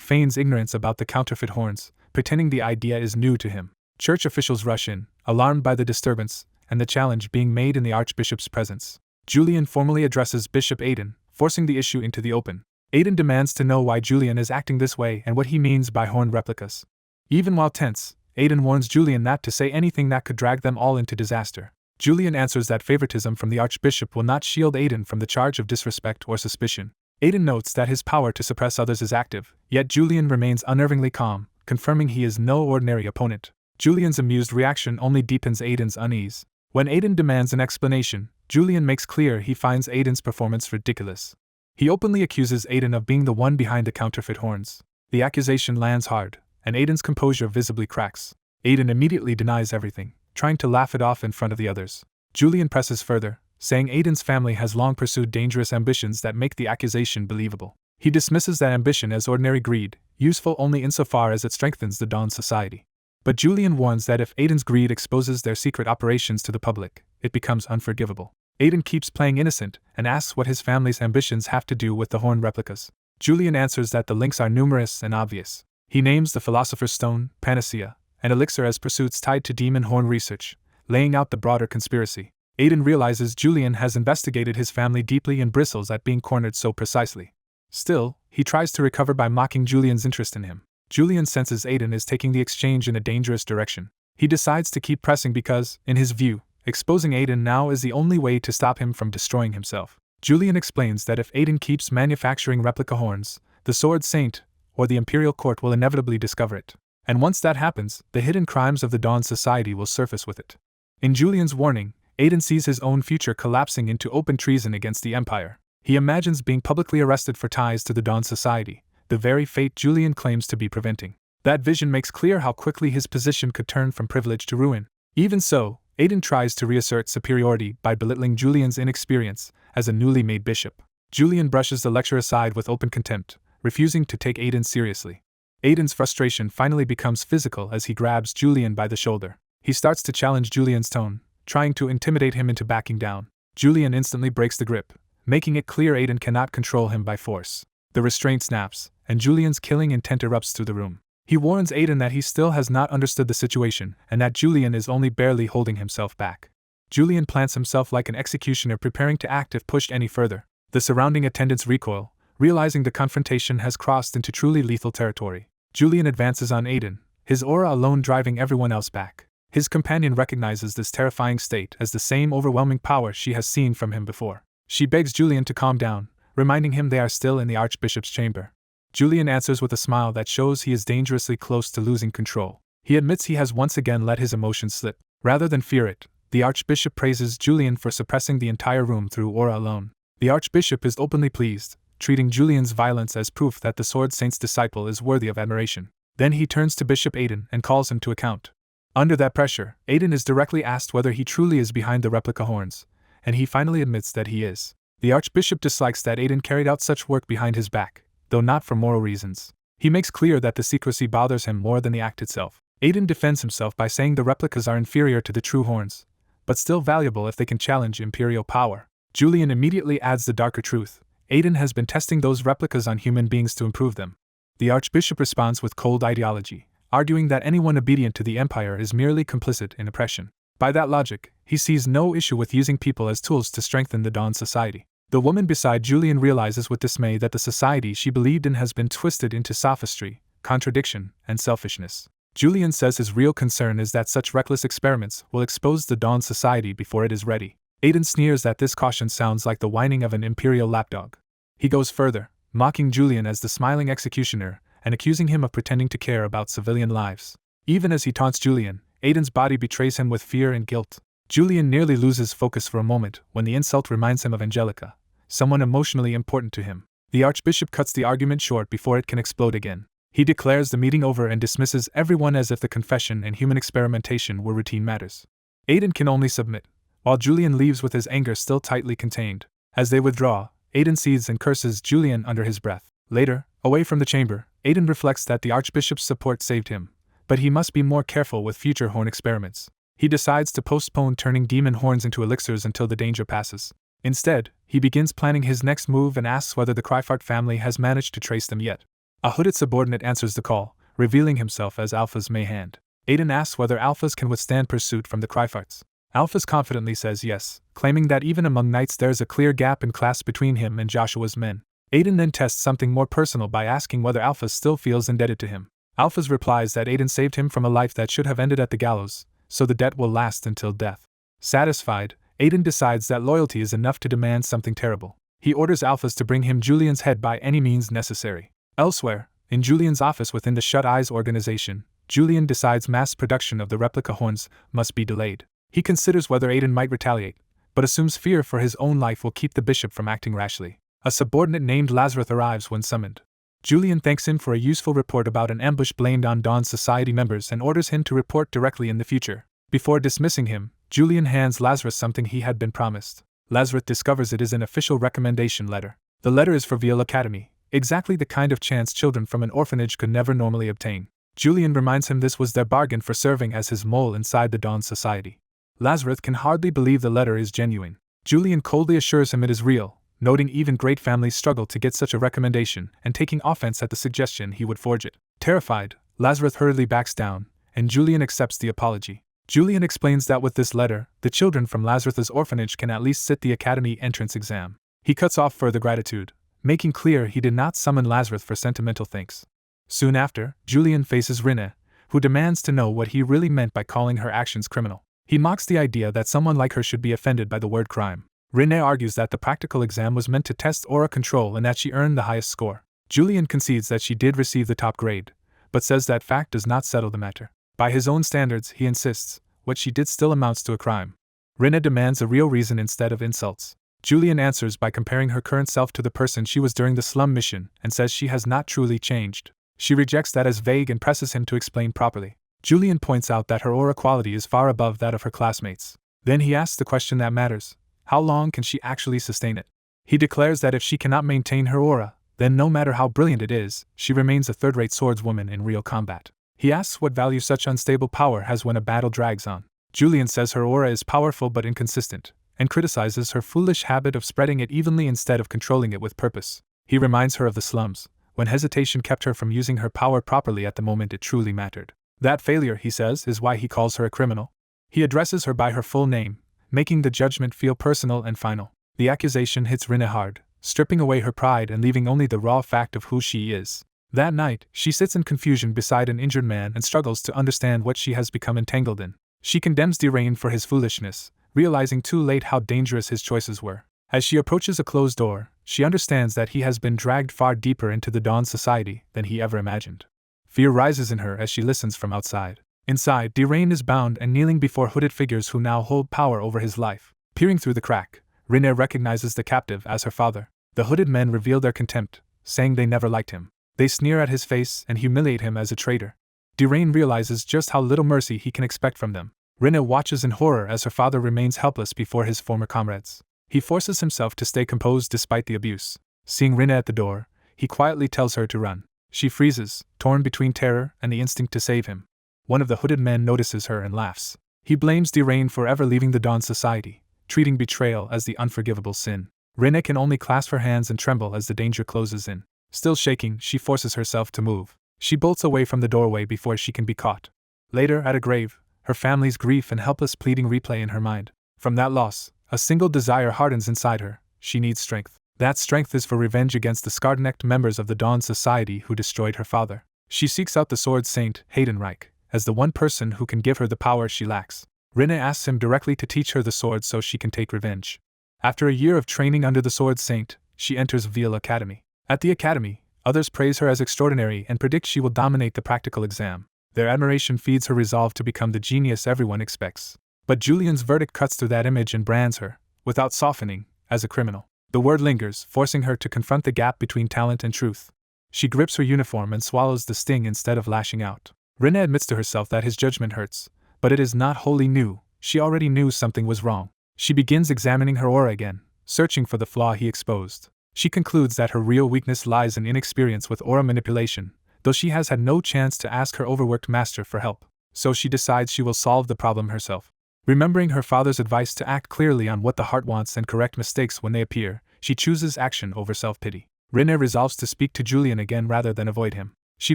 feigns ignorance about the counterfeit horns, pretending the idea is new to him. Church officials rush in, alarmed by the disturbance and the challenge being made in the archbishop's presence. Julian formally addresses Bishop Aiden, forcing the issue into the open. Aiden demands to know why Julian is acting this way and what he means by horn replicas. Even while tense, Aiden warns Julian not to say anything that could drag them all into disaster. Julian answers that favoritism from the archbishop will not shield Aiden from the charge of disrespect or suspicion. Aiden notes that his power to suppress others is active, yet Julian remains unnervingly calm, confirming he is no ordinary opponent. Julian's amused reaction only deepens Aiden's unease. When Aiden demands an explanation, Julian makes clear he finds Aiden's performance ridiculous. He openly accuses Aiden of being the one behind the counterfeit horns. The accusation lands hard, and Aiden's composure visibly cracks. Aiden immediately denies everything, trying to laugh it off in front of the others. Julian presses further, saying Aiden's family has long pursued dangerous ambitions that make the accusation believable. He dismisses that ambition as ordinary greed, useful only insofar as it strengthens the Dawn society. But Julian warns that if Aiden's greed exposes their secret operations to the public, it becomes unforgivable. Aiden keeps playing innocent and asks what his family's ambitions have to do with the horn replicas. Julian answers that the links are numerous and obvious. He names the Philosopher's Stone, Panacea, and Elixir as pursuits tied to demon horn research, laying out the broader conspiracy. Aiden realizes Julian has investigated his family deeply and bristles at being cornered so precisely. Still, he tries to recover by mocking Julian's interest in him. Julian senses Aiden is taking the exchange in a dangerous direction. He decides to keep pressing because, in his view, exposing Aiden now is the only way to stop him from destroying himself. Julian explains that if Aiden keeps manufacturing replica horns, the Sword Saint, or the Imperial Court will inevitably discover it. And once that happens, the hidden crimes of the Dawn Society will surface with it. In Julian's warning, Aiden sees his own future collapsing into open treason against the Empire. He imagines being publicly arrested for ties to the Dawn Society, the very fate Julian claims to be preventing. That vision makes clear how quickly his position could turn from privilege to ruin. Even so, Aiden tries to reassert superiority by belittling Julian's inexperience as a newly made bishop. Julian brushes the lecture aside with open contempt, refusing to take Aiden seriously. Aiden's frustration finally becomes physical as he grabs Julian by the shoulder. He starts to challenge Julian's tone, trying to intimidate him into backing down. Julian instantly breaks the grip, making it clear Aiden cannot control him by force. The restraint snaps, and Julian's killing intent erupts through the room. He warns Aiden that he still has not understood the situation and that Julian is only barely holding himself back. Julian plants himself like an executioner preparing to act if pushed any further. The surrounding attendants recoil, realizing the confrontation has crossed into truly lethal territory. Julian advances on Aiden, his aura alone driving everyone else back. His companion recognizes this terrifying state as the same overwhelming power she has seen from him before. She begs Julian to calm down, reminding him they are still in the Archbishop's chamber. Julian answers with a smile that shows he is dangerously close to losing control. He admits he has once again let his emotions slip. Rather than fear it, the Archbishop praises Julian for suppressing the entire room through aura alone. The Archbishop is openly pleased, treating Julian's violence as proof that the Sword Saint's disciple is worthy of admiration. Then he turns to Bishop Aiden and calls him to account. Under that pressure, Aiden is directly asked whether he truly is behind the replica horns, and he finally admits that he is. The Archbishop dislikes that Aiden carried out such work behind his back, though not for moral reasons. He makes clear that the secrecy bothers him more than the act itself. Aiden defends himself by saying the replicas are inferior to the true horns, but still valuable if they can challenge imperial power. Julian immediately adds the darker truth. Aiden has been testing those replicas on human beings to improve them. The Archbishop responds with cold ideology, arguing that anyone obedient to the Empire is merely complicit in oppression. By that logic, he sees no issue with using people as tools to strengthen the Dawn Society. The woman beside Julian realizes with dismay that the society she believed in has been twisted into sophistry, contradiction, and selfishness. Julian says his real concern is that such reckless experiments will expose the Dawn Society before it is ready. Aiden sneers that this caution sounds like the whining of an imperial lapdog. He goes further, mocking Julian as the smiling executioner and accusing him of pretending to care about civilian lives. Even as he taunts Julian, Aiden's body betrays him with fear and guilt. Julian nearly loses focus for a moment when the insult reminds him of Angelica, someone emotionally important to him. The Archbishop cuts the argument short before it can explode again. He declares the meeting over and dismisses everyone as if the confession and human experimentation were routine matters. Aiden can only submit, while Julian leaves with his anger still tightly contained. As they withdraw, Aiden seethes and curses Julian under his breath. Later, away from the chamber, Aiden reflects that the Archbishop's support saved him, but he must be more careful with future horn experiments. He decides to postpone turning demon horns into elixirs until the danger passes. Instead, he begins planning his next move and asks whether the Kryphart family has managed to trace them yet. A hooded subordinate answers the call, revealing himself as Alpha's Mayhand. Aiden asks whether Alphas can withstand pursuit from the Krypharts. Alphas confidently says yes, claiming that even among knights there's a clear gap in class between him and Joshua's men. Aiden then tests something more personal by asking whether Alphas still feels indebted to him. Alphas replies that Aiden saved him from a life that should have ended at the gallows, so the debt will last until death. Satisfied, Aiden decides that loyalty is enough to demand something terrible. He orders Alphas to bring him Julian's head by any means necessary. Elsewhere, in Julian's office within the Shut Eyes organization, Julian decides mass production of the replica horns must be delayed. He considers whether Aiden might retaliate, but assumes fear for his own life will keep the bishop from acting rashly. A subordinate named Lazarus arrives when summoned. Julian thanks him for a useful report about an ambush blamed on Dawn Society members and orders him to report directly in the future. Before dismissing him, Julian hands Lazarus something he had been promised. Lazarus discovers it is an official recommendation letter. The letter is for Veil Academy, exactly the kind of chance children from an orphanage could never normally obtain. Julian reminds him this was their bargain for serving as his mole inside the Dawn Society. Lazarus can hardly believe the letter is genuine. Julian coldly assures him it is real, noting even great families struggle to get such a recommendation and taking offense at the suggestion he would forge it. Terrified, Lazarus hurriedly backs down, and Julian accepts the apology. Julian explains that with this letter, the children from Lazarus's orphanage can at least sit the academy entrance exam. He cuts off further gratitude, making clear he did not summon Lazarus for sentimental thanks. Soon after, Julian faces Rena, who demands to know what he really meant by calling her actions criminal. He mocks the idea that someone like her should be offended by the word crime. Rena argues that the practical exam was meant to test aura control and that she earned the highest score. Julian concedes that she did receive the top grade, but says that fact does not settle the matter. By his own standards, he insists, what she did still amounts to a crime. Rena demands a real reason instead of insults. Julian answers by comparing her current self to the person she was during the slum mission and says she has not truly changed. She rejects that as vague and presses him to explain properly. Julian points out that her aura quality is far above that of her classmates. Then he asks the question that matters: how long can she actually sustain it? He declares that if she cannot maintain her aura, then no matter how brilliant it is, she remains a third-rate swordswoman in real combat. He asks what value such unstable power has when a battle drags on. Julian says her aura is powerful but inconsistent, and criticizes her foolish habit of spreading it evenly instead of controlling it with purpose. He reminds her of the slums, when hesitation kept her from using her power properly at the moment it truly mattered. That failure, he says, is why he calls her a criminal. He addresses her by her full name, making the judgment feel personal and final. The accusation hits Rena hard, stripping away her pride and leaving only the raw fact of who she is. That night, she sits in confusion beside an injured man and struggles to understand what she has become entangled in. She condemns Derain for his foolishness, realizing too late how dangerous his choices were. As she approaches a closed door, she understands that he has been dragged far deeper into the Dawn Society than he ever imagined. Fear rises in her as she listens from outside. Inside, Derain is bound and kneeling before hooded figures who now hold power over his life. Peering through the crack, Rena recognizes the captive as her father. The hooded men reveal their contempt, saying they never liked him. They sneer at his face and humiliate him as a traitor. Derain realizes just how little mercy he can expect from them. Rena watches in horror as her father remains helpless before his former comrades. He forces himself to stay composed despite the abuse. Seeing Rena at the door, he quietly tells her to run. She freezes, torn between terror and the instinct to save him. One of the hooded men notices her and laughs. He blames Derain for ever leaving the Dawn Society, treating betrayal as the unforgivable sin. Rena can only clasp her hands and tremble as the danger closes in. Still shaking, she forces herself to move. She bolts away from the doorway before she can be caught. Later, at a grave, her family's grief and helpless pleading replay in her mind. From that loss, a single desire hardens inside her: she needs strength. That strength is for revenge against the scarred-necked members of the Dawn Society who destroyed her father. She seeks out the Sword Saint, Haydenreich, as the one person who can give her the power she lacks. Rena asks him directly to teach her the sword so she can take revenge. After a year of training under the Sword Saint, she enters Veil Academy. At the academy, others praise her as extraordinary and predict she will dominate the practical exam. Their admiration feeds her resolve to become the genius everyone expects. But Julian's verdict cuts through that image and brands her, without softening, as a criminal. The word lingers, forcing her to confront the gap between talent and truth. She grips her uniform and swallows the sting instead of lashing out. Rena admits to herself that his judgment hurts, but it is not wholly new. She already knew something was wrong. She begins examining her aura again, searching for the flaw he exposed. She concludes that her real weakness lies in inexperience with aura manipulation, though she has had no chance to ask her overworked master for help. So she decides she will solve the problem herself. Remembering her father's advice to act clearly on what the heart wants and correct mistakes when they appear, she chooses action over self-pity. Rena resolves to speak to Julian again rather than avoid him. She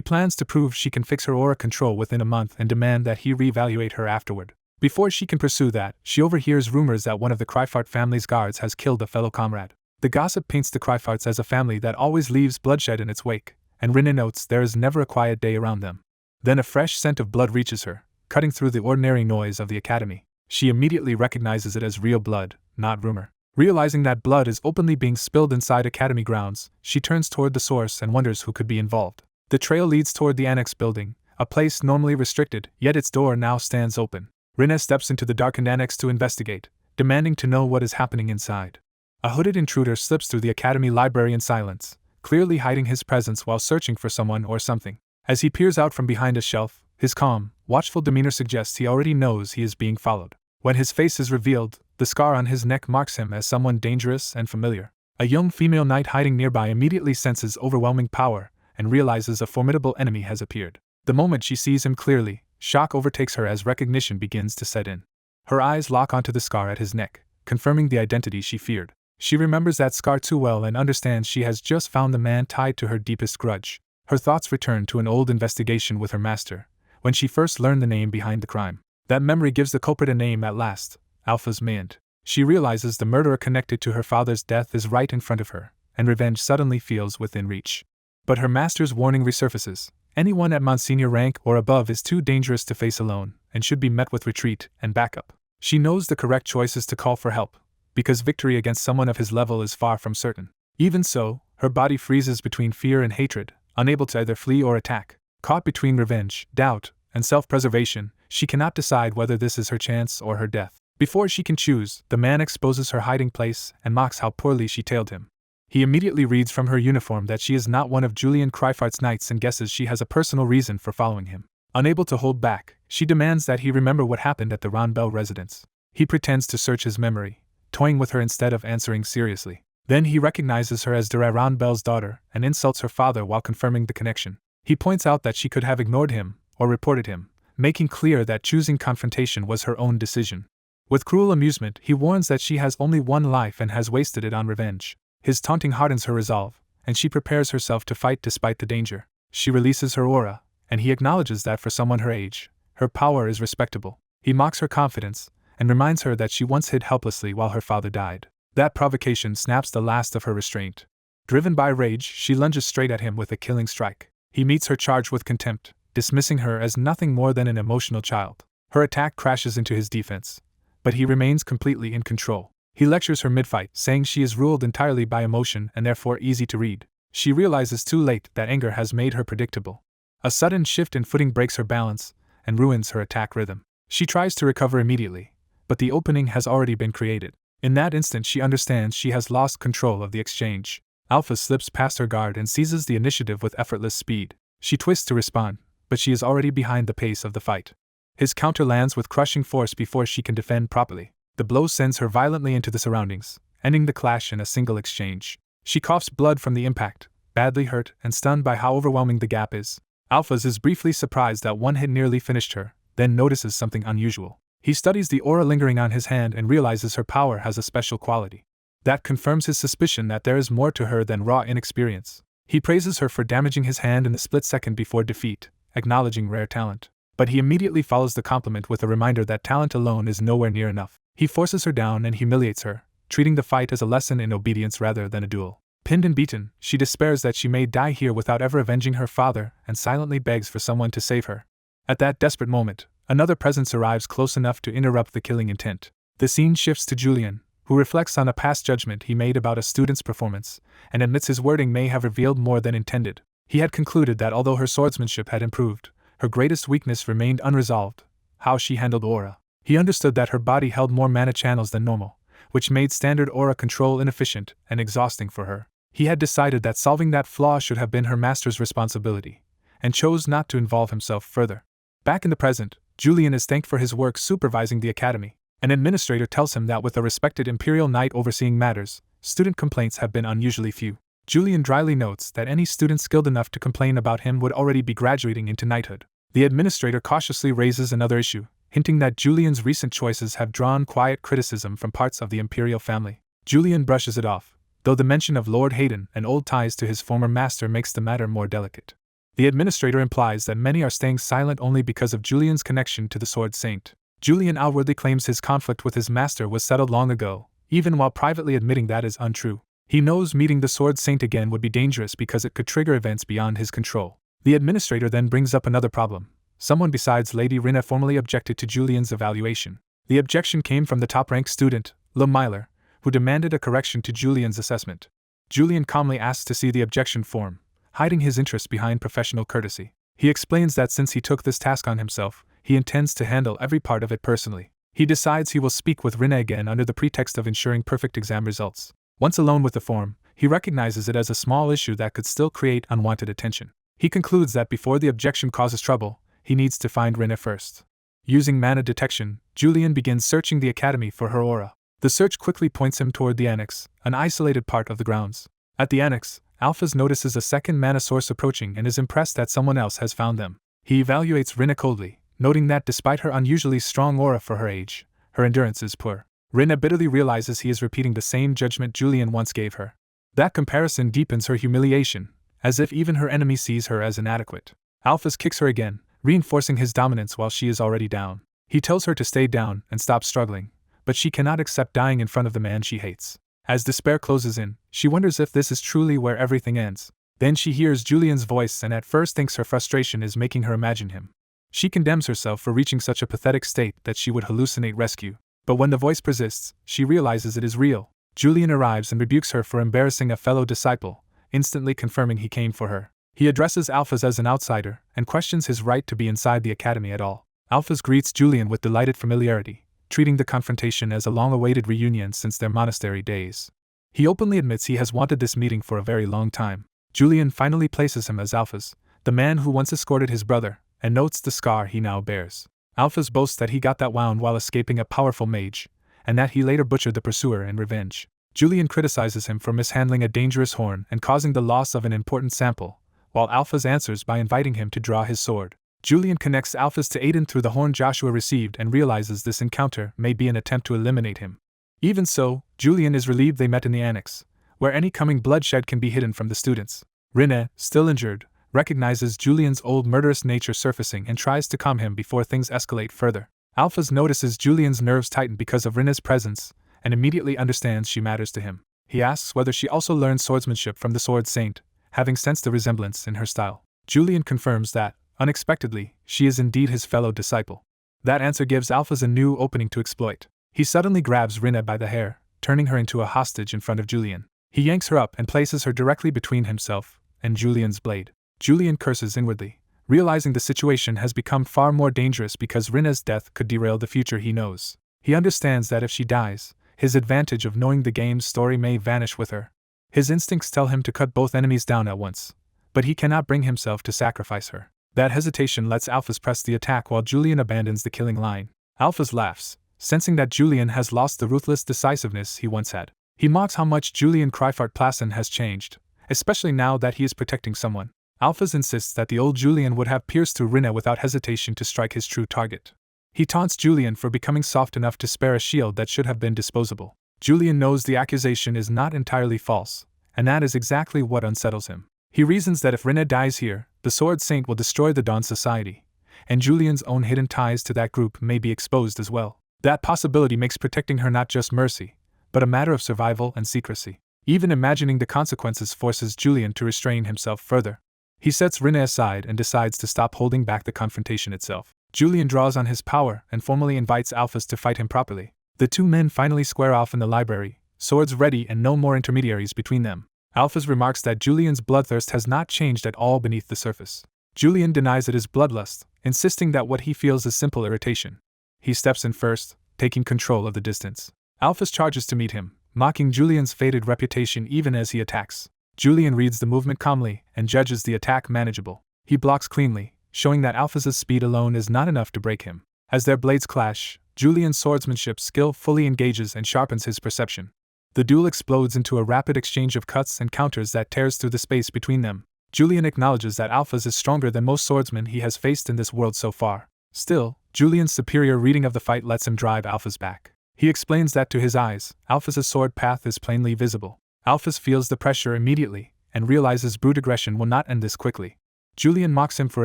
plans to prove she can fix her aura control within a month and demand that he reevaluate her afterward. Before she can pursue that, she overhears rumors that one of the Kryphart family's guards has killed a fellow comrade. The gossip paints the Kryfarts as a family that always leaves bloodshed in its wake, and Rena notes there is never a quiet day around them. Then a fresh scent of blood reaches her, cutting through the ordinary noise of the academy. She immediately recognizes it as real blood, not rumor. Realizing that blood is openly being spilled inside academy grounds, she turns toward the source and wonders who could be involved. The trail leads toward the annex building, a place normally restricted, yet its door now stands open. Rena steps into the darkened annex to investigate, demanding to know what is happening inside. A hooded intruder slips through the academy library in silence, clearly hiding his presence while searching for someone or something. As he peers out from behind a shelf, his calm, watchful demeanor suggests he already knows he is being followed. When his face is revealed, the scar on his neck marks him as someone dangerous and familiar. A young female knight hiding nearby immediately senses overwhelming power and realizes a formidable enemy has appeared. The moment she sees him clearly, shock overtakes her as recognition begins to set in. Her eyes lock onto the scar at his neck, confirming the identity she feared. She remembers that scar too well and understands she has just found the man tied to her deepest grudge. Her thoughts return to an old investigation with her master, when she first learned the name behind the crime. That memory gives the culprit a name at last: Alpha's Mayant. She realizes the murderer connected to her father's death is right in front of her, and revenge suddenly feels within reach. But her master's warning resurfaces: anyone at Monsignor rank or above is too dangerous to face alone, and should be met with retreat and backup. She knows the correct choice is to call for help, because victory against someone of his level is far from certain. Even so, her body freezes between fear and hatred, unable to either flee or attack. Caught between revenge, doubt, and self-preservation, she cannot decide whether this is her chance or her death. Before she can choose, the man exposes her hiding place and mocks how poorly she tailed him. He immediately reads from her uniform that she is not one of Julian Kryfart's knights and guesses she has a personal reason for following him. Unable to hold back, she demands that he remember what happened at the Ronbell residence. He pretends to search his memory, toying with her instead of answering seriously. Then he recognizes her as Dara Ronbell's daughter and insults her father while confirming the connection. He points out that she could have ignored him or reported him, making clear that choosing confrontation was her own decision. With cruel amusement, he warns that she has only one life and has wasted it on revenge. His taunting hardens her resolve, and she prepares herself to fight despite the danger. She releases her aura, and he acknowledges that for someone her age, her power is respectable. He mocks her confidence, and reminds her that she once hid helplessly while her father died. That provocation snaps the last of her restraint. Driven by rage, she lunges straight at him with a killing strike. He meets her charge with contempt, dismissing her as nothing more than an emotional child. Her attack crashes into his defense, but he remains completely in control. He lectures her mid-fight, saying she is ruled entirely by emotion and therefore easy to read. She realizes too late that anger has made her predictable. A sudden shift in footing breaks her balance and ruins her attack rhythm. She tries to recover immediately, but the opening has already been created. In that instant she understands she has lost control of the exchange. Alpha slips past her guard and seizes the initiative with effortless speed. She twists to respond, but she is already behind the pace of the fight. His counter lands with crushing force before she can defend properly. The blow sends her violently into the surroundings, ending the clash in a single exchange. She coughs blood from the impact, badly hurt and stunned by how overwhelming the gap is. Alphas is briefly surprised that one hit nearly finished her, then notices something unusual. He studies the aura lingering on his hand and realizes her power has a special quality. That confirms his suspicion that there is more to her than raw inexperience. He praises her for damaging his hand in the split second before defeat, acknowledging rare talent. But he immediately follows the compliment with a reminder that talent alone is nowhere near enough. He forces her down and humiliates her, treating the fight as a lesson in obedience rather than a duel. Pinned and beaten, she despairs that she may die here without ever avenging her father and silently begs for someone to save her. At that desperate moment, another presence arrives close enough to interrupt the killing intent. The scene shifts to Julian, who reflects on a past judgment he made about a student's performance, and admits his wording may have revealed more than intended. He had concluded that although her swordsmanship had improved, her greatest weakness remained unresolved: how she handled aura. He understood that her body held more mana channels than normal, which made standard aura control inefficient and exhausting for her. He had decided that solving that flaw should have been her master's responsibility, and chose not to involve himself further. Back in the present, Julian is thanked for his work supervising the academy. An administrator tells him that with a respected imperial knight overseeing matters, student complaints have been unusually few. Julian dryly notes that any student skilled enough to complain about him would already be graduating into knighthood. The administrator cautiously raises another issue, hinting that Julian's recent choices have drawn quiet criticism from parts of the imperial family. Julian brushes it off, though the mention of Lord Hayden and old ties to his former master makes the matter more delicate. The administrator implies that many are staying silent only because of Julian's connection to the Sword Saint. Julian outwardly claims his conflict with his master was settled long ago, even while privately admitting that is untrue. He knows meeting the Sword Saint again would be dangerous because it could trigger events beyond his control. The administrator then brings up another problem. Someone besides Lady Rena formally objected to Julian's evaluation. The objection came from the top-ranked student, Myler, who demanded a correction to Julian's assessment. Julian calmly asks to see the objection form, hiding his interest behind professional courtesy. He explains that since he took this task on himself, he intends to handle every part of it personally. He decides he will speak with Rena again under the pretext of ensuring perfect exam results. Once alone with the form, he recognizes it as a small issue that could still create unwanted attention. He concludes that before the objection causes trouble, he needs to find Rena first. Using mana detection, Julian begins searching the academy for her aura. The search quickly points him toward the annex, an isolated part of the grounds. At the annex, Alphys notices a second mana source approaching and is impressed that someone else has found them. He evaluates Rena coldly, noting that despite her unusually strong aura for her age, her endurance is poor. Rena bitterly realizes he is repeating the same judgment Julian once gave her. That comparison deepens her humiliation, as if even her enemy sees her as inadequate. Alphys kicks her again, reinforcing his dominance while she is already down. He tells her to stay down and stop struggling, but she cannot accept dying in front of the man she hates. As despair closes in, she wonders if this is truly where everything ends. Then she hears Julian's voice and at first thinks her frustration is making her imagine him. She condemns herself for reaching such a pathetic state that she would hallucinate rescue. But when the voice persists, she realizes it is real. Julian arrives and rebukes her for embarrassing a fellow disciple, instantly confirming he came for her. He addresses Alphys as an outsider and questions his right to be inside the academy at all. Alphys greets Julian with delighted familiarity, treating the confrontation as a long-awaited reunion since their monastery days. He openly admits he has wanted this meeting for a very long time. Julian finally places him as Alphys, the man who once escorted his brother, and notes the scar he now bears. Alphys boasts that he got that wound while escaping a powerful mage, and that he later butchered the pursuer in revenge. Julian criticizes him for mishandling a dangerous horn and causing the loss of an important sample, while Alphys answers by inviting him to draw his sword. Julian connects Alphys to Aiden through the horn Joshua received and realizes this encounter may be an attempt to eliminate him. Even so, Julian is relieved they met in the annex, where any coming bloodshed can be hidden from the students. Rena, still injured, recognizes Julian's old murderous nature surfacing and tries to calm him before things escalate further. Alphys notices Julian's nerves tighten because of Rena's presence and immediately understands she matters to him. He asks whether she also learned swordsmanship from the Sword Saint, having sensed the resemblance in her style. Julian confirms that, unexpectedly, she is indeed his fellow disciple. That answer gives Alphys a new opening to exploit. He suddenly grabs Rena by the hair, turning her into a hostage in front of Julian. He yanks her up and places her directly between himself and Julian's blade. Julian curses inwardly, realizing the situation has become far more dangerous because Rena's death could derail the future he knows. He understands that if she dies, his advantage of knowing the game's story may vanish with her. His instincts tell him to cut both enemies down at once, but he cannot bring himself to sacrifice her. That hesitation lets Alphys press the attack while Julian abandons the killing line. Alphys laughs, sensing that Julian has lost the ruthless decisiveness he once had. He mocks how much Julian Kryfart Plassen has changed, especially now that he is protecting someone. Alphys insists that the old Julian would have pierced through Rena without hesitation to strike his true target. He taunts Julian for becoming soft enough to spare a shield that should have been disposable. Julian knows the accusation is not entirely false, and that is exactly what unsettles him. He reasons that if Rena dies here, the Sword Saint will destroy the Dawn Society, and Julian's own hidden ties to that group may be exposed as well. That possibility makes protecting her not just mercy, but a matter of survival and secrecy. Even imagining the consequences forces Julian to restrain himself further. He sets Rena aside and decides to stop holding back the confrontation itself. Julian draws on his power and formally invites Alphys to fight him properly. The two men finally square off in the library, swords ready and no more intermediaries between them. Alphys remarks that Julian's bloodthirst has not changed at all beneath the surface. Julian denies it is bloodlust, insisting that what he feels is simple irritation. He steps in first, taking control of the distance. Alphys charges to meet him, mocking Julian's faded reputation even as he attacks. Julian reads the movement calmly and judges the attack manageable. He blocks cleanly, showing that Alphys's speed alone is not enough to break him. As their blades clash, Julian's swordsmanship skill fully engages and sharpens his perception. The duel explodes into a rapid exchange of cuts and counters that tears through the space between them. Julian acknowledges that Alphys is stronger than most swordsmen he has faced in this world so far. Still, Julian's superior reading of the fight lets him drive Alphys back. He explains that to his eyes, Alphys's sword path is plainly visible. Alphys feels the pressure immediately, and realizes brute aggression will not end this quickly. Julian mocks him for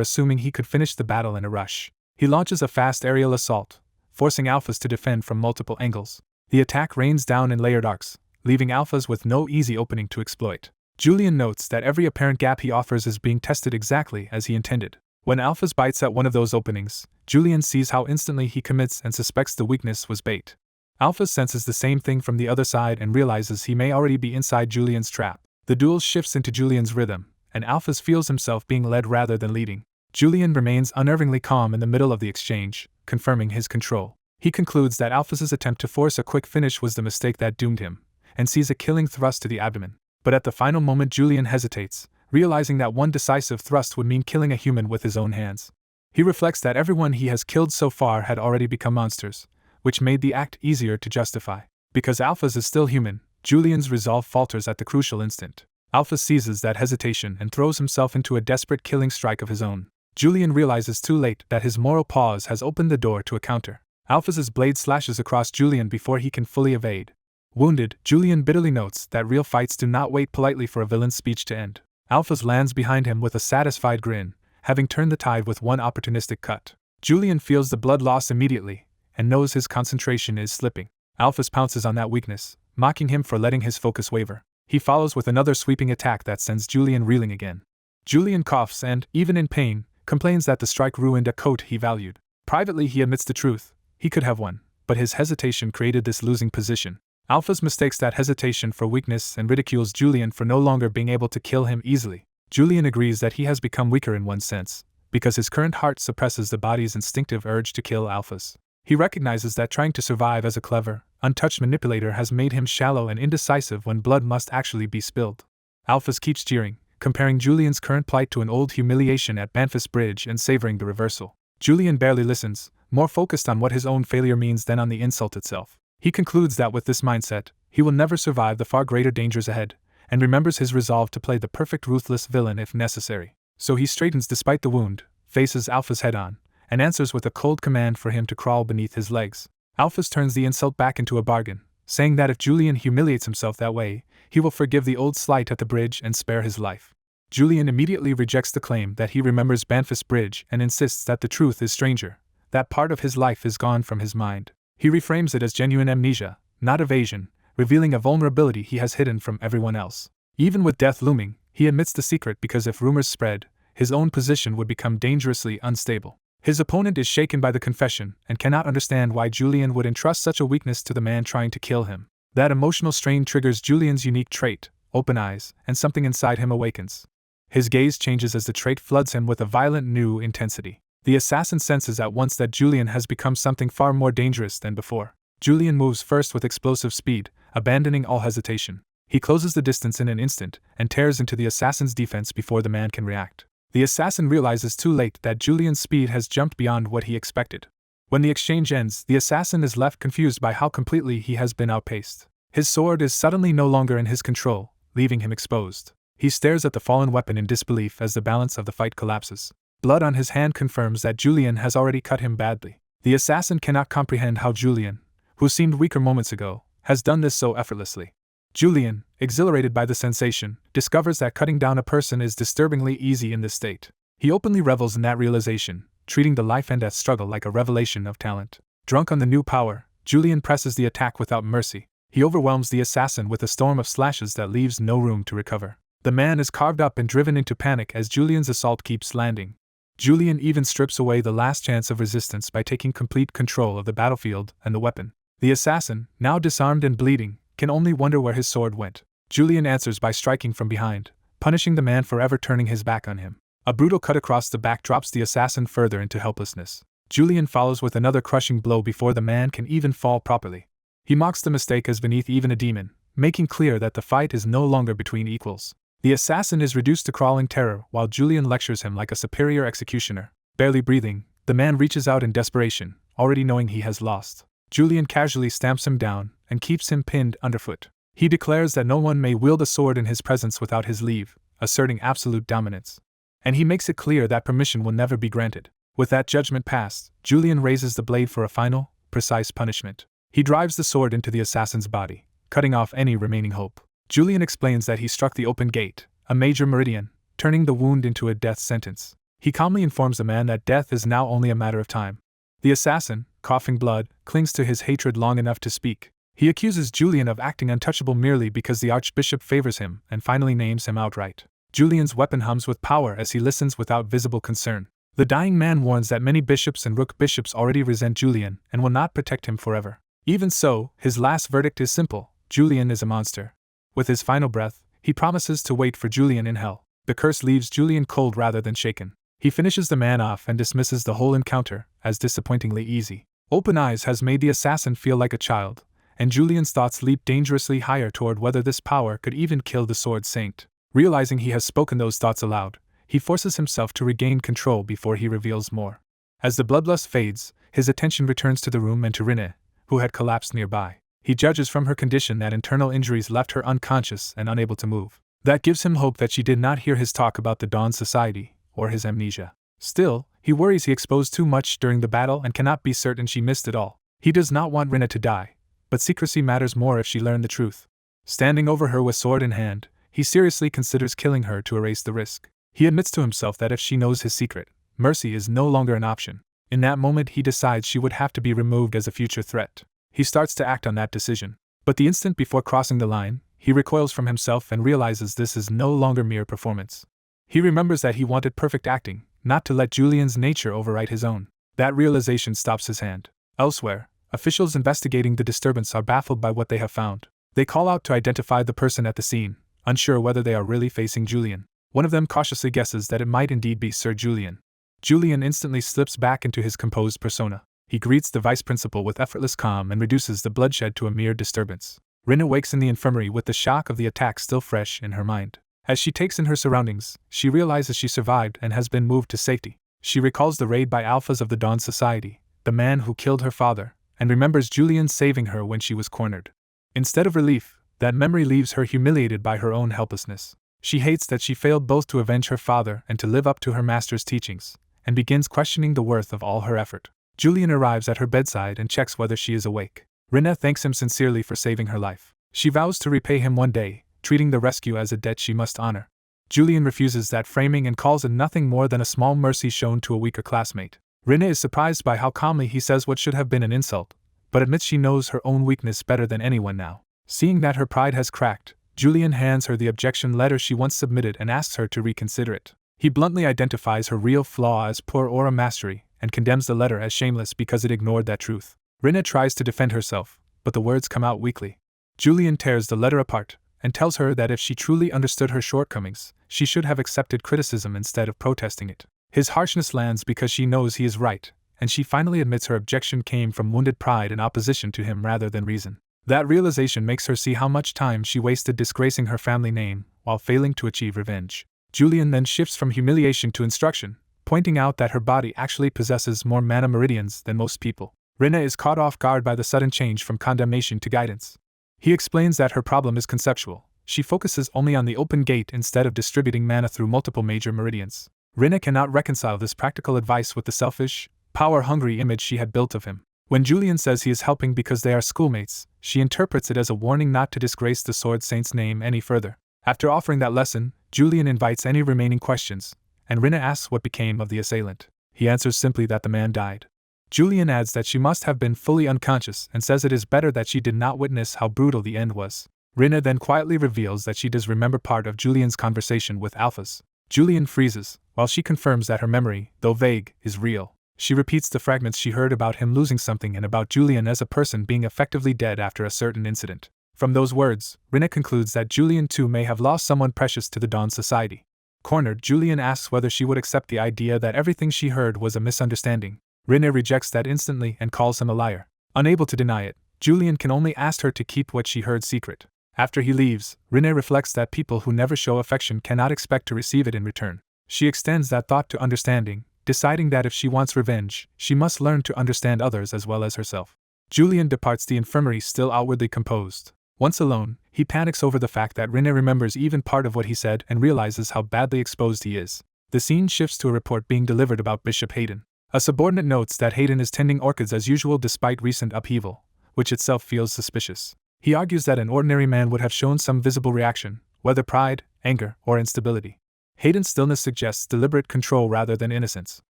assuming he could finish the battle in a rush. He launches a fast aerial assault, forcing Alphys to defend from multiple angles. The attack rains down in layered arcs, leaving Alphys with no easy opening to exploit. Julian notes that every apparent gap he offers is being tested exactly as he intended. When Alphys bites at one of those openings, Julian sees how instantly he commits and suspects the weakness was bait. Alphys senses the same thing from the other side and realizes he may already be inside Julian's trap. The duel shifts into Julian's rhythm, and Alphys feels himself being led rather than leading. Julian remains unnervingly calm in the middle of the exchange, confirming his control. He concludes that Alphys's attempt to force a quick finish was the mistake that doomed him, and sees a killing thrust to the abdomen. But at the final moment Julian hesitates, realizing that one decisive thrust would mean killing a human with his own hands. He reflects that everyone he has killed so far had already become monsters, which made the act easier to justify. Because Alphys is still human, Julian's resolve falters at the crucial instant. Alphys seizes that hesitation and throws himself into a desperate killing strike of his own. Julian realizes too late that his moral pause has opened the door to a counter. Alphys's blade slashes across Julian before he can fully evade. Wounded, Julian bitterly notes that real fights do not wait politely for a villain's speech to end. Alphys lands behind him with a satisfied grin, having turned the tide with one opportunistic cut. Julian feels the blood loss immediately, and knows his concentration is slipping. Alphys pounces on that weakness, mocking him for letting his focus waver. He follows with another sweeping attack that sends Julian reeling again. Julian coughs and, even in pain, complains that the strike ruined a coat he valued. Privately he admits the truth, he could have won, but his hesitation created this losing position. Alphys mistakes that hesitation for weakness and ridicules Julian for no longer being able to kill him easily. Julian agrees that he has become weaker in one sense, because his current heart suppresses the body's instinctive urge to kill Alphys. He recognizes that trying to survive as a clever, untouched manipulator has made him shallow and indecisive when blood must actually be spilled. Alphys keeps jeering, comparing Julian's current plight to an old humiliation at Banfus Bridge and savoring the reversal. Julian barely listens, more focused on what his own failure means than on the insult itself. He concludes that with this mindset, he will never survive the far greater dangers ahead, and remembers his resolve to play the perfect ruthless villain if necessary. So he straightens despite the wound, faces Alphys head-on, and answers with a cold command for him to crawl beneath his legs. Alphys turns the insult back into a bargain, saying that if Julian humiliates himself that way, he will forgive the old slight at the bridge and spare his life. Julian immediately rejects the claim that he remembers Banfus Bridge and insists that the truth is stranger, that part of his life is gone from his mind. He reframes it as genuine amnesia, not evasion, revealing a vulnerability he has hidden from everyone else. Even with death looming, he admits the secret because if rumors spread, his own position would become dangerously unstable. His opponent is shaken by the confession and cannot understand why Julian would entrust such a weakness to the man trying to kill him. That emotional strain triggers Julian's unique trait, open eyes, and something inside him awakens. His gaze changes as the trait floods him with a violent new intensity. The assassin senses at once that Julian has become something far more dangerous than before. Julian moves first with explosive speed, abandoning all hesitation. He closes the distance in an instant and tears into the assassin's defense before the man can react. The assassin realizes too late that Julian's speed has jumped beyond what he expected. When the exchange ends, the assassin is left confused by how completely he has been outpaced. His sword is suddenly no longer in his control, leaving him exposed. He stares at the fallen weapon in disbelief as the balance of the fight collapses. Blood on his hand confirms that Julian has already cut him badly. The assassin cannot comprehend how Julian, who seemed weaker moments ago, has done this so effortlessly. Julian, exhilarated by the sensation, discovers that cutting down a person is disturbingly easy in this state. He openly revels in that realization, treating the life and death struggle like a revelation of talent. Drunk on the new power, Julian presses the attack without mercy. He overwhelms the assassin with a storm of slashes that leaves no room to recover. The man is carved up and driven into panic as Julian's assault keeps landing. Julian even strips away the last chance of resistance by taking complete control of the battlefield and the weapon. The assassin, now disarmed and bleeding, can only wonder where his sword went. Julian answers by striking from behind, punishing the man for ever turning his back on him. A brutal cut across the back drops the assassin further into helplessness. Julian follows with another crushing blow before the man can even fall properly. He mocks the mistake as beneath even a demon, making clear that the fight is no longer between equals. The assassin is reduced to crawling terror while Julian lectures him like a superior executioner. Barely breathing, the man reaches out in desperation, already knowing he has lost. Julian casually stamps him down and keeps him pinned underfoot. He declares that no one may wield a sword in his presence without his leave, asserting absolute dominance. And he makes it clear that permission will never be granted. With that judgment passed, Julian raises the blade for a final, precise punishment. He drives the sword into the assassin's body, cutting off any remaining hope. Julian explains that he struck the open gate, a major meridian, turning the wound into a death sentence. He calmly informs the man that death is now only a matter of time. The assassin, coughing blood, clings to his hatred long enough to speak. He accuses Julian of acting untouchable merely because the archbishop favors him and finally names him outright. Julian's weapon hums with power as he listens without visible concern. The dying man warns that many bishops and rook bishops already resent Julian and will not protect him forever. Even so, his last verdict is simple: Julian is a monster. With his final breath, he promises to wait for Julian in hell. The curse leaves Julian cold rather than shaken. He finishes the man off and dismisses the whole encounter as disappointingly easy. Open Eyes has made the assassin feel like a child, and Julian's thoughts leap dangerously higher toward whether this power could even kill the Sword Saint. Realizing he has spoken those thoughts aloud, he forces himself to regain control before he reveals more. As the bloodlust fades, his attention returns to the room and to Rena, who had collapsed nearby. He judges from her condition that internal injuries left her unconscious and unable to move. That gives him hope that she did not hear his talk about the Dawn Society, or his amnesia. Still, he worries he exposed too much during the battle and cannot be certain she missed it all. He does not want Rena to die, but secrecy matters more if she learned the truth. Standing over her with sword in hand, he seriously considers killing her to erase the risk. He admits to himself that if she knows his secret, mercy is no longer an option. In that moment he decides she would have to be removed as a future threat. He starts to act on that decision. But the instant before crossing the line, he recoils from himself and realizes this is no longer mere performance. He remembers that he wanted perfect acting, not to let Julian's nature override his own. That realization stops his hand. Elsewhere, officials investigating the disturbance are baffled by what they have found. They call out to identify the person at the scene, unsure whether they are really facing Julian. One of them cautiously guesses that it might indeed be Sir Julian. Julian instantly slips back into his composed persona. He greets the vice principal with effortless calm and reduces the bloodshed to a mere disturbance. Rena wakes in the infirmary with the shock of the attack still fresh in her mind. As she takes in her surroundings, she realizes she survived and has been moved to safety. She recalls the raid by alphas of the Dawn Society, the man who killed her father, and remembers Julian saving her when she was cornered. Instead of relief, that memory leaves her humiliated by her own helplessness. She hates that she failed both to avenge her father and to live up to her master's teachings, and begins questioning the worth of all her effort. Julian arrives at her bedside and checks whether she is awake. Rena thanks him sincerely for saving her life. She vows to repay him one day, treating the rescue as a debt she must honor. Julian refuses that framing and calls it nothing more than a small mercy shown to a weaker classmate. Rena is surprised by how calmly he says what should have been an insult, but admits she knows her own weakness better than anyone now. Seeing that her pride has cracked, Julian hands her the objection letter she once submitted and asks her to reconsider it. He bluntly identifies her real flaw as poor aura mastery and condemns the letter as shameless because it ignored that truth. Rena tries to defend herself, but the words come out weakly. Julian tears the letter apart and tells her that if she truly understood her shortcomings, she should have accepted criticism instead of protesting it. His harshness lands because she knows he is right, and she finally admits her objection came from wounded pride and opposition to him rather than reason. That realization makes her see how much time she wasted disgracing her family name while failing to achieve revenge. Julian then shifts from humiliation to instruction, pointing out that her body actually possesses more mana meridians than most people. Rena is caught off guard by the sudden change from condemnation to guidance. He explains that her problem is conceptual. She focuses only on the open gate instead of distributing mana through multiple major meridians. Rena cannot reconcile this practical advice with the selfish, power-hungry image she had built of him. When Julian says he is helping because they are schoolmates, she interprets it as a warning not to disgrace the Sword Saint's name any further. After offering that lesson, Julian invites any remaining questions, and Rena asks what became of the assailant. He answers simply that the man died. Julian adds that she must have been fully unconscious and says it is better that she did not witness how brutal the end was. Rena then quietly reveals that she does remember part of Julian's conversation with Alphas. Julian freezes, while she confirms that her memory, though vague, is real. She repeats the fragments she heard about him losing something and about Julian as a person being effectively dead after a certain incident. From those words, Rena concludes that Julian too may have lost someone precious to the Dawn Society. Cornered, Julian asks whether she would accept the idea that everything she heard was a misunderstanding. Rena rejects that instantly and calls him a liar. Unable to deny it, Julian can only ask her to keep what she heard secret. After he leaves, Rena reflects that people who never show affection cannot expect to receive it in return. She extends that thought to understanding, deciding that if she wants revenge, she must learn to understand others as well as herself. Julian departs the infirmary still outwardly composed. Once alone, he panics over the fact that Rena remembers even part of what he said and realizes how badly exposed he is. The scene shifts to a report being delivered about Bishop Hayden. A subordinate notes that Hayden is tending orchids as usual despite recent upheaval, which itself feels suspicious. He argues that an ordinary man would have shown some visible reaction, whether pride, anger, or instability. Hayden's stillness suggests deliberate control rather than innocence.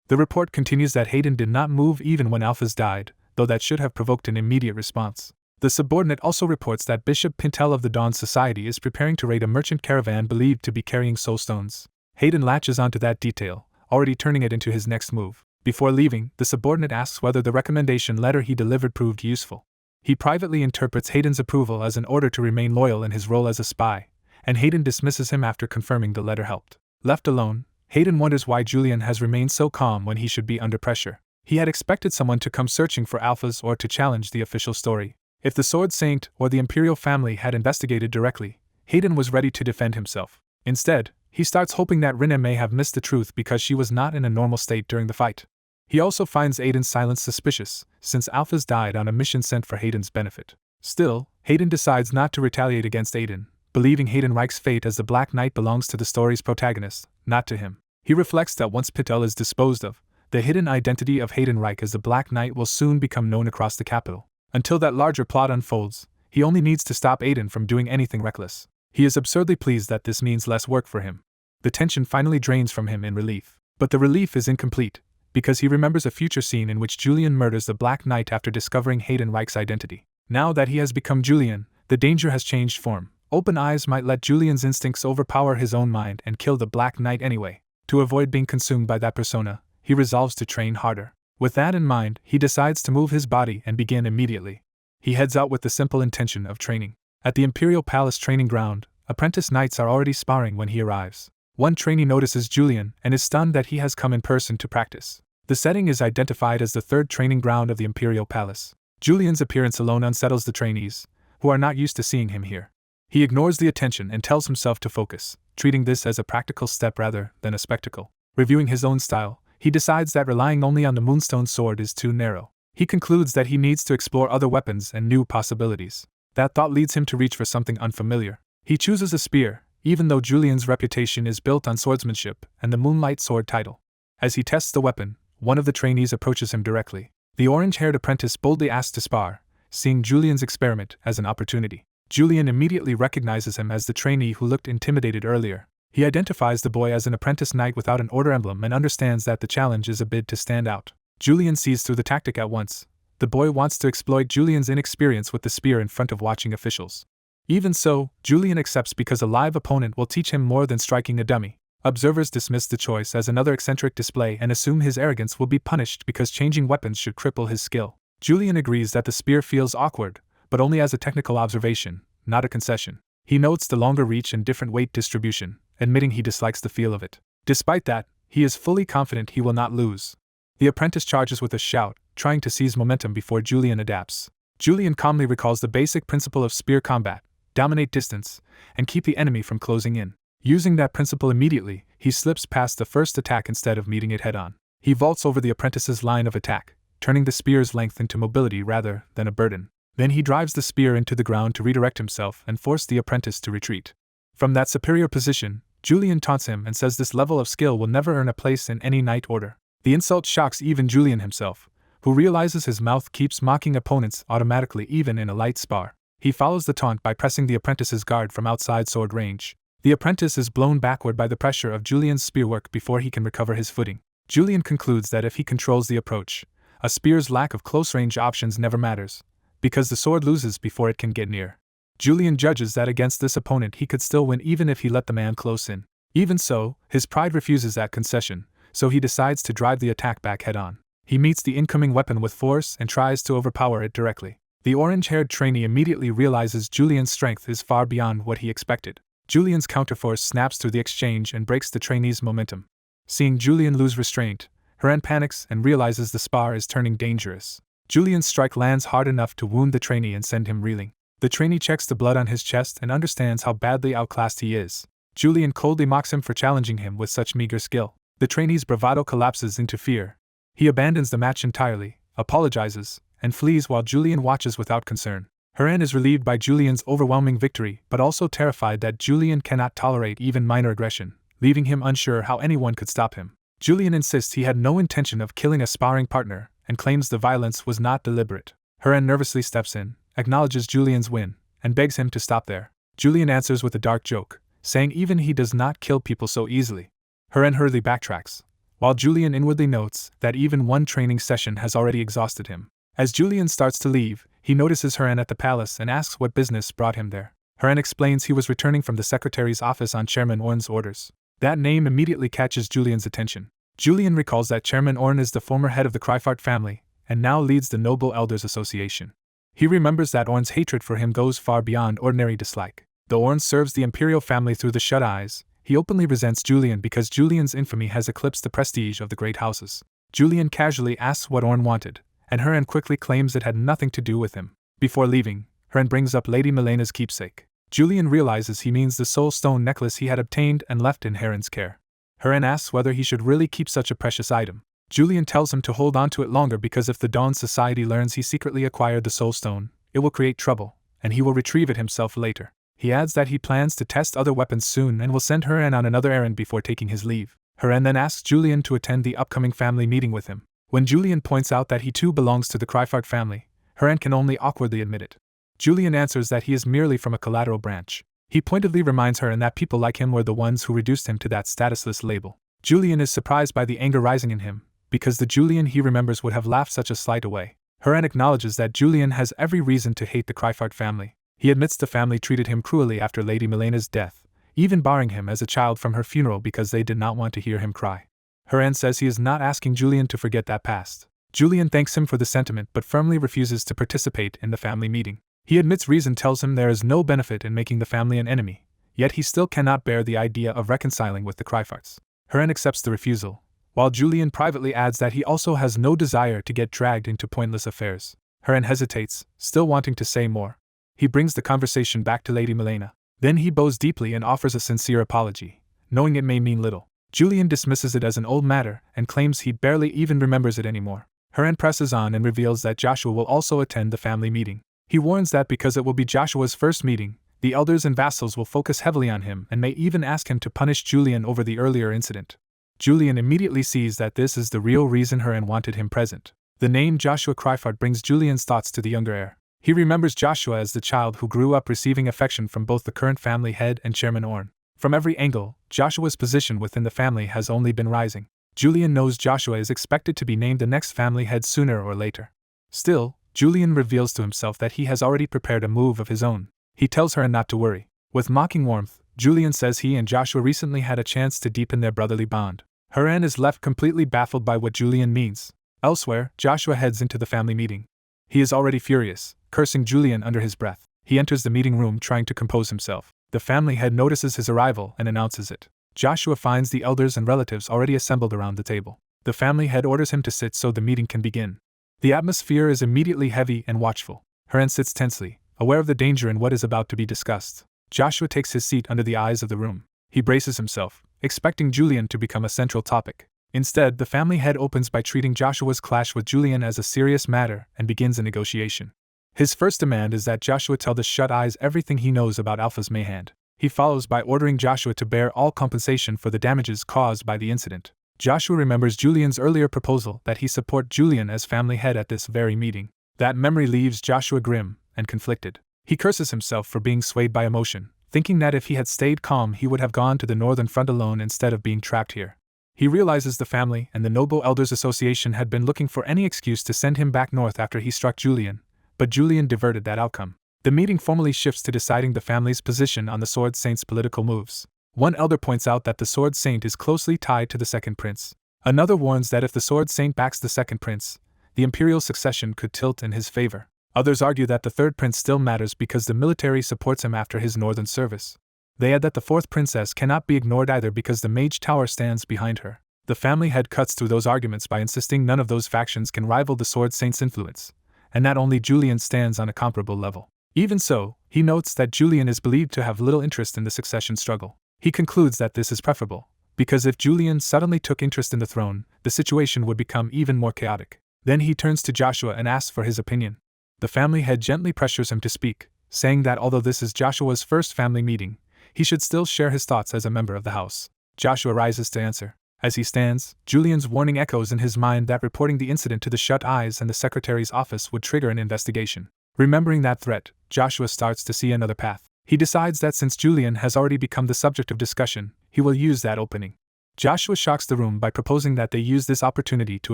The report continues that Hayden did not move even when Alphas died, though that should have provoked an immediate response. The subordinate also reports that Bishop Pintel of the Dawn Society is preparing to raid a merchant caravan believed to be carrying soulstones. Hayden latches onto that detail, already turning it into his next move. Before leaving, the subordinate asks whether the recommendation letter he delivered proved useful. He privately interprets Hayden's approval as an order to remain loyal in his role as a spy, and Hayden dismisses him after confirming the letter helped. Left alone, Hayden wonders why Julian has remained so calm when he should be under pressure. He had expected someone to come searching for Alphas or to challenge the official story. If the Sword Saint or the Imperial family had investigated directly, Hayden was ready to defend himself. Instead, he starts hoping that Rena may have missed the truth because she was not in a normal state during the fight. He also finds Hayden's silence suspicious, since Alphas died on a mission sent for Hayden's benefit. Still, Hayden decides not to retaliate against Hayden, believing Hayden Reich's fate as the Black Knight belongs to the story's protagonist, not to him. He reflects that once Patel is disposed of, the hidden identity of Hayden Reich as the Black Knight will soon become known across the capital. Until that larger plot unfolds, he only needs to stop Hayden from doing anything reckless. He is absurdly pleased that this means less work for him. The tension finally drains from him in relief. But the relief is incomplete, because he remembers a future scene in which Julian murders the Black Knight after discovering Hayden Reich's identity. Now that he has become Julian, the danger has changed form. Open eyes might let Julian's instincts overpower his own mind and kill the Black Knight anyway. To avoid being consumed by that persona, he resolves to train harder. With that in mind, he decides to move his body and begin immediately. He heads out with the simple intention of training. At the Imperial Palace training ground, apprentice knights are already sparring when he arrives. One trainee notices Julian and is stunned that he has come in person to practice. The setting is identified as the third training ground of the Imperial Palace. Julian's appearance alone unsettles the trainees, who are not used to seeing him here. He ignores the attention and tells himself to focus, treating this as a practical step rather than a spectacle. Reviewing his own style, he decides that relying only on the Moonstone sword is too narrow. He concludes that he needs to explore other weapons and new possibilities. That thought leads him to reach for something unfamiliar. He chooses a spear, even though Julian's reputation is built on swordsmanship and the Moonlight Sword title. As he tests the weapon, one of the trainees approaches him directly. The orange-haired apprentice boldly asks to spar, seeing Julian's experiment as an opportunity. Julian immediately recognizes him as the trainee who looked intimidated earlier. He identifies the boy as an apprentice knight without an order emblem and understands that the challenge is a bid to stand out. Julian sees through the tactic at once. The boy wants to exploit Julian's inexperience with the spear in front of watching officials. Even so, Julian accepts because a live opponent will teach him more than striking a dummy. Observers dismiss the choice as another eccentric display and assume his arrogance will be punished because changing weapons should cripple his skill. Julian agrees that the spear feels awkward, but only as a technical observation, not a concession. He notes the longer reach and different weight distribution, admitting he dislikes the feel of it. Despite that, he is fully confident he will not lose. The apprentice charges with a shout, trying to seize momentum before Julian adapts. Julian calmly recalls the basic principle of spear combat: dominate distance, and keep the enemy from closing in. Using that principle immediately, he slips past the first attack instead of meeting it head-on. He vaults over the apprentice's line of attack, turning the spear's length into mobility rather than a burden. Then he drives the spear into the ground to redirect himself and force the apprentice to retreat. From that superior position, Julian taunts him and says this level of skill will never earn a place in any knight order. The insult shocks even Julian himself, who realizes his mouth keeps mocking opponents automatically even in a light spar. He follows the taunt by pressing the apprentice's guard from outside sword range. The apprentice is blown backward by the pressure of Julian's spearwork before he can recover his footing. Julian concludes that if he controls the approach, a spear's lack of close-range options never matters, because the sword loses before it can get near. Julian judges that against this opponent he could still win even if he let the man close in. Even so, his pride refuses that concession, so he decides to drive the attack back head-on. He meets the incoming weapon with force and tries to overpower it directly. The orange-haired trainee immediately realizes Julian's strength is far beyond what he expected. Julian's counterforce snaps through the exchange and breaks the trainee's momentum. Seeing Julian lose restraint, Rena panics and realizes the spar is turning dangerous. Julian's strike lands hard enough to wound the trainee and send him reeling. The trainee checks the blood on his chest and understands how badly outclassed he is. Julian coldly mocks him for challenging him with such meager skill. The trainee's bravado collapses into fear. He abandons the match entirely, apologizes, and flees while Julian watches without concern. Rena is relieved by Julian's overwhelming victory but also terrified that Julian cannot tolerate even minor aggression, leaving him unsure how anyone could stop him. Julian insists he had no intention of killing a sparring partner and claims the violence was not deliberate. Rena nervously steps in, acknowledges Julian's win, and begs him to stop there. Julian answers with a dark joke, saying even he does not kill people so easily. Rena hurriedly backtracks, while Julian inwardly notes that even one training session has already exhausted him. As Julian starts to leave, he notices Rena at the palace and asks what business brought him there. Rena explains he was returning from the secretary's office on Chairman Orn's orders. That name immediately catches Julian's attention. Julian recalls that Chairman Orn is the former head of the Cryfart family, and now leads the Noble Elders Association. He remembers that Orn's hatred for him goes far beyond ordinary dislike. Though Orn serves the imperial family through the shut eyes, he openly resents Julian because Julian's infamy has eclipsed the prestige of the great houses. Julian casually asks what Orn wanted, and Rena quickly claims it had nothing to do with him. Before leaving, Rena brings up Lady Milena's keepsake. Julian realizes he means the soul stone necklace he had obtained and left in Rena's care. Rena asks whether he should really keep such a precious item. Julian tells him to hold on to it longer because if the Dawn Society learns he secretly acquired the soul stone, it will create trouble, and he will retrieve it himself later. He adds that he plans to test other weapons soon and will send Rena on another errand before taking his leave. Rena then asks Julian to attend the upcoming family meeting with him. When Julian points out that he too belongs to the Cryfart family, Rena can only awkwardly admit it. Julian answers that he is merely from a collateral branch. He pointedly reminds Rena that people like him were the ones who reduced him to that statusless label. Julian is surprised by the anger rising in him, because the Julian he remembers would have laughed such a slight away. Rena acknowledges that Julian has every reason to hate the Cryfart family. He admits the family treated him cruelly after Lady Milena's death, even barring him as a child from her funeral because they did not want to hear him cry. Rena says he is not asking Julian to forget that past. Julian thanks him for the sentiment but firmly refuses to participate in the family meeting. He admits reason tells him there is no benefit in making the family an enemy, yet he still cannot bear the idea of reconciling with the Cryfarts. Rena accepts the refusal, while Julian privately adds that he also has no desire to get dragged into pointless affairs. Rena hesitates, still wanting to say more. He brings the conversation back to Lady Milena. Then he bows deeply and offers a sincere apology, knowing it may mean little. Julian dismisses it as an old matter and claims he barely even remembers it anymore. Rena presses on and reveals that Joshua will also attend the family meeting. He warns that because it will be Joshua's first meeting, the elders and vassals will focus heavily on him and may even ask him to punish Julian over the earlier incident. Julian immediately sees that this is the real reason Rena wanted him present. The name Joshua Cryfart brings Julian's thoughts to the younger heir. He remembers Joshua as the child who grew up receiving affection from both the current family head and Chairman Orn. From every angle, Joshua's position within the family has only been rising. Julian knows Joshua is expected to be named the next family head sooner or later. Still, Julian reveals to himself that he has already prepared a move of his own. He tells Rena not to worry. With mocking warmth, Julian says he and Joshua recently had a chance to deepen their brotherly bond. Rena is left completely baffled by what Julian means. Elsewhere, Joshua heads into the family meeting. He is already furious, cursing Julian under his breath. He enters the meeting room trying to compose himself. The family head notices his arrival and announces it. Joshua finds the elders and relatives already assembled around the table. The family head orders him to sit so the meeting can begin. The atmosphere is immediately heavy and watchful. Rena sits tensely, aware of the danger in what is about to be discussed. Joshua takes his seat under the eyes of the room. He braces himself, expecting Julian to become a central topic. Instead, the family head opens by treating Joshua's clash with Julian as a serious matter and begins a negotiation. His first demand is that Joshua tell the shut eyes everything he knows about Alpha's Mayhand. He follows by ordering Joshua to bear all compensation for the damages caused by the incident. Joshua remembers Julian's earlier proposal that he support Julian as family head at this very meeting. That memory leaves Joshua grim and conflicted. He curses himself for being swayed by emotion, thinking that if he had stayed calm he would have gone to the northern front alone instead of being trapped here. He realizes the family and the Noble Elders Association had been looking for any excuse to send him back north after he struck Julian, but Julian diverted that outcome. The meeting formally shifts to deciding the family's position on the Sword Saint's political moves. One elder points out that the Sword Saint is closely tied to the second prince. Another warns that if the Sword Saint backs the second prince, the imperial succession could tilt in his favor. Others argue that the third prince still matters because the military supports him after his northern service. They add that the fourth princess cannot be ignored either because the Mage Tower stands behind her. The family head cuts through those arguments by insisting none of those factions can rival the Sword Saint's influence, and that only Julian stands on a comparable level. Even so, he notes that Julian is believed to have little interest in the succession struggle. He concludes that this is preferable, because if Julian suddenly took interest in the throne, the situation would become even more chaotic. Then he turns to Joshua and asks for his opinion. The family head gently pressures him to speak, saying that although this is Joshua's first family meeting, he should still share his thoughts as a member of the house. Joshua rises to answer. As he stands, Julian's warning echoes in his mind that reporting the incident to the Shut Eyes and the secretary's office would trigger an investigation. Remembering that threat, Joshua starts to see another path. He decides that since Julian has already become the subject of discussion, he will use that opening. Joshua shocks the room by proposing that they use this opportunity to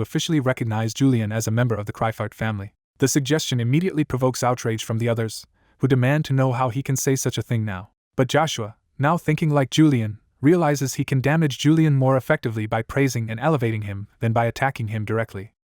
officially recognize Julian as a member of the Cryfart family. The suggestion immediately provokes outrage from the others, who demand to know how he can say such a thing now. But Joshua, now thinking like Julian, realizes he can damage Julian more effectively by praising and elevating him than by attacking him directly.